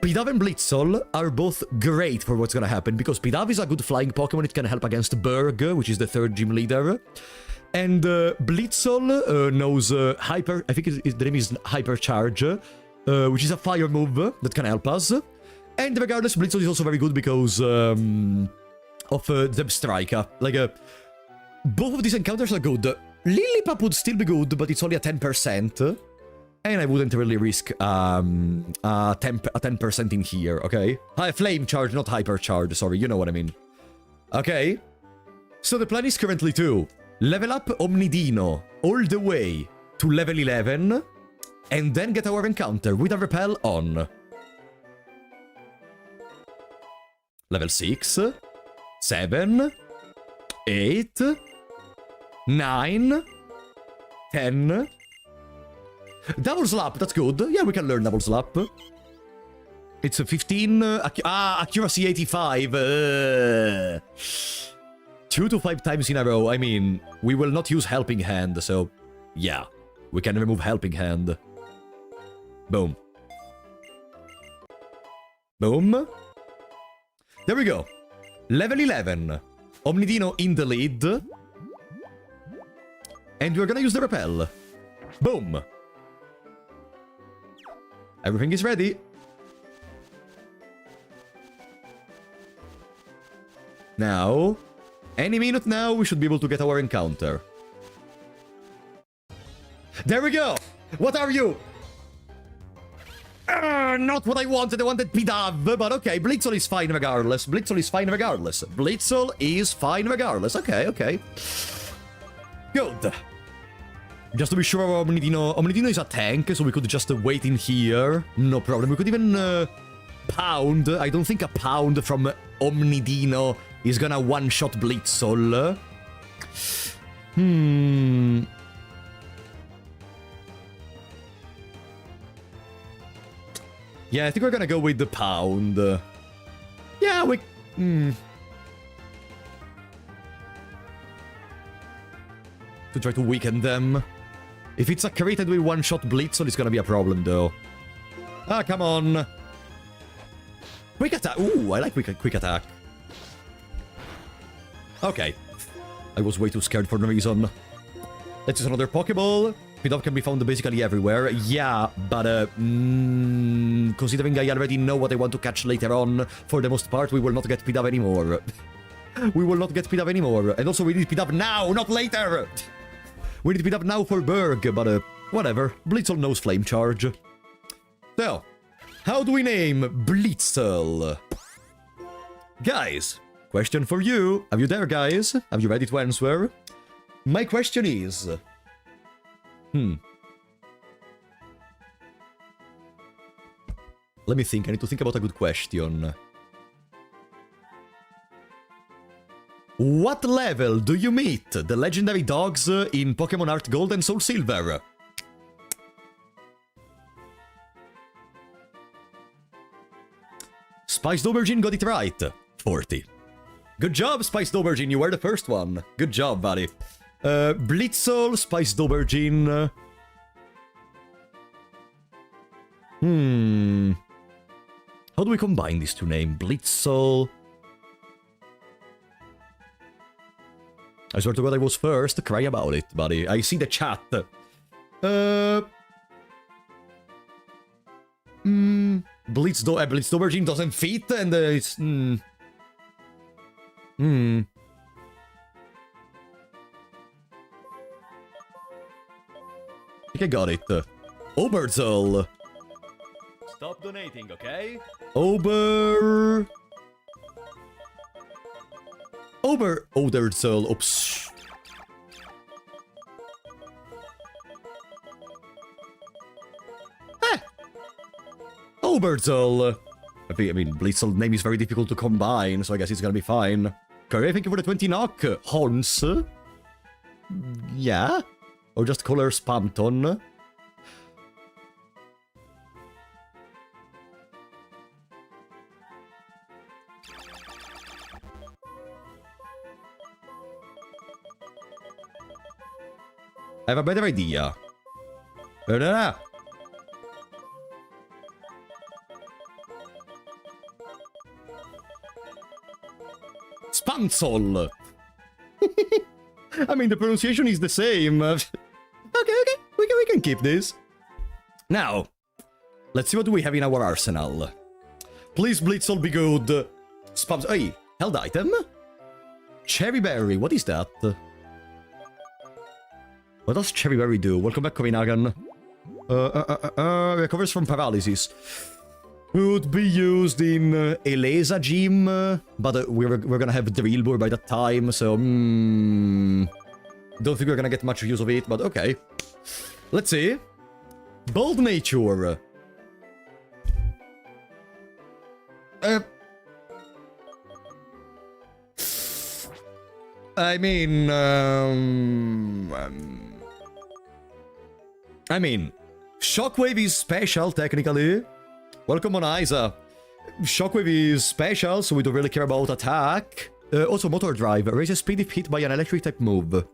Pidove and Blitzle are both great for what's gonna happen, because Pidove is a good flying Pokemon, it can help against Berg, which is the 3rd gym leader. And Blitzle knows Hyper... I think the name is Hypercharge, which is a fire move that can help us. And regardless, Blitzle is also very good because of Zebstrika. Like, both of these encounters are good. Lillipup would still be good, but it's only a 10%. And I wouldn't really risk a 10% in here, okay? Flame charge, not hyper charge, sorry, you know what I mean. Okay. So the plan is currently to level up Omnidino all the way to level 11, and then get our encounter with a repel on. Level 6, 7, 8, 9, 10... Double slap, that's good. Yeah, we can learn double slap. It's a 15... accuracy 85. 2 to 5 times in a row. I mean, we will not use Helping Hand, so... Yeah, we can remove Helping Hand. Boom. Boom. There we go. Level 11. Omnidino in the lead. And we're gonna use the repel. Boom. Everything is ready. Now, any minute now, we should be able to get our encounter. There we go! What are you? Not what I wanted. I wanted Pidav, but okay. Blitzel is fine regardless. Blitzel is fine regardless. Blitzel is fine regardless. Okay, okay. Good. Just to be sure, Omnidino is a tank, so we could just wait in here. No problem. We could even pound. I don't think a pound from Omnidino is gonna one-shot Blitzel. Yeah, I think we're gonna go with the pound. Yeah, we... To try to weaken them. If it's a crit and we one-shot Blitzel, it's gonna be a problem, though. Ah, come on. Quick attack. Ooh, I like quick attack. Okay. I was way too scared for no reason. Let's use another Pokeball. Pidove can be found basically everywhere. Yeah, but considering I already know what I want to catch later on, for the most part, we will not get Pidove anymore. We will not get Pidove anymore. And also, we need Pidove now, not later! We need Pidove now for Berg, but whatever. Blitzel knows Flame Charge. So, how do we name Blitzel? Guys, question for you. Are you there, guys? Are you ready to answer? My question is... Let me think. I need to think about a good question. What level do you meet the legendary dogs in Pokemon Heart Gold and Soul Silver? Spiced Aubergine got it right. 40. Good job, Spiced Aubergine. You were the first one. Good job, buddy. Blitzel, Spiced Aubergine. How do we combine these two names? Blitzel. I swear to God I was first. Cry about it, buddy. I see the chat. Blitz Aubergine doesn't fit, and it's... I think I got it. Oberzel. Stop donating, okay? Oberzel. Oops. Oberzel. I mean, Blitzel name is very difficult to combine, so I guess it's gonna be fine. Okay, thank you for the 20 knock. Horns. Yeah? Or just call her Spamton. I have a better idea. Spansol. I mean, the pronunciation is the same. Okay, we can keep this. Now, let's see what we have in our arsenal. Please, Blitzel, be good. Spams. Hey, held item? Cherry Berry, what is that? What does Cherry Berry do? Welcome back, Kovinagan. Recovers from paralysis. Would be used in Eleza Gym, but we're gonna have Drilbur by that time, so... don't think we're gonna get much use of it, but okay. Let's see. Bold Nature. I mean, Shockwave is special, technically. Welcome on Isa. Shockwave is special, so we don't really care about attack. Also, Motor Drive. Raises speed if hit by an electric-type move.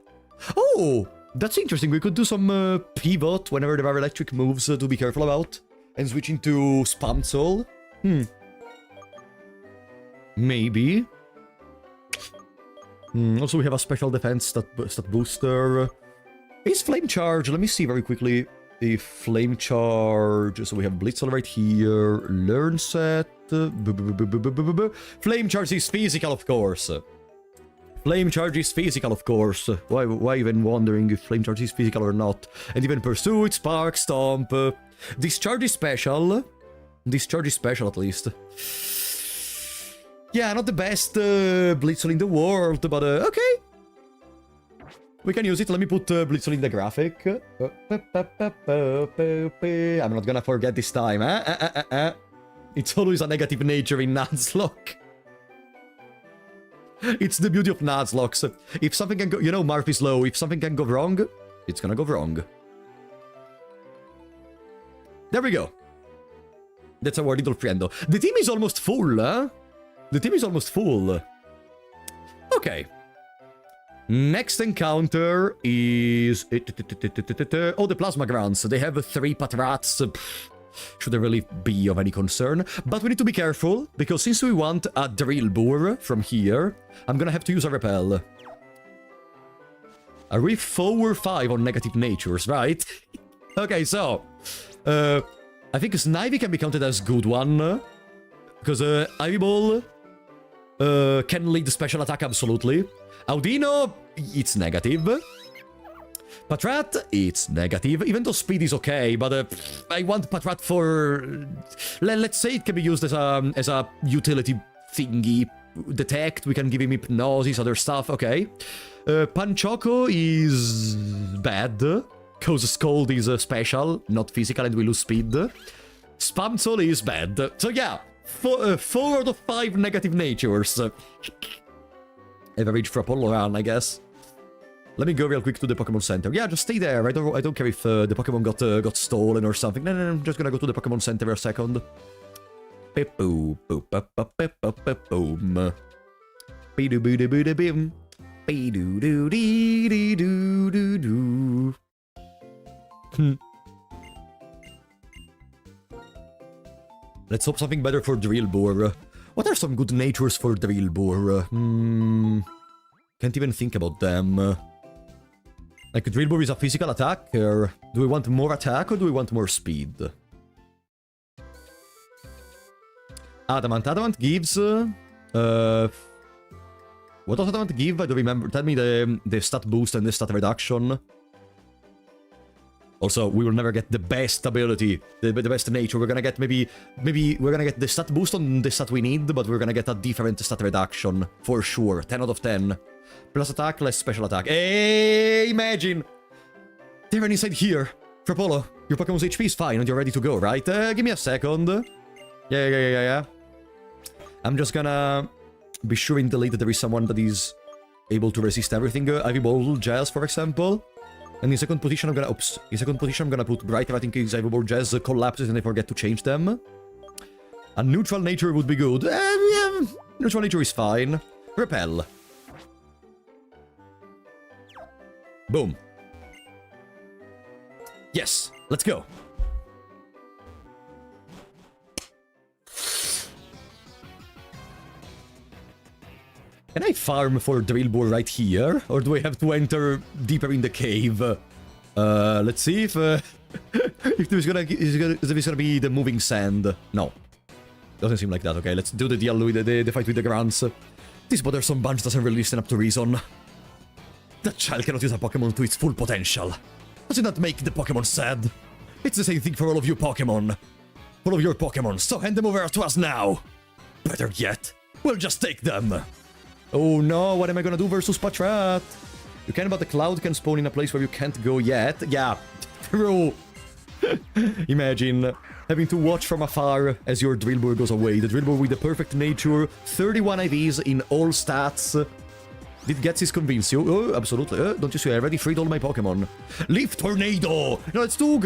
Oh! That's interesting. We could do some pivot whenever there are electric moves to be careful about. And switch into Spam Soul. Maybe. Also, we have a special defense stat booster. Is Flame Charge? Let me see very quickly. If Flame Charge... So we have Blitzel right here. Learn Set. Flame Charge is physical, of course. Flame Charge is physical, of course. Why even wondering if Flame Charge is physical or not? And even Pursuit, Spark, Stomp. Discharge is special. Discharge is special, at least. Yeah, not the best Blitzel in the world, but okay. We can use it. Let me put Blitzel in the graphic. I'm not gonna forget this time. It's always a negative nature in Nuzlocke. It's the beauty of Nuzlocke. If something can go... You know, Marth is low. If something can go wrong, it's gonna go wrong. There we go. That's our little friendo. The team is almost full, huh? The team is almost full. Okay. Next encounter is... Oh, the Plasma Grants. They have 3 Patrats. Shouldn't really be of any concern. But we need to be careful, because since we want a Drilbur from here, I'm gonna have to use a Repel. Are we 4 or 5 on negative natures, right? Okay, so... I think Snivy can be counted as good one. Because Ivy Ball can lead the special attack, absolutely. Audino, it's negative. Patrat, it's negative. Even though speed is okay, but I want Patrat for... Let's say it can be used as a utility thingy. Detect, we can give him Hypnosis, other stuff, okay. Panchoco is bad, because Scold is special, not physical, and we lose speed. Spamsol is bad. So yeah, 4 out of 5 negative natures. Average for Apollo run, I guess. Let me go real quick to the Pokemon Center. Yeah, just stay there. I don't care if the Pokemon got stolen or something. No, I'm just gonna go to the Pokemon Center for a second. Boom. Be-do-boo-do-boo-do-bim. Be-do-do-dee-dee-doo-doo-doo. Let's hope something better for Drilbur. What are some good natures for Drilbur? Can't even think about them. Like, Drilbur is a physical attacker. Do we want more attack or do we want more speed? Adamant. Adamant gives... what does Adamant give? I don't remember. Tell me the stat boost and the stat reduction. Also, we will never get the best ability, the best nature. We're gonna get maybe we're gonna get the stat boost on the stat we need, but we're gonna get a different stat reduction, for sure. 10 out of 10. Plus attack, less special attack. Hey, imagine! They're inside here. Trapolo, your Pokemon's HP is fine and you're ready to go, right? Give me a second. Yeah. I'm just gonna be sure in delete that there is someone that is able to resist everything. Ivy Ball Jazz, for example. And in second position, I'm gonna put Bright Rat in case Ivy Ball Jazz collapses and I forget to change them. A neutral nature would be good. Yeah, neutral nature is fine. Repel. Boom. Yes, let's go. Can I farm for Drilbur right here? Or do I have to enter deeper in the cave? Let's see if there's gonna be the moving sand. No. Doesn't seem like that. Okay, let's do the deal with the fight with the grants. This bothersome bunch doesn't really listen up to reason. That child cannot use a Pokemon to its full potential. Doesn't that make the Pokemon sad? It's the same thing for all of you Pokemon. All of your Pokemon, so hand them over to us now! Better yet, we'll just take them! Oh no, what am I gonna do versus Patrat? You can, but the cloud can spawn in a place where you can't go yet. Yeah, true. Imagine having to watch from afar as your Drilbur goes away. The Drilbur with the perfect nature, 31 IVs in all stats. Did Ghetsis convince you? Oh, absolutely. Don't you see, I already freed all my Pokemon. Leaf Tornado! No, it's too...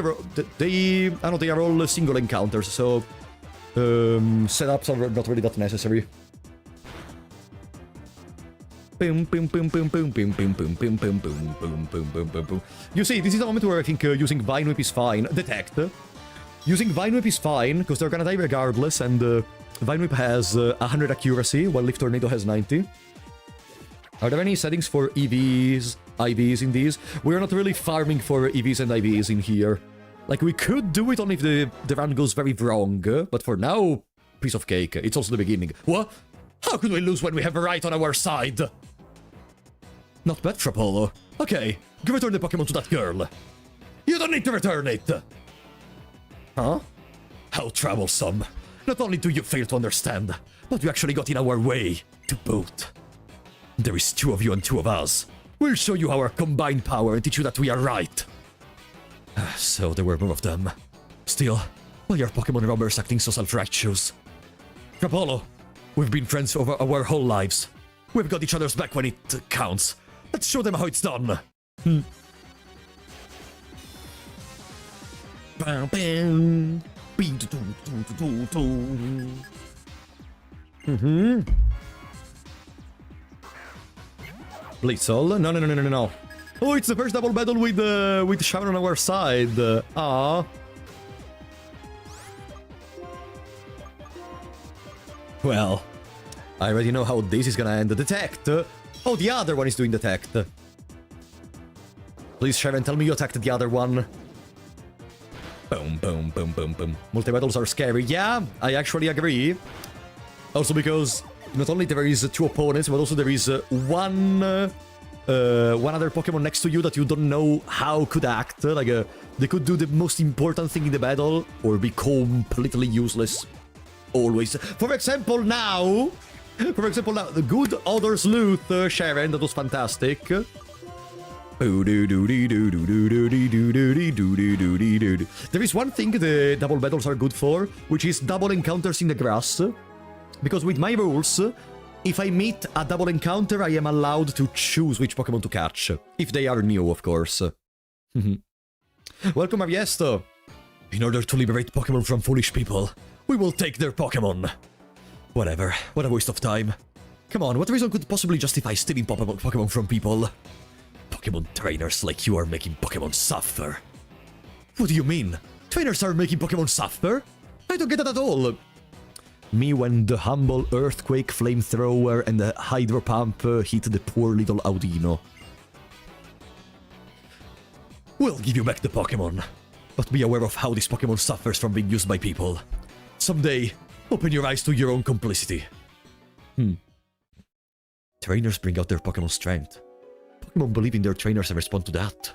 I know they are all single encounters, so... setups are not really that necessary. You see, this is the moment where I think using Vine Whip is fine. Detect. Using Vine Whip is fine, because they're gonna die regardless, and Vine Whip has 100 accuracy, while Leaf Tornado has 90. Are there any settings for EVs, IVs in these? We're not really farming for EVs and IVs in here. Like, we could do it only if the run goes very wrong, but for now, piece of cake. It's also the beginning. What? How could we lose when we have right on our side? Not bad, Frapolo. Okay, go return the Pokemon to that girl. You don't need to return it! Huh? How troublesome. Not only do you fail to understand, but you actually got in our way, to boot. There is 2 of you and 2 of us. We'll show you our combined power and teach you that we are right. So there were more of them. Still, why are Pokemon robbers acting so self-righteous? Rapolo, we've been friends over our whole lives. We've got each other's back when it counts. Let's show them how it's done. Blitzle? No. Oh, it's the first double battle with Shaman on our side. Ah. Well, I already know how this is gonna end. Detect! Oh, the other one is doing detect. Please, Sharon, tell me you attacked the other one. Boom, boom, boom, boom, boom. Multi-battles are scary. Yeah, I actually agree. Also because not only there is 2 opponents, but also there is one other Pokemon next to you that you don't know how could act. Like, they could do the most important thing in the battle, or be completely useless. Always. For example, now, the good Odor Sleuth, Sharon, that was fantastic. There is one thing the double battles are good for, which is double encounters in the grass. Because with my rules, if I meet a double encounter, I am allowed to choose which Pokemon to catch. If they are new, of course. Welcome, Ariesto. In order to liberate Pokemon from foolish people, we will take their Pokemon. Whatever, what a waste of time. Come on, what reason could possibly justify stealing Pokemon from people? Pokemon trainers like you are making Pokemon suffer. What do you mean? Trainers are making Pokemon suffer? I don't get that at all. Me when the humble Earthquake, Flamethrower, and the Hydro Pump hit the poor little Audino. We'll give you back the Pokemon, but be aware of how this Pokemon suffers from being used by people. Someday, open your eyes to your own complicity. Trainers bring out their Pokemon strength. Pokemon believe in their trainers and respond to that.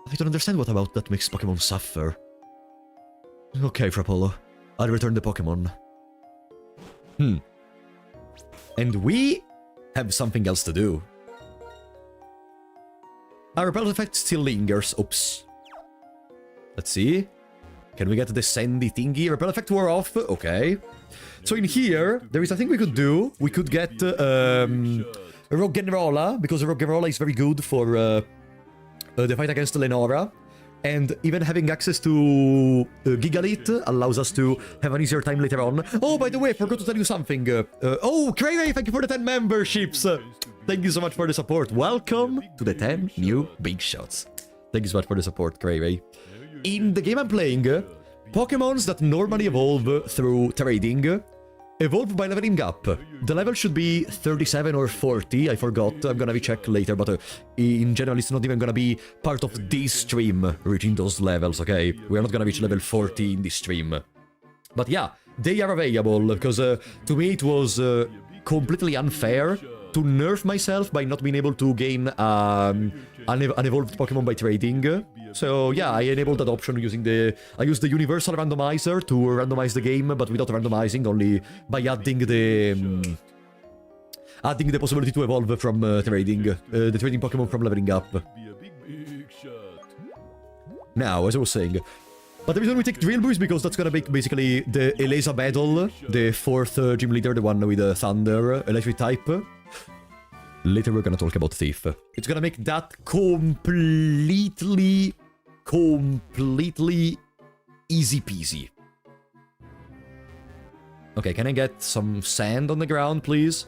I don't understand what about that makes Pokemon suffer. Okay, Frapolo. I'll return the Pokemon. And we have something else to do. Our repel effect still lingers. Oops. Let's see. Can we get the sandy thingy? Repel effect wore off. Okay. So in here, there is a thing we could do. We could get Roggenrola, because Roggenrola is very good for the fight against Lenora. And even having access to Gigalith allows us to have an easier time later on. Oh, by the way, I forgot to tell you something. Oh, Cray, thank you for the 10 memberships. Thank you so much for the support. Welcome to the 10 new big shots. Thank you so much for the support, Cray. In the game I'm playing, Pokemons that normally evolve through trading evolve by leveling up. The level should be 37 or 40, I forgot, I'm gonna check later, but in general it's not even gonna be part of this stream reaching those levels, okay? We're not gonna reach level 40 in this stream. But yeah, they are available, because to me it was completely unfair to nerf myself by not being able to gain an evolved Pokemon by trading. So yeah, I enabled that option using I used the universal randomizer to randomize the game, but without randomizing, only by adding the possibility to evolve from trading, the trading Pokemon from leveling up. Now, as I was saying, but the reason we take Drilbur is because that's gonna make basically the Elesa battle, the 4th gym leader, the one with Thunder, electric type. Later we're gonna talk about Thief. It's gonna make that completely easy peasy. Okay, can I get some sand on the ground, please?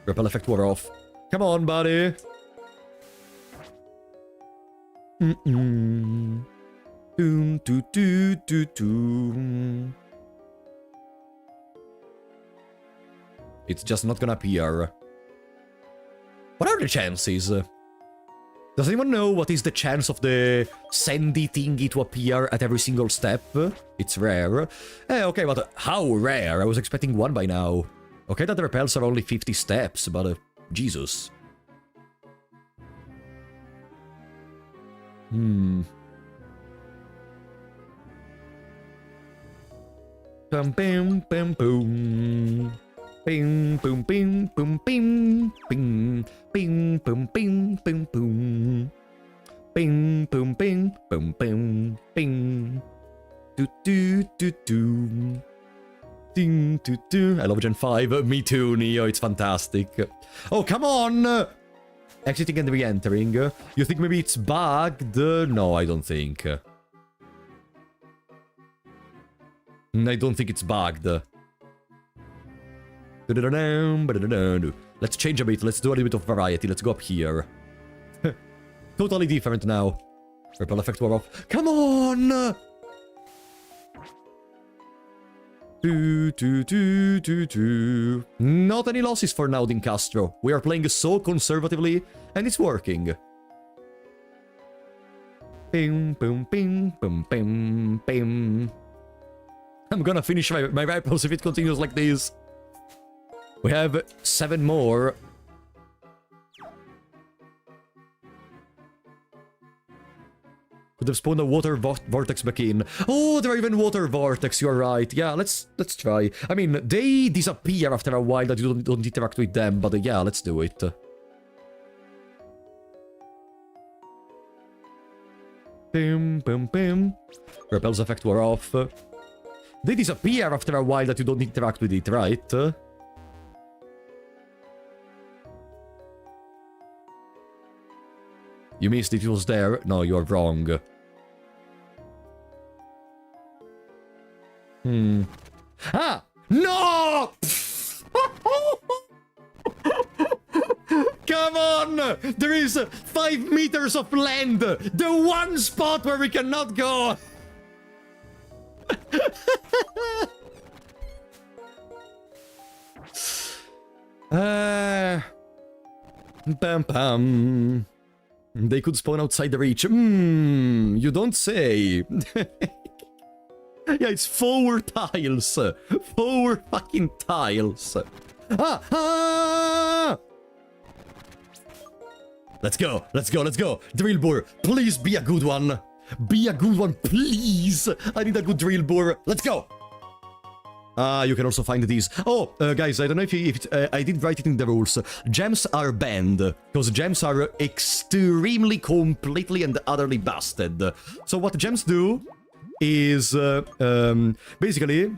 Repel effect wore off. Come on, buddy! Doom, doo, doo, doo, doo. It's just not gonna appear. What are the chances? Does anyone know what is the chance of the sandy thingy to appear at every single step? It's rare. Okay, but how rare? I was expecting 1 by now. Okay, that the repels are only 50 steps, but Jesus. Bum bum bum boom. Bing boom bing boom bing bing bing boom bing boom boom. Bing boom bing boom boom bing. Do do do do. Ding do do. I love Gen 5. Me too, Neo. It's fantastic. Oh, come on! Exiting and re-entering. You think maybe it's bugged? No, I don't think. I don't think it's bugged. Let's change a bit. Let's do a little bit of variety. Let's go up here. Totally different now. Repel effect wore off. Come on! Not any losses for now, Din Castro. We are playing so conservatively, and it's working. Bing, boom, bing, boom, bim, bim. I'm gonna finish my rifles if it continues like this. We have 7 more. Could have spawned a water vortex back in. Oh, there are even water vortex, you're right. Yeah, let's try. I mean, they disappear after a while that you don't interact with them, but yeah, let's do it. Bim, bim, bim. Repel's effect wore off. They disappear after a while that you don't interact with it, right? You missed it, it was there. No, you're wrong. Ah! No! Come on! There is 5 meters of land! The one spot where we cannot go! Bam bam. They could spawn outside the reach. You don't say. Yeah, it's 4 tiles. 4 fucking tiles. Ah! Let's go, let's go, let's go. Drilbur, please be a good one. Be a good one, please. I need a good Drilbur. Let's go. You can also find these. Oh, guys, I don't know if I did write it in the rules. Gems are banned, because gems are extremely, completely, and utterly busted. So what gems do is, basically,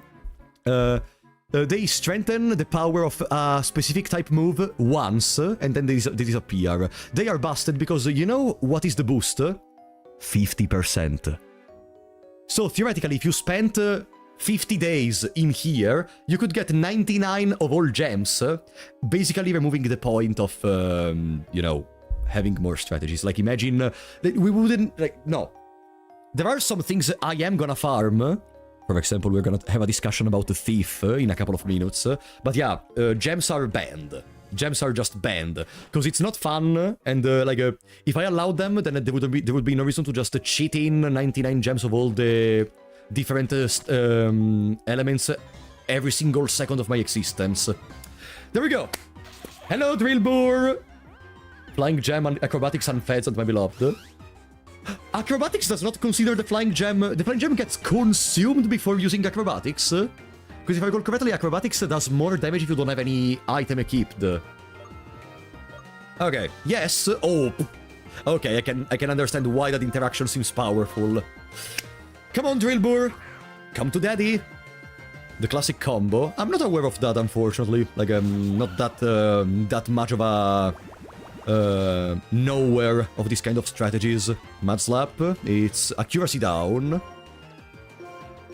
they strengthen the power of a specific type move once, and then they disappear. They are busted because, you know what is the boost? 50%. So, theoretically, if you spent 50 days in here, you could get 99 of all gems, basically removing the point of, you know, having more strategies. Like, imagine, we wouldn't, like, no. There are some things I am gonna farm. For example, we're gonna have a discussion about the Thief in a couple of minutes. But yeah, gems are banned. Gems are just banned. Because it's not fun, and, like, if I allowed them, then there would be no reason to just cheat in 99 gems of all the different elements every single second of my existence. There we go. Hello, Drilbur! Flying Gem and Acrobatics Unfed, my beloved. Acrobatics does not consider the Flying Gem. The Flying Gem gets consumed before using Acrobatics. Because if I recall correctly, Acrobatics does more damage if you don't have any item equipped. Okay, yes. Oh, okay, I can understand why that interaction seems powerful. Come on, Drilbur. Come to daddy. The classic combo. I'm not aware of that, unfortunately. Like, I'm not that much of a knower of this kind of strategies. Mad Slap. It's accuracy down.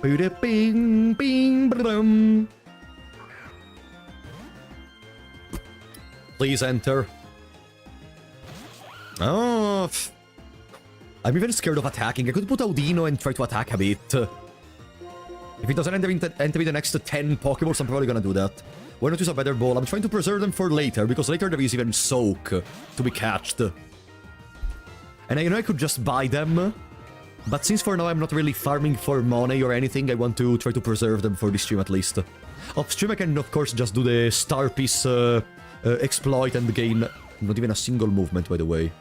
Bing, bing, ba-dum. Please enter. Oh, I'm even scared of attacking. I could put Audino and try to attack a bit. If it doesn't enter in the next 10 Pokeballs, I'm probably gonna do that. Why not use a better ball? I'm trying to preserve them for later, because later there is even Soak to be catched. And I know I could just buy them, but since for now I'm not really farming for money or anything, I want to try to preserve them for this stream at least. Off stream I can of course just do the Star Piece exploit and gain not even a single movement, by the way.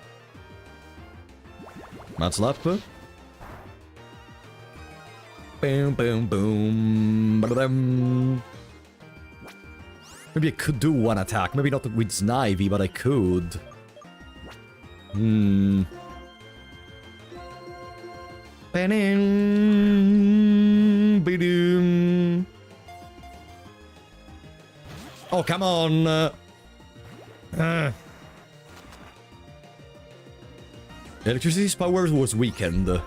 Mad Slap. Boom, boom, boom. Ba-da-dum. Maybe I could do one attack. Maybe not with Snivy, but I could. Oh, come on. Electricity's power was weakened.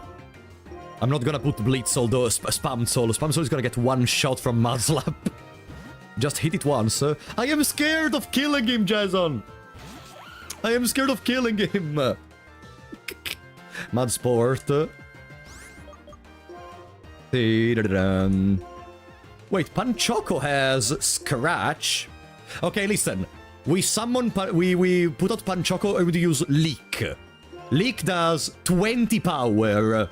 I'm not gonna put Blitz, although Spam Soul. Spam Soul is gonna get one shot from Mud Slap. Just hit it once. I am scared of killing him, Jason! I am scared of killing him! Mud Sport. Wait, Panchoco has Scratch. Okay, listen. We summon... We put out Panchoco and we use Leak. Leak does 20 power.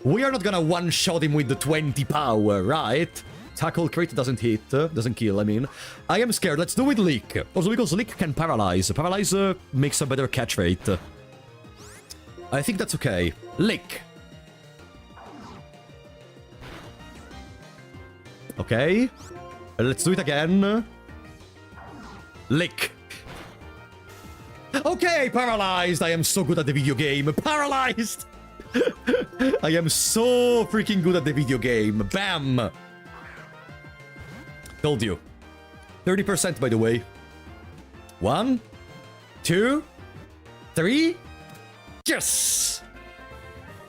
We are not gonna one-shot him with the 20 power, right? Tackle crit doesn't hit, doesn't kill, I mean. I am scared, let's do with Leak. Also because Leak can paralyze. Paralyze makes a better catch rate. I think that's okay. Leak. Okay. Let's do it again. Lick. Okay, paralyzed. I am so good at the video game. Paralyzed. I am so freaking good at the video game. Bam. Told you. 30% by the way. 1, 2, 3. Yes.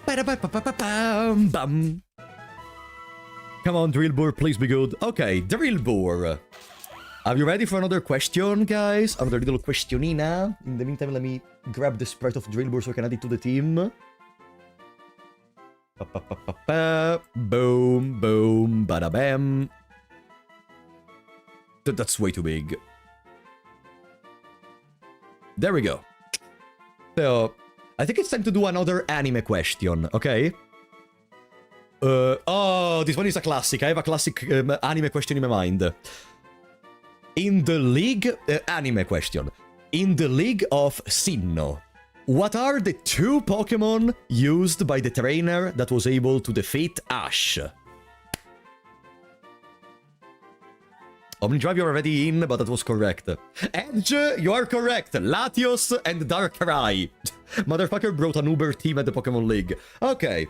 Ba-da-ba-ba-ba-bam. Bam. Come on, Drilbur, please be good. Okay, Drilbur. Are you ready for another question, guys? Another little questionina. In the meantime, let me grab the sprite of Drilbur so I can add it to the team. Boom, boom, bada bam. That's way too big. There we go. So, I think it's time to do another anime question, okay? Oh, this one is a classic. I have a classic anime question in my mind. In the league... anime question. In the league of Sinnoh, what are the 2 Pokemon used by the trainer that was able to defeat Ash? Omnidrive, you're already in, but that was correct. Edge, you are correct. Latios and Darkrai. Motherfucker brought an Uber team at the Pokemon League. Okay.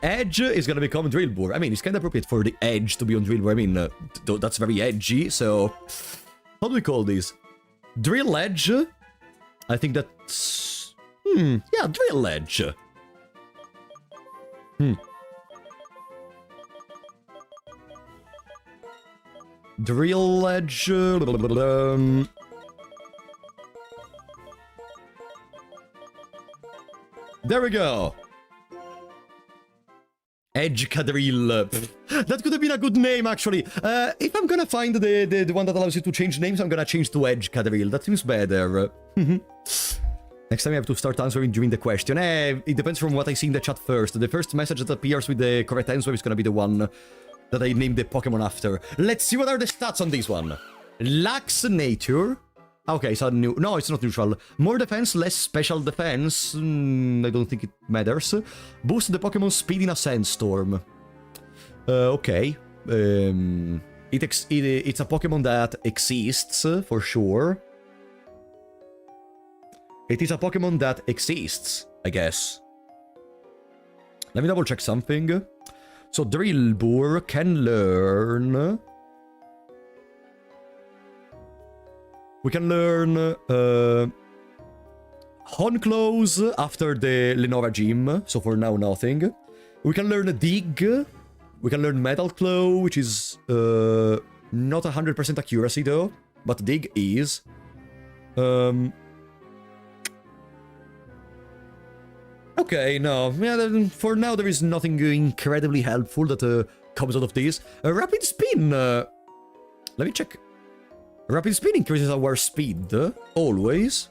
Edge is gonna become Drilbur. I mean, it's kind of appropriate for the Edge to be on Drilbur. I mean, that's very edgy, so... How do we call this? Drill Edge? I think that's... yeah, Drill Edge. Drill Edge... There we go. Edge Cadril. That could have been a good name, actually. If I'm gonna find the one that allows you to change names, I'm gonna change to Edge Cadril. That seems better. Next time I have to start answering during the question. It depends from what I see in the chat first. The first message that appears with the correct answer is gonna be the one that I named the Pokemon after. Let's see what are the stats on this one. Lax Nature. Okay, so new. No, it's not neutral. More defense, less special defense. I don't think it matters. Boost the Pokemon speed in a sandstorm. Okay. It's a Pokemon that exists, for sure. It is a Pokemon that exists, I guess. Let me double check something. So Drilbur can learn... We can learn Honclose after the Lenora Gym, so for now nothing. We can learn Dig. We can learn Metal Claw, which is not 100% accuracy though, but Dig is. Okay, no, yeah, for now there is nothing incredibly helpful that comes out of this. Rapid Spin, let me check. Rapid Spin increases our speed, always.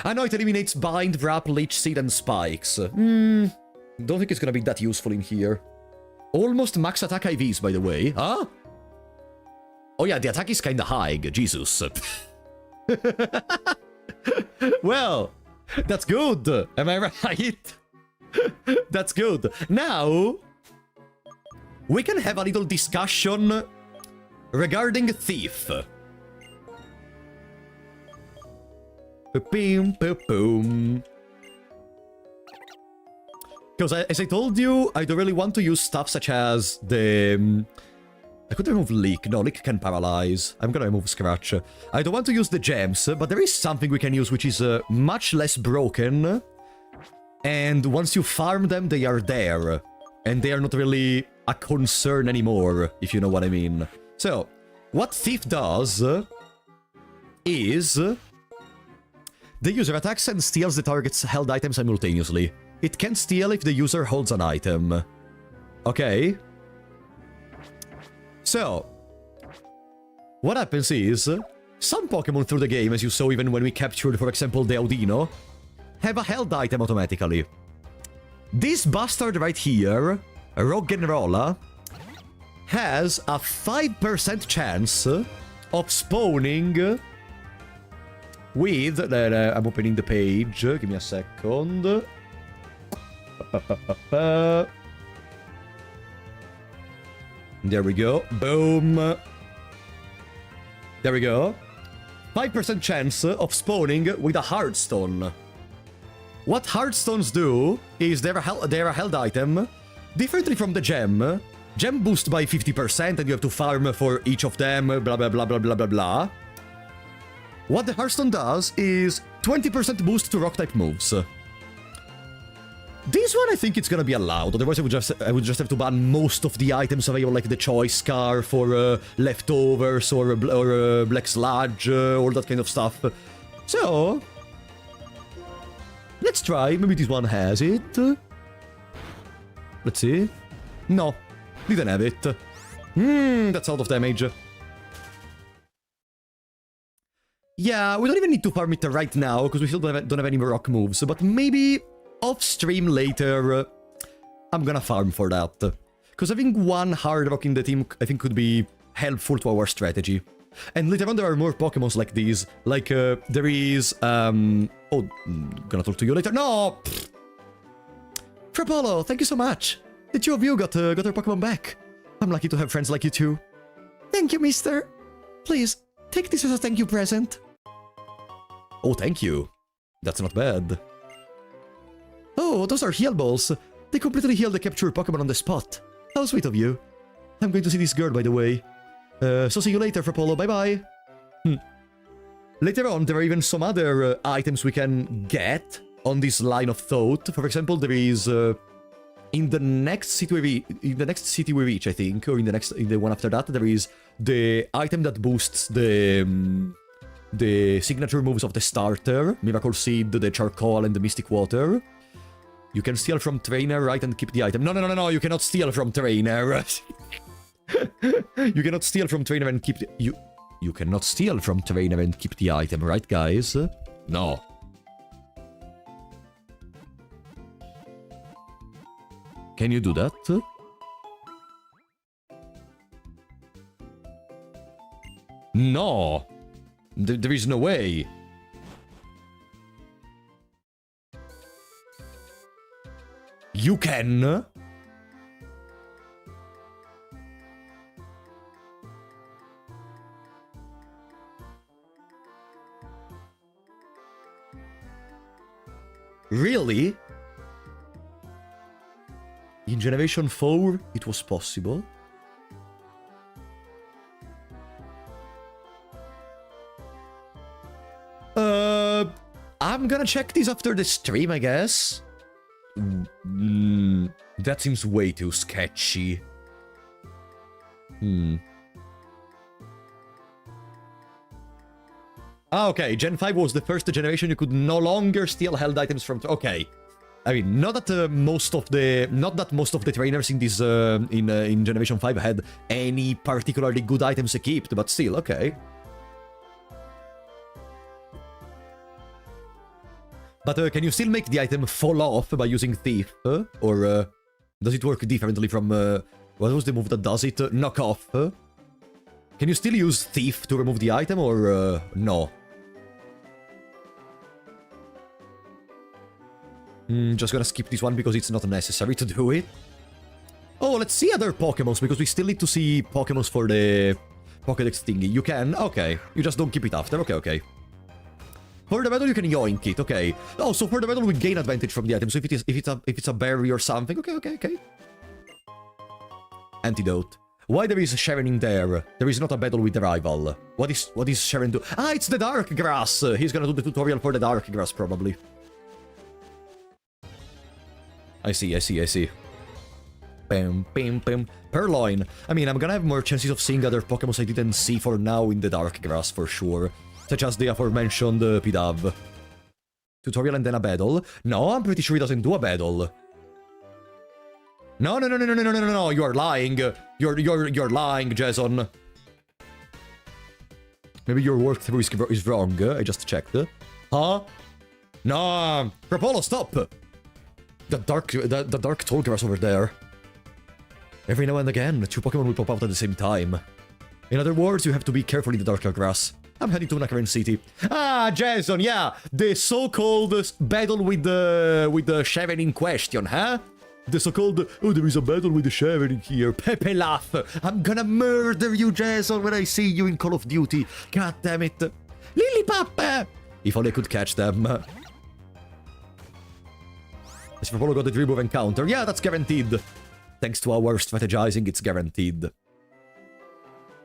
I know it eliminates Bind, Wrap, Leech Seed, and Spikes. Don't think it's gonna be that useful in here. Almost max attack IVs, by the way. Huh? Oh yeah, the attack is kinda high, Jesus. Well, that's good. Am I right? That's good. Now, we can have a little discussion regarding Thief. Boom. Because as I told you, I don't really want to use stuff such as the... I could remove Leak. No, Leak can paralyze. I'm gonna remove Scratch. I don't want to use the gems, but there is something we can use which is much less broken. And once you farm them, they are there. And they are not really a concern anymore, if you know what I mean. So, what Thief does is... the user attacks and steals the target's held item simultaneously. It can steal if the user holds an item. Okay. So, what happens is, some Pokemon through the game, as you saw even when we captured, for example, the Audino, have a held item automatically. This bastard right here, Roggenrola, has a 5% chance of spawning with... I'm opening the page, give me a second. There we go. Boom. There we go. 5% chance of spawning with a Heartstone. What Heartstones do is they're a held item. Differently from the gem. Gem boost by 50% and you have to farm for each of them, blah blah blah blah blah blah blah. What the Heartstone does is 20% boost to rock-type moves. This one I think it's gonna be allowed, otherwise I would just have to ban most of the items available, like the Choice Scarf or Leftovers or Black Sludge, all that kind of stuff. So, let's try, maybe this one has it. Let's see. No, didn't have it. That's out of damage. Yeah, we don't even need to farm it right now, because we still don't have any rock moves, but maybe off-stream later, I'm gonna farm for that. Because having one hard rock in the team, I think, could be helpful to our strategy. And later on there are more Pokemons like these, like, there is, oh, gonna talk to you later. No! Frapolo, thank you so much! The two of you got our Pokemon back. I'm lucky to have friends like you too. Thank you, mister. Please, take this as a thank you present. Oh, thank you. That's not bad. Oh, those are heal balls. They completely heal the captured Pokemon on the spot. How sweet of you. I'm going to see this girl, by the way. So see you later, Frapolo. Bye-bye. Later on, there are even some other items we can get on this line of thought. For example, there is... in the next city we reach, I think, or in the one after that, there is the item that boosts the signature moves of the starter, Miracle Seed, the Charcoal, and the Mystic Water. You can steal from Trainer, right, and keep the item. No, you cannot steal from Trainer. You cannot steal from Trainer and keep the... You cannot steal from Trainer and keep the item, right, guys? No. Can you do that? No! There is no way. You can? Really? In Generation 4, it was possible. I'm gonna check this after the stream, I guess. That seems way too sketchy. Ah, okay, Gen 5 was the first generation you could no longer steal held items from... Okay. I mean, not that most of the trainers in this in Generation 5 had any particularly good items equipped, but still, okay. But can you still make the item fall off by using Thief? Or does it work differently from... what was the move that does it? Knock off? Can you still use Thief to remove the item, or no? Just gonna skip this one because it's not necessary to do it. Oh, let's see other Pokémons, because we still need to see Pokémons for the Pokédex thingy. You can? Okay. You just don't keep it after. Okay, okay. For the battle, you can yoink it. Okay. Oh, so for the battle, we gain advantage from the item. So if it's a berry or something. Okay, okay, okay. Antidote. Why there is Sharon in there? There is not a battle with the rival. What is Sharon do? Ah, it's the Dark Grass. He's gonna do the tutorial for the Dark Grass, probably. I see. Bam, bam, bam. Purloin. I mean, I'm gonna have more chances of seeing other Pokémon I didn't see for now in the Dark Grass, for sure. Such as the aforementioned Pidove. Tutorial and then a battle? No, I'm pretty sure he doesn't do a battle. No, you are lying. You're lying, Jason. Maybe your walkthrough is wrong. I just checked. Huh? No, Rapolo, stop! The dark tall grass over there. Every now and again, two Pokemon will pop out at the same time. In other words, you have to be careful in the dark grass. I'm heading to Nakaran City. Ah, Jason, yeah! The so-called battle with the Sharon in question, huh? The so-called, oh, there is a battle with the Sharon in here. Pepe laugh. I'm gonna murder you, Jason, when I see you in Call of Duty. God damn it. Lillipop! If only I could catch them. As for Polo got the Dreamyard Encounter, yeah, that's guaranteed. Thanks to our strategizing, it's guaranteed.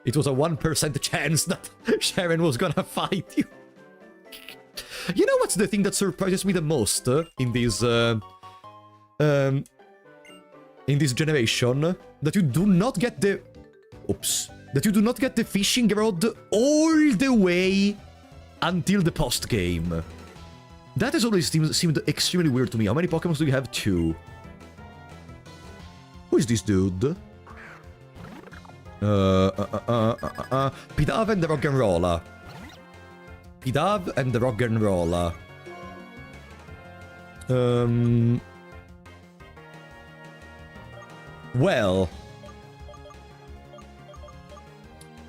It was a 1% chance that Sharon was gonna fight you. You know what's the thing that surprises me the most in this generation? That you do not get the... Oops. That you do not get the fishing rod all the way until the post-game. That has always seemed extremely weird to me. How many Pokémon do you have? 2. Who is this dude? Pidove and the Rock'n'Rolla. Pidove and the Rock'n'Rolla. Well.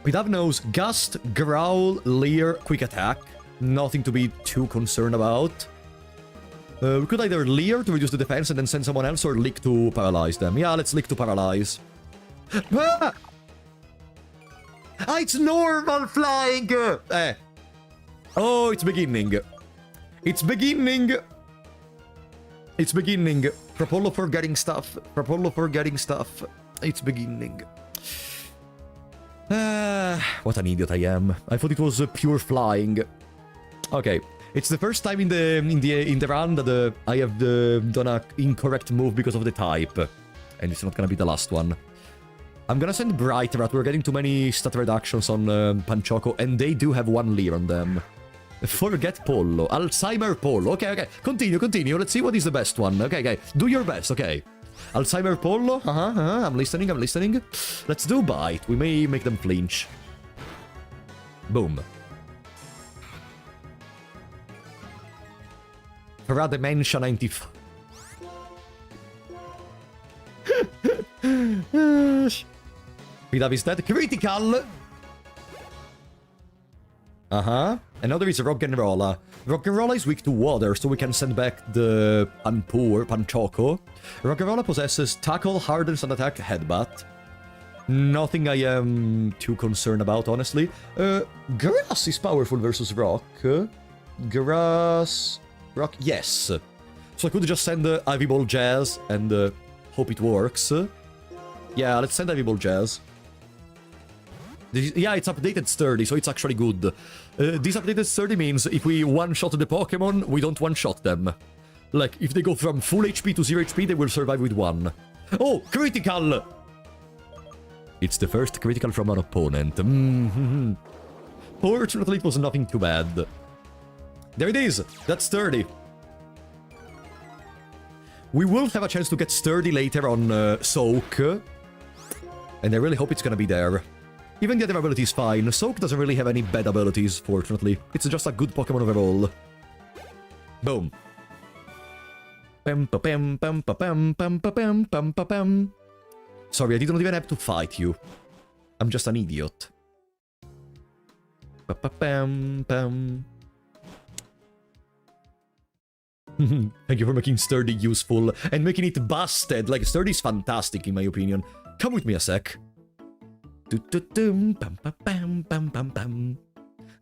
Pidove knows Gust, Growl, Leer, Quick Attack. Nothing to be too concerned about. We could either Leer to reduce the defense and then send someone else, or Lick to paralyze them. Yeah, let's Lick to paralyze. Ah! Ah, it's normal flying! Oh, it's beginning. It's beginning. It's beginning. Propolo for getting stuff. Propolo for getting stuff. It's beginning. What an idiot I am. I thought it was pure flying. Okay, it's the first time in the run that I have done an incorrect move because of the type, and it's not gonna be the last one. I'm gonna send Bright Rat. We're getting too many stat reductions on Panchoco, and they do have 1 Leer on them. Forget Polo. Alzheimer Polo. Okay. Continue. Let's see what is the best one. Okay. Do your best, okay. Alzheimer Polo. I'm listening. Let's do Bite. We may make them flinch. Boom. Farah Dementia 95. Pidove is dead. Critical! Uh-huh. And now there is Rock'n'Rolla. Rock'n'Rolla is weak to water, so we can send back the Panpour, Panchoco. Rock'n'Rolla possesses Tackle, Hardens, and Attack, Headbutt. Nothing I am too concerned about, honestly. Grass is powerful versus Rock. Grass... Rock... Yes. So I could just send Ivy Ball Jazz and hope it works. Yeah, let's send Ivy Ball Jazz. Yeah, it's updated sturdy, so it's actually good. This updated sturdy means if we one-shot the Pokemon, we don't one-shot them. Like, if they go from full HP to 0 HP, they will survive with 1. Oh, critical! It's the first critical from an opponent. Fortunately, it was nothing too bad. There it is! That's sturdy. We will have a chance to get sturdy later on Soak. And I really hope it's gonna be there. Even the other ability is fine. Soak doesn't really have any bad abilities, fortunately. It's just a good Pokemon overall. Boom. Sorry, I didn't even have to fight you. I'm just an idiot. Thank you for making sturdy useful and making it busted. Like, sturdy is fantastic in my opinion. Come with me a sec. The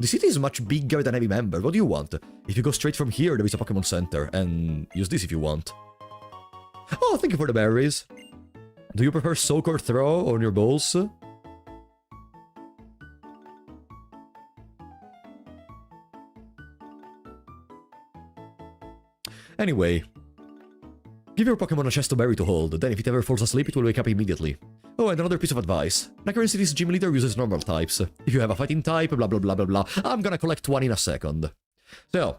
city is much bigger than I remember. What do you want? If you go straight from here, there is a Pokemon Center, and use this if you want. Oh, thank you for the berries. Do you prefer Soak or Throw on your balls? Anyway, give your Pokemon a chest to berry to hold, then if it ever falls asleep, it will wake up immediately. Oh, and another piece of advice. Nakaran City's gym leader uses normal types. If you have a fighting type, blah blah blah blah blah. I'm gonna collect one in a second. So,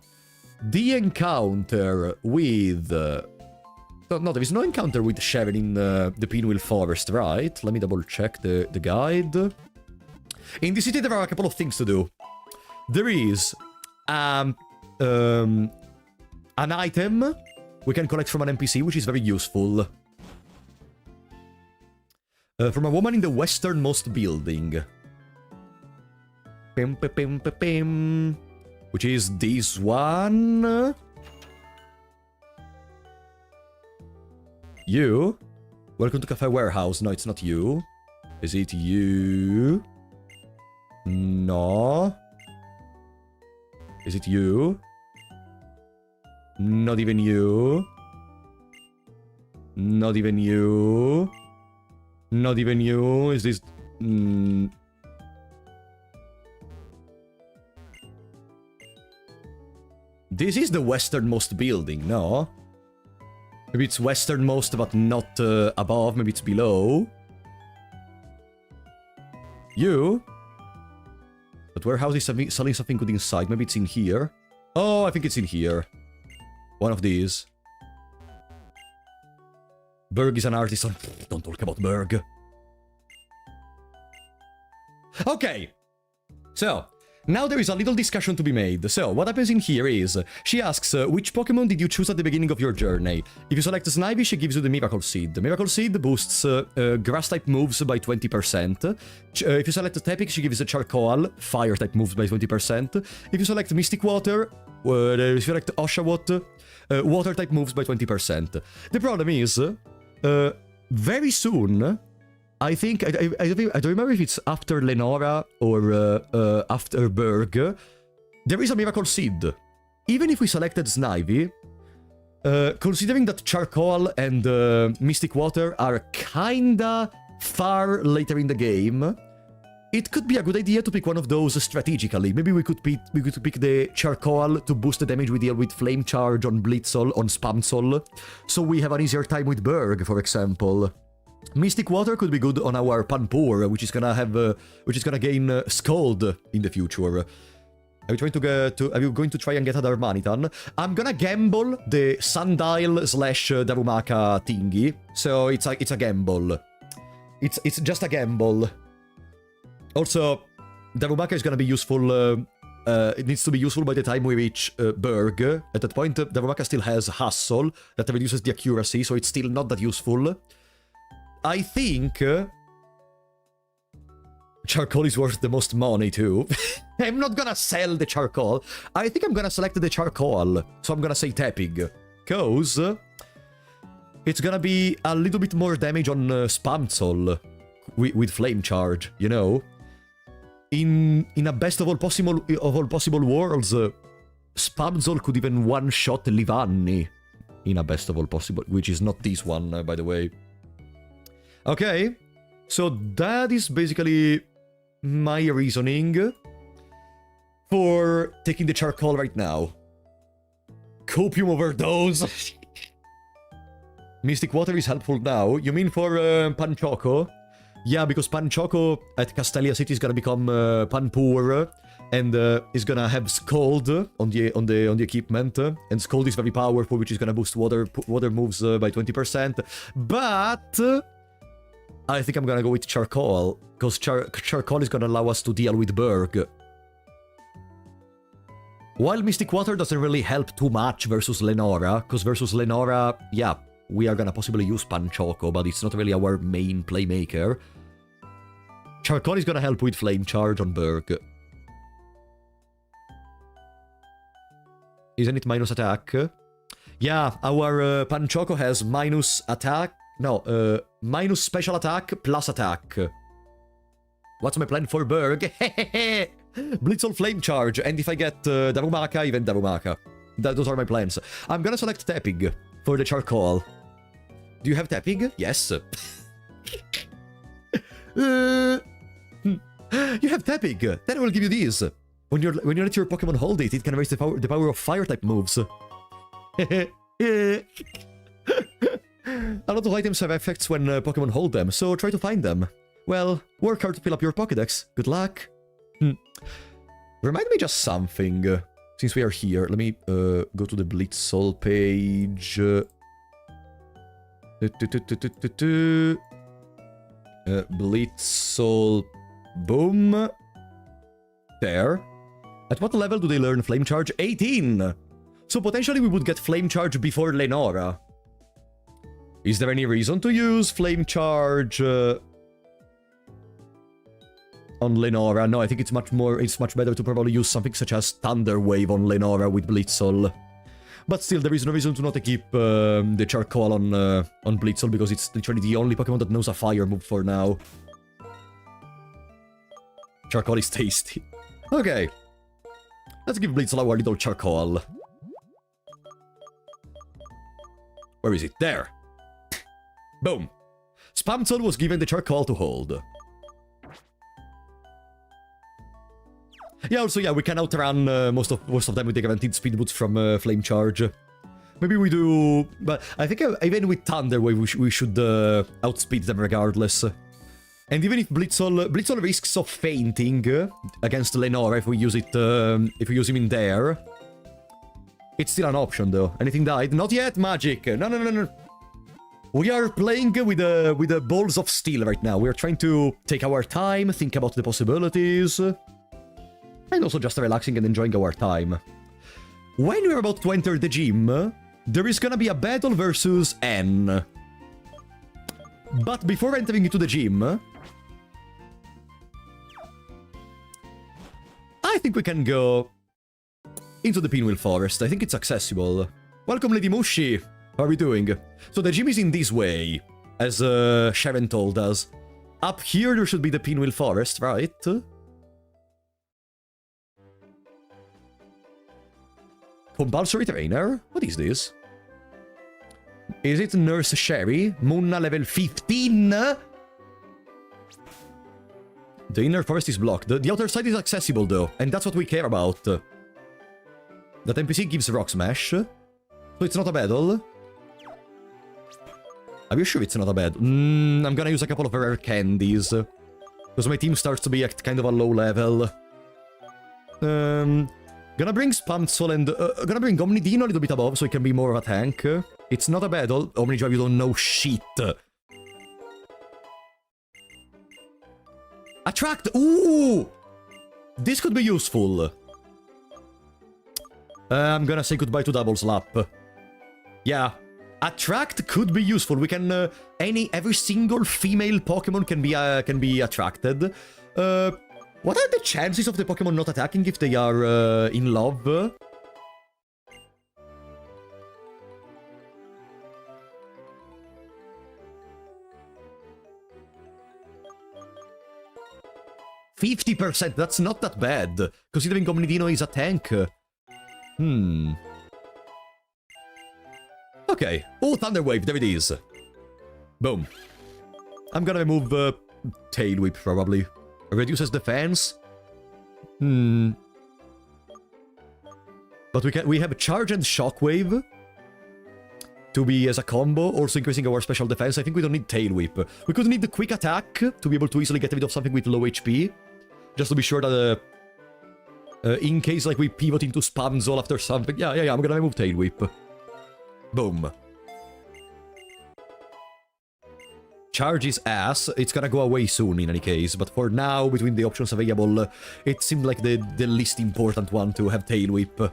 the encounter with... No, there is no encounter with Sharon in the Pinwheel Forest, right? Let me double check the guide. In the city there are a couple of things to do. There is an item we can collect from an NPC, which is very useful. From a woman in the westernmost building. Which is this one. You? Welcome to Cafe Warehouse. No, it's not you. Is it you? No. Is it you? Not even you. Not even you. Not even you. Is this... This is the westernmost building, no? Maybe it's westernmost, but not above. Maybe it's below. You? But warehouse is selling something good inside. Maybe it's in here. Oh, I think it's in here. One of these. Berg is an artist. Don't talk about Berg. Okay. So, now there is a little discussion to be made. So, what happens in here is, she asks, which Pokemon did you choose at the beginning of your journey? If you select Snivy, she gives you the Miracle Seed. The Miracle Seed boosts Grass-type moves by 20%. If you select Tepic, she gives a Charcoal, Fire-type moves by 20%. If you select Mystic Water, if you select Oshawott, Water-type moves by 20%. The problem is, very soon... I think, I don't remember if it's after Lenora or after Berg, there is a Miracle Seed. Even if we selected Snivy, considering that Charcoal and Mystic Water are kinda far later in the game, it could be a good idea to pick one of those strategically. Maybe we could pick the Charcoal to boost the damage we deal with Flame Charge on Blitzle, on Spamsol, so we have an easier time with Berg, for example. Mystic Water could be good on our Panpour, which is gonna gain Scald in the future. Are you trying to get to? Are you going to try and get a Darmanitan? I'm gonna gamble the Sandile / Darumaka thingy. So it's a gamble. It's just a gamble. Also, Darumaka is gonna be useful. It needs to be useful by the time we reach Berg. At that point, Darumaka still has Hustle that reduces the accuracy, so it's still not that useful. I think... Charcoal is worth the most money, too. I'm not gonna sell the charcoal. I think I'm gonna select the charcoal. So I'm gonna say tapping. Cause it's gonna be a little bit more damage on Spamsol with flame charge, you know? In a best of all possible worlds, Spamsol could even one-shot Livanni. In a best of all possible, which is not this one, by the way. Okay, so that is basically my reasoning for taking the charcoal right now. Copium overdose. Mystic water is helpful now. You mean for Panchoco? Yeah, because Panchoco at Castelia City is gonna become Panpour, and is gonna have Scald on the equipment, and Scald is very powerful, which is gonna boost water moves by 20%. But I think I'm gonna go with Charcoal, because Charcoal is gonna allow us to deal with Berg. While Mystic Water doesn't really help too much versus Lenora, because versus Lenora, yeah, we are gonna possibly use Panchoco, but it's not really our main playmaker. Charcoal is gonna help with Flame Charge on Berg. Isn't it minus attack? Yeah, our Panchoco has minus attack. No, minus special attack plus attack. What's my plan for Berg? Blitzle Flame Charge, and if I get Darumaka, even Darumaka. Those are my plans. I'm gonna select Tapping for the Charcoal. Do you have Tapping? Yes. You have Tapping. Then I will give you these. When you let your Pokemon hold it, it can raise the power of Fire-type moves. A lot of items have effects when Pokemon hold them, so try to find them. Well, work hard to fill up your Pokédex. Good luck. Remind me just something. Since we are here, let me go to the Blitzle page. Blitzle. Boom. There. At what level do they learn Flame Charge? 18! So potentially we would get Flame Charge before Lenora. Is there any reason to use Flame Charge on Lenora? No, I think it's much better to probably use something such as Thunder Wave on Lenora with Blitzle. But still, there is no reason to not keep the Charcoal on Blitzle, because it's literally the only Pokemon that knows a fire move for now. Charcoal is tasty. Okay. Let's give Blitzle our little Charcoal. Where is it? There. Boom. Spamsol was given the Charcoal to hold. Yeah, also, yeah, we can outrun most of them with the guaranteed speed boost from Flame Charge. Maybe we do... But I think even with Thunder Wave, we should outspeed them regardless. And even if Blitzle risks of fainting against Lenora if we use it, if we use him in there, it's still an option though. Anything died? Not yet, Magic. No. We are playing with the balls of steel right now. We are trying to take our time, think about the possibilities, and also just relaxing and enjoying our time. When we're about to enter the gym, there is gonna be a battle versus N. But before entering into the gym, I think we can go into the Pinwheel Forest. I think it's accessible. Welcome, Lady Mushi. How are we doing? So the gym is in this way, as Sharon told us. Up here there should be the Pinwheel Forest, right? Compulsory Trainer? What is this? Is it Nurse Sherry? Munna level 15? The inner forest is blocked. The outer side is accessible though, and that's what we care about. That NPC gives Rock Smash, so it's not a battle. Are you sure it's not a battle? I'm gonna use a couple of rare candies, because my team starts to be at kind of a low level. Gonna bring Spamsol and... gonna bring Omnidino a little bit above, so it can be more of a tank. It's not a battle. Omnidrive, you don't know shit. Attract! Ooh! This could be useful. I'm gonna say goodbye to Double Slap. Yeah. Attract could be useful. We can... every single female Pokemon can be attracted. What are the chances of the Pokemon not attacking if they are in love? %50%, that's not that bad, considering Communidino is a tank. Okay. Oh, Thunder Wave, there it is. Boom. I'm gonna remove Tail Whip, probably. Reduces defense. But we have Charge and Shockwave to be as a combo, also increasing our special defense. I think we don't need Tail Whip. We could need the Quick Attack to be able to easily get rid of something with low HP. Just to be sure that in case like we pivot into Spamzol after something. Yeah, I'm gonna remove Tail Whip. Boom. Charge is ass. It's gonna go away soon in any case, but for now, between the options available, it seemed like the least important one to have Tail Whip.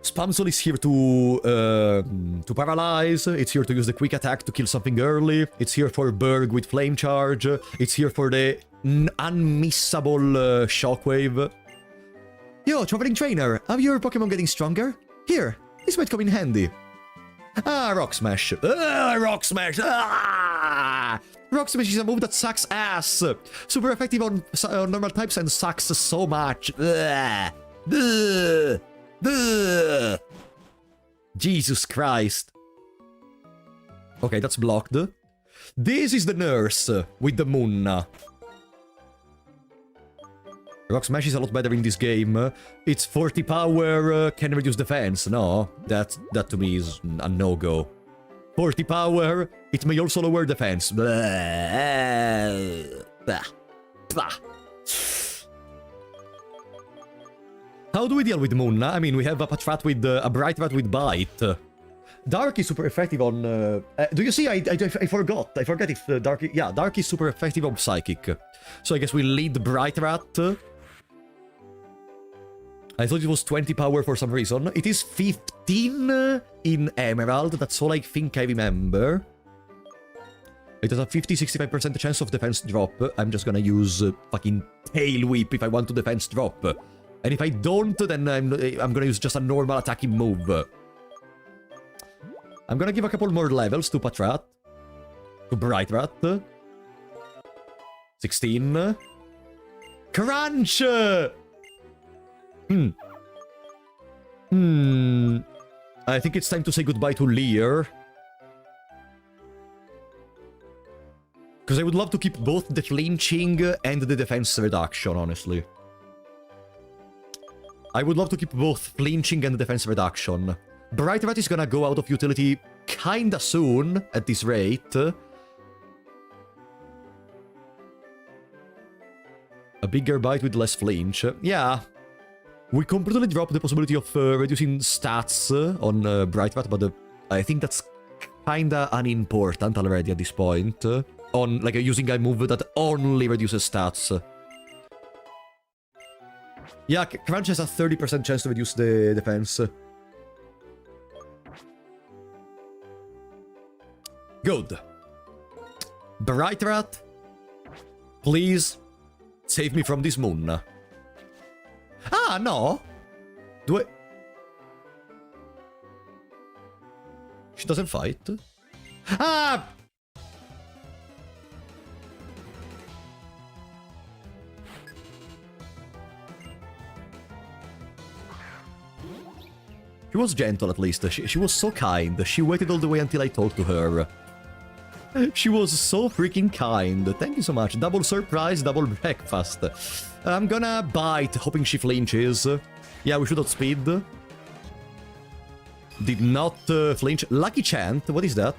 Spamzol is here to paralyze, it's here to use the Quick Attack to kill something early, it's here for Berg with Flame Charge, it's here for the unmissable Shockwave. Yo, Traveling Trainer, are your Pokemon getting stronger? Here, this might come in handy. Ah, Rock Smash. Rock Smash. Ah! Rock Smash is a move that sucks ass. Super effective on normal types and sucks so much. Jesus Christ. Okay, that's blocked. This is the nurse with the Munna. Rock Smash is a lot better in this game. It's 40 power, can reduce defense. No, that to me is a no-go. 40 power, it may also lower defense. How do we deal with Munna? I mean, we have a Patrat with a Bright Rat with Bite. Dark is super effective on... do you see? I forgot. I forget if Dark... Yeah, Dark is super effective on Psychic. So I guess we lead Bright Rat. I thought it was 20 power for some reason. It is 15 in Emerald. That's all I think I remember. It has a 50-65% chance of defense drop. I'm just gonna use fucking Tail Whip if I want to defense drop. And if I don't, then I'm gonna use just a normal attacking move. I'm gonna give a couple more levels to Patrat. To Bright Rat. 16. Crunch! I think it's time to say goodbye to Leer. Because I would love to keep both the flinching and the defense reduction, honestly. I would love to keep both flinching and defense reduction. Bright Rat is gonna go out of utility kinda soon, at this rate. A bigger bite with less flinch. Yeah. We completely dropped the possibility of reducing stats on Bright Rat, but I think that's kinda unimportant already at this point. On, like, using a move that only reduces stats. Yeah, Crunch has a 30% chance to reduce the defense. Good. Bright Rat, please save me from this moon. Ah, no. Do I... She doesn't fight. Ah! She was gentle, at least. She was so kind. She waited all the way until I talked to her. She was so freaking kind. Thank you so much. Double surprise, double breakfast. I'm gonna bite, hoping she flinches. Yeah, we should outspeed. Did not flinch. Lucky Chant, what is that?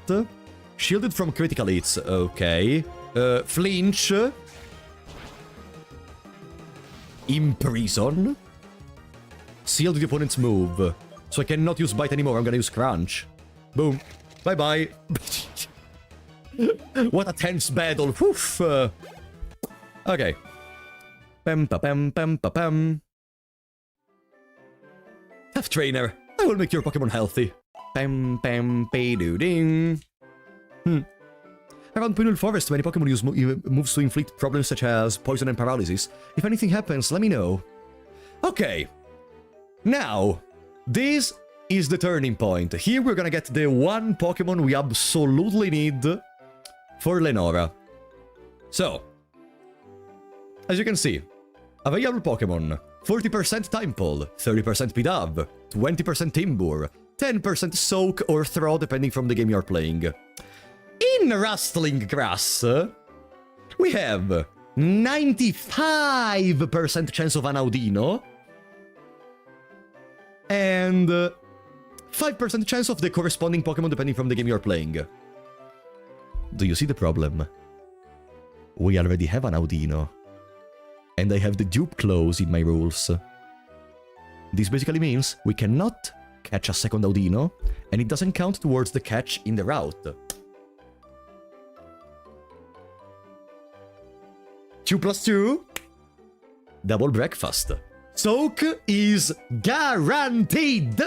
Shielded from critical hits. Okay. Flinch. Imprison. Sealed the opponent's move. So I cannot use Bite anymore, I'm gonna use Crunch. Boom. Bye-bye. What a tense battle. Woof. Okay. Pam pa pam pam pa pam. Tough trainer. I will make your Pokemon healthy. Pam pam pay doo ding. Around Pinwheel Forest, many Pokemon use moves to inflict problems such as poison and paralysis. If anything happens, let me know. Okay. Now, this is the turning point. Here we're gonna get the one Pokemon we absolutely need for Lenora. So, as you can see, available Pokemon. 40% Time Pull, 30% Pidove, 20% Timburr, 10% Soak or Throw depending from the game you're playing. In Rustling Grass, we have 95% chance of an Audino, and 5% chance of the corresponding Pokemon depending from the game you're playing. Do you see the problem? We already have an Audino. And I have the Dupe clause in my rules. This basically means we cannot catch a second Audino, and it doesn't count towards the catch in the route. 2 plus 2. Double breakfast. Soak is guaranteed!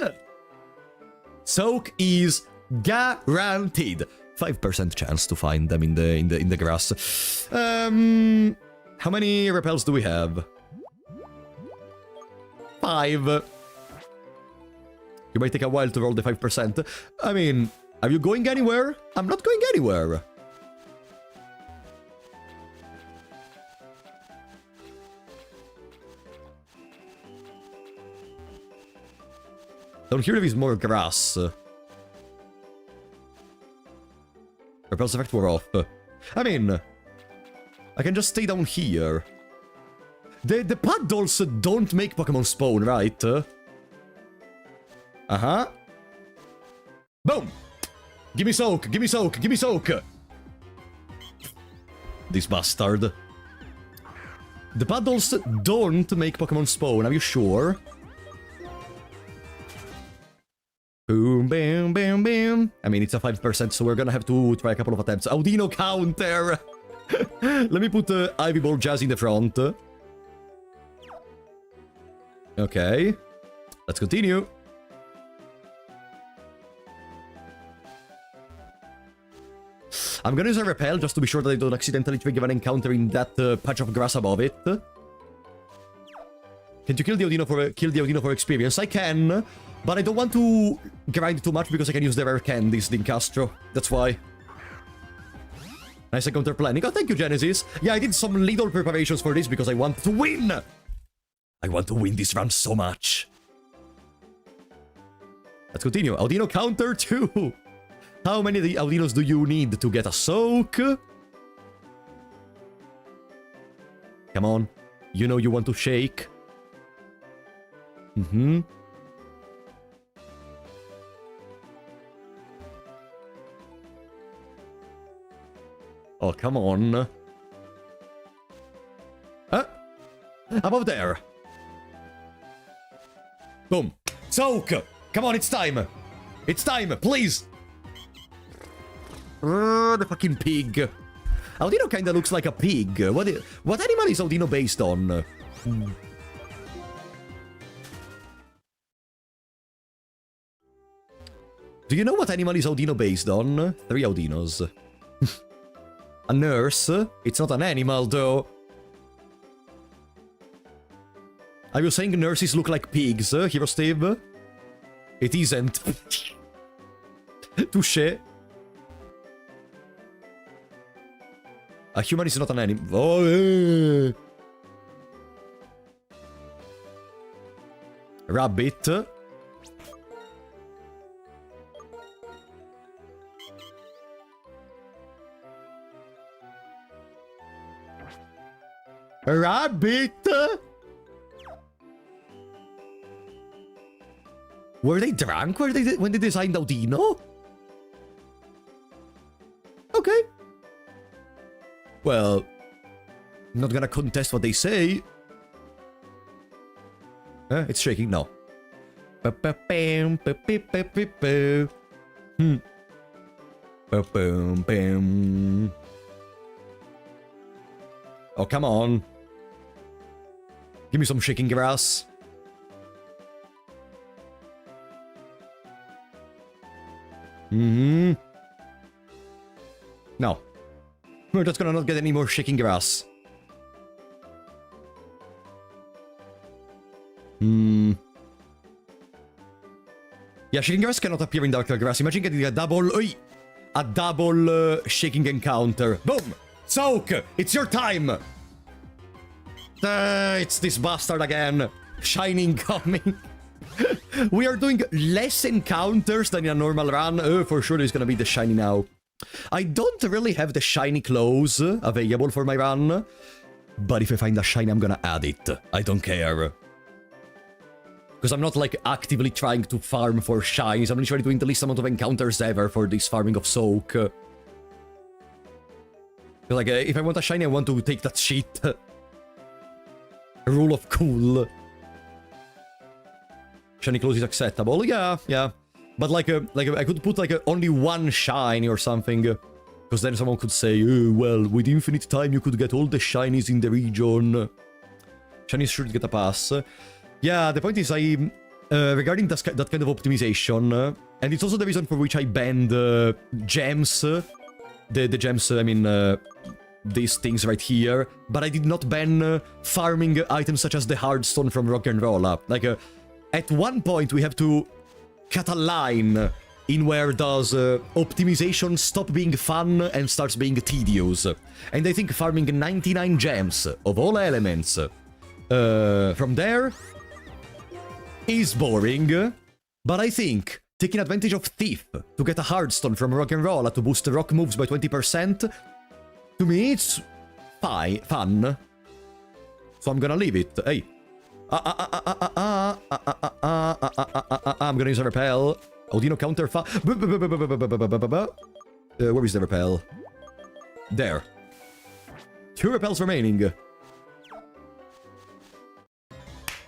Soak is guaranteed. 5% chance to find them in the grass. How many repels do we have? 5. You might take a while to roll the 5%. I mean, are you going anywhere? I'm not going anywhere. Down here there is more grass. Repels effect wore off. I mean, I can just stay down here. The paddles don't make Pokemon spawn, right? Uh-huh. Boom! Gimme Soak, gimme Soak, gimme Soak! This bastard. The paddles don't make Pokemon spawn, are you sure? Boom, bam, bam, bam. I mean, it's a 5%, so we're gonna have to try a couple of attempts. Audino counter! Let me put the Ivy Ball Jazz in the front. Okay. Let's continue. I'm gonna use a Repel just to be sure that I don't accidentally trigger an encounter in that patch of grass above it. Can you kill the Audino for experience? I can, but I don't want to grind too much because I can use the rare candies, Dincastro. That's why. Nice encounter planning. Oh, thank you, Genesis. Yeah, I did some little preparations for this because I want to win! I want to win this round so much. Let's continue. Audino counter 2. How many of the Audinos do you need to get a Soak? Come on. You know you want to shake. Mm-hmm. Oh, come on. Above there. Boom. Soak! Come on, it's time! It's time, please! The fucking pig. Audino kinda looks like a pig. What animal is Audino based on? Do you know what animal is Audino based on? 3 Audinos. A nurse? It's not an animal, though. Are you saying nurses look like pigs, Hero Steve? It isn't. Touché. A human is not an animal. Oh, yeah. Rabbit. Rabbit! Were they drunk when they designed Audino? Okay. Well, I'm not gonna contest what they say. It's shaking now. Oh, come on. Give me some shaking grass. Mm-hmm. No. We're just gonna not get any more shaking grass. Yeah, shaking grass cannot appear in darker grass. Imagine getting a double... shaking encounter. Boom! Soak! It's your time! It's this bastard again. Shining coming. We are doing less encounters than in a normal run. For sure there's gonna be the shiny now. I don't really have the shiny clothes available for my run. But if I find a shiny, I'm gonna add it. I don't care. Because I'm not, like, actively trying to farm for shinies. I'm literally doing the least amount of encounters ever for this farming of soak. Like, if I want a shiny, I want to take that shit. Rule of cool. Shiny clothes is acceptable. Yeah. But, like I could put, like, only one shiny or something. Because then someone could say, oh, well, with infinite time, you could get all the shinies in the region. Shinies should get a pass. Yeah, the point is, regarding that kind of optimization, and it's also the reason for which I banned gems, the gems, I mean, these things right here, but I did not ban farming items such as the hardstone from Rock and Roll Up. Like, at one point we have to cut a line in where does optimization stop being fun and starts being tedious. And I think farming 99 gems of all elements from there is boring, but I think taking advantage of Thief to get a hardstone from Rock and Roll to boost rock moves by 20%, to me it's fun. So I'm gonna leave it. Hey. I'm gonna use a repel. Audino counter where is the repel? There. 2 repels remaining.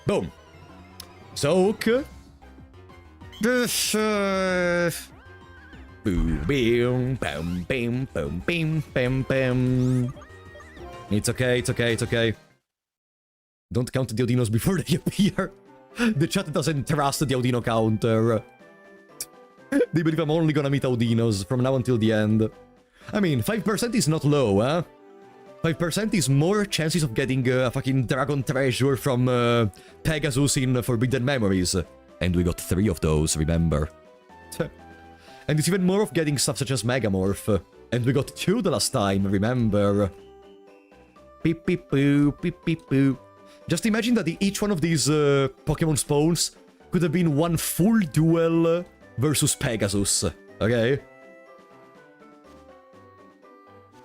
Boom. Soak. Boom, boom, bam, bam, boom, bam, bam, bam. It's okay. Don't count the Audinos before they appear. The chat doesn't trust the Audino counter. They believe I'm only gonna meet Audinos from now until the end. I mean, 5% is not low, huh? 5% is more chances of getting a fucking dragon treasure from Pegasus in Forbidden Memories. And we got 3 of those, remember? And it's even more of getting stuff such as Megamorph. And we got 2 the last time, remember? Beep beep boo, beep beep boo. Just imagine that each one of these Pokemon spawns could have been one full duel versus Pegasus, okay?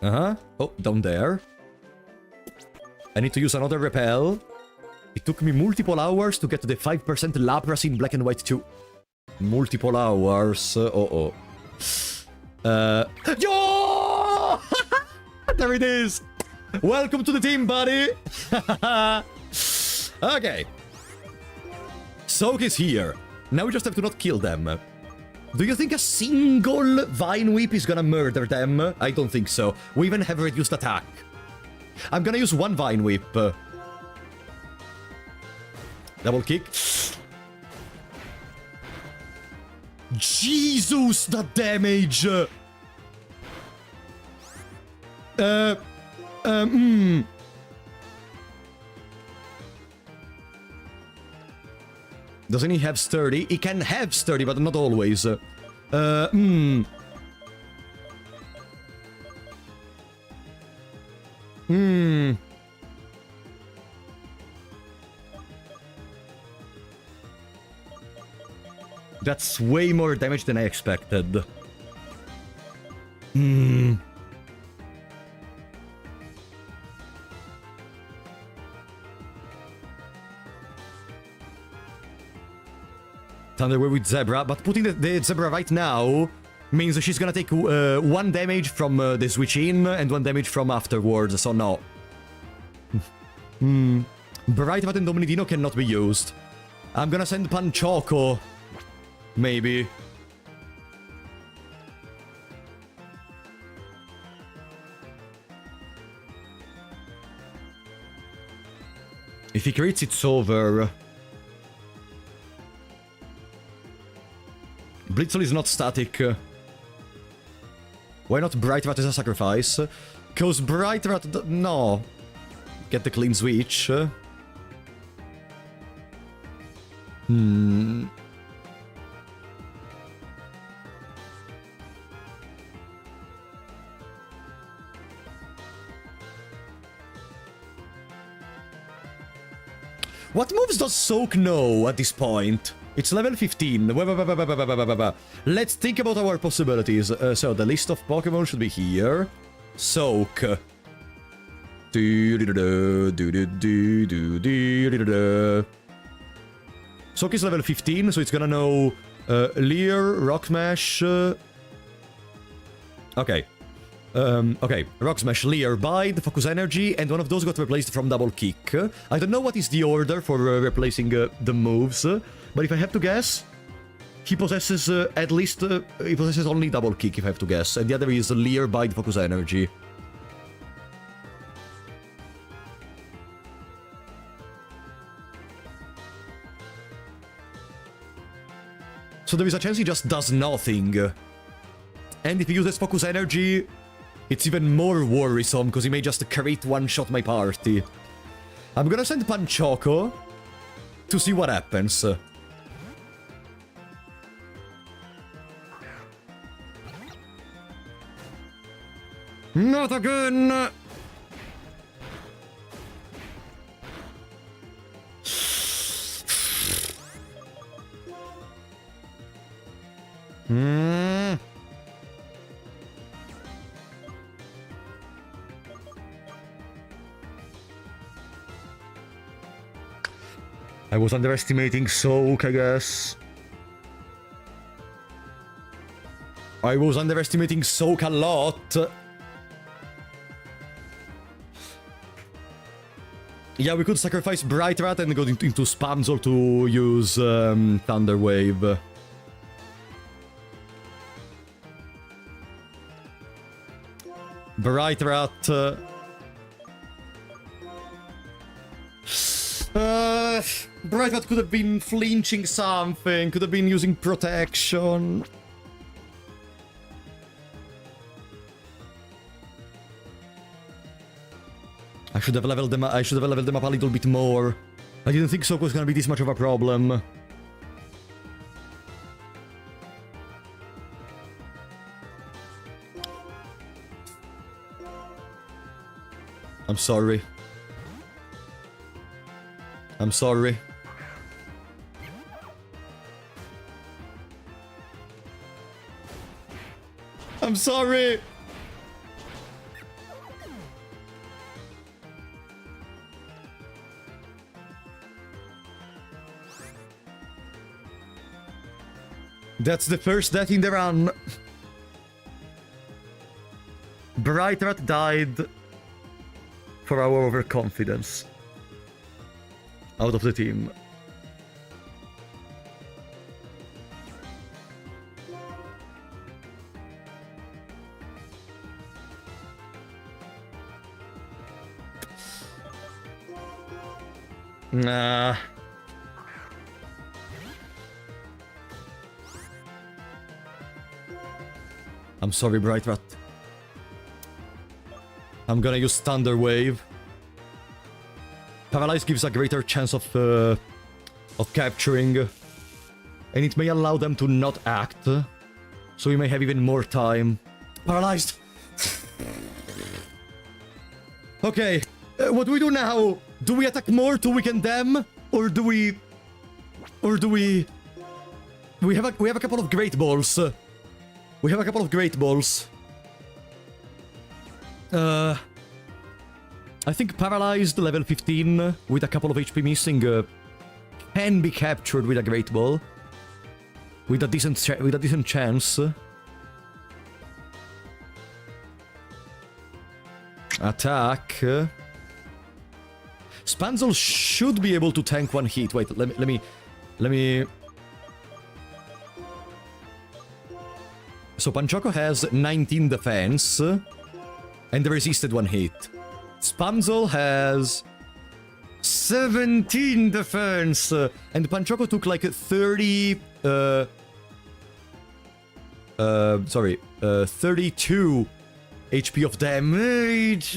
Oh, down there. I need to use another repel. It took me multiple hours to get to the 5% Lapras in Black and White 2. Multiple hours. Yo! There it is! Welcome to the team, buddy! Okay. Soak is here. Now we just have to not kill them. Do you think a single Vine Whip is gonna murder them? I don't think so. We even have reduced attack. I'm gonna use 1 Vine Whip. Double kick. Jesus, that damage! Doesn't he have sturdy? He can have sturdy, but not always. That's way more damage than I expected. Thunderwave with Zebra, but putting the Zebra right now means she's gonna take 1 damage from the switch in and 1 damage from afterwards, so no. Bright Button Dominidino cannot be used. I'm gonna send Panchoco. Maybe. If he crits, it's over. Blitzel is not static. Why not Bright Rat as a sacrifice? Cause Bright Rat... No. Get the clean switch. What moves does Soak know at this point? It's level 15. Let's think about our possibilities. So, the list of Pokemon should be here. Soak. Soak is level 15, so it's gonna know Leer, Rock Smash. Okay. Okay, Rock Smash, Leer, Bite, Focus Energy, and one of those got replaced from Double Kick. I don't know what is the order for replacing the moves, but if I have to guess, he possesses at least... he possesses only Double Kick, if I have to guess, and the other is Leer, Bite, Focus Energy. So there is a chance he just does nothing. And if he uses Focus Energy, it's even more worrisome, because he may just crit one-shot my party. I'm gonna send Panchoco to see what happens. Not again! I was underestimating Soak, I guess. I was underestimating Soak a lot. Yeah, we could sacrifice Bright Rat and go into Spamzol to use Thunder Wave. Bright Rat. Bright Rat could have been flinching something, could have been using protection. I should have leveled them up a little bit more. I didn't think Soak was gonna be this much of a problem. I'm sorry. I'm sorry. I'm sorry! That's the first death in the run. Bright Rat died for our overconfidence. Out of the team. Nah. I'm sorry, Bright Rat. I'm gonna use Thunder Wave. Paralyze gives a greater chance of capturing, and it may allow them to not act, so we may have even more time. Paralyzed! Okay, what do we do now? Do we attack more to weaken them, or do we... We have a couple of Great Balls. We have a couple of Great Balls. I think Paralyzed, level 15, with a couple of HP missing, can be captured with a Great Ball. With a decent chance. Attack. Spanzol should be able to tank one hit. Wait, let me... So Panchoco has 19 defense, and resisted one hit. Spamzol has 17 defense, and Panchoco took like 32 HP of damage.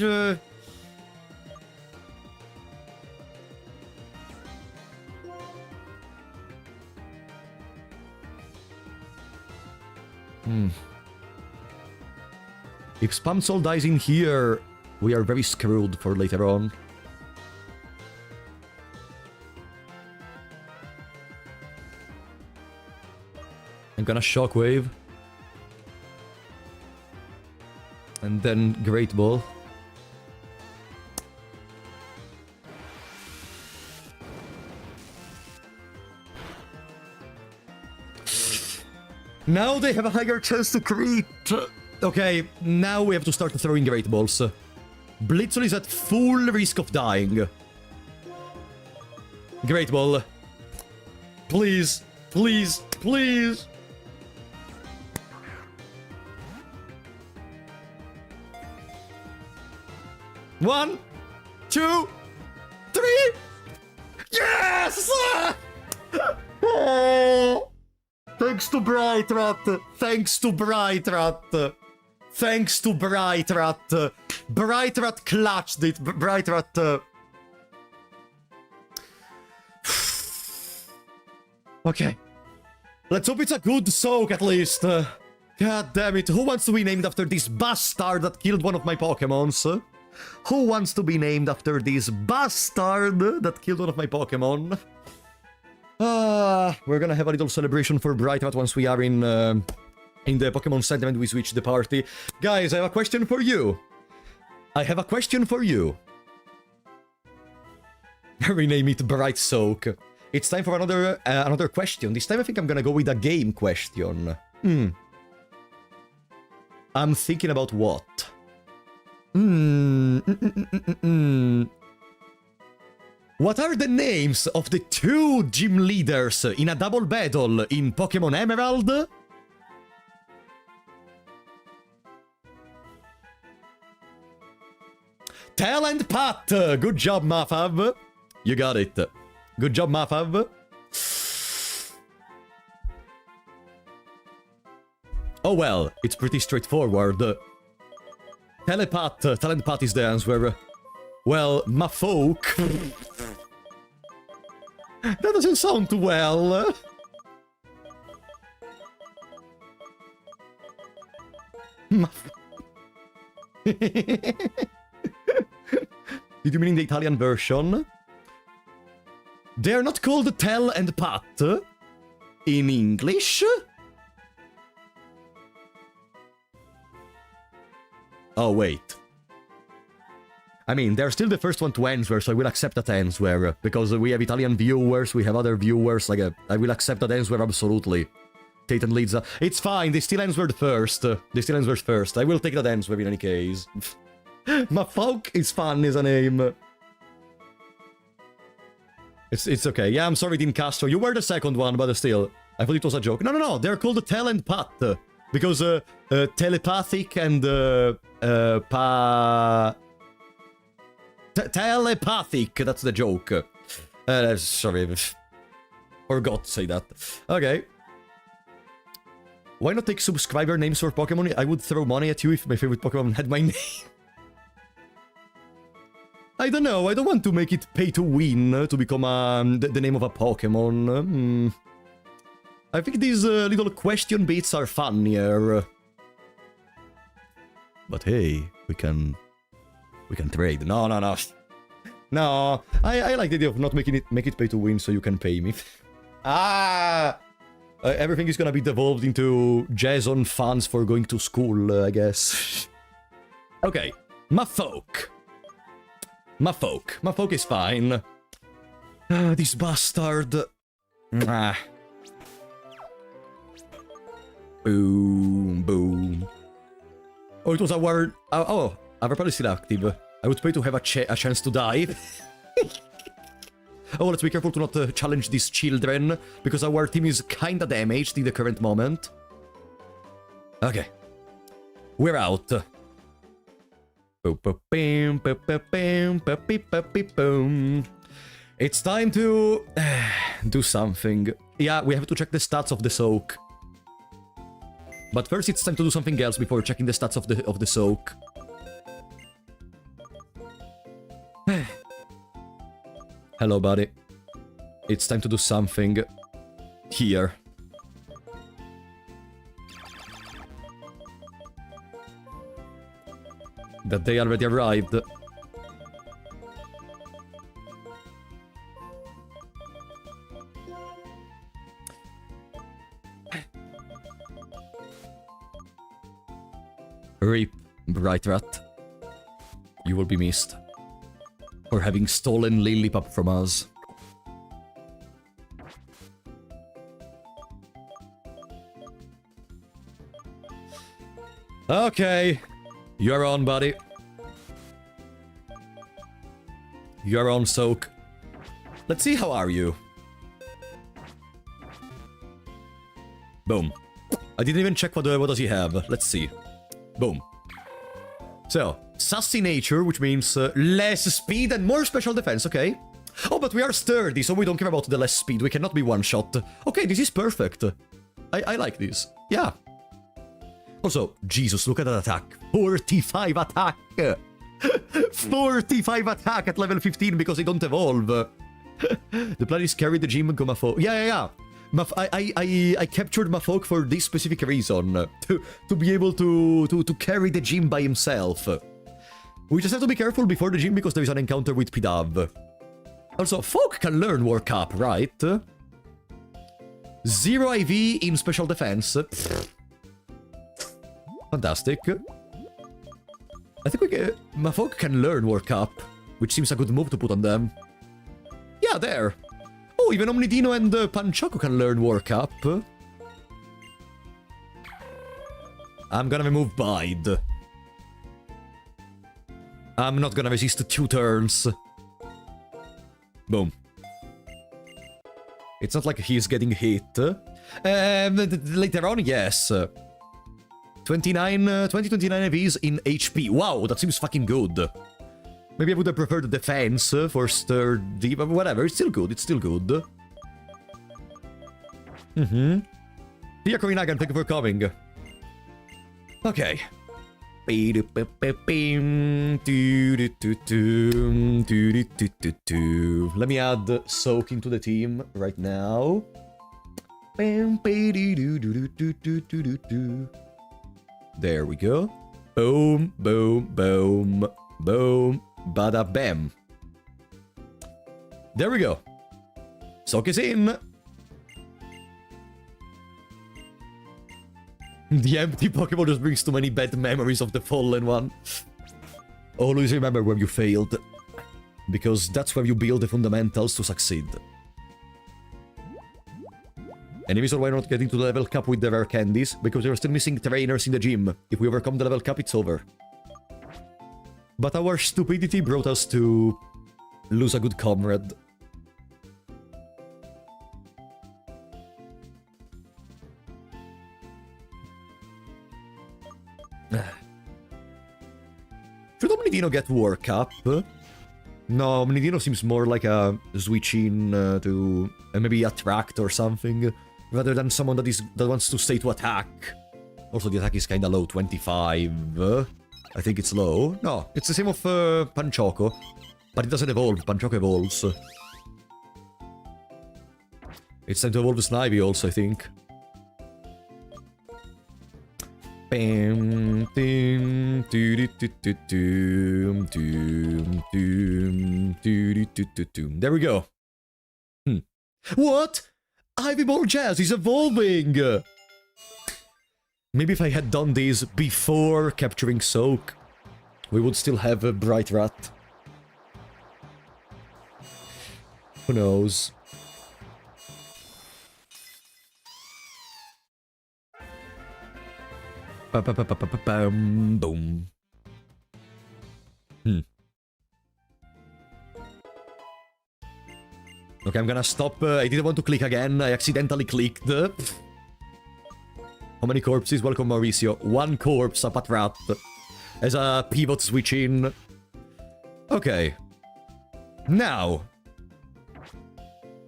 If Spam Soul dies in here, we are very screwed for later on. I'm gonna Shockwave. And then Great Ball. Now they have a higher chance to crit. Okay, now we have to start throwing Great Balls. Blitzel is at full risk of dying. Great Ball. Please, please, please. One, two, three. Yes! Oh! Thanks to Bright Rat. Thanks to Bright Rat. Thanks to Bright Rat. Bright Rat clutched it. Bright Rat. Okay. Let's hope it's a good soak at least. God damn it. Who wants to be named after this bastard that killed one of my Pokemons? Who wants to be named after this bastard that killed one of my Pokemon? We're gonna have a little celebration for Bright Rat once we are in the Pokemon Center and we switch the party. Guys, I have a question for you. Rename it Bright Soak. It's time for another question. This time I think I'm gonna go with a game question. I'm thinking about what? What are the names of the two gym leaders in a double battle in Pokemon Emerald? Tell and Pat! Good job, Mafav. You got it. Good job, Mafav. Oh well, it's pretty straightforward. Telepath is the answer. Well, my folk. That doesn't sound too well. Did you mean the Italian version? They're not called Tell and Pat in English? Oh, wait. I mean, they're still the first one to answer, so I will accept that answer. Because we have Italian viewers, we have other viewers, like, I will accept that answer absolutely. Titan leads... It's fine, they still answered first. They still answered first. I will take that answer in any case. Mafolk is fun, is a name. It's okay. Yeah, I'm sorry, Dean Castro. You were the second one, but still. I thought it was a joke. No. They're called Tell and Pat. Because telepathic and telepathic, that's the joke. Sorry, forgot to say that. Okay. Why not take subscriber names for Pokemon? I would throw money at you if my favorite Pokemon had my name. I don't know, I don't want to make it pay to win to become the name of a Pokemon. I think these little question bits are funnier. But hey, we can trade. No. No, I like the idea of not make it pay to win so you can pay me. Everything is gonna be devolved into Jason funds for going to school, I guess. Okay, Mafolk is fine. This bastard. Boom. Oh, it was our... our party is still active. I would pay to have a chance to die. Oh, let's be careful to not challenge these children, because our team is kinda damaged in the current moment. Okay. We're out. It's time to... do something. Yeah, we have to check the stats of the soak. But first it's time to do something else before checking the stats of the soak. Hello, buddy. It's time to do something here. That they already arrived. Rip, Bright Rat. You will be missed. For having stolen Lillipup from us. Okay. You're on, buddy. You're on, Soak. Let's see, how are you? Boom. I didn't even check what does he have. Let's see. Boom. So, sassy nature, which means less speed and more special defense, okay? Oh, but we are sturdy, so we don't care about the less speed. We cannot be one-shot. Okay, this is perfect. I like this. Yeah. Also, Jesus, look at that attack. 45 attack! 45 attack at level 15 because they don't evolve. The plan is carry the gym and go Mafok. Yeah. I captured Mafok for this specific reason. To be able to carry the gym by himself. We just have to be careful before the gym because there is an encounter with Pidav. Also, Folk can learn Work Up, right? 0 IV in special defense. Fantastic. I think Mafok can learn Work Up, which seems a good move to put on them. Yeah, there. Oh, even Omnidino and Panchoco can learn Work Up. I'm gonna remove Bide. I'm not gonna resist 2 turns. Boom. It's not like he's getting hit. Later on, yes. 29 IVs in HP. Wow, that seems fucking good. Maybe I would have preferred the defense for sturdy, but whatever, it's still good, Dear Korinagan, thank you for coming. Okay. Let me add Soak into the team right now. There we go. Boom, boom, boom, boom, bada bam. There we go. Soak is in. The empty Pokemon just brings too many bad memories of the fallen one. Always remember where you failed. Because that's where you build the fundamentals to succeed. Enemies are why not getting to the level cap with the rare candies, because there are still missing trainers in the gym. If we overcome the level cap, it's over. But our stupidity brought us to lose a good comrade. Should Omnidino get Work Up? No, Omnidino seems more like a switch in to maybe Attract or something, rather than someone that wants to stay to attack. Also, the attack is kinda low, 25. I think it's low. No, it's the same of Panchoco, but it doesn't evolve. Panchoco evolves. It's time to evolve Snivy also, I think. Bam, doom, doo doo doo doom, doom, doom, doo doo doo doom. There we go. What? Ivy Ball Jazz is evolving! Maybe if I had done this before capturing Soak, we would still have a Bright Rat. Who knows? Boom. Okay, I'm gonna stop. I didn't want to click again. I accidentally clicked. How many corpses? Welcome, Mauricio. 1 corpse, a Patrat. As a pivot switch in. Okay. Now.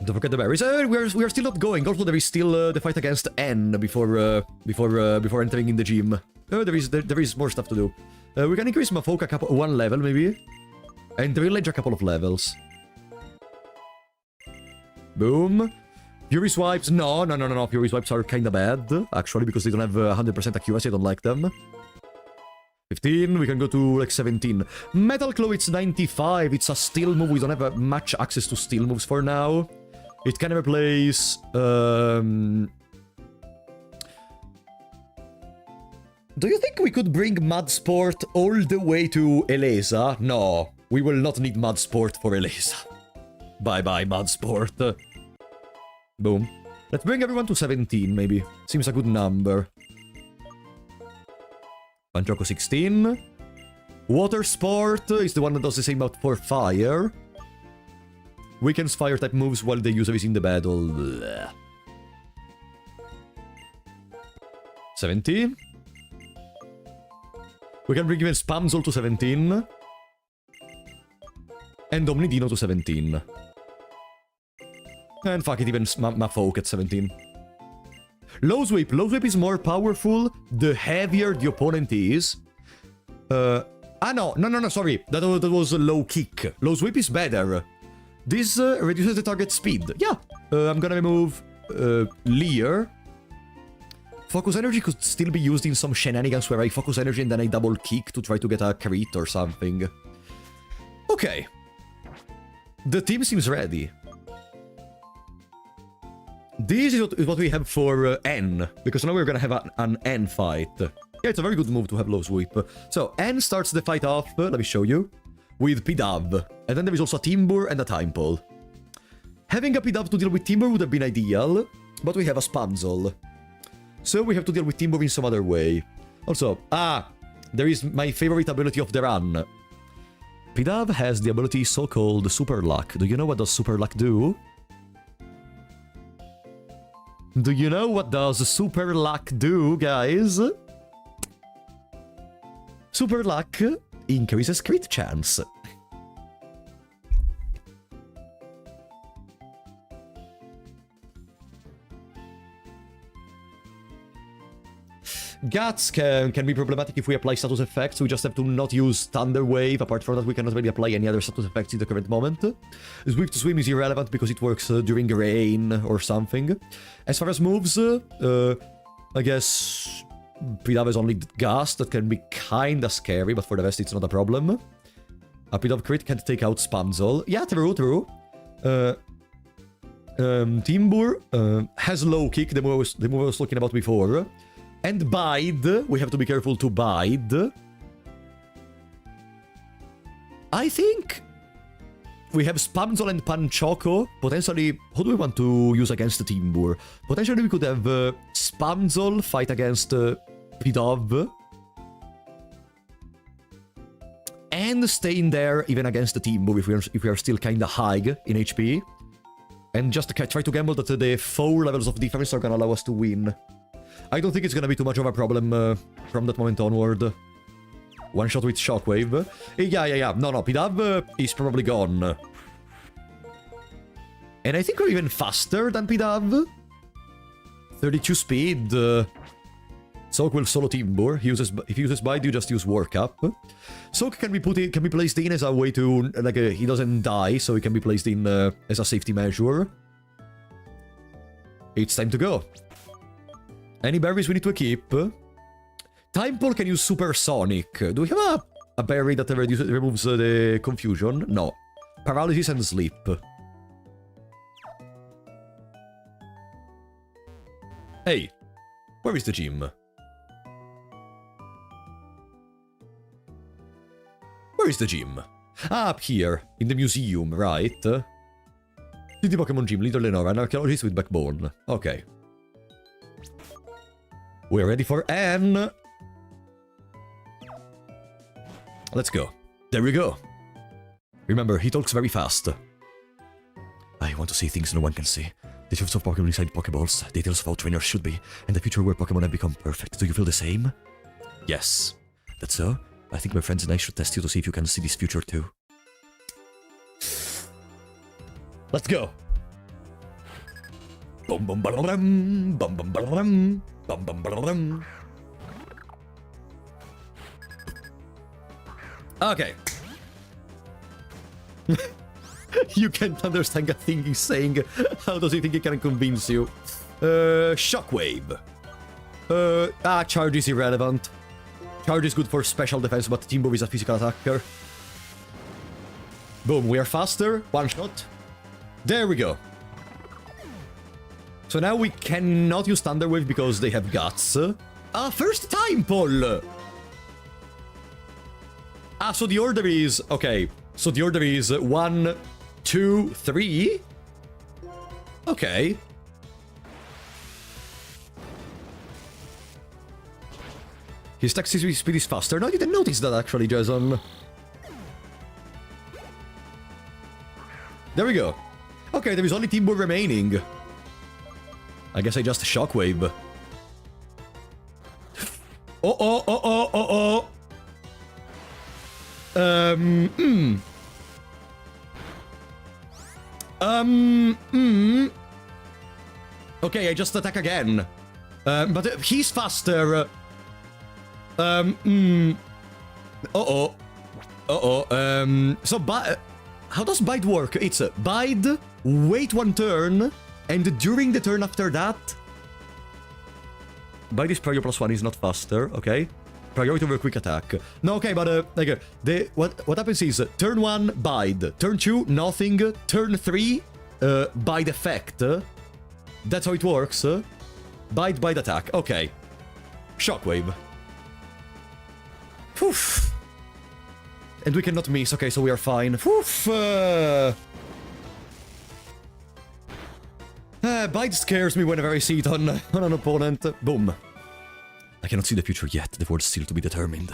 Don't forget the berries. We are still not going. Also, there is still the fight against N before entering in the gym. There is more stuff to do. We can increase Mafok 1 level maybe, and Drillage a couple of levels. Boom. Fury Swipes. No. Fury Swipes are kinda bad, actually, because they don't have 100% accuracy. I don't like them. 15. We can go to, like, 17. Metal Claw, it's 95. It's a steel move. We don't have much access to steel moves for now. It can replace... Do you think we could bring Mud Sport all the way to Elesa? No, we will not need Mud Sport for Elesa. Bye-bye, Mud Sport. Boom. Let's bring everyone to 17, maybe. Seems a good number. Panchoco 16. Water Sport is the one that does the same out for fire. Weakens fire type moves while the user is in the battle. Blech. 17. We can bring even Spamzol to 17. And Omnidino to 17. And fuck it, even Mafolk at 17. Low Sweep. Low Sweep is more powerful the heavier the opponent is. No, sorry. That was a low kick. Low Sweep is better. This reduces the target speed. Yeah. I'm gonna remove Leer. Focus Energy could still be used in some shenanigans where I focus energy and then I double kick to try to get a crit or something. Okay. The team seems ready. This is what we have for N, because now we're gonna have an N fight. Yeah, it's a very good move to have Low Sweep. So, N starts the fight off, let me show you, with Pidav. And then there is also a Timbur and a Time Pull. Having a Pidav to deal with Timbur would have been ideal, but we have a Spamzol. So we have to deal with Timbur in some other way. Also, there is my favorite ability of the run. Pidav has the ability so-called Super Luck. Do you know what does Super Luck do? Do you know what does Super Luck do, guys? Super Luck increases crit chance. Guts can be problematic if we apply status effects. We just have to not use Thunder Wave. Apart from that, we cannot really apply any other status effects in the current moment. Swift Swim is irrelevant because it works during rain or something. As far as moves, I guess Pidav is only Gust. That can be kinda scary, but for the rest, it's not a problem. A Pidav crit can take out Spamzol. Yeah, true. Timbur has low kick, the move I was talking about before. And Bide, we have to be careful to Bide. I think we have Spamzol and Panchoco. Potentially, who do we want to use against the Timbur? Potentially we could have Spamzol fight against Pidav. And stay in there even against the Timbur if we are still kinda high in HP. And just try to gamble that the 4 levels of defense are gonna allow us to win. I don't think it's gonna be too much of a problem from that moment onward. One shot with Shockwave. Yeah. No, Pidav is probably gone. And I think we're even faster than Pidav. 32 speed. Soak will solo Timbur. If he uses Bide, you just use Work Up. Soak can be placed in as a way to, like, he doesn't die, so he can be placed in as a safety measure. It's time to go. Any berries we need to equip? Time Pull can use Supersonic. Do we have a berry that removes the confusion? No. Paralysis and Sleep. Hey, where is the gym? Where is the gym? Up here, in the museum, right? City Pokemon Gym, Leader Lenora, an archaeologist with backbone. Okay. We're ready for N. Let's go. There we go. Remember, he talks very fast. I want to see things no one can see. Details of Pokemon inside Pokeballs, details of how trainers should be, and the future where Pokemon have become perfect. Do you feel the same? Yes. That's so? I think my friends and I should test you to see if you can see this future too. Let's go! Bum bum bum bum bum bum bum bum bum bum. Okay. You can't understand a thing he's saying. How does he think he can convince you? Shockwave. Charge is irrelevant. Charge is good for special defense, but Timbo is a physical attacker. Boom, we are faster. One shot. There we go. So now we cannot use Thunder Wave because they have guts. First time, Paul! So the order is... Okay, so the order is 1, 2, 3. Okay. His attack speed is faster. No, I didn't notice that actually, Jason. There we go. Okay, there is only Timbo remaining. I guess I just Shockwave. Okay, I just attack again. But he's faster. So, how does Bite work? It's Bite, wait one turn, and during the turn after that... Bite is prior +1 is not faster, okay? Priority over quick attack. No, okay, but what happens is turn 1, Bite, turn 2, nothing, turn 3, Bite effect. That's how it works. Bite attack, okay. Shockwave. Poof. And we cannot miss, okay, so we are fine. Poof! Bite scares me whenever I see it on an opponent. Boom. I cannot see the future yet, the word's still to be determined.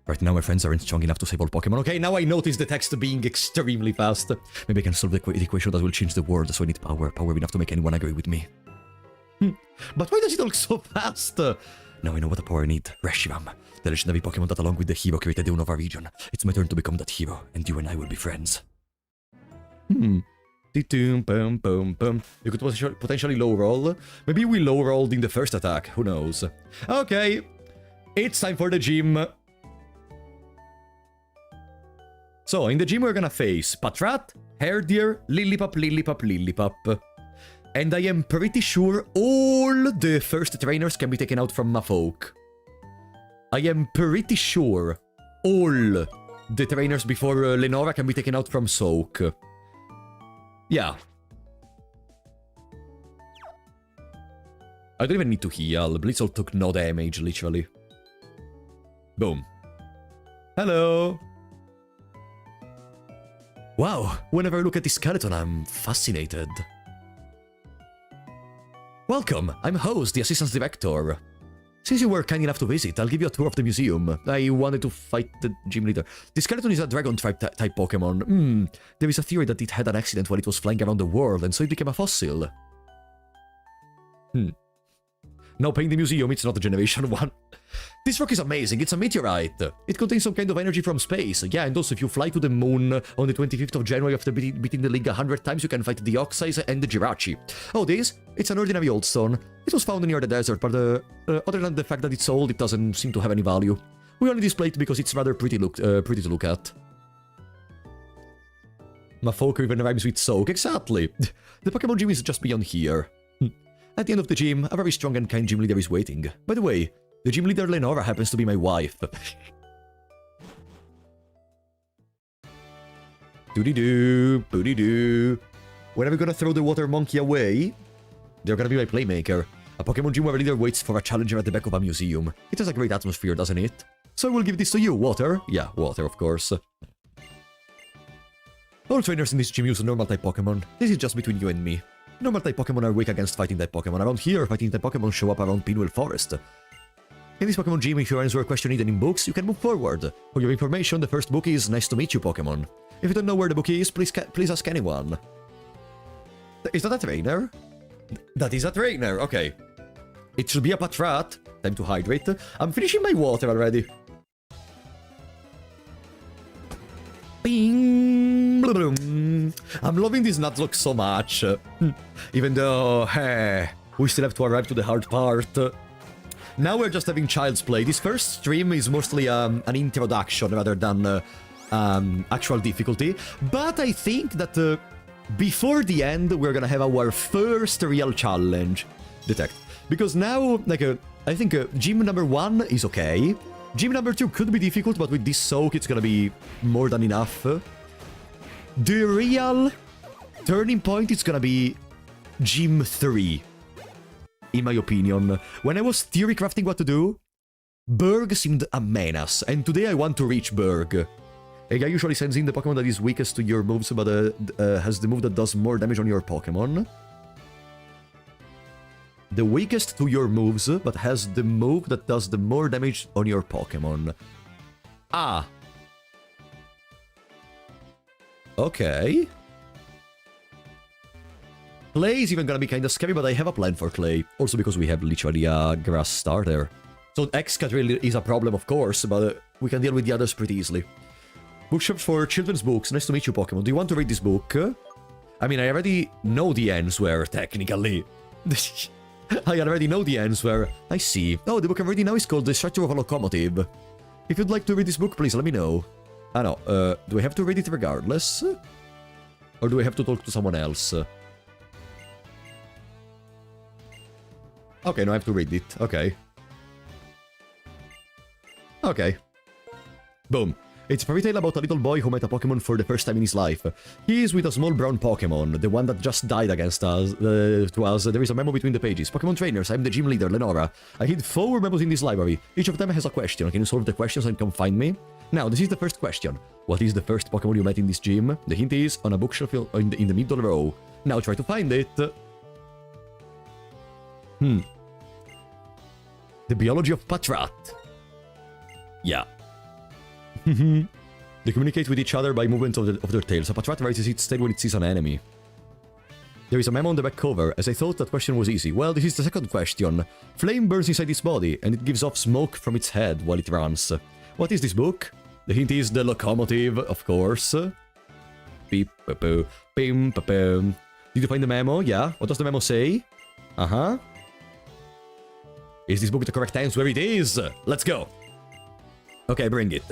Right now my friends aren't strong enough to save all Pokemon. Okay, now I notice the text being extremely fast. Maybe I can solve the equation that will change the world, so I need power. Power enough to make anyone agree with me. But why does it look so fast? Now I know what the power I need. Reshiram, the legendary Pokemon that along with the hero created the Unova region. It's my turn to become that hero, and you and I will be friends. You could potentially low roll. Maybe we low rolled in the first attack, who knows. Okay, it's time for the gym. So, in the gym we're gonna face Patrat, Herdier, Lillipup. And I am pretty sure all the first trainers can be taken out from Mafolk. I am pretty sure all the trainers before Lenora can be taken out from Soak. Yeah. I don't even need to heal. Blitzle took no damage, literally. Boom. Hello. Wow, whenever I look at this skeleton, I'm fascinated. Welcome, I'm Host, the Assistant Director. Since you were kind enough to visit, I'll give you a tour of the museum. I wanted to fight the gym leader. The skeleton is a dragon-type Pokemon. There is a theory that it had an accident while it was flying around the world, and so it became a fossil. Now paying the museum, it's not a Generation 1. This rock is amazing, it's a meteorite. It contains some kind of energy from space. Yeah, and also if you fly to the moon on the 25th of January after beating the league 100 times, you can fight the Oxize and the Jirachi. Oh, this? It's an ordinary old stone. It was found near the desert, but other than the fact that it's old, it doesn't seem to have any value. We only display it because it's rather pretty to look at. Mafolk even rhymes with soak, exactly. The Pokemon gym is just beyond here. At the end of the gym, a very strong and kind gym leader is waiting. By the way, the gym leader Lenora happens to be my wife. Doody-doo, booty-doo. When am I gonna throw the water monkey away? They're gonna be my playmaker. A Pokemon gym where a leader waits for a challenger at the back of a museum. It has a great atmosphere, doesn't it? So I will give this to you, Water. Yeah, Water, of course. All trainers in this gym use normal-type Pokemon. This is just between you and me. Normal-type Pokemon are weak against fighting-type Pokemon. Around here, fighting-type Pokemon show up around Pinwheel Forest. In this Pokemon gym, if you answer a question needed in books, you can move forward. For your information, the first book is Nice to Meet You, Pokemon. If you don't know where the book is, please ask anyone. Is that a trainer? That is a trainer, okay. It should be a Patrat. Time to hydrate. I'm finishing my water already. Bing! I'm loving this Nuzlocke so much. Even though, we still have to arrive to the hard part. Now we're just having child's play. This first stream is mostly an introduction rather than actual difficulty. But I think that before the end, we're gonna have our first real challenge. Detect. Because now, like, I think gym number 1 is okay. Gym number 2 could be difficult, but with this soak, it's gonna be more than enough. The real turning point is gonna be gym 3. In my opinion. When I was theory crafting what to do, Berg seemed a menace, and today I want to reach Berg. A guy usually sends in the Pokemon that is weakest to your moves, but has the move that does more damage on your Pokemon. The weakest to your moves, but has the move that does the more damage on your Pokemon. Ah. Okay. Clay is even gonna be kinda scary, but I have a plan for Clay. Also because we have literally a grass starter. So Excadrill is a problem, of course, but we can deal with the others pretty easily. Bookshops for children's books. Nice to meet you, Pokemon. Do you want to read this book? I mean, I already know the answer, technically. I already know the answer. I see. Oh, the book I'm reading now is called The Structure of a Locomotive. If you'd like to read this book, please let me know. Ah, no. Do I have to read it regardless? Or do I have to talk to someone else? Okay, no, I have to read it. Okay. Okay. Boom. It's a fairy tale about a little boy who met a Pokemon for the first time in his life. He is with a small brown Pokemon, the one that just died against us. To us. There is a memo between the pages. Pokemon trainers, I'm the gym leader, Lenora. I hid 4 memos in this library. Each of them has a question. Can you solve the questions and come find me? Now, this is the first question. What is the first Pokemon you met in this gym? The hint is on a bookshelf in the middle row. Now try to find it. The biology of Patrat. Yeah. They communicate with each other by movement of their tails. A Patrat raises its tail when it sees an enemy. There is a memo on the back cover, as I thought that question was easy. Well, this is the second question. Flame burns inside its body, and it gives off smoke from its head while it runs. What is this book? The hint is the locomotive, of course. Beep, ba-boo, bim, ba-boom. Did you find the memo? Yeah. What does the memo say? Uh-huh. Is this book the correct answer? It is! Let's go! Okay, bring it.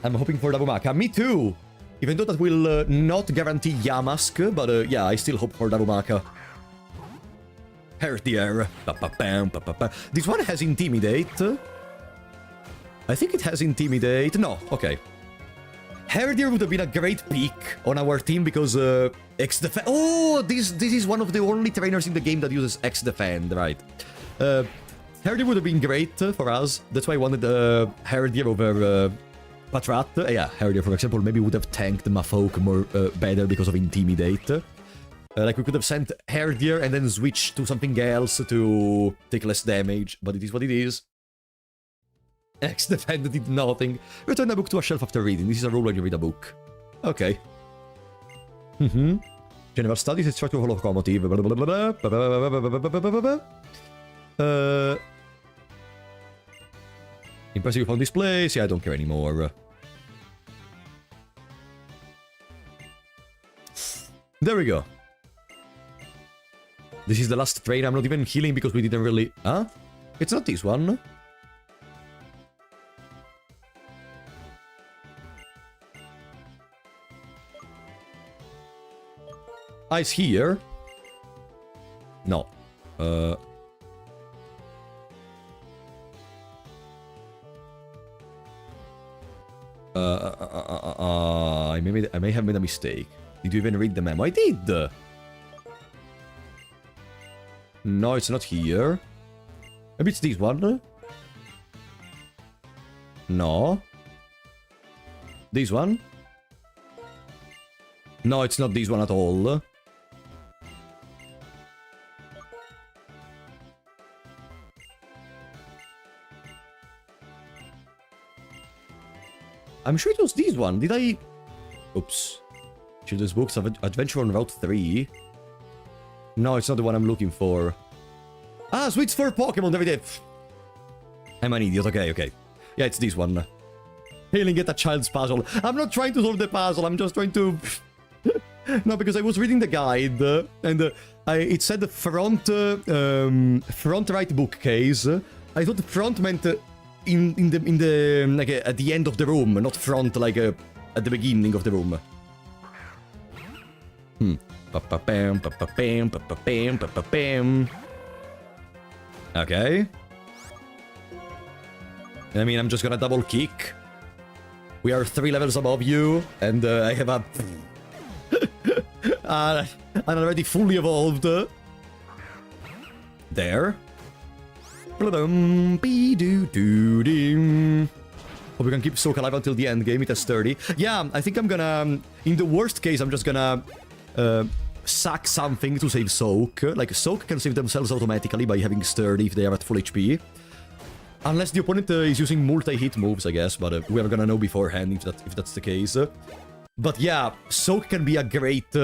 I'm hoping for Dabumaka. Me too! Even though that will not guarantee Yamask, but yeah, I still hope for Dabumaka. Hertier. This one has Intimidate. I think it has Intimidate. No, okay. Herdier would have been a great pick on our team because X-Defend... Oh, this is one of the only trainers in the game that uses X-Defend, right. Herdier would have been great for us. That's why I wanted Herdier over Patrat. Yeah, Herdier, for example, maybe would have tanked Mafoke more better because of Intimidate. Like, we could have sent Herdier and then switched to something else to take less damage, but it is what it is. X-Defend did nothing. Return a book to a shelf after reading. This is a rule when you read a book. Okay. General Studies, it's structure of a locomotive. Impressive you found this place. Yeah, I don't care anymore. There we go. This is the last train. I'm not even healing because we didn't really... Huh? It's not this one. Ice here. No. I may have made a mistake. Did you even read the memo? I did! No, it's not here. Maybe it's this one. No. This one? No, it's not this one at all. I'm sure it was this one. Did I... Oops. Children's Books of Adventure on Route 3. No, it's not the one I'm looking for. Ah, Sweets for Pokemon, there we did. I'm an idiot, okay. Yeah, it's this one. Hailing at a child's puzzle. I'm not trying to solve the puzzle, I'm just trying to... No, because I was reading the guide, and it said front right bookcase. I thought front meant in the like at the end of the room, not front like at the beginning of the room. Okay. I mean, I'm just gonna double kick. We are 3 levels above you, and I have a... I'm already fully evolved. There. Hope we can keep Soak alive until the end game. It has 30. Yeah, I think I'm gonna... In the worst case, I'm just gonna... sack something to save Soak. Like, Soak can save themselves automatically by having Sturdy if they are at full HP. Unless the opponent is using multi-hit moves, I guess, but we are gonna know beforehand if that's the case. But yeah, Soak can be a great,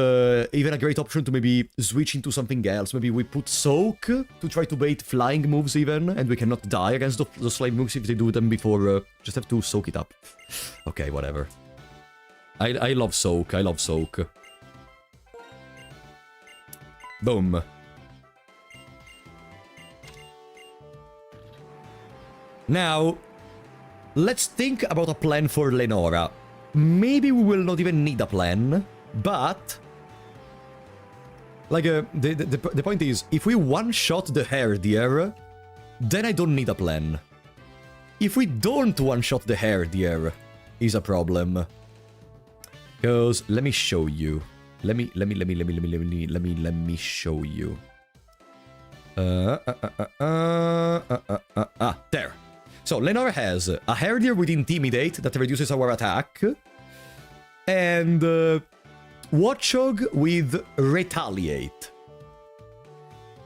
even a great option to maybe switch into something else. Maybe we put Soak to try to bait flying moves even, and we cannot die against those flying moves if they do them before, just have to soak it up. Okay, whatever. I love Soak, I love Soak. Boom. Now, let's think about a plan for Lenora. Maybe we will not even need a plan, but... Like, the point is, if we one-shot the Herdier, then I don't need a plan. If we don't one-shot the Herdier, is a problem. Because, let me show you. Let me show you. There. So, Lenora has a Herdier with Intimidate that reduces our attack, and Watchog with Retaliate.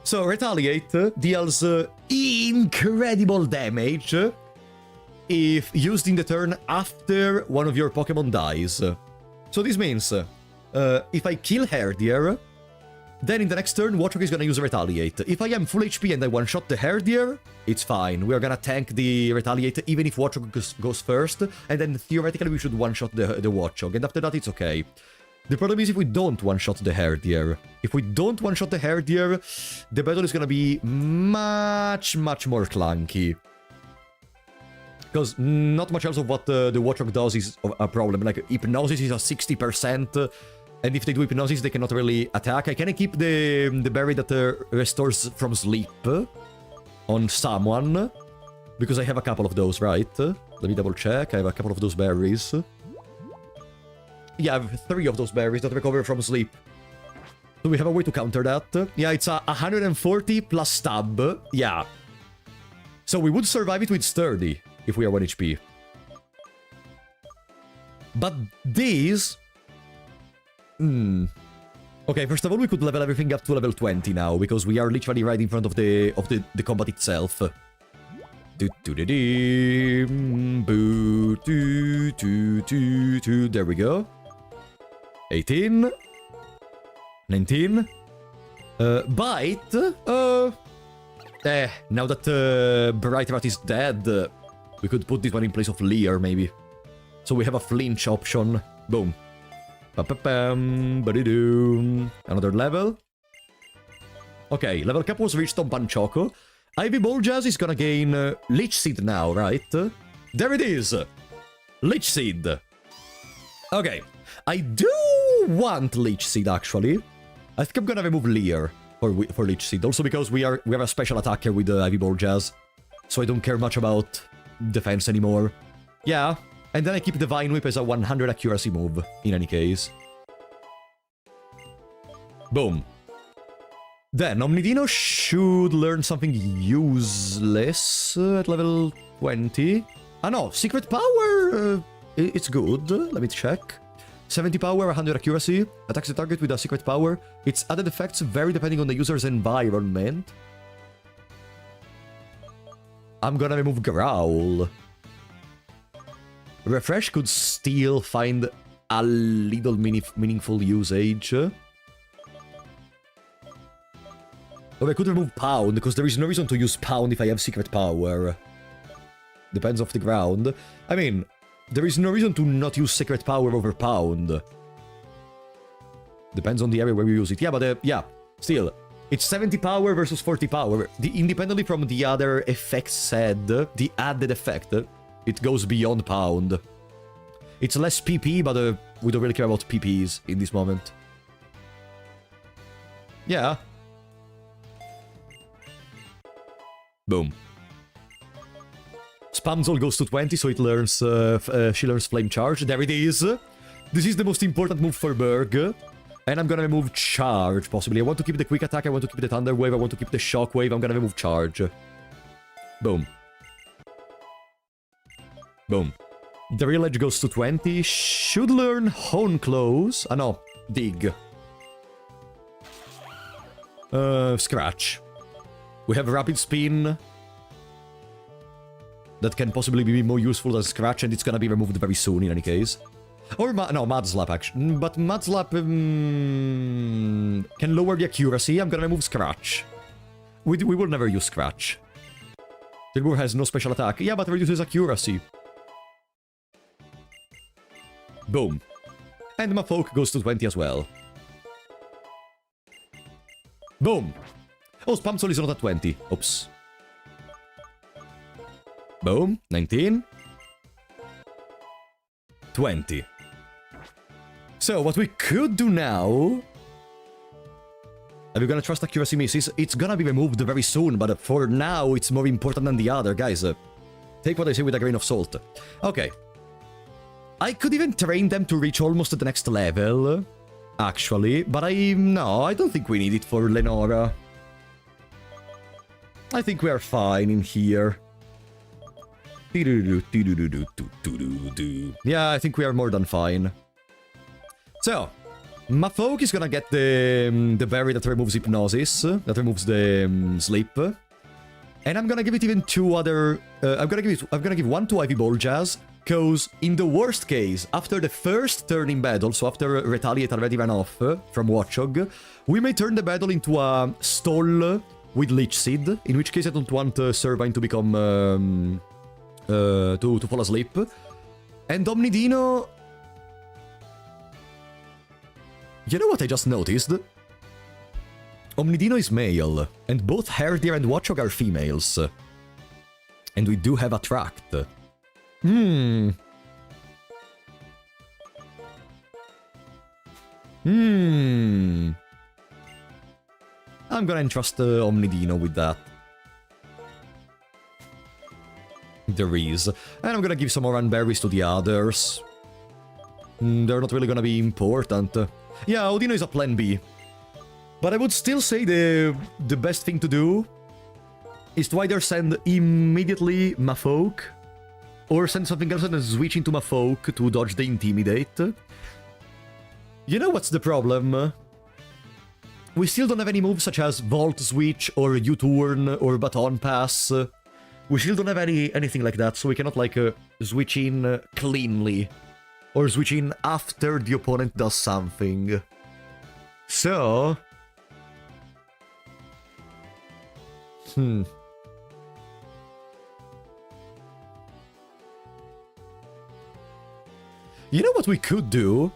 So, Retaliate deals incredible damage if used in the turn after one of your Pokemon dies. So this means, if I kill Herdier, then in the next turn, Watchog is gonna use Retaliate. If I am full HP and I one-shot the Herdier, it's fine. We are gonna tank the Retaliate even if Watchog goes first, and then theoretically we should one-shot the Watchog, and after that it's okay. The problem is if we don't one-shot the Herdier. If we don't one-shot the Herdier, the battle is gonna be much more clunky. Because not much else of what the Watchog does is a problem. Like, Hypnosis is a 60%, and if they do Hypnosis, they cannot really attack. I can keep the berry that restores from sleep on someone, because I have a couple of those, right? Let me double check. I have a couple of those berries. Yeah, I have 3 of those berries that recover from sleep. Do we have a way to counter that? Yeah, it's a 140 plus stab. Yeah. So we would survive it with Sturdy if we are 1 HP. But these... Okay, first of all, we could level everything up to level 20 now, because we are literally right in front of the combat itself. There we go. 18. 19. Bite. Now that Bright Rat is dead, we could put this one in place of Leer, maybe. So we have a flinch option. Boom. Another level. Okay, level cap was reached on Panchoco. Ivy Boljas is gonna gain Leech Seed now, right? There it is! Leech Seed. Okay, I do want Leech Seed, actually. I think I'm gonna remove Leer for Leech Seed, also because we have a special attacker with Ivy Boljas, so I don't care much about defense anymore. Yeah, and then I keep Divine Whip as a 100 accuracy move, in any case. Boom. Then, Omnidino should learn something useless at level 20. Ah no, Secret Power! It's good. Let me check. 70 power, 100 accuracy. Attacks the target with a Secret Power. Its added effects vary depending on the user's environment. I'm gonna remove Growl. Refresh could still find a little meaningful usage. Or I could remove Pound, because there is no reason to use Pound if I have Secret Power. Depends off the ground. I mean, there is no reason to not use Secret Power over Pound. Depends on the area where we use it. Yeah, but yeah, still. It's 70 power versus 40 power. Independently from the other effects said, the added effect, it goes beyond pound. It's less PP, but we don't really care about PPs in this moment. Yeah. Boom. Spamzol goes to 20, so it learns, she learns Flame Charge. There it is. This is the most important move for Berg. And I'm gonna remove Charge, possibly. I want to keep the Quick Attack, I want to keep the Thunder Wave, I want to keep the Shock Wave, I'm gonna remove Charge. Boom. Boom. The Real Edge goes to 20. Should learn Hone Close. Ah, no. Dig. Scratch. We have Rapid Spin. That can possibly be more useful than Scratch, and it's gonna be removed very soon in any case. Or, no, Mud Slap, actually. But Mud Slap can lower the accuracy. I'm gonna remove Scratch. We will never use Scratch. Drilbur has no special attack. Yeah, but reduces accuracy. Boom. And Mafolk goes to 20 as well. Boom. Oh, Spamsol is not at 20. Oops. Boom. 19. 20. So, what we could do now... Are we gonna trust accuracy misses? It's gonna be removed very soon, but for now, it's more important than the other. Guys, take what I say with a grain of salt. Okay. I could even train them to reach almost the next level, actually, but no, I don't think we need it for Lenora. I think we are fine in here. Yeah, I think we are more than fine. So, Mafolk is gonna get the berry that removes Hypnosis, that removes the sleep. And I'm gonna give it even two other... I'm gonna give one to Ivy Ball Jazz, because in the worst case, after the first turn in battle, so after Retaliate already ran off from Watchog, we may turn the battle into a stall with Leech Seed, in which case I don't want Servine to become... to fall asleep. And Omnidino... You know what I just noticed? Omnidino is male, and both Herdir and Watchog are females. And we do have Attract. I'm gonna entrust Omnidino with that. There is. And I'm gonna give some more berries to the others. They're not really gonna be important. Yeah, Odino is a plan B. But I would still say the best thing to do is to either send immediately Mafolk, or send something else and then switch into Mafolk to dodge the Intimidate. You know what's the problem? We still don't have any moves such as Volt Switch, or U-Turn, or Baton Pass. We still don't have anything like that, so we cannot, like, switch in cleanly. Or switch in after the opponent does something. So... You know what we could do?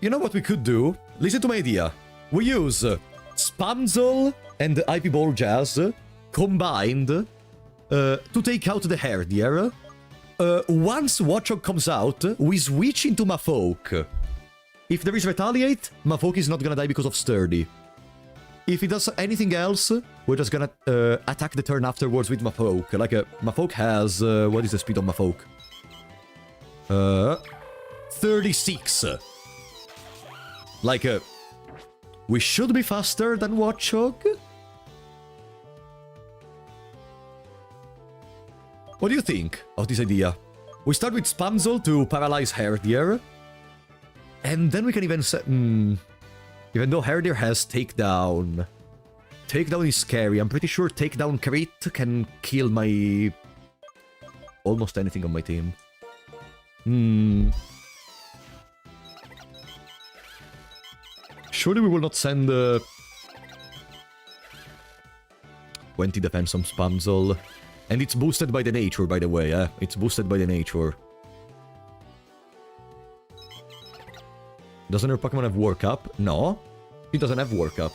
You know what we could do? Listen to my idea. We use Spamzol and IP Ball Jazz combined to take out the Herdier. Once Watchog comes out, we switch into Mafolk. If there is Retaliate, Mafolk is not gonna die because of Sturdy. If he does anything else, we're just gonna attack the turn afterwards with Mafolk. Like, Mafolk has... what is the speed of Mafolk? 36. Like, we should be faster than Watchog? What do you think of this idea? We start with Spamzol to paralyze Herdier. And then we can even set... Even though Herdier has Takedown. Takedown is scary. I'm pretty sure Takedown Crit can kill my... almost anything on my team. Surely we will not send... 20 defense on Spamzol. And it's boosted by the nature, by the way, It's boosted by the nature. Doesn't her Pokemon have Work Up? No. She doesn't have Work Up.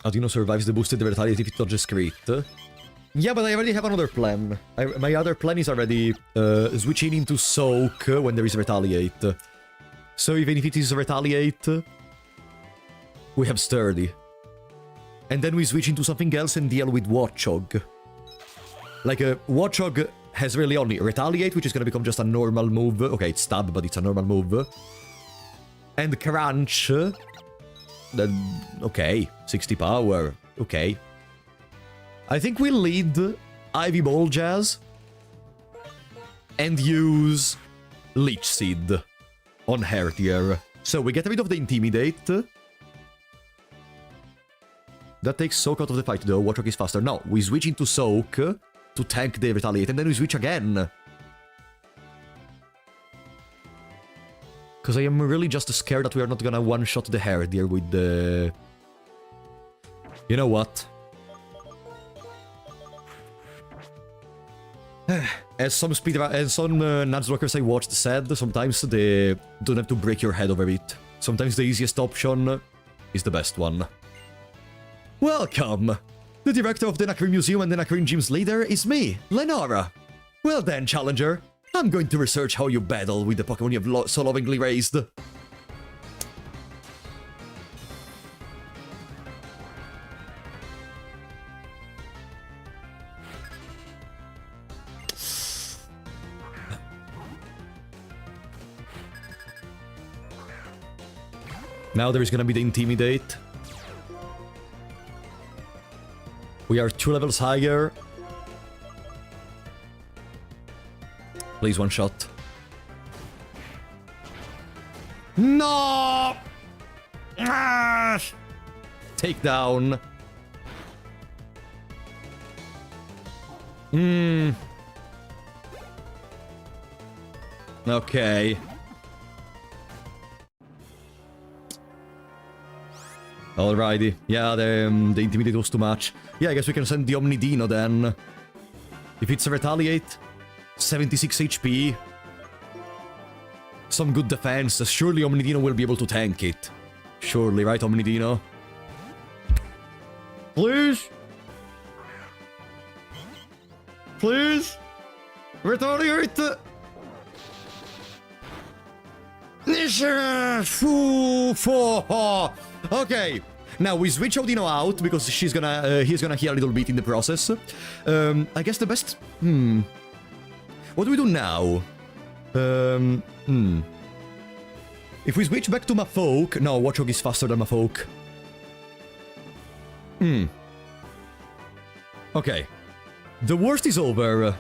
Adino survives the boosted retaliate if it dodges crit. Yeah, but I already have another plan. My other plan is already switching into Soak when there is Retaliate. So even if it is Retaliate, we have Sturdy. And then we switch into something else and deal with Watchog. Like, Watchog has really only Retaliate, which is gonna become just a normal move. Okay, it's Stab, but it's a normal move. And Crunch. Then, okay, 60 power. Okay. I think we lead Ivy Ball Jazz and use Leech Seed on Hertier. So we get rid of the Intimidate. That takes Soak out of the fight though. Watchog is faster. No, we switch into Soak to tank the Retaliate and then we switch again. Because I am really just scared that we are not gonna one-shot the Hertier with the... You know what? As some Nuzlockers I watched said, sometimes they don't have to break your head over it. Sometimes the easiest option is the best one. Welcome! The director of the Nacrene Museum and the Nacrene Gym's leader is me, Lenara. Well then, Challenger, I'm going to research how you battle with the Pokemon you've so lovingly raised. Now there is gonna be the Intimidate. We are 2 levels higher. Please, one shot. No! Ah! Take down. Okay. Alrighty. Yeah, the Intimidate was too much. Yeah, I guess we can send the Omnidino then. If it's a Retaliate, 76 HP. Some good defense. Surely Omnidino will be able to tank it. Surely, right, Omnidino? Please? Please? Retaliate! Okay, now we switch Audino out because he's gonna heal a little bit in the process. I guess the best... What do we do now? If we switch back to Mafolk... No, Watchog is faster than Mafolk. Okay. The worst is over.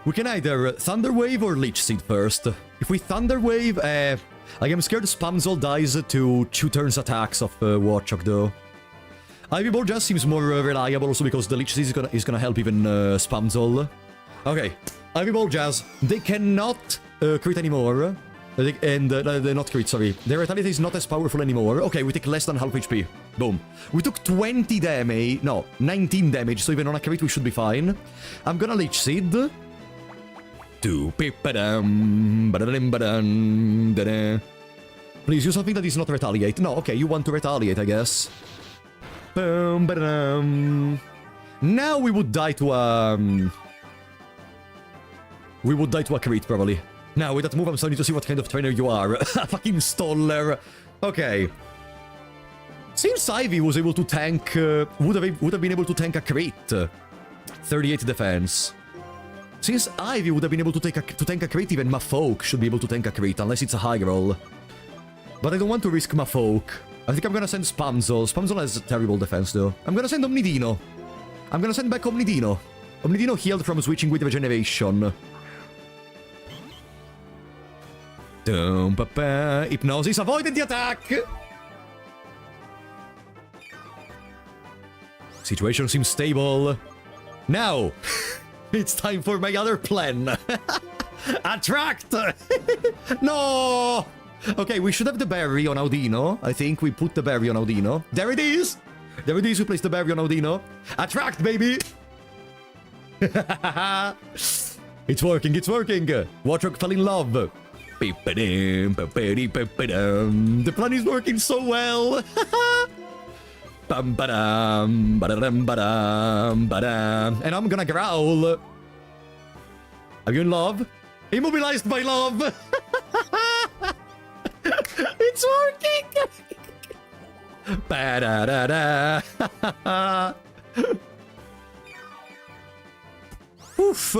We can either Thunder Wave or Leech Seed first. If we Thunder Wave, I am scared Spamzol dies to 2 turns attacks of Watchog though. Ivy Ball just seems more reliable also because the Leech Seed is gonna help even Spamzol. Okay, Ivy Ball Jazz. They cannot crit anymore. They're not crit, sorry. Their Retaliate is not as powerful anymore. Okay, we take less than half HP. Boom. We took 20 damage. No, 19 damage, so even on a crit we should be fine. I'm gonna Leech Seed. Please use something that is not Retaliate. No, okay, you want to Retaliate, I guess. Now we would die to a... We would die to a crit, probably. Now, with that move, I'm starting to see what kind of trainer you are. Fucking Stoller. Okay. Since Ivy was able to tank... would have been able to tank a crit. 38 defense. Since Ivy would have been able to tank a crit, even Mafolk should be able to tank a crit, unless it's a high roll. But I don't want to risk Mafolk. I think I'm gonna send Spamzol. Spamzol has terrible defense, though. I'm gonna send Omnidino. I'm gonna send back Omnidino. Omnidino healed from switching with Regeneration. Hypnosis, avoided the attack! Situation seems stable. Now, it's time for my other plan. Attract! No! Okay, we should have the berry on Audino. I think we put the berry on Audino. There it is! There it is, we place the berry on Audino. Attract, baby! It's working, it's working! Warthog fell in love. The plan is working so well! Bam badam, badam badam, badam. And I'm gonna growl. Are you in love? Immobilized by love! It's working! Ba-da-da-da. Oof.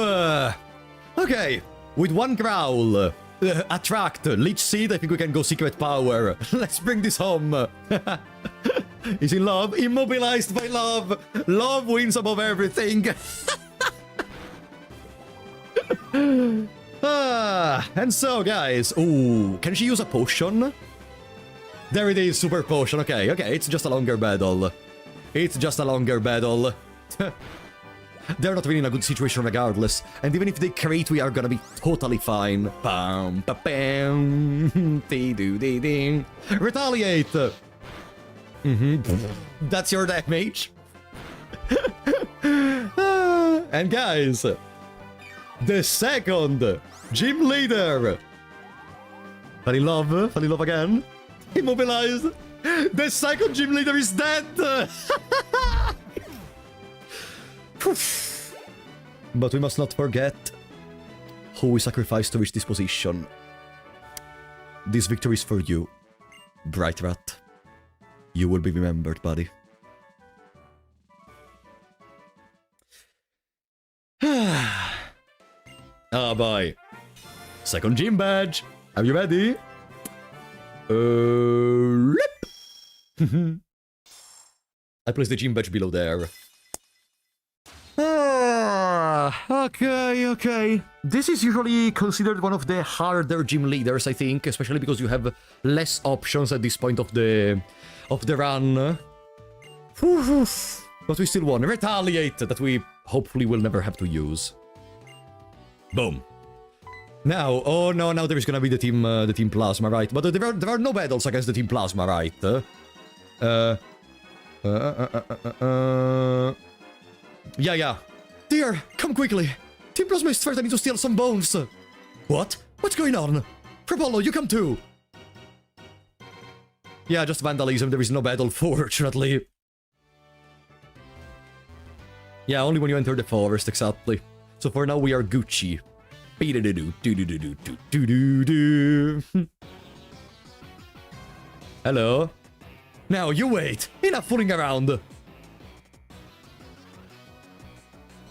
Okay, with one growl, attract, leech seed, I think we can go secret power. Let's bring this home. He's in love, immobilized by love. Love wins above everything. And so, guys, ooh, can she use a potion? There it is, super potion. Okay, it's just a longer battle. It's just a longer battle. They're not really in a good situation regardless. And even if they crit, we are gonna be totally fine. Bam, ba bam, dee doo dee ding. Retaliate. That's your damage. And guys, the second gym leader. Fell in love again. Immobilized. The second gym leader is dead. But we must not forget who we sacrificed to reach this position. This victory is for you, Bright Rat. You will be remembered, buddy. Ah, boy. Second gym badge. Are you ready? I placed the gym badge below there. Okay. This is usually considered one of the harder gym leaders, I think, especially because you have less options at this point of the run. But we still won. Retaliate, that we hopefully will never have to use. Boom. Now, oh no, now there is gonna be the team Plasma, right? But there are no battles against the team Plasma, right? Yeah. Dear, come quickly. Team Plasma is threatening to steal some bones. What? What's going on? Propolo, you come too. Yeah, just vandalism. There is no battle, fortunately. Yeah, only when you enter the forest, exactly. So for now, we are Gucci. Hello? Now, you wait. Enough fooling around.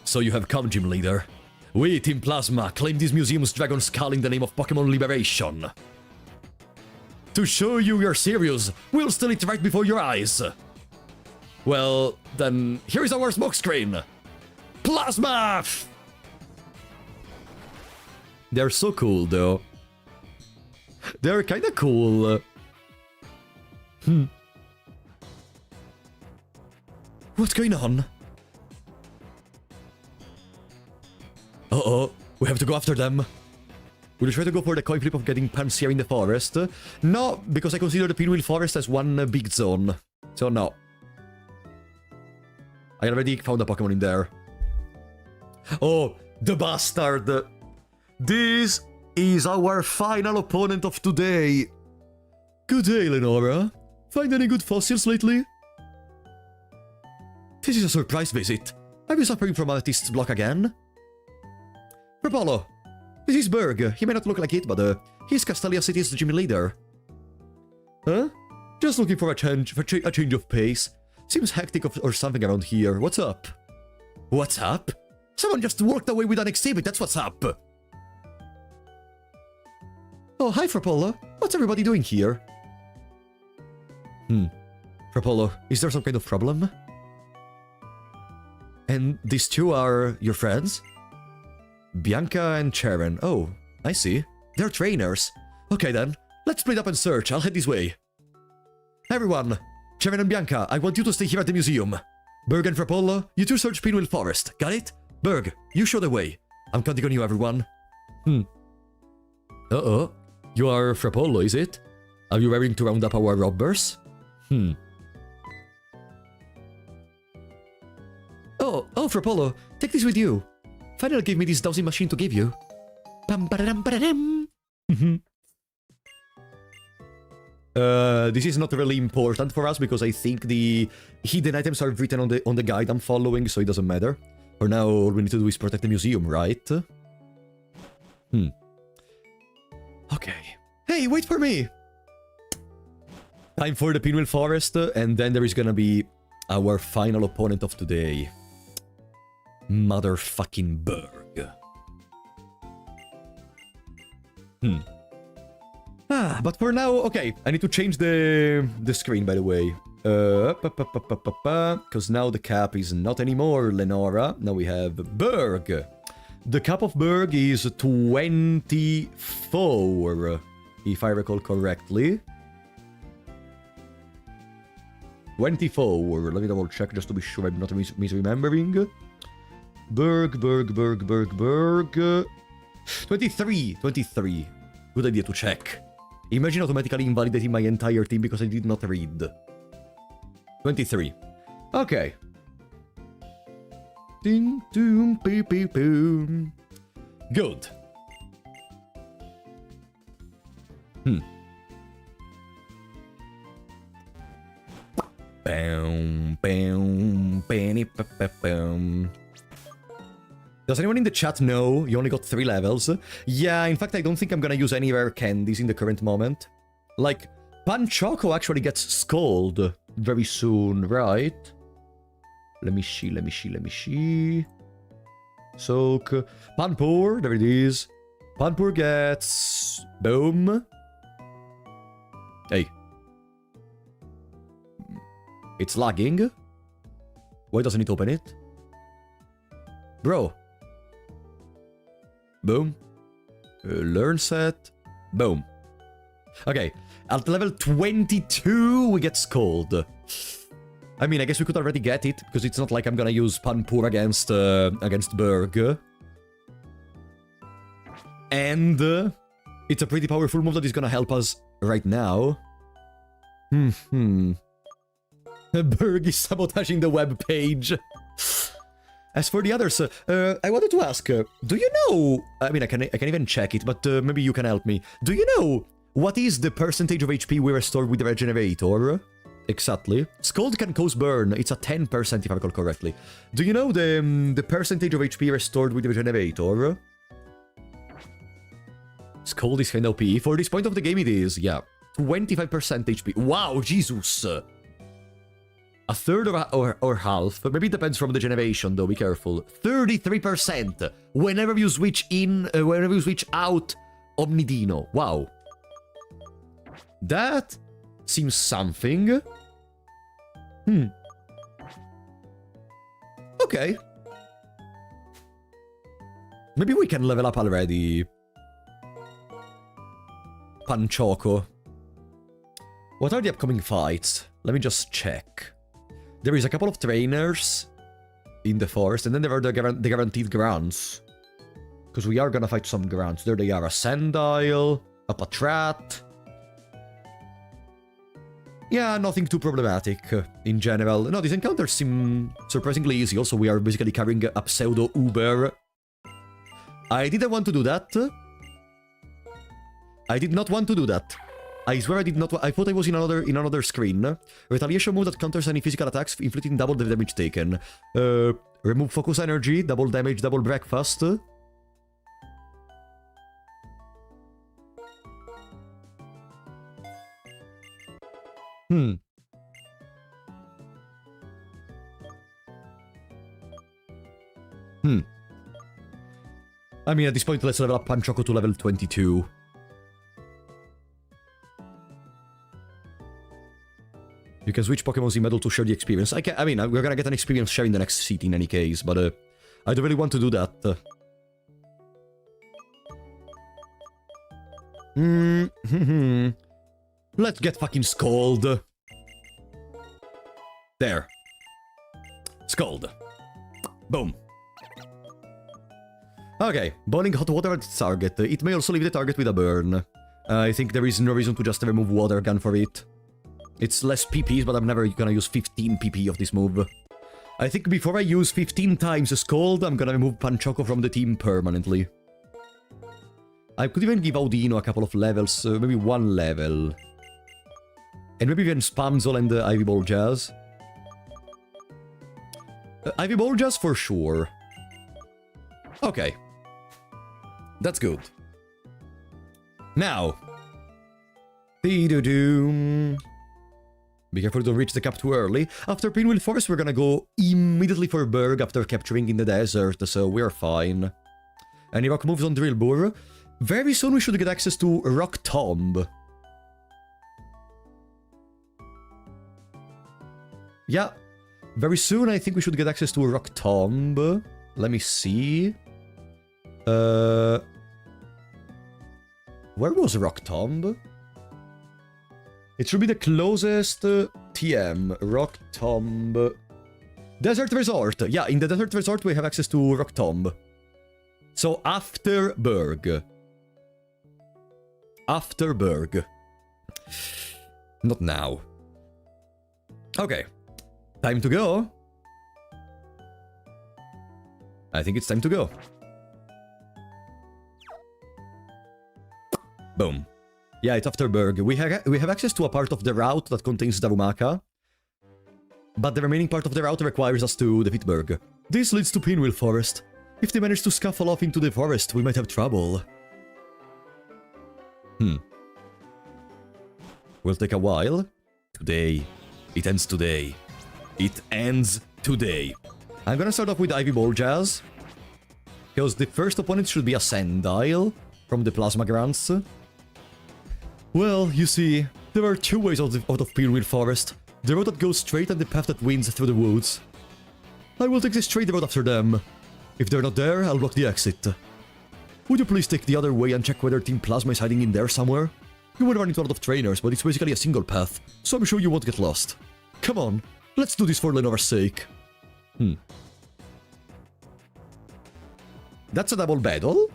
So you have come, Gym Leader. We, Team Plasma, claim this museum's dragon skull in the name of Pokemon Liberation. To show you're serious, we'll steal it right before your eyes. Well, then, here is our smokescreen. Plasma! They're so cool, though. They're kinda cool. What's going on? Uh-oh, we have to go after them. Will you try to go for the coin flip of getting Panpour in the forest? No, because I consider the Pinwheel forest as one big zone. So no. I already found a Pokemon in there. Oh, the bastard! This is our final opponent of today. Good day, Lenora. Find any good fossils lately? This is a surprise visit. Are you suffering from artist's block again? Propolo, this is Berg. He may not look like it, but he's Castelia City's gym leader. Huh? Just looking for a change of pace. Seems hectic or something around here. What's up? What's up? Someone just walked away with an exhibit, that's what's up. Oh, hi, Propolo. What's everybody doing here? Propolo, is there some kind of problem? And these two are your friends? Bianca and Charon. Oh, I see. They're trainers. Okay then, let's split up and search. I'll head this way. Everyone, Charon and Bianca, I want you to stay here at the museum. Berg and Propolo, you two search Pinwheel Forest. Got it? Berg, you show the way. I'm counting on you, everyone. Uh-oh. You are Frapollo, is it? Are you raring to round up our robbers? Oh, Frapollo, take this with you. Finally give me this dowsing machine to give you. This is not really important for us because I think the hidden items are written on the guide I'm following, so it doesn't matter. For now, all we need to do is protect the museum, right? Okay. Hey, wait for me! Time for the Pinwheel Forest, and then there is gonna be our final opponent of today. Motherfucking Berg. But for now, okay, I need to change the screen, by the way. Because now the cap is not anymore Lenora. Now we have Berg. The cap of Berg is 24, if I recall correctly. 24. Let me double check just to be sure I'm not misremembering. Berg. 23. Good idea to check. Imagine automatically invalidating my entire team because I did not read. 23. Okay. Ding, doom, beep, beep, boom. Good. Bam, bam, bam, bam. Does anyone in the chat know you only got 3 levels? Yeah, in fact, I don't think I'm gonna use any rare candies in the current moment. Like, Panchoco actually gets Scold very soon, right? Let me see. Soak. Panpour, there it is. Panpour gets... Boom. Hey. It's lagging. Why doesn't it open it? Bro. Boom. Learn set. Boom. Okay. At level 22, we get Scold. I mean, I guess we could already get it, because it's not like I'm gonna use Panpour against Berg. And it's a pretty powerful move that is gonna help us right now. Berg is sabotaging the web page. As for the others, I wanted to ask, do you know... I mean, I can even check it, but maybe you can help me. Do you know what is the percentage of HP we restore with the Regenerator? Exactly. Scold can cause burn. It's a 10% if I recall correctly. Do you know the percentage of HP restored with the Regenerator? Scold is kind of OP. For this point of the game it is, yeah. 25% HP. Wow, Jesus! A third or half. Maybe it depends from the generation, though. Be careful. 33% whenever you switch in, whenever you switch out Omnidino. Wow. That seems something. Okay. Maybe we can level up already. Panchoco. What are the upcoming fights? Let me just check. There is a couple of trainers in the forest, and then there are the guaranteed grants. Because we are gonna fight some grants. There they are, a Sandile, a Patrat. Yeah, nothing too problematic in general. No, these encounters seem surprisingly easy. Also, we are basically carrying a pseudo-Uber. I didn't want to do that. I did not want to do that. I swear I did not. I thought I was in another screen. Retaliation move that counters any physical attacks, inflicting double the damage taken. Remove focus energy, double damage, double breakfast. I mean, at this point, let's level up Panchoco to level 22. You can switch Pokemon's medal to share the experience. I mean, we're gonna get an experience share in the next seat in any case, but I don't really want to do that. Let's get fucking Scold. There. Scold. Boom. Okay, boiling hot water at its target. It may also leave the target with a burn. I think there is no reason to just remove water gun for it. It's less PPs, but I'm never gonna use 15 PP of this move. I think before I use 15 times Scald, I'm gonna remove Panchoco from the team permanently. I could even give Audino a couple of levels, maybe 1 level. And maybe even Spamzol and Ivy Ball Jazz. Ivy Ball Jazz for sure. Okay. That's good. Now. Be careful to reach the cap too early. After Pinwheel Forest, we're gonna go immediately for Berg after capturing in the desert, so we're fine. Any rock moves on Drilbur. Very soon we should get access to Rock Tomb. Yeah. Very soon I think we should get access to a Rock Tomb. Let me see. Where was Rock Tomb? It should be the closest TM. Rock Tomb. Desert Resort. Yeah, in the Desert Resort we have access to Rock Tomb. So after Berg. After Berg. Not now. Okay. Time to go. I think it's time to go. Boom. Yeah, it's after Berg. We have access to a part of the route that contains Darumaka. But the remaining part of the route requires us to defeat Berg. This leads to Pinwheel Forest. If they manage to scuffle off into the forest, we might have trouble. Will take a while. Today. It ends today. It ends today. I'm gonna start off with Ivy Ball Jazz. Because the first opponent should be a Sandile from the Plasma Grants. Well, you see, there are two ways out of Pinwheel Forest. The road that goes straight and the path that winds through the woods. I will take the straight road after them. If they're not there, I'll block the exit. Would you please take the other way and check whether Team Plasma is hiding in there somewhere? You will run into a lot of trainers, but it's basically a single path, so I'm sure you won't get lost. Come on, let's do this for Lenova's sake. That's a double battle?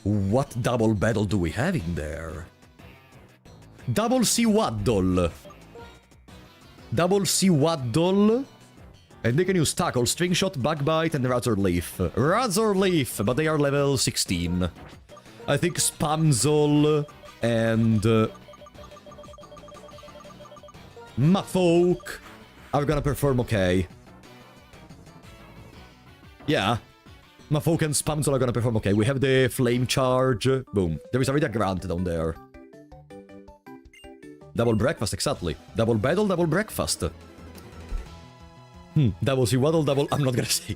What double battle do we have in there? Double Seawaddle. Double Seawaddle. And they can use Tackle, String Shot, Backbite, and Razor Leaf. Razor Leaf, but they are level 16. I think Spamzol and Mafolk are gonna perform okay. Yeah. Mafolk and Spamzol are gonna perform okay. We have the Flame Charge. Boom. There is already a Grant down there. Double Breakfast, exactly. Double Battle, Double Breakfast. Double Seawaddle, double... I'm not gonna say.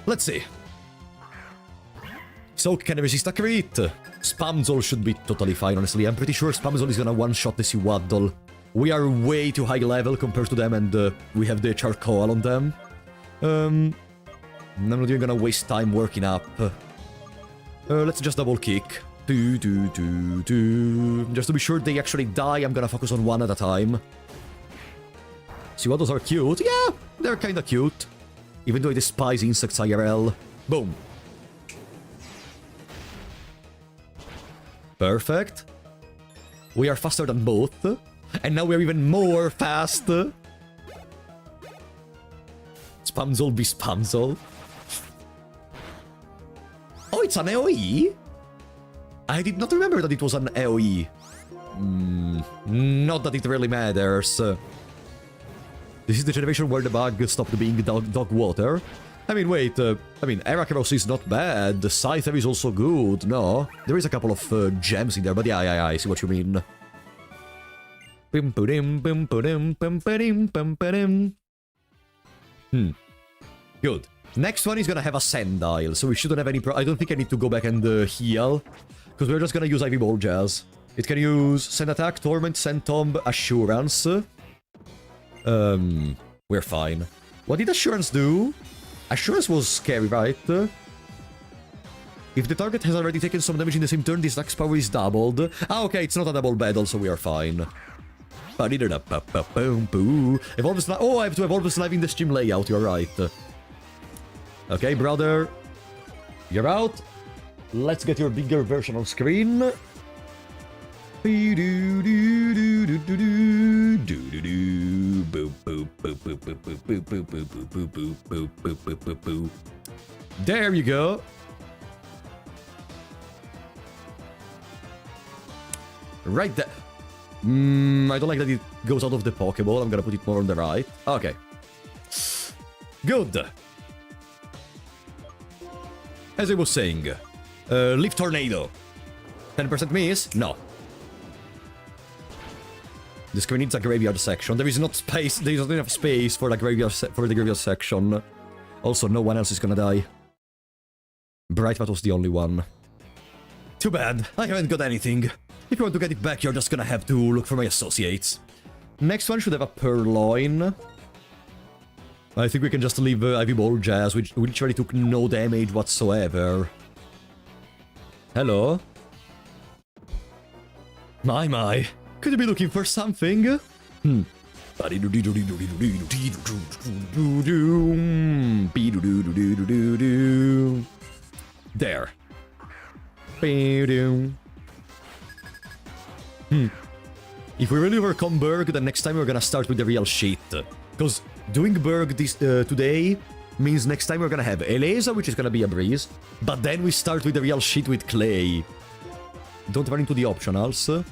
Let's see. Soak can resist a crit. Spamzol should be totally fine, honestly. I'm pretty sure Spamzol is gonna one-shot the Seawaddle. We are way too high level compared to them, and we have the Charcoal on them. I'm not even gonna waste time working up. Let's just double kick. Just to be sure they actually die, I'm gonna focus on one at a time. Seawaddles are cute. Yeah, they're kinda cute. Even though I despise insects IRL. Boom. Perfect. We are faster than both. And now we're even more fast. Spamzol be Spamzol. Oh, it's an AoE? I did not remember that it was an AoE. Not that it really matters. This is the generation where the bug stopped being dog water. I mean, wait, Erakeros is not bad. The Scyther is also good, no? There is a couple of gems in there, but yeah, I see what you mean. Good. Next one is gonna have a Sandile, so we shouldn't have any I don't think I need to go back and heal, because we're just gonna use Ivy Ball Jazz. It can use Sand Attack, Torment, Sand Tomb, Assurance. We're fine. What did Assurance do? Assurance was scary, right? If the target has already taken some damage in the same turn, this attack's power is doubled. Ah, okay, it's not a double battle, so we are fine. Evolve the Slime. Oh, I have to evolve the Slime in the stream layout, you're right. Okay, brother. You're out. Let's get your bigger version on screen. There you go. Right there. I don't like that it goes out of the Pokeball. I'm gonna put it more on the right. Okay. Good. As I was saying, Leaf Tornado. 10% miss? No. The screen needs a graveyard section. There is not space. There is not enough space for the graveyard section. Also, no one else is gonna die. Brightbat was the only one. Too bad. I haven't got anything. If you want to get it back, you're just gonna have to look for my associates. Next one should have a Purloin. I think we can just leave Ivy Ball Jazz, which literally took no damage whatsoever. Hello? My. Could you be looking for something? There. If we really overcome Berg, then next time we're gonna start with the real shit. Because doing Berg this today means next time we're gonna have Eleza, which is gonna be a breeze. But then we start with the real shit with Clay. Don't run into the optionals.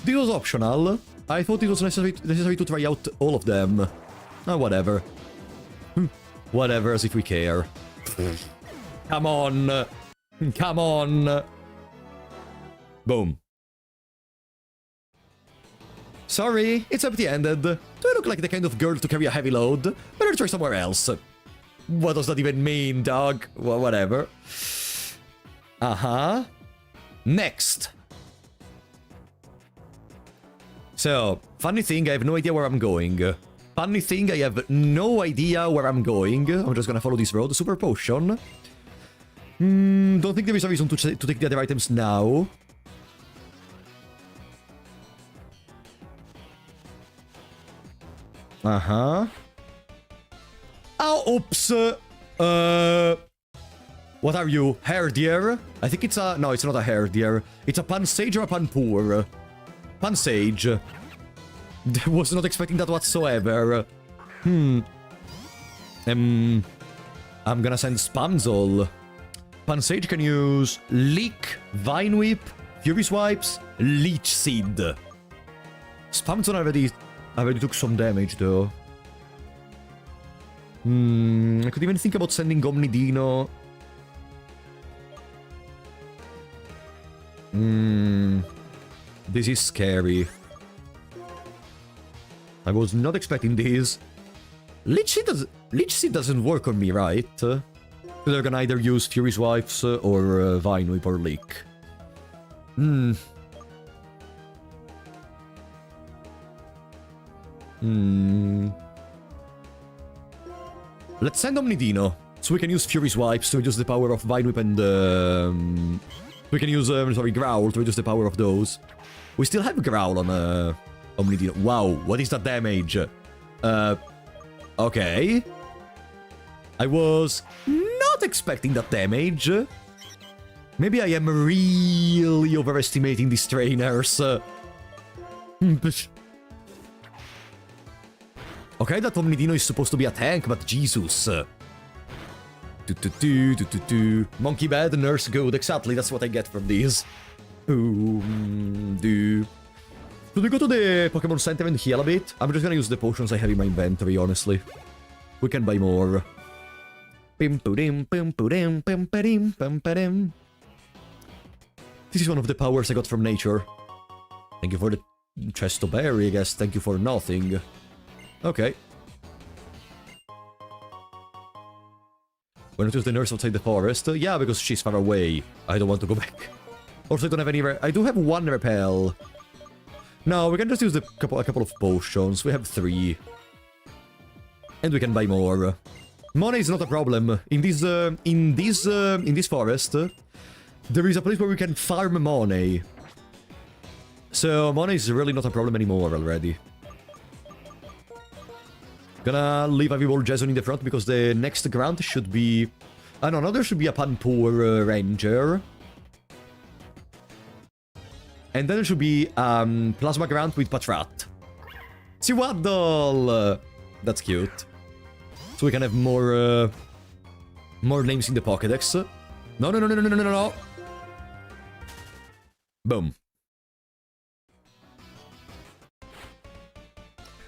This was optional. I thought it was necessary to try out all of them. Oh, whatever. Whatever, as if we care. Come on. Come on. Boom. Sorry, it's empty-handed. Do I look like the kind of girl to carry a heavy load? Better try somewhere else. What does that even mean, dog? Well, whatever. Uh-huh. Next. So, funny thing, I have no idea where I'm going. Funny thing, I have no idea where I'm going. I'm just gonna follow this road. Super Potion. Don't think there is a reason to take the other items now. Uh-huh. Oh, oops. What are you? Herdier? I think it's a... No, it's not a Herdier. It's a Pansage or a Panpour. Pansage. Was not expecting that whatsoever. I'm gonna send Spamzol. Pansage can use Leak, Vine Whip, Fury Swipes, Leech Seed. Spamzol already took some damage though. I could even think about sending Omnidino. This is scary. I was not expecting this. Leech Seed doesn't work on me, right? They're gonna either use Fury Swipes or Vine Whip or Leak. Let's send Omnidino, so we can use Fury Swipes to reduce the power of Vine Whip and... we can use, Growl to reduce the power of those. We still have Growl on Omnidino. Wow, what is that damage? Okay. I was not expecting that damage. Maybe I am really overestimating these trainers. Okay, that Omnidino is supposed to be a tank, but Jesus. Monkey bad, nurse good. Exactly, that's what I get from these. Should we go to the Pokemon Center and heal a bit? I'm just gonna use the potions I have in my inventory, honestly. We can buy more. This is one of the powers I got from nature. Thank you for the chest to berry, I guess. Thank you for nothing. Okay. Why not use the nurse outside the forest? Yeah, because she's far away. I don't want to go back. Also, I don't have any... I do have one repel. No, we can just use a couple of potions. We have 3. And we can buy more. Money is not a problem. In this forest, there is a place where we can farm money. So money is really not a problem anymore already. Gonna leave Eviolite Jason in the front because the next ground should be... I don't know, there should be a Panpour Ranger. And then there should be Plasma Grant with Patrat. Siwaddle! That's cute. So we can have more names in the Pokédex. No, no, no, no, no, no, no, no. Boom.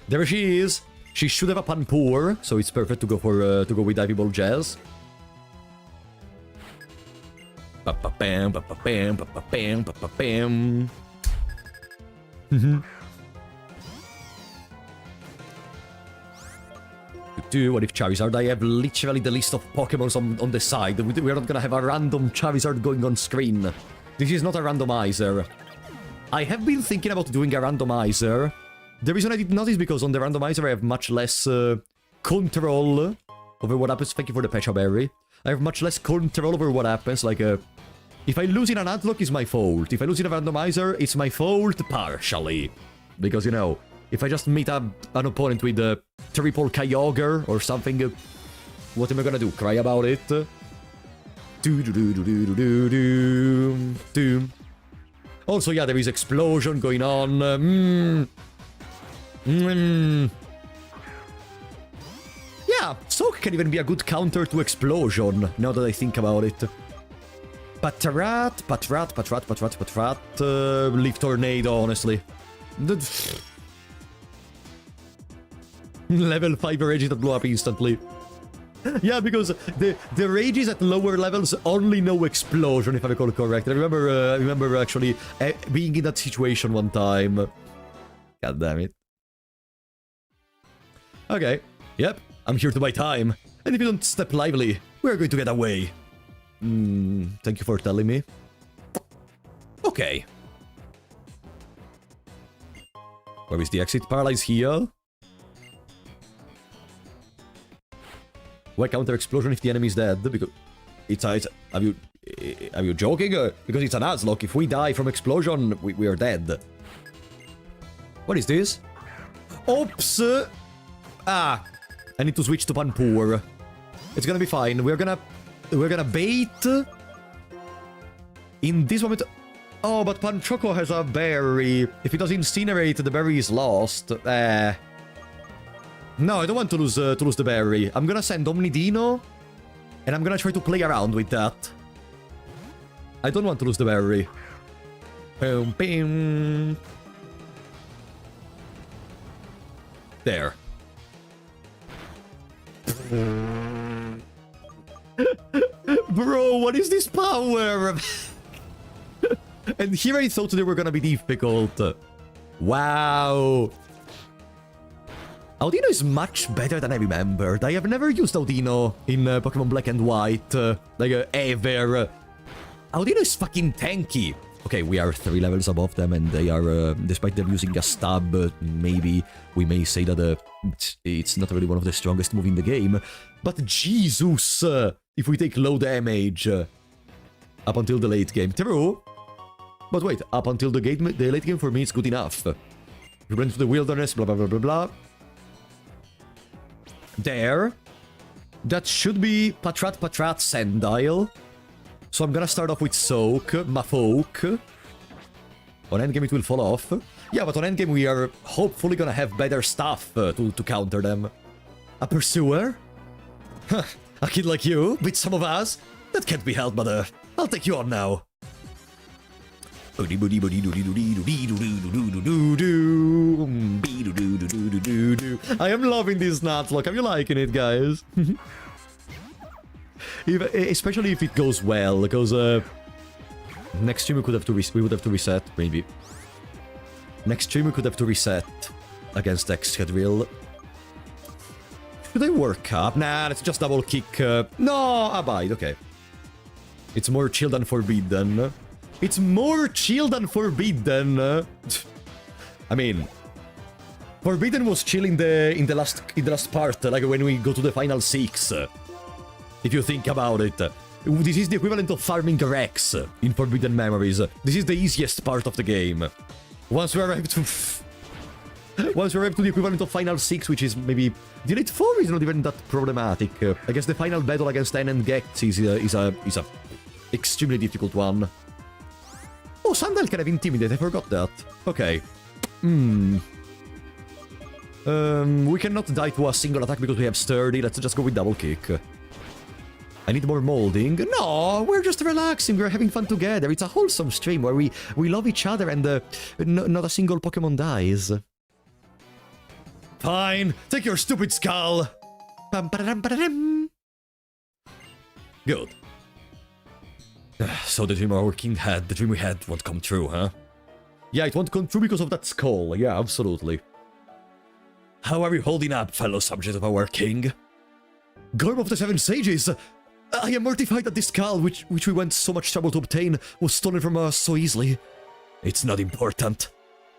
There she is. She should have a Panpour, so it's perfect to go for to go with Ivy Ball Jazz. Ba-ba-bam, ba-ba-bam, ba-ba-bam, ba-ba-bam. What if Charizard? I have literally the list of Pokemons on the side. We're not gonna have a random Charizard going on screen. This is not a randomizer. I have been thinking about doing a randomizer. The reason I did not is because on the randomizer I have much less control over what happens. Thank you for the Pecha Berry. I have much less control over what happens. Like, if I lose in an Nuzlocke, it's my fault. If I lose in a randomizer, it's my fault partially. Because, you know, if I just meet an opponent with a triple Kyogre or something, what am I gonna do? Cry about it? Also, yeah, there is explosion going on. Yeah, Soak can even be a good counter to explosion, now that I think about it. Patrat, Leaf Tornado, honestly. Level 5 rages that blow up instantly. Yeah, because the rages at lower levels only know explosion, if I recall correct. I remember actually being in that situation one time. God damn it. Okay, yep, I'm here to buy time. And if you don't step lively, we're going to get away. Thank you for telling me. Okay. Where is the exit? Paralyze here. Why counter explosion if the enemy is dead? Because it's are you joking? Because it's a Nuzlocke. If we die from explosion, we are dead. What is this? Oops! I need to switch to Panpour. It's gonna be fine. We're gonna bait. In this moment. Oh, but Panchoco has a berry. If it does incinerate, the berry is lost. No, I don't want to lose the berry. I'm gonna send Omnidino, and I'm gonna try to play around with that. I don't want to lose the berry. Boom, boom. There. Bro, what is this power? And here I thought they were gonna be difficult. Wow. Audino is much better than I remembered. I have never used Audino in Pokemon Black and White, ever. Audino is fucking tanky. Okay, we are 3 levels above them, and they are, despite them using a stab, maybe we may say that it's not really one of the strongest moves in the game. But Jesus, if we take low damage up until the late game. True. But wait, up until the late game for me it's good enough. We went to the wilderness, blah blah blah blah blah. There. That should be Patrat Sandile. So I'm gonna start off with Soak, Mafoke. On endgame it will fall off. Yeah, but on endgame we are hopefully gonna have better stuff to counter them. A Pursuer? A kid like you, with some of us? That can't be helped, but I'll take you on now. I am loving this Nuzlocke. Are you liking it, guys? Especially if it goes well, because next stream we would have to reset, maybe. Next stream we could have to reset against Excadrill. Should I work up? Nah, let's just double kick. No, Abide, okay. It's more chill than forbidden. It's more chill than forbidden. I mean, forbidden was chill in the last part, like when we go to the final 6. If you think about it, this is the equivalent of farming Rex in Forbidden Memories. This is the easiest part of the game. Once we arrive to Once we're up to the equivalent of Final 6, which is maybe... The Elite 4 is not even that problematic. I guess the final battle against N and Ghetsis is a extremely difficult one. Oh, Sandal can have Intimidate, I forgot that. Okay. We cannot die to a single attack because we have Sturdy. Let's just go with Double Kick. I need more molding. No, we're just relaxing. We're having fun together. It's a wholesome stream where we love each other and not a single Pokemon dies. Fine. Take your stupid skull. Good. So the dream we had won't come true, huh? Yeah, it won't come true because of that skull. Yeah, absolutely. How are you holding up, fellow subjects of our king? Gorm of the Seven Sages! I am mortified that this skull, which we went so much trouble to obtain, was stolen from us so easily. It's not important.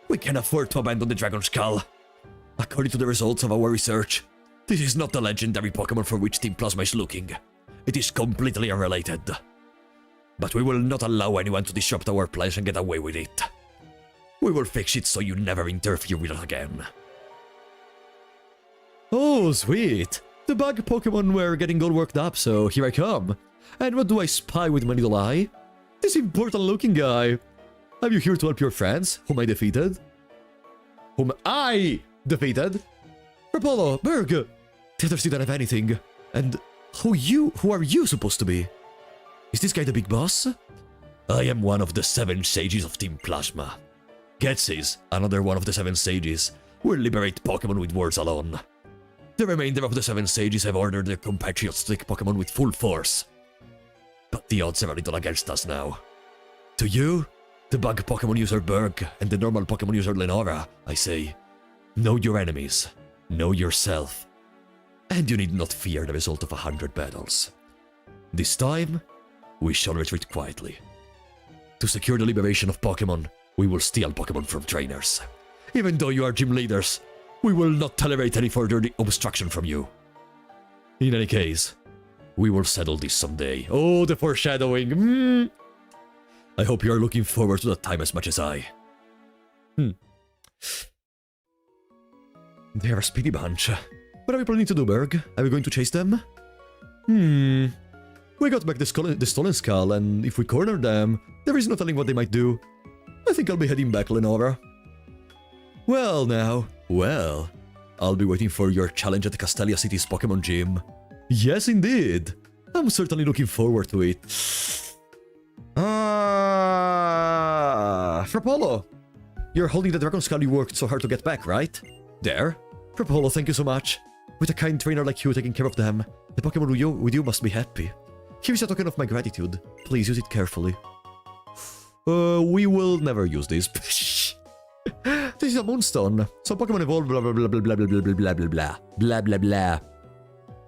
We can afford to abandon the Dragon Skull. According to the results of our research, this is not the legendary Pokemon for which Team Plasma is looking. It is completely unrelated. But we will not allow anyone to disrupt our plans and get away with it. We will fix it so you never interfere with us again. Oh, sweet. The bug Pokemon were getting all worked up, so here I come. And what do I spy with my little eye? This important-looking guy. Are you here to help your friends, whom I defeated? Whom I defeated? Rapolo, Berg! The others didn't have anything. And who are you supposed to be? Is this guy the big boss? I am one of the 7 sages of Team Plasma. Ghetsis, another one of the 7 sages, will liberate Pokemon with words alone. The remainder of the 7 sages have ordered their compatriots to take Pokemon with full force. But the odds are a little against us now. To you, the bug Pokemon user Berg and the normal Pokemon user Lenora, I say, know your enemies, know yourself, and you need not fear the result of 100 battles. This time, we shall retreat quietly. To secure the liberation of Pokemon, we will steal Pokemon from trainers. Even though you are gym leaders, we will not tolerate any further obstruction from you. In any case, we will settle this someday. Oh, the foreshadowing. I hope you are looking forward to that time as much as I. They are a speedy bunch. What are we planning to do, Berg? Are we going to chase them? We got back the stolen skull, and if we corner them, there is no telling what they might do. I think I'll be heading back, Lenora. Well now, I'll be waiting for your challenge at the Castelia City's Pokemon Gym. Yes, indeed. I'm certainly looking forward to it. Frapolo! You're holding the Dragon Skull you worked so hard to get back, right? There. Frapolo, thank you so much. With a kind trainer like you taking care of them, the Pokemon with you must be happy. Here's a token of my gratitude. Please use it carefully. We will never use this. This is a Moonstone. So Pokemon evolve blah blah blah blah blah blah blah blah blah blah blah blah blah.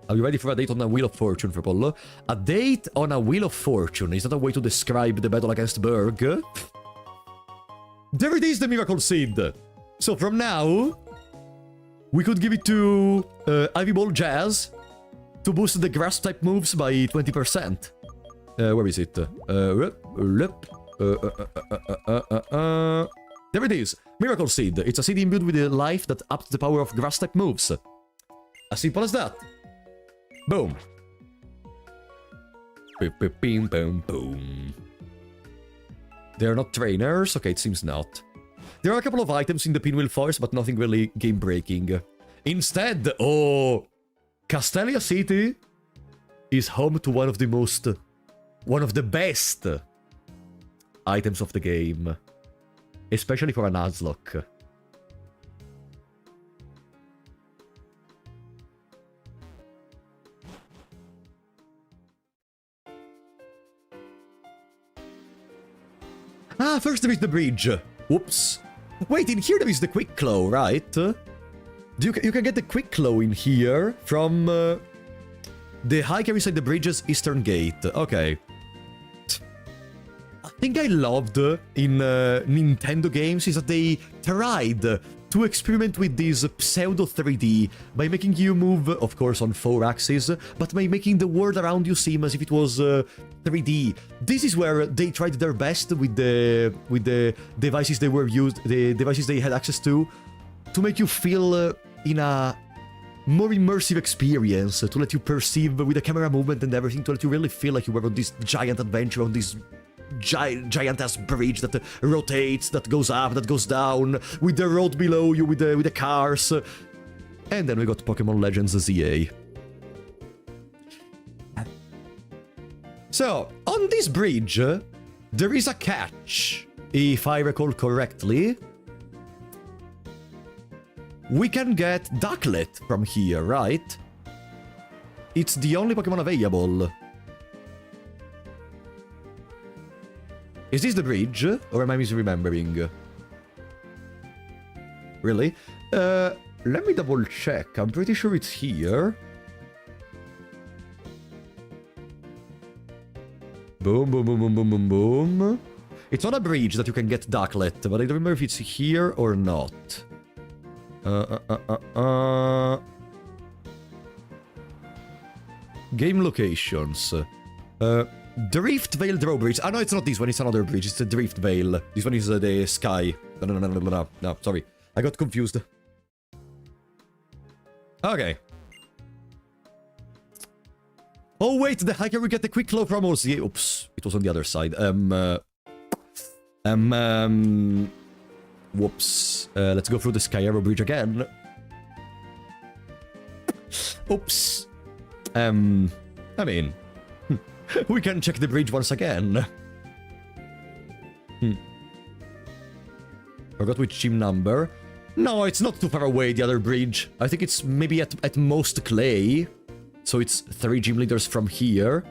Are you ready for a date on a Wheel of Fortune, Frapolo? A date on a Wheel of Fortune. Is that a way to describe the battle against Berg? There it is, the Miracle Seed. So from now, we could give it to Ivy Ball Jazz to boost the grass type moves by 20%. Where is it? There it is. Miracle Seed. It's a seed imbued with a life that ups the power of grass type moves. As simple as that. Boom. Boom, boom, boom. They're not trainers? Okay, it seems not. There are a couple of items in the Pinwheel Forest, but nothing really game-breaking. Instead, Castelia City is home to one of the best items of the game. Especially for a Nuzlocke. First there is the bridge. Whoops. Wait, in here there is the Quick Claw, right? You can get the Quick Claw in here from the hiker inside the bridge's eastern gate. Okay. I think I loved in Nintendo games is that they tried to experiment with this pseudo 3D by making you move, of course, on 4 axes, but by making the world around you seem as if it was 3D. This is where they tried their best with the devices they had access to to make you feel in a more immersive experience, to let you perceive with the camera movement and everything, to let you really feel like you were on this giant adventure, on this giant-ass bridge that rotates, that goes up, that goes down, with the road below you, with the cars. And then we got Pokemon Legends ZA. So, on this bridge, there is a catch. If I recall correctly, we can get Ducklet from here, right? It's the only Pokemon available. Is this the bridge? Or am I misremembering? Really? Let me double check. I'm pretty sure it's here. Boom, boom, boom, boom, boom, boom, boom. It's not a bridge that you can get Ducklet, but I don't remember if it's here or not. Game locations. Drift Veil Drawbridge. Ah, no, it's not this one, it's another bridge. It's the Drift Veil. This one is the Sky. No, sorry. I got confused. Okay. Oh, wait, the hiker will get the quick flow from us. Yeah, oops, it was on the other side. Whoops. Let's go through the Sky Arrow Bridge again. Oops. I mean, we can check the bridge once again. Forgot which gym number. No, it's not too far away, the other bridge. I think it's maybe at most Clay. So it's 3 gym leaders from here.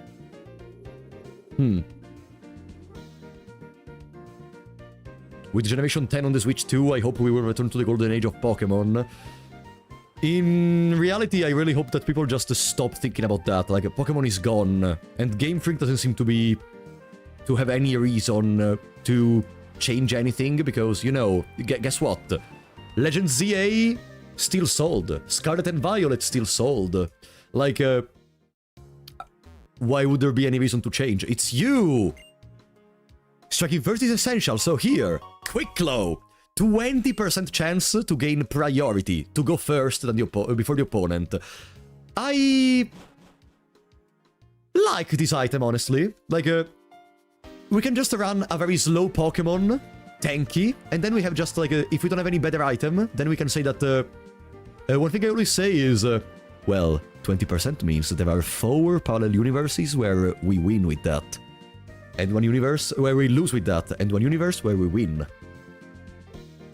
With Generation 10 on the Switch 2, I hope we will return to the golden age of Pokemon. In reality, I really hope that people just stop thinking about that. Like, Pokemon is gone, and Game Freak doesn't seem to have any reason to change anything, because, you know, guess what? Legends ZA still sold. Scarlet and Violet still sold. Like, why would there be any reason to change? It's you! Striking first is essential, so here, Quick Claw. 20% chance to gain priority, to go first than before the opponent. I like this item, honestly. Like, we can just run a very slow Pokemon, tanky, and then we have just, like, if we don't have any better item, then we can say that, one thing I always say is, well, 20% means there are 4 parallel universes where we win with that. And 1 universe where we lose with that, and 1 universe where we win.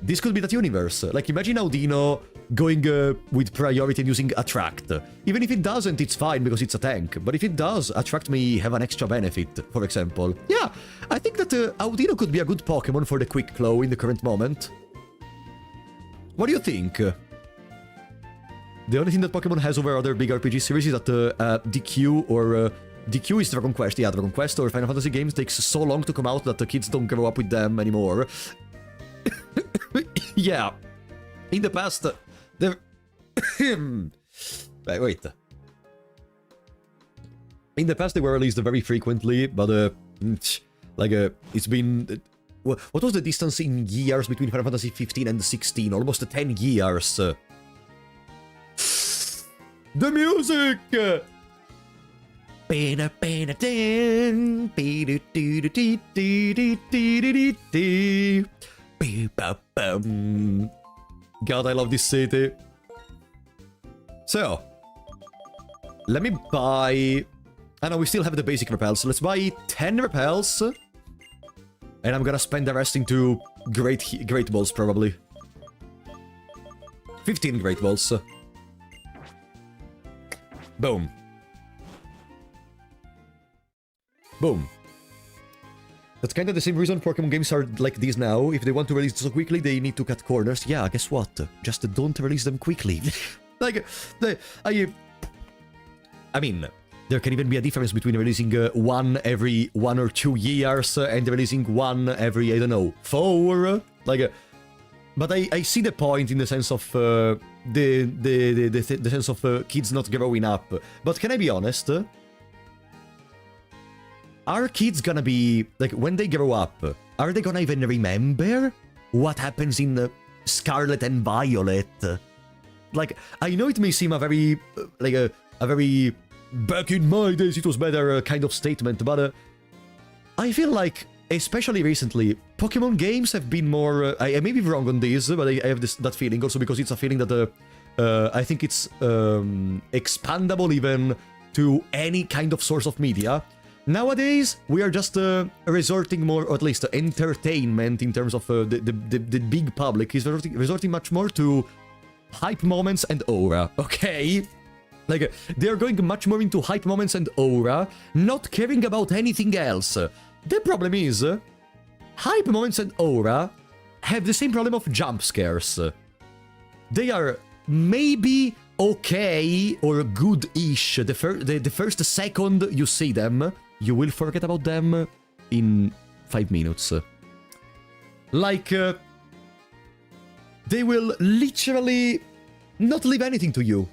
This could be that universe. Like, imagine Audino going with priority and using Attract. Even if it doesn't, it's fine because it's a tank. But if it does, Attract may have an extra benefit, for example. Yeah, I think that Audino could be a good Pokemon for the Quick Claw in the current moment. What do you think? The only thing that Pokemon has over other big RPG series is that DQ or... DQ is Dragon Quest, yeah, Dragon Quest or Final Fantasy games takes so long to come out that the kids don't grow up with them anymore. Yeah. In the past, there... Wait. In the past, they were released very frequently, but, it's been... What was the distance in years between Final Fantasy 15 and 16? Almost 10 years. The music! God, I love this city. So, let me buy... I know we still have the basic repels. Let's buy 10 repels. And I'm gonna spend the rest into great balls, probably. 15 great balls. Boom. Boom. That's kind of the same reason Pokemon games are like this now. If they want to release so quickly, they need to cut corners. Yeah, guess what? Just don't release them quickly. Like, I mean, there can even be a difference between releasing one every 1 or 2 years and releasing one every, I don't know, 4. Like, but I see the point in the sense of the sense of kids not growing up. But can I be honest? Are kids gonna be, like, when they grow up, are they gonna even remember what happens in Scarlet and Violet. Like, I know it may seem a very, like a very back in my days it was better kind of statement, but I feel like, especially recently, Pokemon games have been more, I may be wrong on this, but I have that feeling also because it's a feeling that I think it's expandable even to any kind of source of media. Nowadays, we are just resorting more, or at least entertainment in terms of the big public is resorting much more to hype moments and aura, okay? Like, they're going much more into hype moments and aura, not caring about anything else. The problem is, hype moments and aura have the same problem of jump scares. They are maybe okay or good-ish. The first second you see them, you will forget about them in 5 minutes. Like, they will literally not leave anything to you.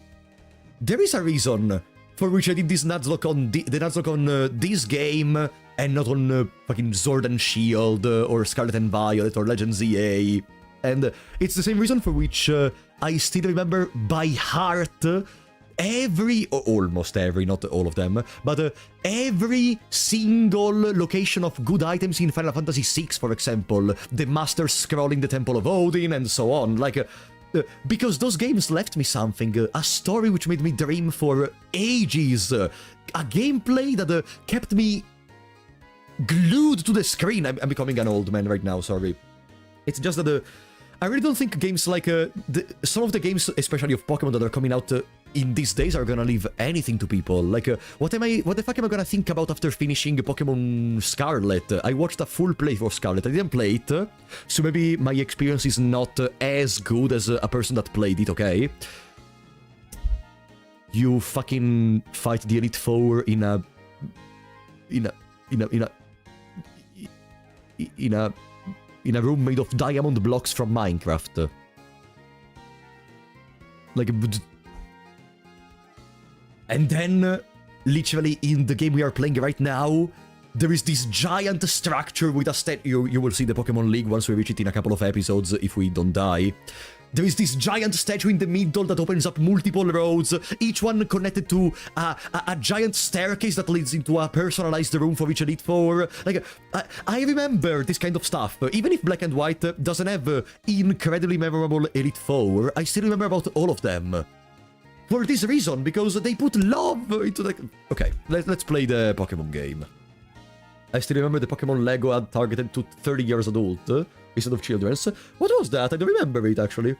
There is a reason for which I did this Nuzlocke on the Nuzlocke on this game and not on fucking Sword and Shield or Scarlet and Violet or Legend ZA. And it's the same reason for which I still remember by heart almost every, not all of them, but every single location of good items in Final Fantasy VI, for example, the Master Scroll in the Temple of Odin, and so on, like, because those games left me something, a story which made me dream for ages, a gameplay that kept me glued to the screen. I'm becoming an old man right now, sorry. It's just that I really don't think games like some of the games, especially of Pokemon that are coming out in these days, are gonna leave anything to people. Like, what the fuck am I gonna think about after finishing Pokemon Scarlet? I watched a full playthrough of Scarlet. I didn't play it, so maybe my experience is not as good as a person that played it. Okay, you fucking fight the Elite Four in a room made of diamond blocks from Minecraft. Like, and then, literally in the game we are playing right now, there is this giant structure with a statue. You will see the Pokemon League once we reach it in a couple of episodes, if we don't die. There is this giant statue in the middle that opens up multiple roads, each one connected to a giant staircase that leads into a personalized room for each Elite Four. Like, I remember this kind of stuff. Even if Black and White doesn't have incredibly memorable Elite Four, I still remember about all of them. For this reason, because they put love into the... Okay, let's play the Pokemon game. I still remember the Pokemon Lego ad targeted to 30 years adult instead of children's. What was that? I don't remember it, actually.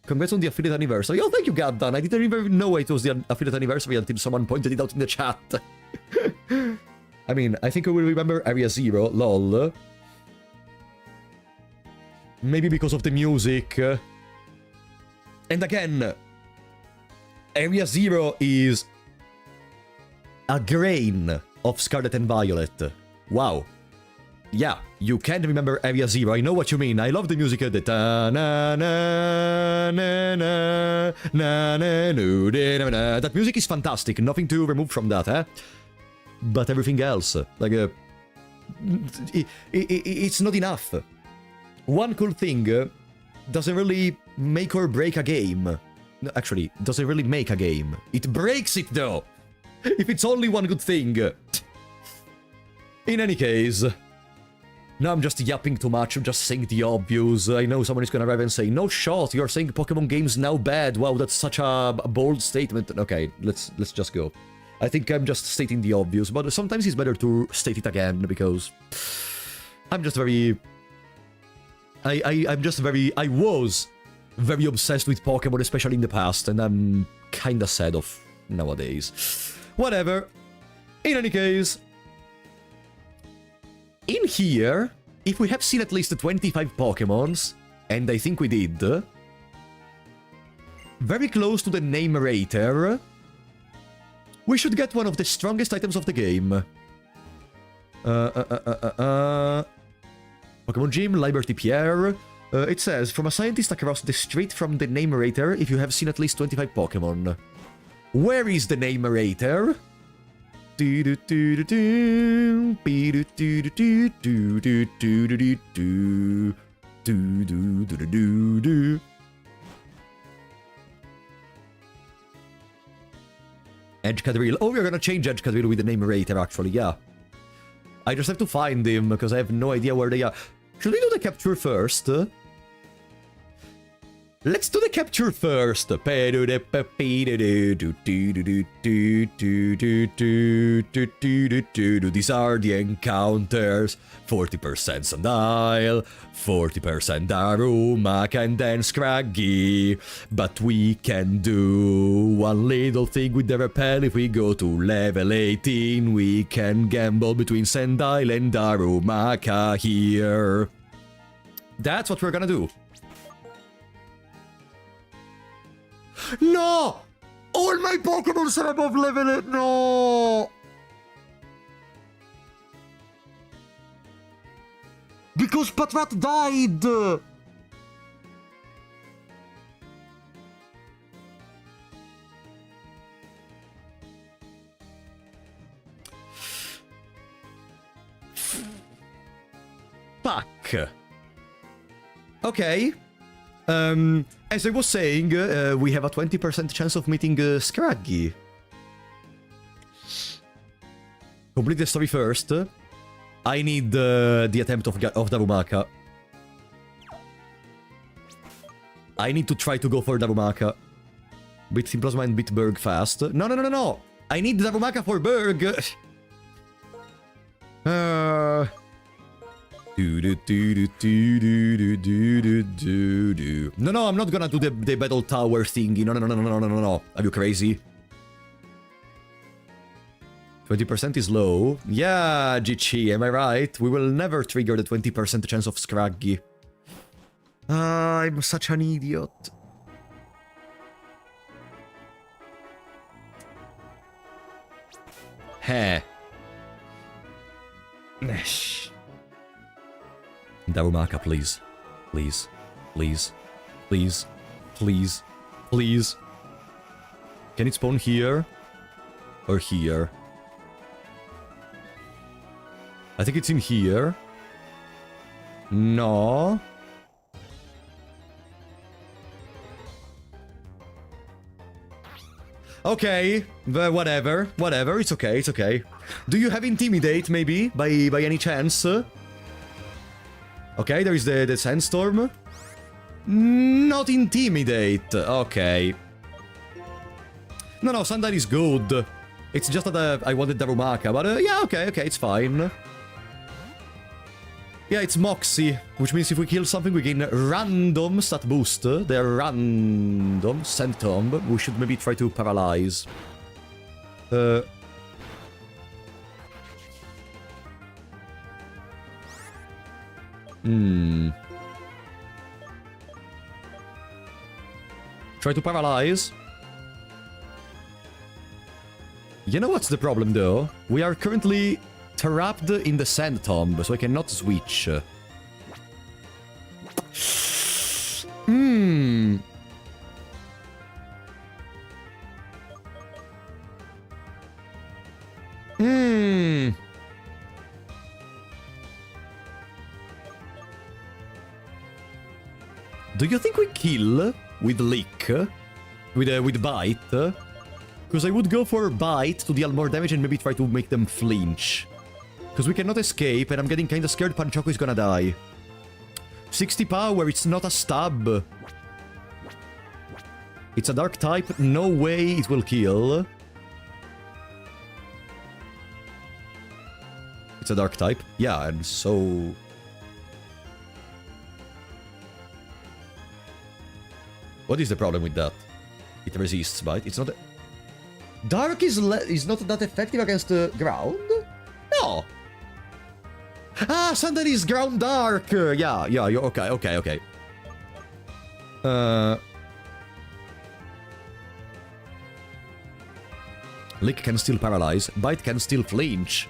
Congrats on the affiliate anniversary. Oh, thank you, Gaddan. I didn't even know it was the affiliate anniversary until someone pointed it out in the chat. I mean, I think I will remember Area Zero, lol. Maybe because of the music. And again, Area Zero is a grain of Scarlet and Violet. Wow. Yeah, you can remember Area Zero. I know what you mean. I love the music. The ta na na na na na na na. That music is fantastic. Nothing to remove from that, eh? But everything else, like, it's not enough. One cool thing doesn't really make or break a game. No, actually, doesn't really make a game. It breaks it, though. If it's only one good thing. In any case, now I'm just yapping too much. I'm just saying the obvious. I know someone is gonna arrive and say, "No shot, you're saying Pokemon games now bad." Wow, that's such a bold statement. Okay, let's just go. I think I'm just stating the obvious, but sometimes it's better to state it again because I'm just very. I was very obsessed with Pokemon, especially in the past, and I'm kinda sad of nowadays. Whatever. In any case, in here, if we have seen at least 25 Pokemons, and I think we did, very close to the name rater, we should get one of the strongest items of the game. Pokemon Gym, Liberty Pierre. It says, from a scientist across the street from the name rater, if you have seen at least 25 Pokemon. Where is the name rater? do do do do do do. Edge Cadril. Oh, we're gonna change Edge Cadril with the name Rater, actually, yeah. I just have to find him, because I have no idea where they are. Should we do the capture first? Let's do the capture first. These are the encounters. 40% Sandile, 40% Darumaka, and then Scraggy. But we can do one little thing with the repel. If we go to level 18, we can gamble between Sandile and Darumaka here. That's what we're gonna do. No! All my Pokemon are above level 8. No! Because Patrat died! Fuck. Okay. As I was saying, we have a 20% chance of meeting Scraggy. Complete the story first. I need the attempt of Darumaka. I need to try to go for Darumaka. Beat Simplasma and beat Berg fast. No. I need Darumaka for Berg. No, I'm not gonna do the battle tower thingy. No. Are you crazy? 20% is low. Yeah, GG, am I right? We will never trigger the 20% chance of Scraggy. I'm such an idiot. Heh. Darumaka, please. Please. Please. Please. Please. Please. Can it spawn here? Or here? I think it's in here. No. Okay, whatever, it's okay. Do you have Intimidate, maybe, by any chance? Okay, there is the Sandstorm. Not Intimidate, okay. No, Sandal is good. It's just that I wanted Darumaka, but yeah, okay, it's fine. Yeah, it's Moxie, which means if we kill something, we gain random stat boost. They're random. Centomb. We should maybe try to paralyze. Try to paralyze. You know what's the problem, though? We are currently trapped in the Sand Tomb, so I cannot switch. Do you think we kill with Lick? With Bite? Because I would go for Bite to deal more damage and maybe try to make them flinch. Because we cannot escape, and I'm getting kinda scared Panchoco is gonna die. 60 power, it's not a stab. It's a dark type, no way it will kill. It's a dark type, yeah, and so... What is the problem with that? It resists Bite, it's not... Dark is not that effective against the ground? No! Ah, Sandal is ground dark! Yeah, okay. Lick can still paralyze, Bite can still flinch.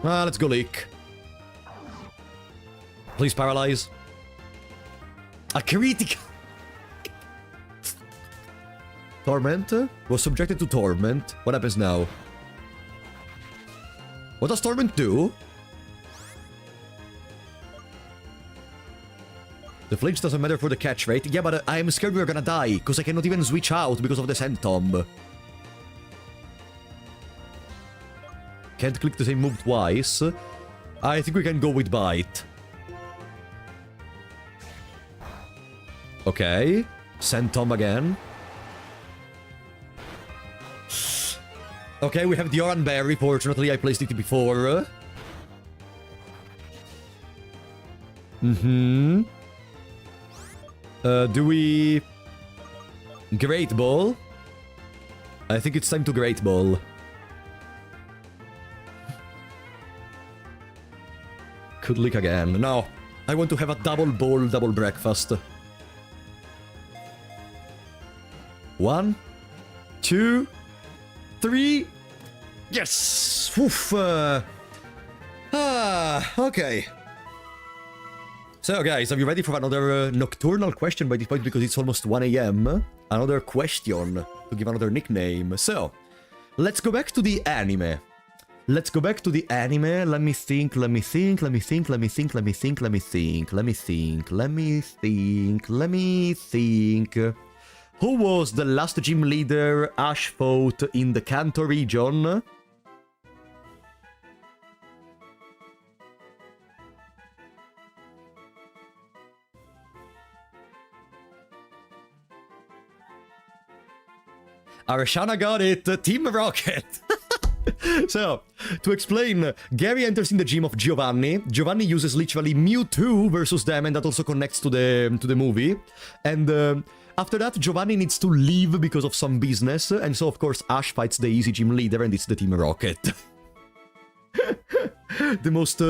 Ah, let's go Lick. Please paralyze. A critical... Torment? Was subjected to Torment. What happens now? What does Torment do? The flinch doesn't matter for the catch rate. Yeah, but I'm scared we're gonna die, because I cannot even switch out because of the Sand Tomb. Can't click the same move twice. I think we can go with Bite. Okay. Sand Tomb again. Okay, we have the Oran Berry. Fortunately, I placed it before. Mm-hmm. Do we... Great Ball? I think it's time to Great Ball. Could lick again. No. I want to have a double ball, double breakfast. 1, 2, 3. Yes! Oof. Okay. So, guys, are you ready for another nocturnal question by this point? Because it's almost 1 AM. Another question to give another nickname. So, let's go back to the anime. Let's go back to the anime. Let me think. Who was the last gym leader Ash fought in the Kanto region? Arshana got it! Team Rocket! So, to explain, Gary enters in the gym of Giovanni. Giovanni uses literally Mewtwo versus them, and that also connects to the movie. And after that, Giovanni needs to leave because of some business, and so of course Ash fights the easy gym leader, and it's the Team Rocket. The most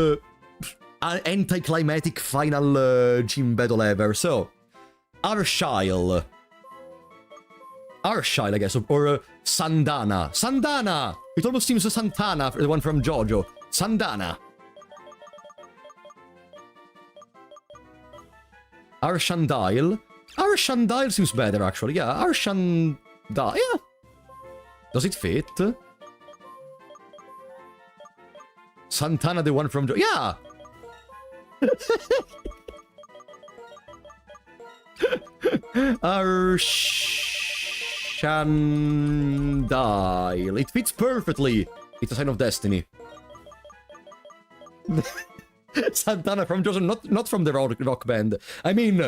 anticlimactic final gym battle ever. So, Arshile, I guess, or Sandana. Sandana! It almost seems a Santana, the one from JoJo. Sandana. Arshandile. Arshandile seems better, actually. Yeah, Arshandile. Yeah. Does it fit? Santana, the one from JoJo. Yeah! Arshandile. It fits perfectly. It's a sign of destiny. Santana from Joseph, not from the rock band. I mean,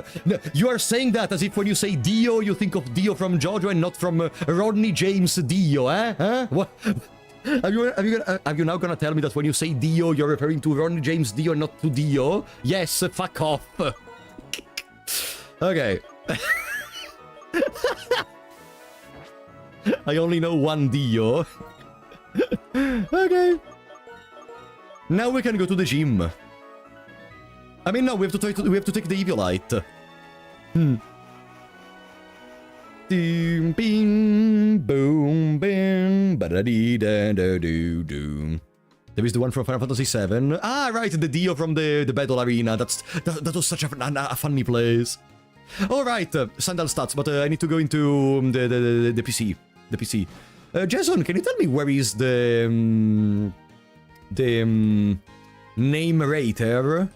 you are saying that as if when you say Dio, you think of Dio from JoJo and not from Rodney James Dio, eh? Huh? What? Are you now gonna tell me that when you say Dio, you're referring to Rodney James Dio and not to Dio? Yes, fuck off. Okay. I only know one Dio. Okay. Now we can go to the gym. I mean, no, we have to take the Eviolite. Boom, bing, boom, bing, ba-da-dee-da-da-doo-doo. There is the one from Final Fantasy VII. Ah, right, the Dio from the battle arena. That was such a funny place. All right, Sandal stats, but I need to go into the PC. The PC. Jason, can you tell me where is the name rater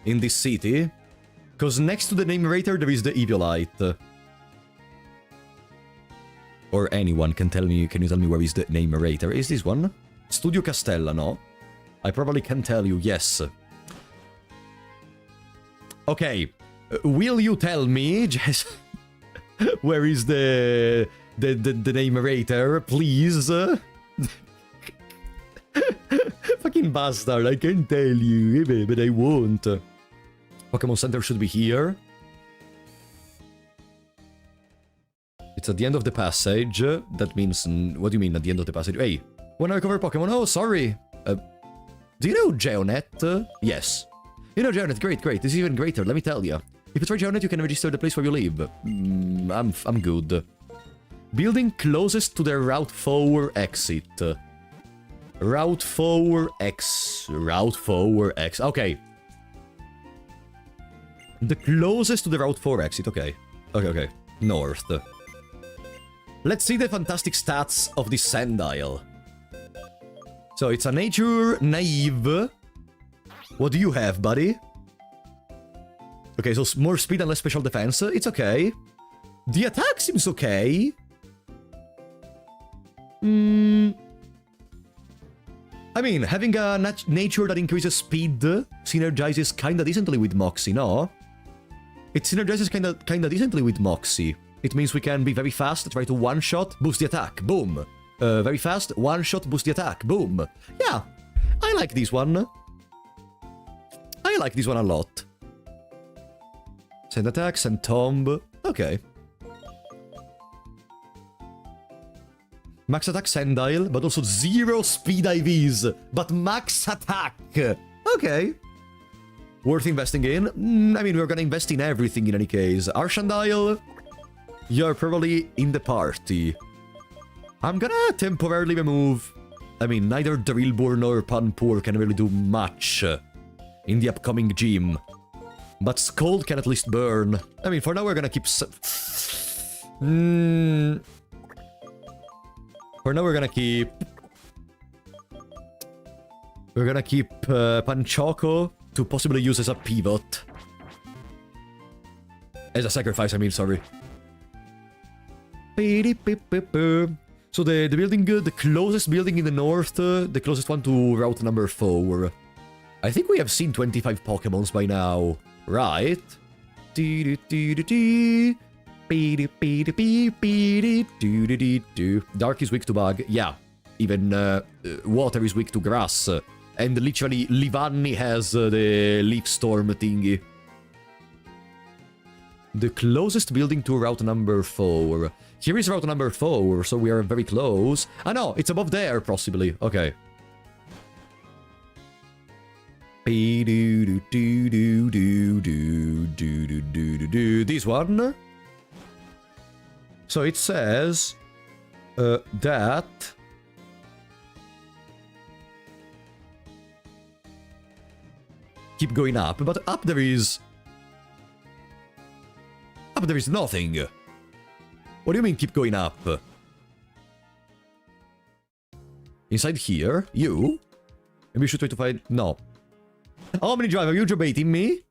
in this city? Because next to the name rater there is the Eviolite. Or anyone can tell me. Can you tell me where is the name rater? Is this one? Studio Castella, no? I probably can tell you. Yes. Okay. Will you tell me, Jason, where is the name rater, please? Fucking bastard, I can tell you, but I won't. Pokemon Center should be here. It's at the end of the passage. That means... What do you mean at the end of the passage? Hey, wanna recover Pokemon? Oh, sorry. Do you know Geonet? Yes. You know Geonet, great. This is even greater, let me tell you. If you try Geonet, you can register the place where you live. I'm good. Building closest to the Route 4 exit. Route 4X. Route 4X. Okay. The closest to the Route 4 exit. Okay. Okay. North. Let's see the fantastic stats of this Sandile. So it's a nature naive. What do you have, buddy? Okay, so more speed and less special defense. It's okay. The attack seems okay. I mean, having a nature that increases speed synergizes kinda decently with Moxie, no? It synergizes kinda decently with Moxie. It means we can be very fast, try to one-shot, boost the attack, boom. Very fast, one-shot, boost the attack, boom. Yeah, I like this one. I like this one a lot. Send attack, send tomb. Okay. Max attack Sendile, but also 0 speed IVs, but max attack. Okay. Worth investing in. I mean, we're gonna invest in everything in any case. Arshandile, you're probably in the party. I'm gonna temporarily remove... I mean, neither Drilbur nor Panpour can really do much in the upcoming gym. But Scold can at least burn. I mean, for now we're gonna keep... For now we're gonna keep... We're gonna keep Panchoco to possibly use as a pivot. As a sacrifice, I mean, sorry. So the building, the closest building in the north, the closest one to route number 4. I think we have seen 25 Pokemons by now, right? Dark is weak to bug, yeah. Even water is weak to grass. And literally, Livanni has the Leaf Storm thingy. The closest building to route number 4. Here is route number 4, so we are very close. Ah no, it's above there, possibly. Okay. This one. So it says that keep going up, but up there is nothing. What do you mean keep going up? Inside here? You? Maybe we should try to find... No. Omni Drive, are you debating me?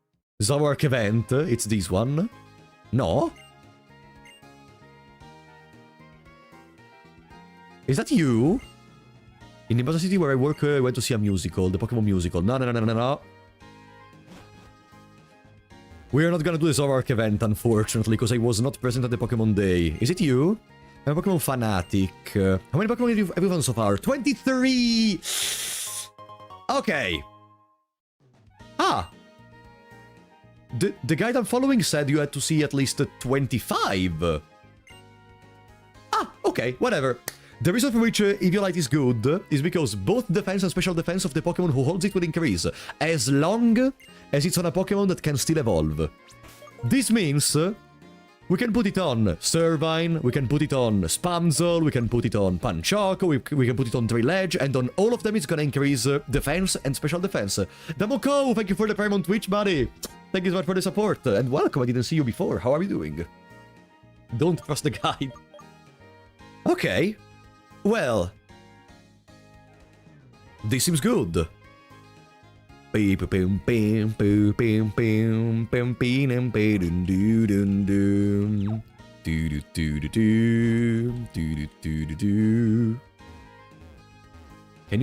Zoroark event, it's this one. No? Is that you? In Nimbasa City where I work, I went to see a musical, the Pokemon musical. No. We are not gonna do the Zoroark event, unfortunately, because I was not present at the Pokemon Day. Is it you? I'm a Pokemon fanatic. How many Pokemon have you found so far? 23! Okay. Ah! The guide I'm following said you had to see at least 25. Ah, okay, whatever. The reason for which Eviolite is good is because both defense and special defense of the Pokemon who holds it will increase, as long as it's on a Pokemon that can still evolve. This means we can put it on Servine, we can put it on Spamzol, we can put it on Panchoco, we can put it on Driledge, and on all of them it's gonna increase defense and special defense. Damoko, thank you for the Prime on Twitch, buddy! Thank you so much for the support, and welcome, I didn't see you before, how are you doing? Don't trust the guide. Okay. Well, this seems good. Can you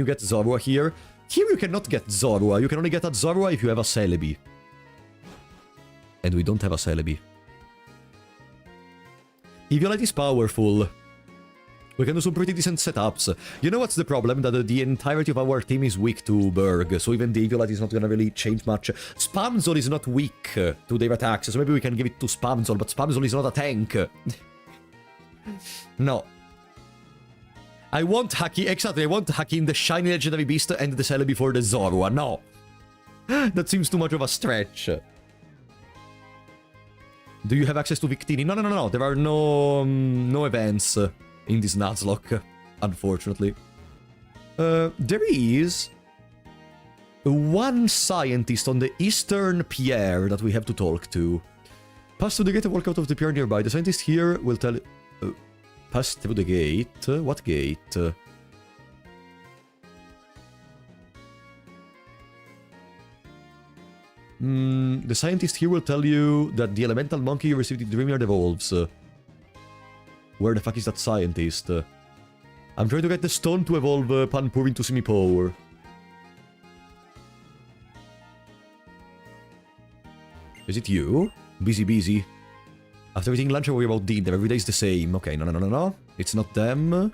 get Zorua here? Here you cannot get Zorua. You can only get at Zorua if you have a Celebi. And we don't have a Celebi. Eviolite is powerful. We can do some pretty decent setups. You know what's the problem? That the entirety of our team is weak to Berg, so even the Eviolite is not gonna really change much. Spamzol is not weak to their attacks, so maybe we can give it to Spamzol, but Spamzol is not a tank. No. I want Haki, exactly, I want Haki in the Shiny Legendary Beast and the Celebi for the Zorua, no. That seems too much of a stretch. Do you have access to Victini? No, there are no events in this Nuzlocke, unfortunately. There is one scientist on the Eastern Pierre that we have to talk to. Pass through the gate and walk out of the Pierre nearby. The scientist here will tell... pass through the gate? What gate? The scientist here will tell you that the elemental monkey you received in Dreamyard evolves. Where the fuck is that scientist? I'm trying to get the stone to evolve Panpour into semi-power. Is it you? Busy. After eating lunch, I worry about dinner. Every day is the same. Okay, no. It's not them.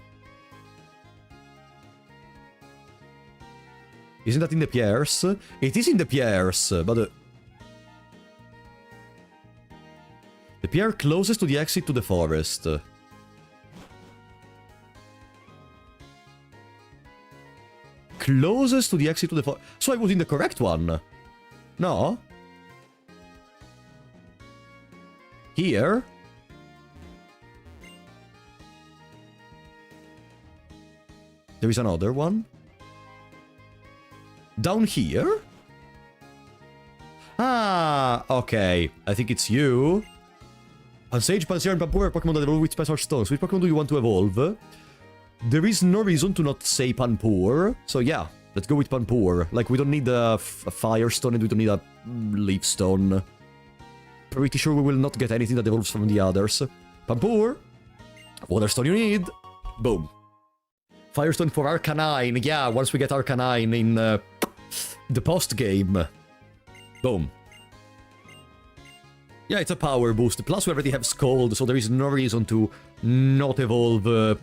Isn't that in the Pierres? It is in the Pierres, but... the Pierre closest to the exit to the forest. Closest to the exit to the forest. So I was in the correct one. No? Here? There is another one. Down here? Ah, okay. I think it's you. Pansage, Pansear, and Panpour are Pokemon that evolve with special stones. Which Pokemon do you want to evolve? There is no reason to not say Panpour. So yeah, let's go with Panpour. Like, we don't need a Fire Stone and we don't need a Leaf Stone. Pretty sure we will not get anything that evolves from the others. Panpour! Water Stone you need. Boom. Firestone for Arcanine. Yeah, once we get Arcanine in the post-game. Boom. Yeah, it's a power boost. Plus, we already have Scald, so there is no reason to not evolve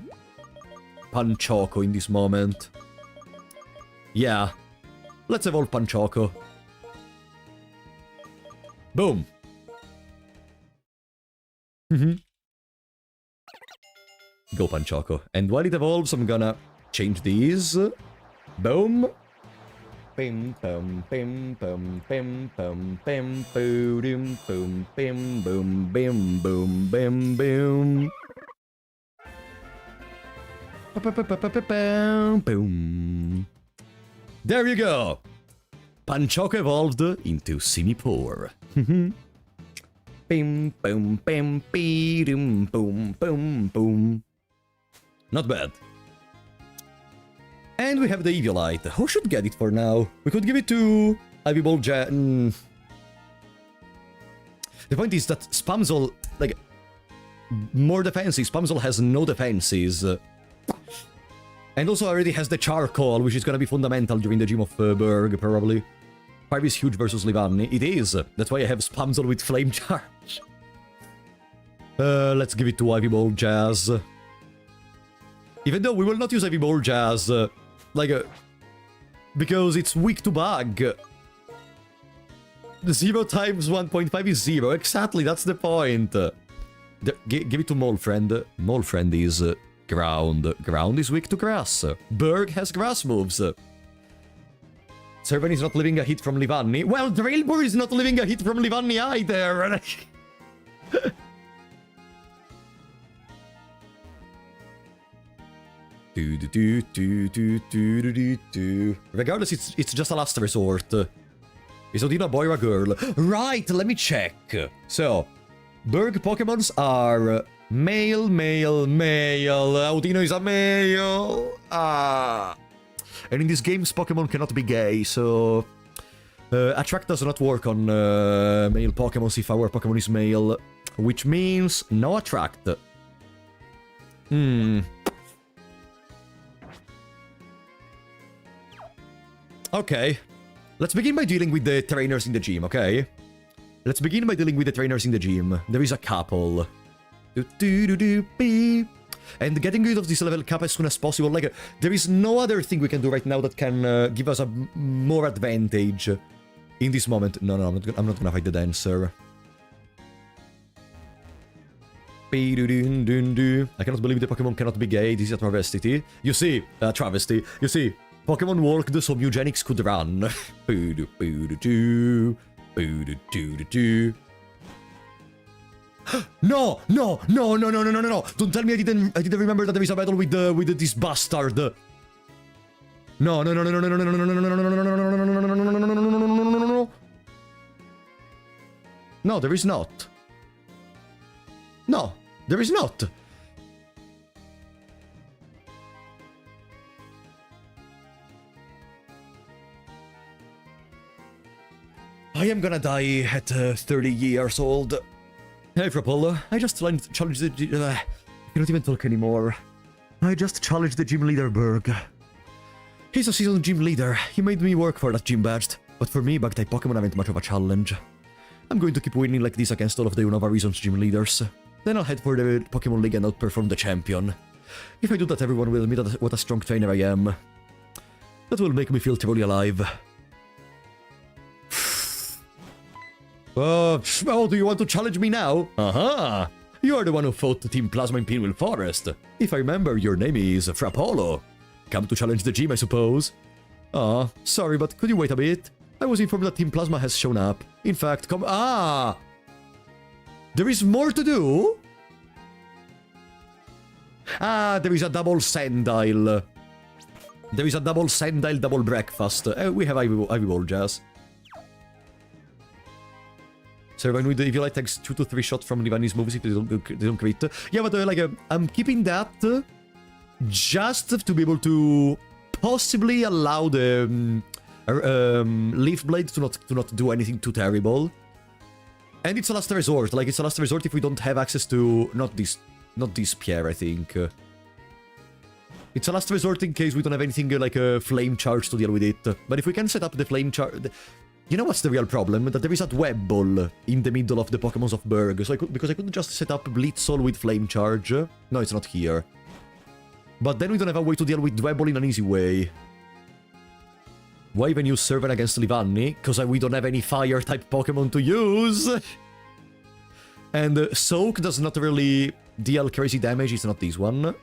Panchoco in this moment. Yeah. Let's evolve Panchoco. Boom. Go Panchoco. And while it evolves, I'm gonna change these. Boom. Bim bum bim bum bim bum bim boom boom bim boom bim boom bim boom. Boom. There you go. Panchoco evolved into semi-poor. Bim boom bim boom boom boom boom. Not bad. And we have the Eviolite. Who should get it for now? We could give it to Ivy Ball The point is that Spamzol, like, more defenses. Spamzol has no defenses. And also already has the Charcoal, which is gonna be fundamental during the Gym of Berg, probably. 5 is huge versus Livanni. It is. That's why I have Spamzol with Flame Charge. Let's give it to Ivy Ball Jazz. Even though we will not use Ivy Ball Jazz, because it's weak to bug. 0 times 1.5 is 0. Exactly, that's the point. Give it to Molefriend. Molefriend is ground. Ground is weak to grass. Berg has grass moves. Servan is not living a hit from Livanni. Well, Drilbur is not living a hit from Livanni either. Regardless, it's just a last resort. Is Odina a boy or a girl? Right, let me check. So, Berg Pokemons are male, male, male. Odino is a male. And in these games, Pokemon cannot be gay, so... Attract does not work on male Pokemon if our Pokemon is male. Which means no Attract. Okay. Let's begin by dealing with the trainers in the gym, okay? Let's begin by dealing with the trainers in the gym. There is a couple. And getting rid of this level cap as soon as possible. Like, there is no other thing we can do right now that can give us a more advantage in this moment. No, I'm not gonna fight the dancer. I cannot believe the Pokemon cannot be gay. This is a travesty. You see, travesty. You see, Pokemon walked so Mugenics could run. No! Don't tell me I didn't remember that there is a battle with this bastard. No. No, there is not. No, there is not. I am gonna die at 30 years old. Hey, Frapolo, I just challenged the... I cannot even talk anymore. I just challenged the gym leader, Berg. He's a seasoned gym leader. He made me work for that gym badge. But for me, Bug-type Pokemon aren't much of a challenge. I'm going to keep winning like this against all of the Unova Reason's gym leaders. Then I'll head for the Pokemon League and outperform the champion. If I do that, everyone will admit what a strong trainer I am. That will make me feel truly alive. Oh, do you want to challenge me now? Aha! You are the one who fought Team Plasma in Pinwheel Forest. If I remember, your name is Frapolo. Come to challenge the gym, I suppose. Ah, sorry, but could you wait a bit? I was informed that Team Plasma has shown up. In fact, come... Ah! There is more to do? Ah, there is a double Sandile. There is a double Sandile, double breakfast. We have Ivy Ball Jazz. So when we do Eviolite takes 2 to 3 shots from Livani's moves if they don't crit. Yeah, but I'm keeping that just to be able to possibly allow the Leaf Blade to not do anything too terrible. And it's a last resort. Like, it's a last resort if we don't have access to... Not this Pierre, I think. It's a last resort in case we don't have anything like a Flame Charge to deal with it. But if we can set up the Flame Charge... You know what's the real problem? That there is that Web Ball in the middle of the Pokemons of Berg. So because I couldn't just set up Blitzle with Flame Charge. No, it's not here. But then we don't have a way to deal with Web Ball in an easy way. Why even use Servant against Livani? Because we don't have any Fire-type Pokemon to use. And Soak does not really deal crazy damage. It's not this one.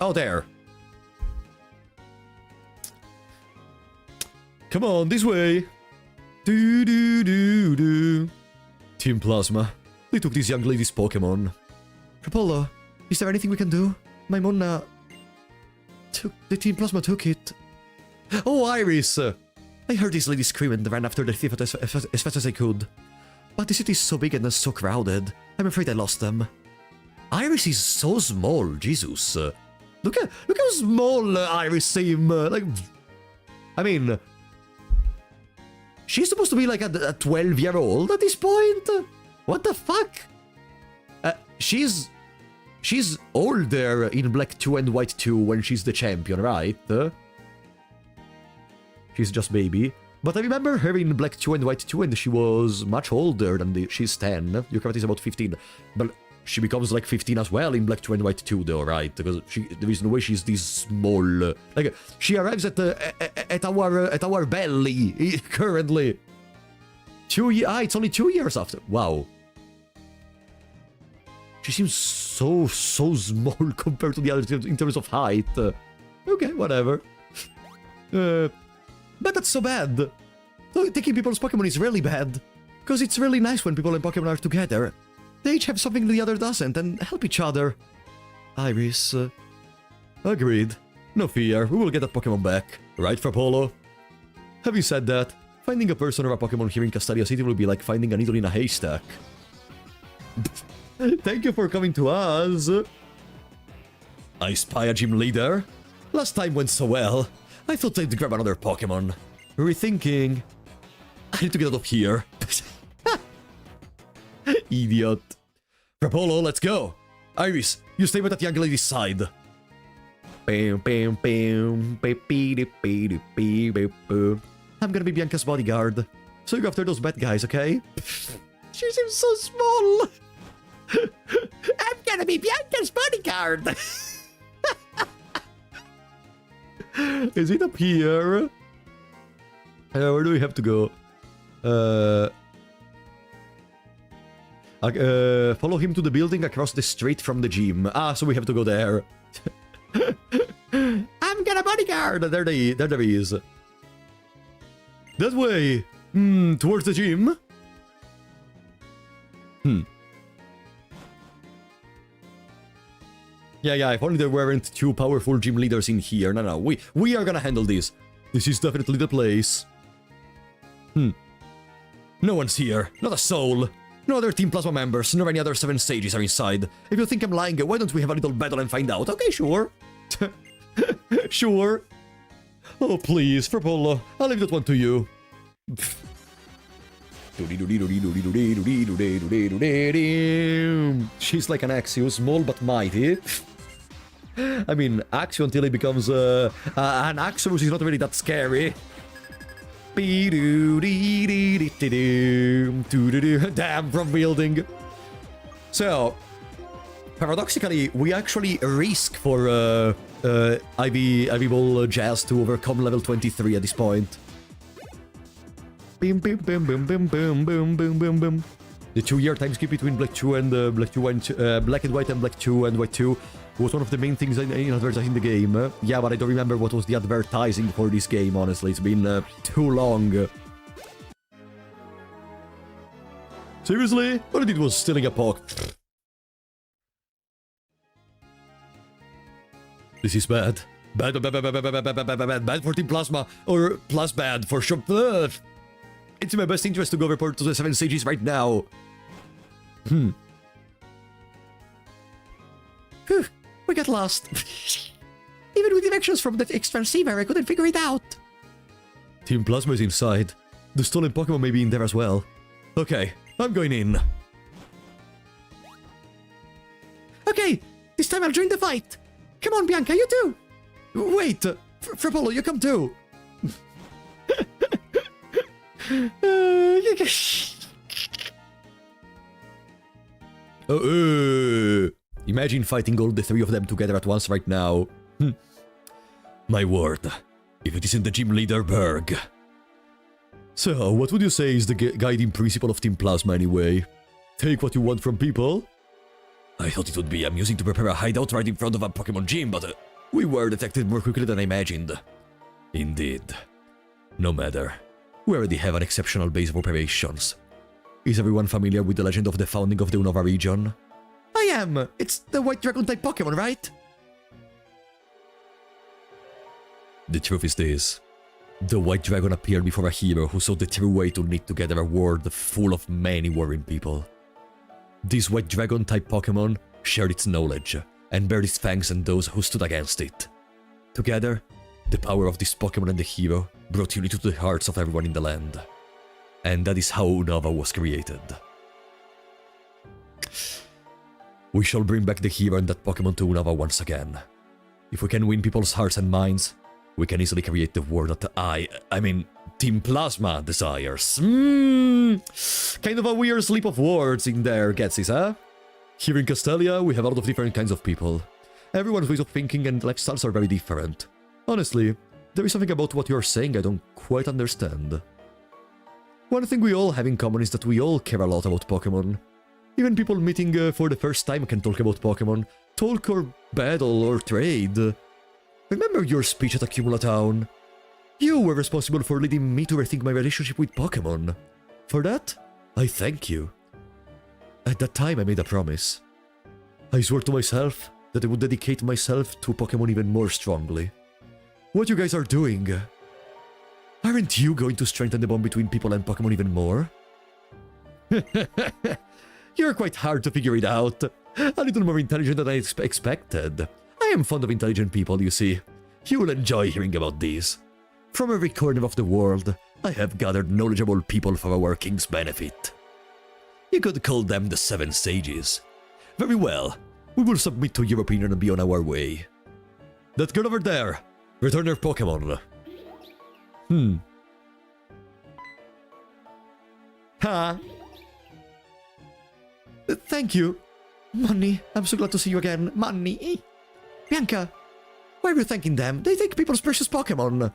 Oh, there. Come on, this way. Team Plasma. They took this young lady's Pokemon. Rapolo, is there anything we can do? My Mona... The Team Plasma took it. Oh, Iris! I heard this lady scream and ran after the thief as fast as I could. But the city is so big and so crowded. I'm afraid I lost them. Iris is so small, Jesus. Look how small Iris seems. Like, I mean... She's supposed to be like a 12-year-old at this point? What the fuck? She's older in Black 2 and White 2 when she's the champion, right? She's just baby. But I remember her in Black 2 and White 2 and she was much older than she's 10. Your character is about 15. But she becomes like 15 as well in Black 2 and White 2 though, right? Because there is no way she's this small. Like, she arrives at our belly currently. It's only 2 years after. Wow. She seems so small compared to the others in terms of height. Okay, whatever. But that's so bad. Taking people's Pokemon is really bad. Because it's really nice when people and Pokemon are together. They each have something the other doesn't and help each other. Iris. Agreed. No fear, we will get that Pokemon back. Right, Frapolo? Having said that, finding a person or a Pokemon here in Castalia City will be like finding a needle in a haystack. Thank you for coming to us. I spy a gym leader. Last time went so well. I thought I'd grab another Pokemon. Rethinking. I need to get out of here. Idiot. Frapolo, let's go. Iris, you stay with that young lady's side. I'm gonna be Bianca's bodyguard. So you go after those bad guys, okay? She seems so small. I'm gonna be Bianca's bodyguard. Is it up here? Where do we have to go? Follow him to the building across the street from the gym. Ah, so we have to go there. I'm gonna bodyguard! There he is. That way! Towards the gym? Yeah, if only there weren't two powerful gym leaders in here. No, we are gonna handle this. This is definitely the place. No one's here. Not a soul. No other Team Plasma members, nor any other 7 stages are inside. If you think I'm lying, why don't we have a little battle and find out? Okay, sure. Sure. Oh, please, Frapollo, I'll leave that one to you. She's like an Axios, small but mighty. I mean, Axio until he becomes an Axios is not really that scary. Damn, from building. So, paradoxically, we actually risk for Ivy Ball Jazz to overcome level 23 at this point. Bim, bim, bim, bim, bim, bim, bim, bim, bim, bim. The 2-year time skip between Black 2 and Black and White and Black 2 and White 2 was one of the main things in advertising the game. Yeah, but I don't remember what was the advertising for this game, honestly. It's been too long. Seriously? All I did was stealing a poke. This is bad. Bad for Team Plasma. Or plus bad for sure. It's in my best interest to go report to the 7 stages right now. Whew, we got lost. Even with directions from the transceiver, I couldn't figure it out. Team Plasma is inside. The stolen Pokemon may be in there as well. Okay, I'm going in. Okay, this time I'll join the fight. Come on, Bianca, you too. Wait, Frapollo, you come too. Imagine fighting all the 3 of them together at once right now. My word, if it isn't the gym leader Berg. So, what would you say is the guiding principle of Team Plasma anyway? Take what you want from people? I thought it would be amusing to prepare a hideout right in front of a Pokemon gym, but we were detected more quickly than I imagined. Indeed. No matter. We already have an exceptional base of operations. Is everyone familiar with the legend of the founding of the Unova region? I am! It's the White Dragon-type Pokemon, right? The truth is this. The White Dragon appeared before a hero who saw the true way to knit together a world full of many warring people. This White Dragon-type Pokemon shared its knowledge, and bared its fangs and those who stood against it. Together, the power of this Pokemon and the hero brought unity to the hearts of everyone in the land. And that is how Unova was created. We shall bring back the hero and that Pokemon to Unova once again. If we can win people's hearts and minds, we can easily create the world that I mean, Team Plasma desires. Kind of a weird slip of words in there, Ghetsis, huh? Here in Castelia, we have a lot of different kinds of people. Everyone's ways of thinking and lifestyles are very different. Honestly, there is something about what you're saying I don't quite understand. One thing we all have in common is that we all care a lot about Pokemon. Even people meeting for the first time can talk about Pokemon, talk or battle or trade. Remember your speech at Accumula Town? You were responsible for leading me to rethink my relationship with Pokemon. For that, I thank you. At that time I made a promise. I swore to myself that I would dedicate myself to Pokemon even more strongly. What you guys are doing? Aren't you going to strengthen the bond between people and Pokemon even more? You're quite hard to figure it out. A little more intelligent than I expected. I am fond of intelligent people, you see. You will enjoy hearing about these. From every corner of the world, I have gathered knowledgeable people for our king's benefit. You could call them the 7 sages. Very well. We will submit to your opinion and be on our way. That girl over there! Return her Pokemon. Huh? Thank you. Money, I'm so glad to see you again. Money. Bianca, why are you thanking them? They take people's precious Pokemon.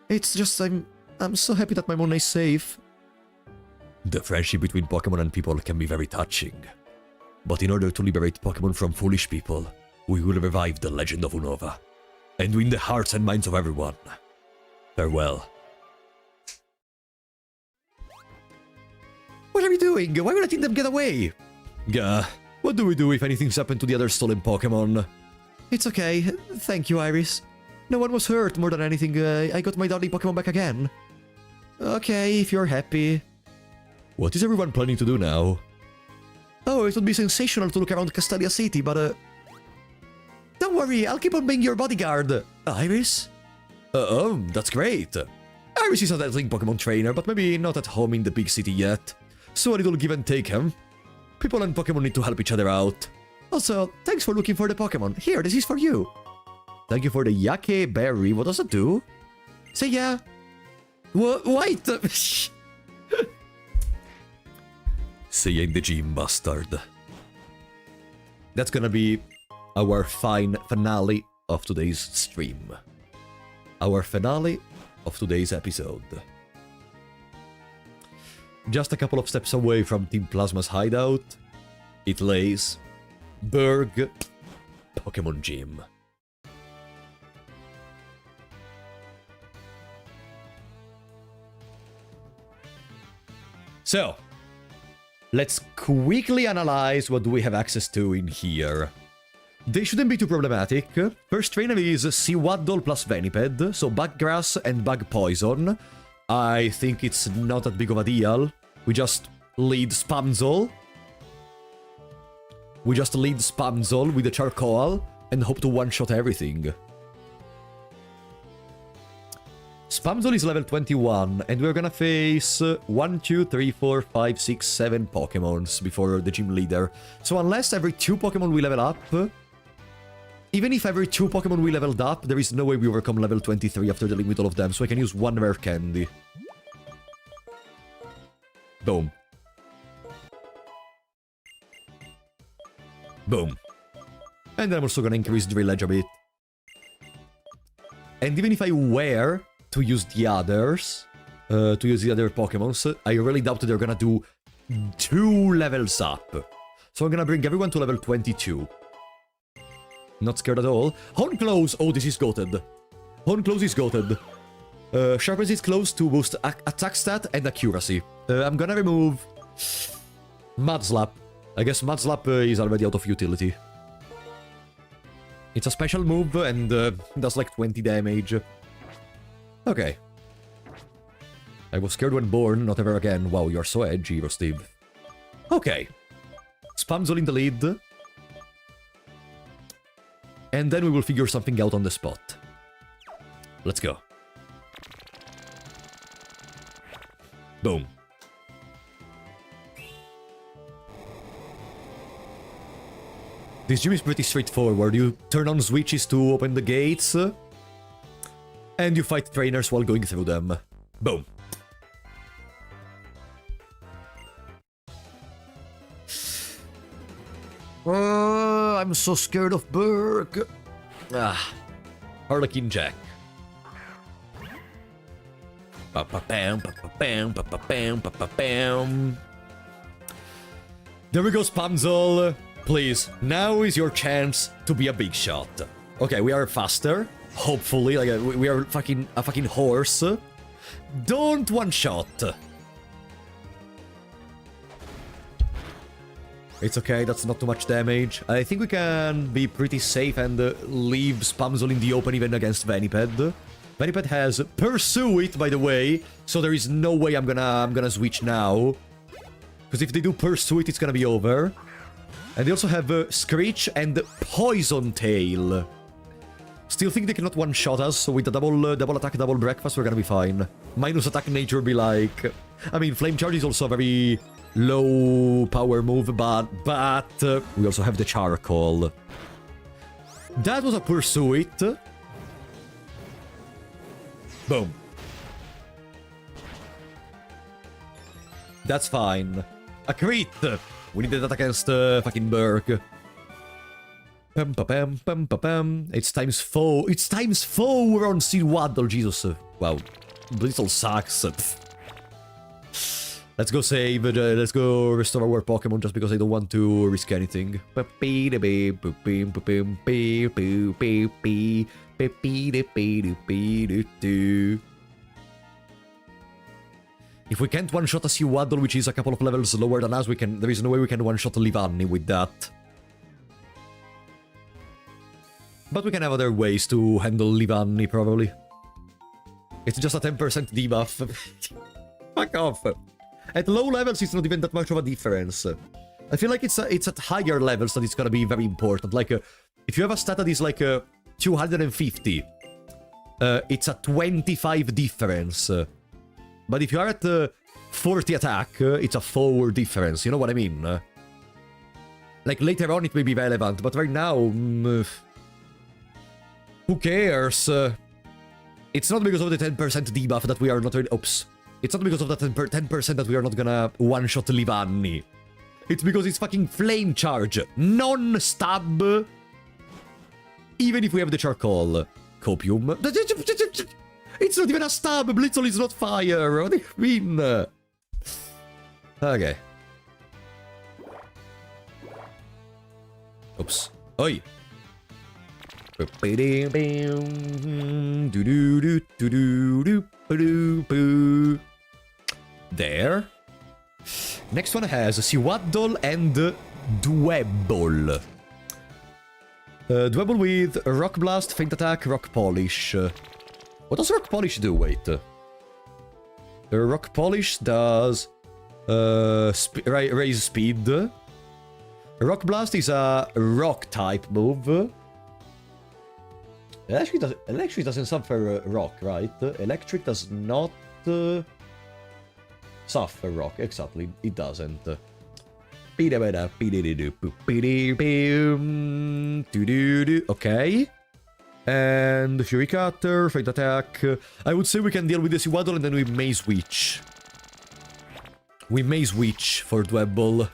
It's just I'm so happy that my money is safe. The friendship between Pokemon and people can be very touching. But in order to liberate Pokemon from foolish people, we will revive the legend of Unova. And win the hearts and minds of everyone. Farewell. What are you doing? Why are you letting them get away? What do we do if anything's happened to the other stolen Pokemon? It's okay. Thank you, Iris. No one was hurt more than anything. I got my darling Pokemon back again. Okay, if you're happy. What is everyone planning to do now? Oh, it would be sensational to look around Castalia City, but don't worry, I'll keep on being your bodyguard. Iris? Oh, that's great. Iris is a dazzling Pokemon trainer, but maybe not at home in the big city yet. So a little give and take, huh? People and Pokemon need to help each other out. Also, thanks for looking for the Pokemon. Here, this is for you. Thank you for the Yake Berry. What does it do? Say yeah. Wait! Say yeah in the gym, bastard. That's gonna be our fine finale of today's stream. Our finale of today's episode. Just a couple of steps away from Team Plasma's hideout, it lays Berg Pokemon Gym. So, let's quickly analyze what do we have access to in here. They shouldn't be too problematic. First trainer is Sewaddle plus Veniped, so Bug Grass and Bug Poison. I think it's not that big of a deal. We just lead Spamzol. We just lead Spamzol with the Charcoal and hope to one-shot everything. Spamzol is level 21, and we're gonna face 1, 2, 3, 4, 5, 6, 7 Pokemons before the gym leader. So unless every 2 Pokemon we level up, even if every 2 Pokemon we leveled up, there is no way we overcome level 23 after dealing with all of them, so I can use 1 Rare Candy. Boom. Boom. And then I'm also gonna increase Drill Edge a bit. And even if I were to use the others, to use the other Pokemons, I really doubt they're gonna do 2 levels up. So I'm gonna bring everyone to level 22. Not scared at all. Hornclose! Oh, this is goated. Hornclose is goated. Sharpens its claws to boost attack stat and accuracy. I'm gonna remove Mudslap. I guess Mudslap is already out of utility. It's a special move and does like 20 damage. Okay. I was scared when born, not ever again. Wow, you're so edgy, Steve. Okay. Spamzol in the lead. And then we will figure something out on the spot. Let's go. Boom. This gym is pretty straightforward. You turn on switches to open the gates, and you fight trainers while going through them. Boom. I'm so scared of Berg. Harlequin Jack. There we go, Spamzol. Please, now is your chance to be a big shot. Okay, we are faster. Hopefully, like we are a fucking horse. Don't one shot. It's okay, that's not too much damage. I think we can be pretty safe and leave Spamzol in the open even against Veniped. Veniped has Pursue It, by the way, so there is no way I'm gonna switch now. Because if they do Pursue It, it's gonna be over. And they also have Screech and Poison Tail. Still think they cannot one-shot us, so with the double attack, double breakfast, we're gonna be fine. Minus attack nature would be like... I mean, Flame Charge is also a very low power move, but we also have the Charcoal. That was a Pursue It. Boom. That's fine. A crit! We needed that against fucking Berg. It's times 4. It's times 4 on Sewaddle, Jesus. Wow. Blizzle sucks. Let's go save. Let's go restore our Pokemon just because I don't want to risk anything. If we can't one-shot a Sewaddle, which is a couple of levels lower than us, there is no way we can one-shot Livani with that. But we can have other ways to handle Livani, probably. It's just a 10% debuff. Fuck off. At low levels, it's not even that much of a difference. I feel like it's at higher levels that it's gonna be very important. Like, if you have a stat that is like 250, it's a 25 difference. But if you are at 40 attack, it's a 4 difference. You know what I mean? Like, later on it may be relevant, but right now, who cares? It's not because of the 10% debuff that we are not... Oops. It's not because of that 10% that we are not gonna one-shot Livanni. It's because it's fucking Flame Charge. Non-stab. Even if we have the Charcoal. Copium. It's not even a stab. Blitzle is not fire. What do you mean? Okay. Oops. Oi. There. Next one has Sewaddle and Dwebble. Dwebble with Rock Blast, Feint Attack, Rock Polish. What does Rock Polish do? Wait. Rock Polish does raise speed. Rock Blast is a rock type move. It actually doesn't suffer rock, right? Electric does not suffer rock. Exactly, it doesn't. Okay. And Fury Cutter, Feint Attack. I would say we can deal with the Sewaddle and then we Maze Witch. We Maze Witch for Dwebble.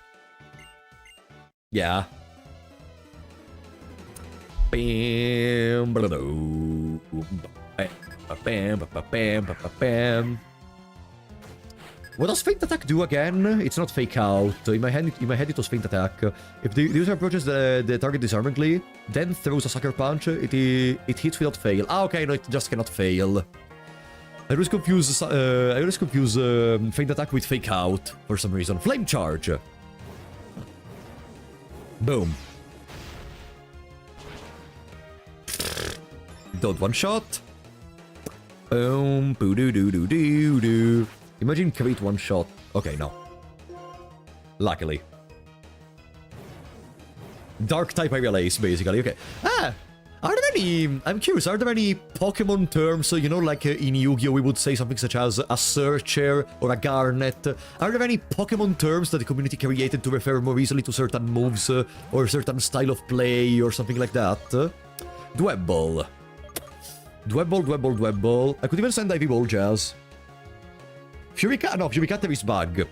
Yeah. Bam, bam, bam. What does Feint Attack do again? It's not Fake Out. In my head it was Feint Attack. If the user approaches the target disarmingly, then throws a Sucker Punch, it hits without fail. Ah, okay, no, it just cannot fail. I always confuse Feint Attack with Fake Out for some reason. Flame Charge. Boom. Don't one-shot. Boom. Boo-doo-doo-doo-doo-doo. Imagine crit one-shot. Okay, no. Luckily. Dark-type Eviolite, basically. Okay. Ah! Are there any... I'm curious, are there any Pokemon terms, you know, like in Yu-Gi-Oh! We would say something such as a Searcher or a Garnet. Are there any Pokemon terms that the community created to refer more easily to certain moves or certain style of play or something like that? Dwebble. Dwebble. I could even send Ivy Ball Jazz. Fury Cutter is bug.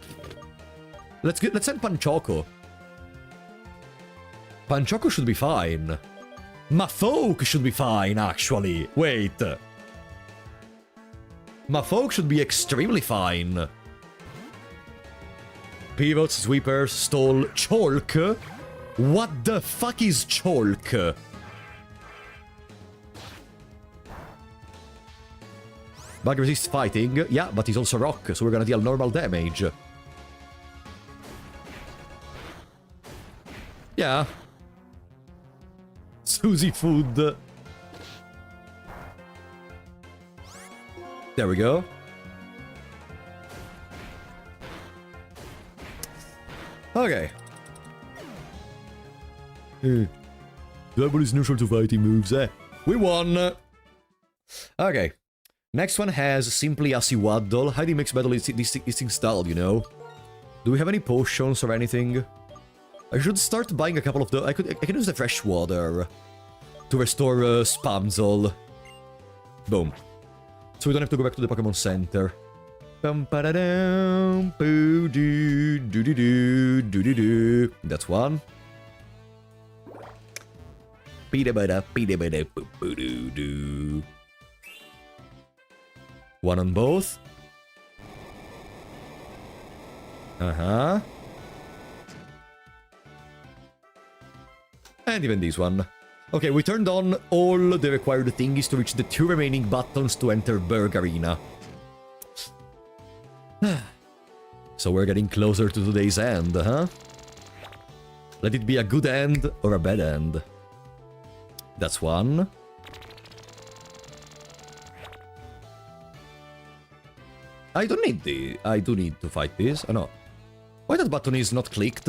Let's send Panchoco. Panchoco should be fine. Mafolk should be fine, actually. Wait. Mafolk should be extremely fine. Pivots, Sweepers, Stall, Chalk. What the fuck is Chalk? Bug resists fighting. Yeah, but he's also rock, so we're gonna deal normal damage. Yeah. Suzy food. There we go. Okay. Dwebble is neutral to fighting moves, eh? We won! Okay. Next one has simply a Sewaddle. Hiding makes battle is installed, you know. Do we have any potions or anything? I should start buying a couple of those. I can use the fresh water to restore Spamzel. Boom. So we don't have to go back to the Pokemon Center. That's one. One on both. Uh-huh. And even this one. Okay, we turned on all the required thingies to reach the 2 remaining buttons to enter Berg Arena. So we're getting closer to today's end, huh? Let it be a good end or a bad end. That's one. I do need to fight this. Oh no. Why that button is not clicked?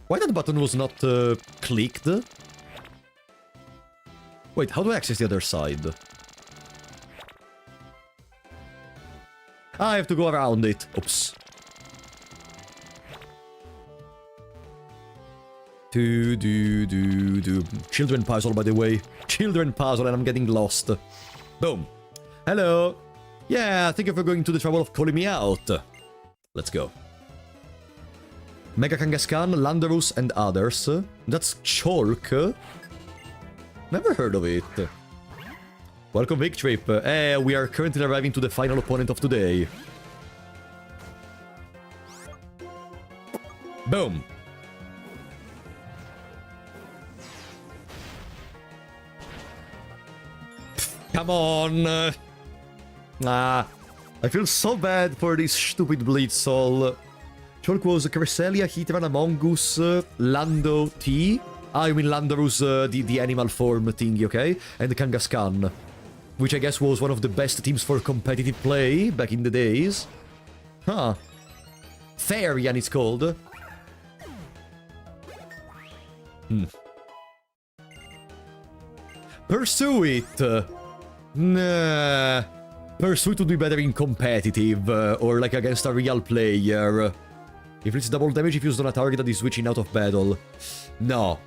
Why that button was not clicked? Wait, how do I access the other side? I have to go around it. Oops. Children puzzle, by the way. Children puzzle, and I'm getting lost. Boom. Hello. Yeah, thank you for going to the trouble of calling me out. Let's go. Mega Kangaskhan, Landarus, and others. That's Chalk. Never heard of it. Welcome, Big Trip. We are currently arriving to the final opponent of today. Boom. Come on. I feel so bad for this stupid Blitzol. Chalk was Cresselia, Heatran, Amongus, Lando T. I mean Landarus, the animal form thingy, okay? And the Kangaskhan, which I guess was one of the best teams for competitive play back in the days. Huh. Therian it's called. Pursue it! Nah. Pursuit would be better in competitive, or like against a real player. If it's double damage if used on a target that is switching out of battle. No.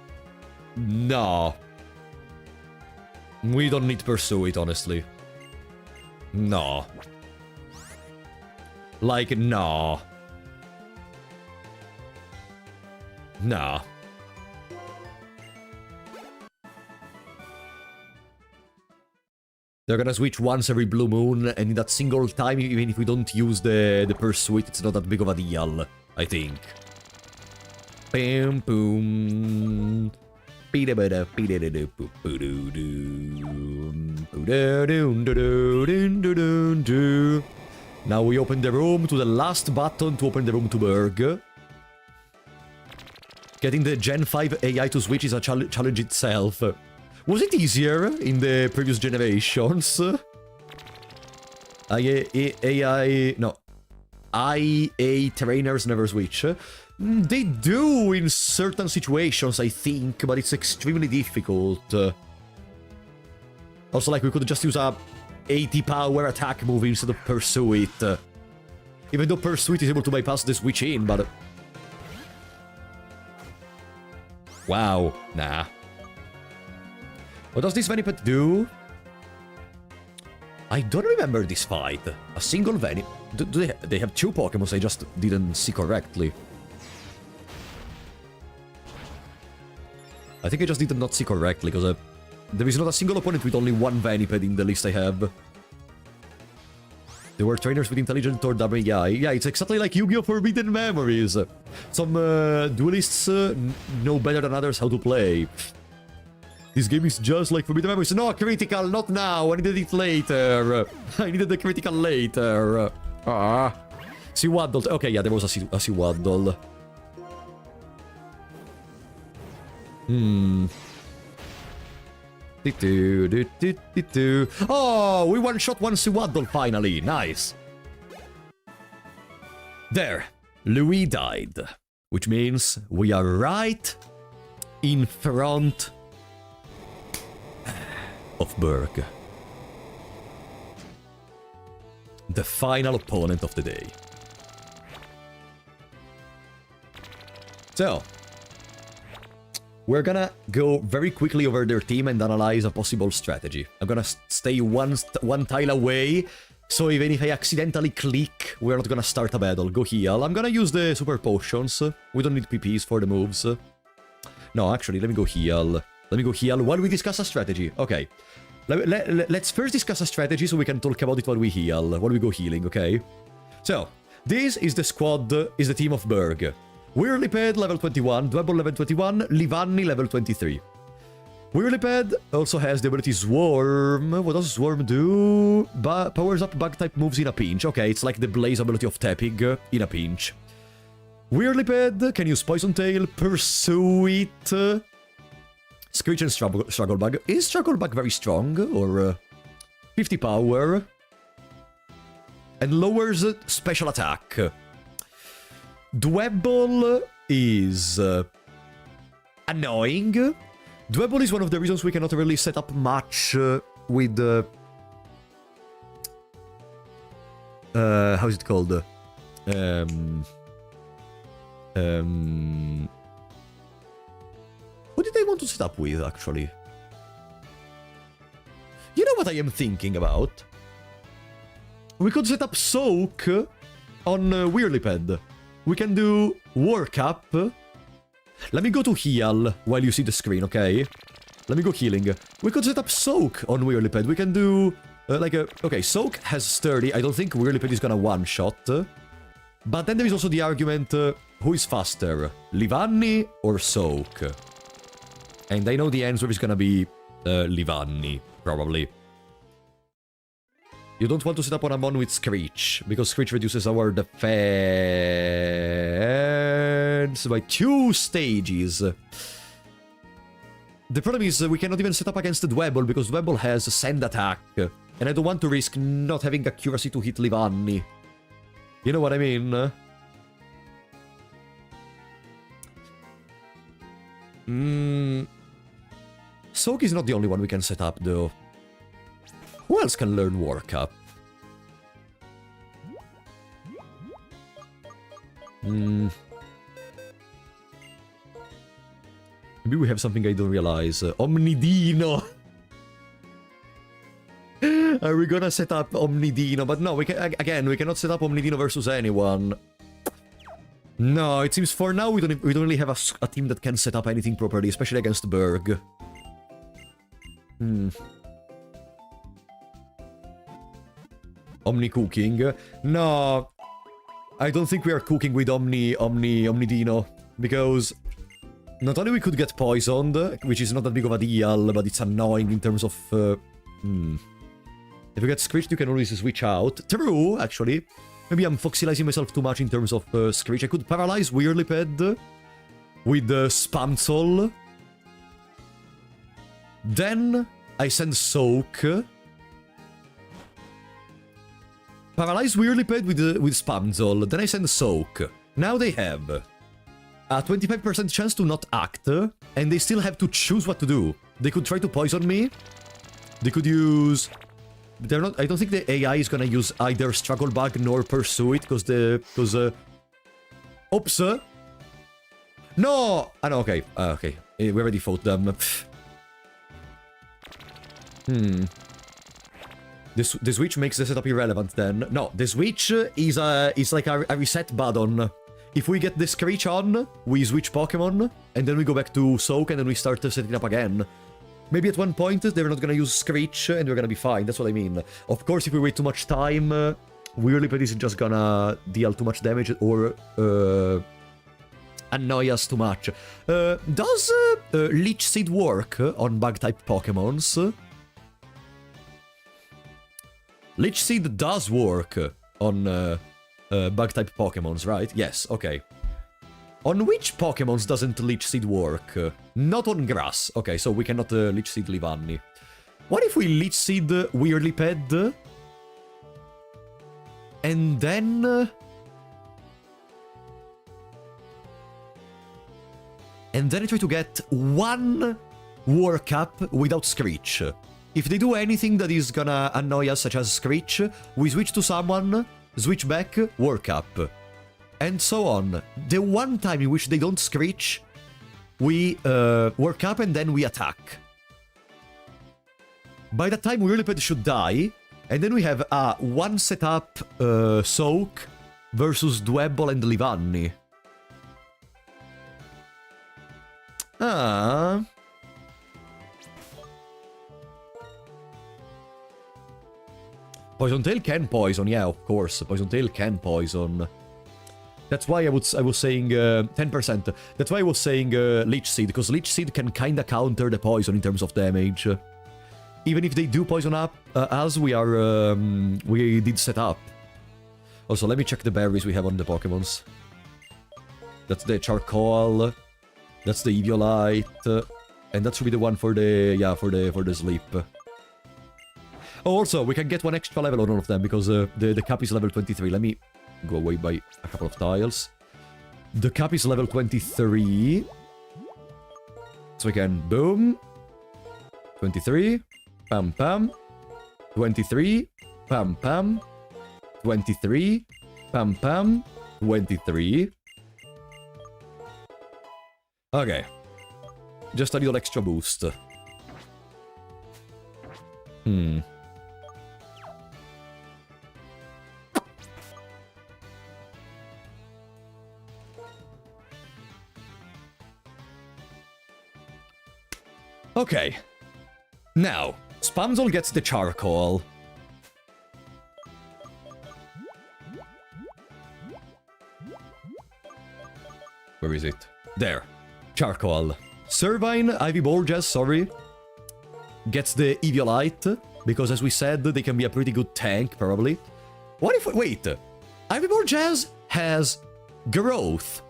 No. We don't need Pursue it, honestly. No. Like, no. Nah. They're gonna switch once every blue moon, and in that single time, even if we don't use the Pursuit, it's not that big of a deal, I think. Bam, boom. Now we open the room to the last button to open the room to Berg. Getting the Gen 5 AI to switch is a challenge itself. Was it easier in the previous generations? IA trainers never switch. They do in certain situations, I think, but it's extremely difficult. Also, like, we could just use a 80 power attack move instead of Pursue it. Even though Pursue it is able to bypass the switch in, but... Wow, nah. What does this Venipet do? I don't remember this fight. A single Venipet... They have two Pokemon, I just didn't see correctly. I think I just did not see correctly, because there is not a single opponent with only one Veniped in the list I have. There were trainers with intelligent or dumb AI. Yeah, it's exactly like Yu-Gi-Oh! Forbidden Memories. Some duelists know better than others how to play. This game is just like Forbidden Memories. No, critical, not now. I needed it later. I needed the critical later. Seawaddle. Okay, yeah, there was a Seawaddle. Oh, we one-shot one Seawaddle finally. Nice. There. Louis died. Which means we are right in front of Berg. The final opponent of the day. So, we're gonna go very quickly over their team and analyze a possible strategy. I'm gonna stay one tile away, so even if I accidentally click, we're not gonna start a battle. Go heal. I'm gonna use the super potions. We don't need PPs for the moves. No, actually, let me go heal. Let me go heal while we discuss a strategy. Okay. Let's first discuss a strategy so we can talk about it while we heal, while we go healing, okay? So, this is the squad, is the team of Berg. Whirlipede, level 21, Dwebble, level 21, Livanni, level 23. Whirlipede also has the ability Swarm. What does Swarm do? Powers up bug-type moves in a pinch. Okay, it's like the Blaze ability of Tepig in a pinch. Whirlipede can use Poison Tail, Pursue it... Screech and Struggle Bug. Is Struggle Bug very strong? Or 50 power? And lowers special attack. Dwebble is annoying. Dwebble is one of the reasons we cannot really set up much with... how's it called? What did I want to set up with, actually? You know what I am thinking about? We could set up Soak on Whirliped. We can do Work Up. Let me go to heal while you see the screen, okay? Let me go healing. We could set up Soak on Whirliped. We can do okay, Soak has sturdy. I don't think Whirliped is gonna one-shot. But then there is also the argument, who is faster? Livanni or Soak? And I know the answer is gonna be Livanni, probably. You don't want to set up on a mon with Screech, because Screech reduces our defense by 2 stages. The problem is we cannot even set up against the Dwebble, because Dwebble has Sand Attack, and I don't want to risk not having accuracy to hit Livanni. You know what I mean? Soak is not the only one we can set up, though. Who else can learn Work Up? Maybe we have something I don't realize. Omnidino! Are we gonna set up Omnidino? But no, we can, again, we cannot set up Omnidino versus anyone. No, it seems for now we don't really have a team that can set up anything properly, especially against Berg. Omni cooking? No, I don't think we are cooking with Omnidino, because not only we could get poisoned, which is not that big of a deal, but it's annoying in terms of... If you get Screeched, you can always switch out. True, actually. Maybe I'm foxilizing myself too much in terms of Screech. I could paralyze Whirliped with Spamsol. Then I send Soak. Paralyze Whirliped with Spamsol. Then I send Soak. Now they have a 25% chance to not act, and they still have to choose what to do. They could try to poison me. They could use... They're not... I don't think the AI is gonna use either Struggle Bug nor Pursue It, because oops! No! Ah, no, okay. Okay. We already fought them. The switch makes the setup irrelevant then. No, the switch is like a reset button. If we get the Screech on, we switch Pokemon, and then we go back to Soak, and then we start setting up again. Maybe at one point they're not gonna use Screech, and we're gonna be fine, that's what I mean. Of course, if we wait too much time, Whirliped is just gonna deal too much damage, or annoy us too much. Does Leech Seed work on Bug-type Pokemons? Leech Seed does work on Bug-type Pokemons, right? Yes, okay. On which Pokemons doesn't Leech Seed work? Not on grass. Okay, so we cannot Leech Seed Livanni. What if we Leech Seed Whirliped? And then... I try to get one Work Up without Screech. If they do anything that is gonna annoy us, such as Screech, we switch to someone, switch back, Work Up. And so on. The one time in which they don't Screech, we Work Up and then we attack. By that time, Whirliped should die, and then we have a one setup Soak versus Dwebble and Livanni. Poison Tail can poison, yeah, of course. Poison Tail can poison. That's why I was saying 10%. That's why I was saying Leech Seed, because Leech Seed can kinda counter the poison in terms of damage. Even if they do poison up us, we did set up. Also, let me check the berries we have on the Pokemons. That's the Charcoal. That's the Eviolite. And that should be the one for the for the sleep. Oh, also, we can get one extra level on all of them, because the cap is level 23. Let me go away by a couple of tiles. The cap is level 23. So we can boom. 23. Pam pam. 23. Pam pam. 23. Pam pam. 23. Okay. Just a little extra boost. Okay. Now, Spamzel gets the charcoal. Where is it? There. Charcoal. Servine, Ivy Borges, sorry, gets the Eviolite, because as we said, they can be a pretty good tank, probably. What if... Wait. Ivy Borges has growth.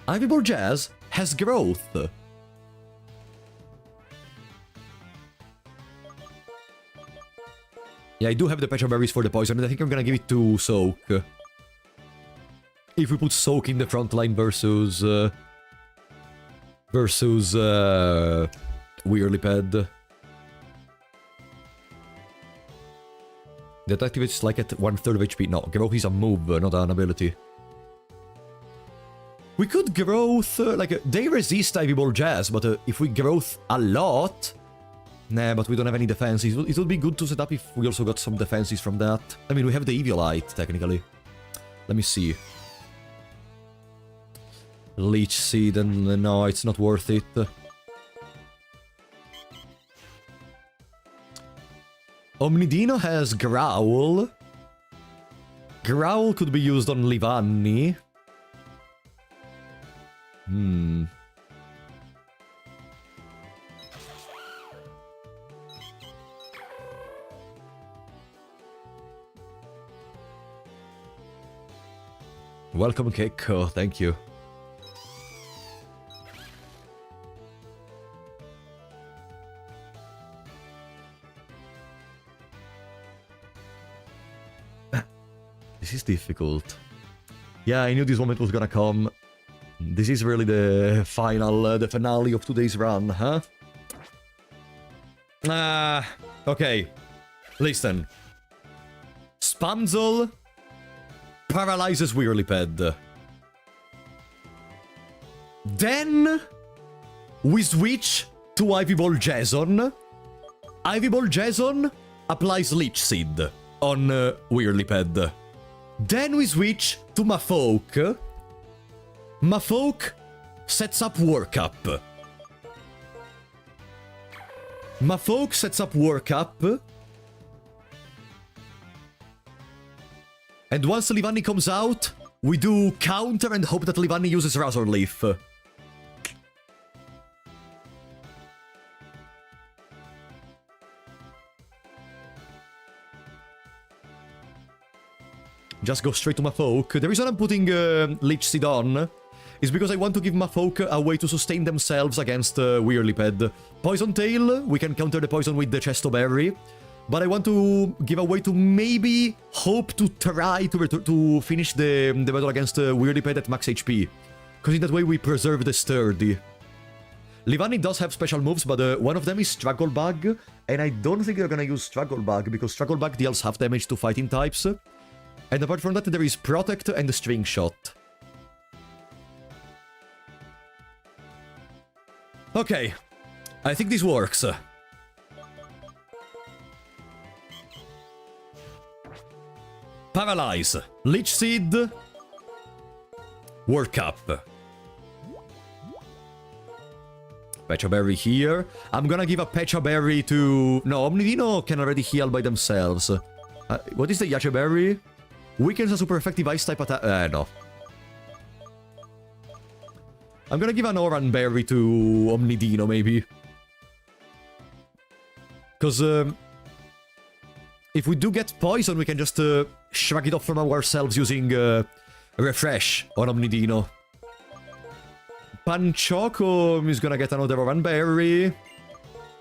Ivy Borges has growth. Yeah, I do have the Pecha Berries for the poison, and I think I'm gonna give it to Soak. If we put Soak in the front line versus... Whirliped. That activates like at 1/3 of HP. No, growth is a move, not an ability. We could growth... they resist Ivy Borges, but if we growth a lot... Nah, but we don't have any defenses. It would be good to set up if we also got some defenses from that. I mean, we have the Eviolite, technically. Let me see. Leech Seed, and no, it's not worth it. Omnidino has Growl. Growl could be used on Livanni. Welcome, Keiko. Thank you. This is difficult. Yeah, I knew this moment was gonna come. This is really the final, the finale of today's run, huh? Okay. Listen. Spamzel paralyzes Whirliped. Then we switch to Ivy Ball Jason. Ivy Ball Jason applies Leech Seed on Whirliped. Then we switch to Mafolk. Mafolk sets up Workup. Mafolk sets up Workup. And once Livanni comes out, we do counter and hope that Livanni uses Razor Leaf. Just go straight to Mafolk. The reason I'm putting Leech Seed on is because I want to give Mafolk a way to sustain themselves against Whirliped. Poison Tail, we can counter the poison with the Chesto Berry. But I want to give a way to maybe hope to try to finish the battle against Whirliped at max HP. Because in that way we preserve the Sturdy. Livanni does have special moves, but one of them is Struggle Bug. And I don't think they're gonna use Struggle Bug, because Struggle Bug deals half damage to fighting types. And apart from that, there is Protect and the String Shot. Okay. I think this works. Paralyze. Leech Seed. Workup. Pecha Berry here. I'm gonna give a Pecha Berry to... No, Omnidino can already heal by themselves. What is the Yache Berry? Weakens a super effective ice type attack. No. I'm gonna give an Oran Berry to Omnidino, maybe. Because, if we do get poison, we can just shrug it off from ourselves using Refresh on Omnidino. Panchoco is gonna get another Oran Berry.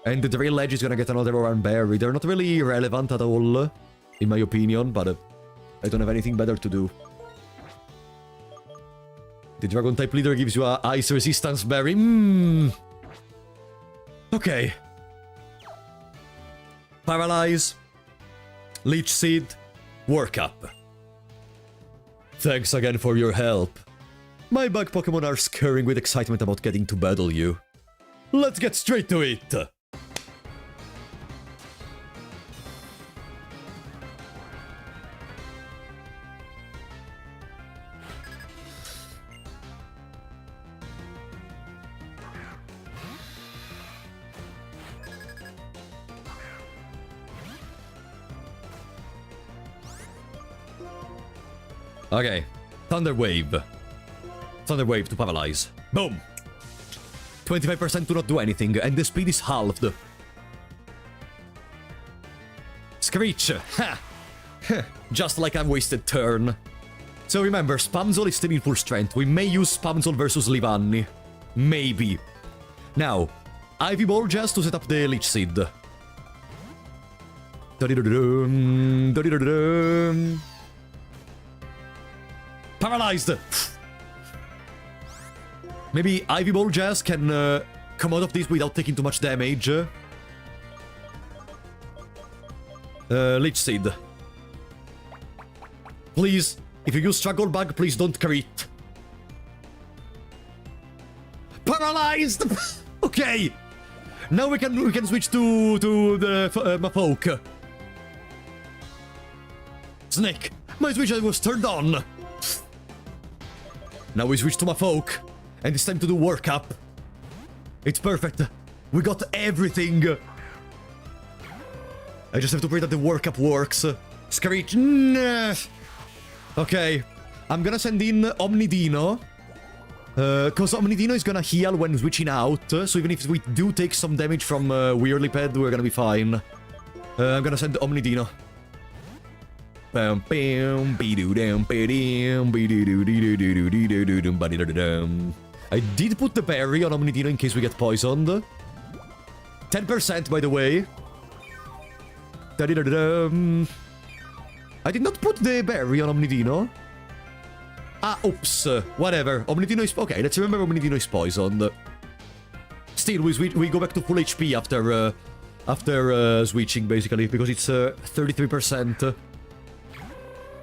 And the Drill Edge is gonna get another Oran Berry. They're not really relevant at all, in my opinion, but... I don't have anything better to do. The Dragon type leader gives you a ice resistance berry. Okay. Paralyze. Leech Seed. Work up. Thanks again for your help. My bug Pokemon are scurrying with excitement about getting to battle you. Let's get straight to it! Okay, Thunder Wave. Thunder Wave to paralyze. Boom! 25% to not do anything, and the speed is halved. Screech! Ha! Just like a wasted turn. So remember, Spamzol is still in full strength. We may use Spamzol versus Livanni. Maybe. Now, Ivy Ball just to set up the Leech Seed. Da-di-da-da-dum, da-di-da-da-dum. Paralyzed! Maybe Ivy Ball Jazz can come out of this without taking too much damage. Leech Seed. Please, if you use Struggle Bug, please don't crit. Paralyzed! Okay! Now we can switch to the Mapoke. Snake! My switch was turned on! Now we switch to Mapoke. And it's time to do workup. It's perfect. We got everything. I just have to pray that the workup works. Screech. Nah. Okay. I'm gonna send in Omnidino. Because Omnidino is gonna heal when switching out. So even if we do take some damage from Whirliped, we're gonna be fine. I'm gonna send Omnidino. I did put the berry on Omnidino in case we get poisoned. 10% by the way. I did not put the berry on Omnidino. Ah, oops. Whatever. Omnidino is... Okay, let's remember Omnidino is poisoned. Still, we go back to full HP after switching, basically, because it's 33%.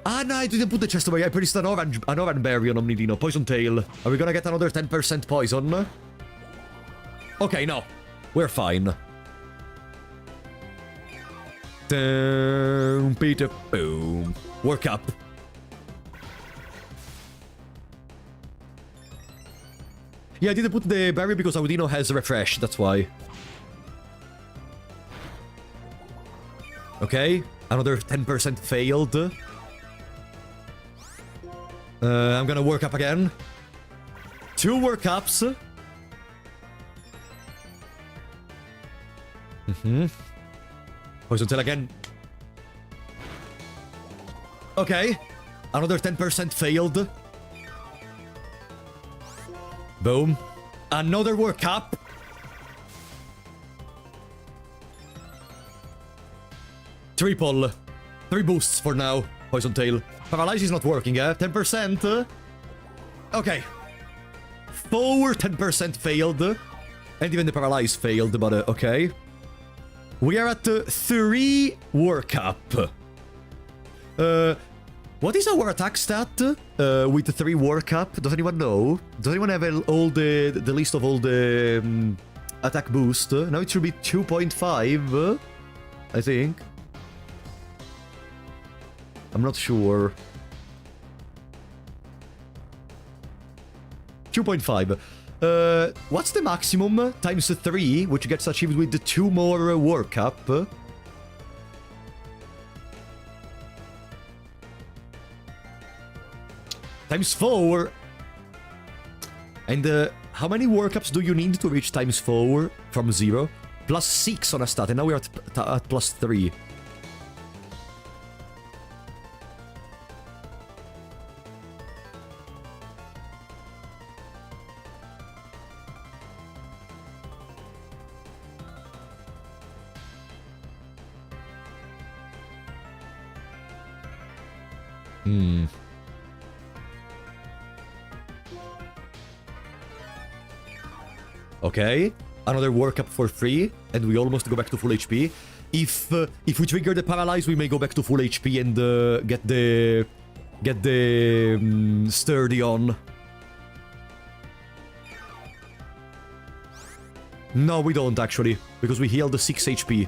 Ah, no, I didn't put the chest away. I placed an orange berry on Omnidino. Poison Tail. Are we gonna get another 10% poison? Okay, no. We're fine. Peter, boom. Work up. Yeah, I didn't put the berry because Audino has refresh, that's why. Okay, another 10% failed. I'm gonna work up again. 2 work ups. Poison Tail again. Okay, another 10% failed. Boom. Another work up. Triple. 3 boosts for now. Poison Tail. Paralyze is not working, eh? 10%. Okay. 4 10% failed. And even the Paralyze failed, but okay. We are at 3 work up. What is our attack stat with the 3 work up? Does anyone know? Does anyone have all the list of all the attack boost? Now it should be 2.5, I think. I'm not sure. 2.5. What's the maximum? Times 3, which gets achieved with the 2 more work up. Times 4. And how many workups do you need to reach times 4 from 0? Plus 6 on a stat, and now we're at plus 3. Okay, another workup for free, and we almost go back to full HP. If we trigger the paralyze, we may go back to full HP and get the sturdy on. No, we don't actually, because we healed the 6 HP.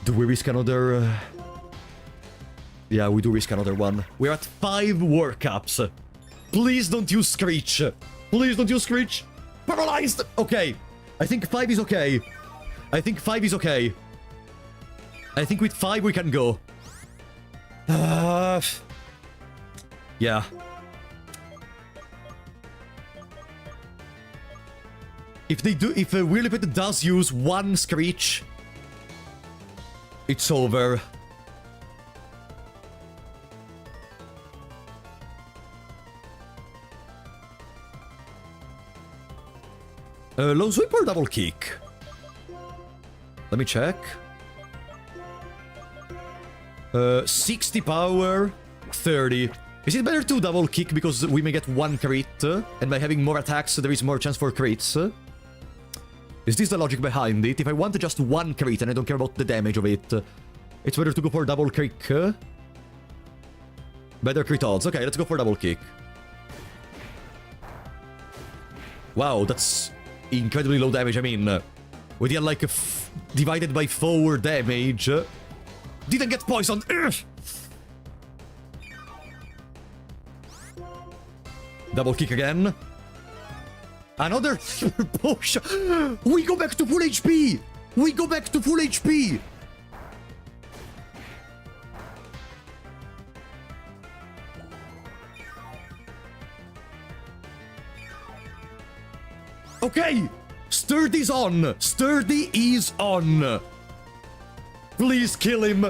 Do we risk another? Yeah, we do risk another one. We're at 5 workups. Please don't use Screech. Please don't use Screech. Paralyzed! Okay. I think 5 is okay. I think 5 is okay. I think with 5 we can go. Yeah. If Wheelie does use 1 Screech, it's over. Low sweep or double kick? Let me check. 60 power, 30. Is it better to double kick because we may get 1 crit, and by having more attacks there is more chance for crits? Is this the logic behind it? If I want just 1 crit and I don't care about the damage of it, it's better to go for double kick. Better crit odds. Okay, let's go for double kick. Wow, that's incredibly low damage. I mean, we deal like divided by 4 damage. Didn't get poisoned. Ugh. Double kick again. Another push. We go back to full HP. We go back to full HP. Okay. Sturdy's on. Sturdy is on. Please kill him.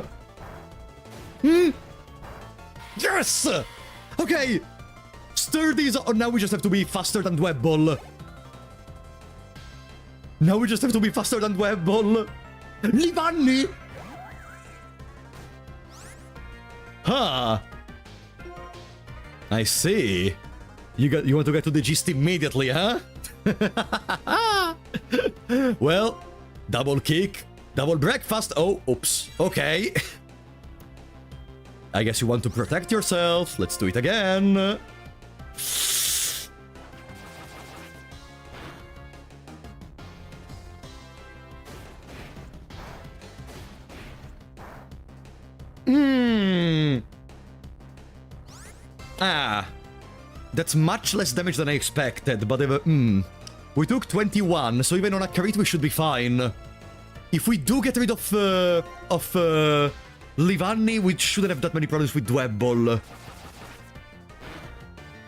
Yes. Okay. Sturdy's on. Now we just have to be faster than Web Ball. Now we just have to be faster than Web Ball. Livanni! Huh. I see. You want to get to the gist immediately, huh? Well, double kick, double breakfast. Oh, oops. Okay. I guess you want to protect yourself. Let's do it again. That's much less damage than I expected, but we took 21, so even on a crit we should be fine. If we do get rid of Livanni, we shouldn't have that many problems with Web Ball.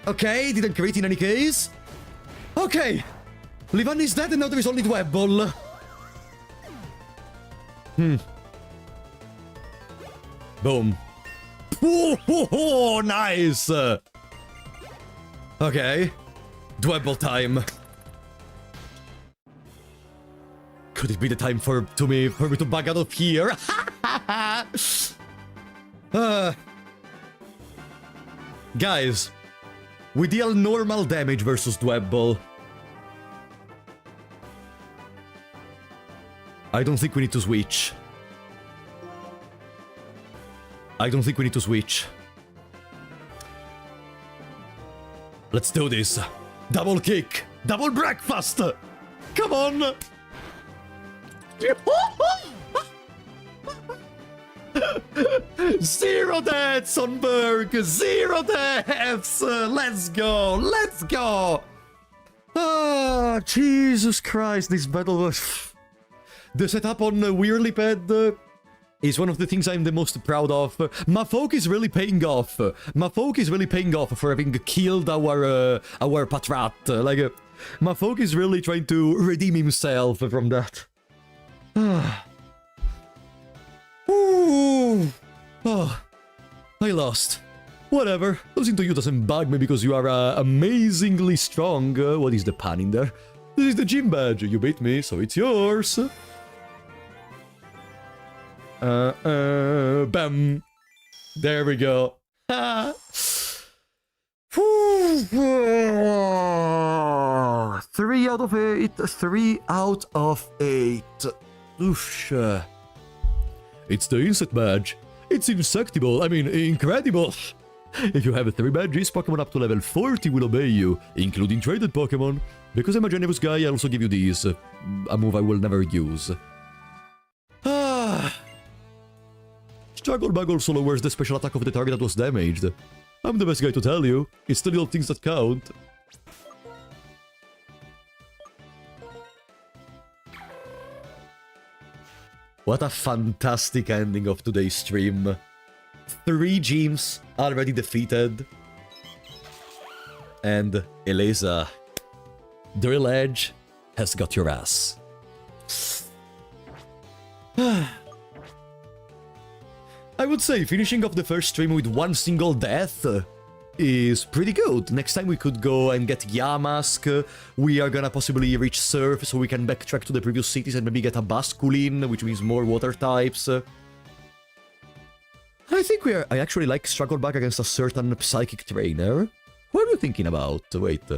Okay, didn't crit in any case. Okay, Livanni's dead and now there is only Web Ball. Boom. Oh, nice! Okay. Dwebble time. Could it be the time for me to bug out of here? Guys, we deal normal damage versus Dwebble. I don't think we need to switch. Let's do this. Double kick. Double breakfast. Come on. Zero deaths on Berg. 0 deaths. Let's go. Let's go. Ah, Jesus Christ. This battle was... The setup on Weirdly Ped is one of the things I'm the most proud of. Mafok is really paying off. Mafok is really paying off for having killed our Patrat. Like, Mafok is really trying to redeem himself from that. Ooh. Oh, I lost. Whatever. Losing to you doesn't bug me because you are amazingly strong. What is the pan in there? This is the gym badge. You beat me, so it's yours. Bam. There we go. Three out of 8. 3 out of 8. Oof. It's the insect badge. It's insectable. I mean, incredible. If you have 3 badges, Pokemon up to level 40 will obey you, including traded Pokemon. Because I'm a generous guy, I also give you these. A move I will never use. Struggle Bug also lowers the special attack of the target that was damaged. I'm the best guy to tell you. It's the little things that count. What a fantastic ending of today's stream. 3 gyms already defeated. And Eliza, Drill Edge has got your ass. I would say finishing off the first stream with 1 single death is pretty good. Next time we could go and get Yamask. We are gonna possibly reach Surf so we can backtrack to the previous cities and maybe get a Basculin, which means more water types. I think I actually like Struggle Back against a certain Psychic Trainer. What are you thinking about? Wait.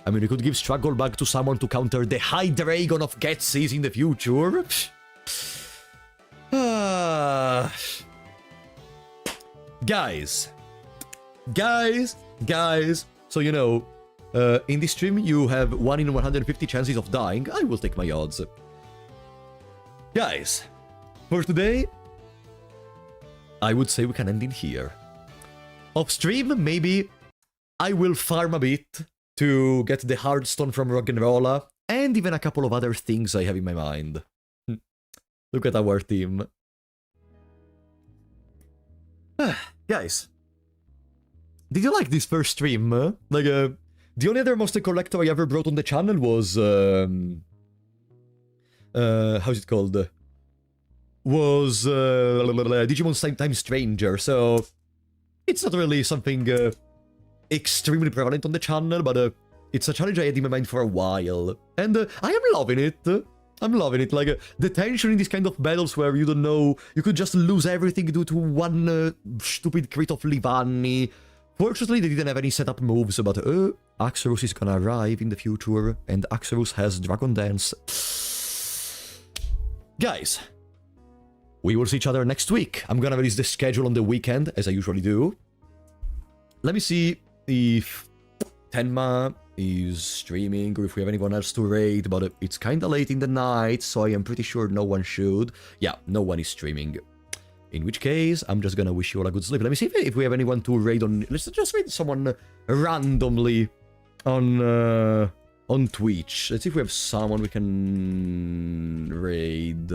I mean, we could give Struggle Bug to someone to counter the High Dragon of Ghetsis in the future. Guys. So, you know, in this stream, you have 1 in 150 chances of dying. I will take my odds. Guys, for today, I would say we can end in here. Off stream, maybe I will farm a bit to get the Hardstone from Roggenrola, and even a couple of other things I have in my mind. Look at our team. Guys, did you like this first stream? The only other Monster Collector I ever brought on the channel was... how's it called? Was Digimon Time Stranger, so it's not really something extremely prevalent on the channel, but it's a challenge I had in my mind for a while, and I am loving it. I'm loving it, like, the tension in these kind of battles where you don't know, you could just lose everything due to one stupid crit of Livani. Fortunately, they didn't have any setup moves, but Axorus is gonna arrive in the future, and Axorus has Dragon Dance. Guys, we will see each other next week. I'm gonna release the schedule on the weekend, as I usually do. Let me see if Tenma is streaming, or if we have anyone else to raid, but it's kinda late in the night, so I am pretty sure no one should. Yeah, no one is streaming. In which case, I'm just gonna wish you all a good sleep. Let me see if we have anyone to raid on... Let's just raid someone randomly on Twitch. Let's see if we have someone we can raid.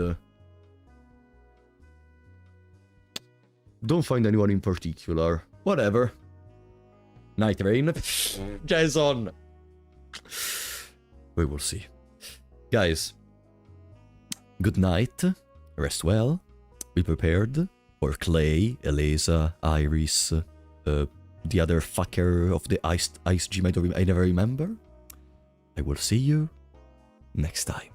Don't find anyone in particular. Whatever. Night Rain. Jason. We will see. Guys, good night. Rest well. Be prepared for Clay, Eliza, Iris, the other fucker of the Ice Gym I never remember. I will see you next time.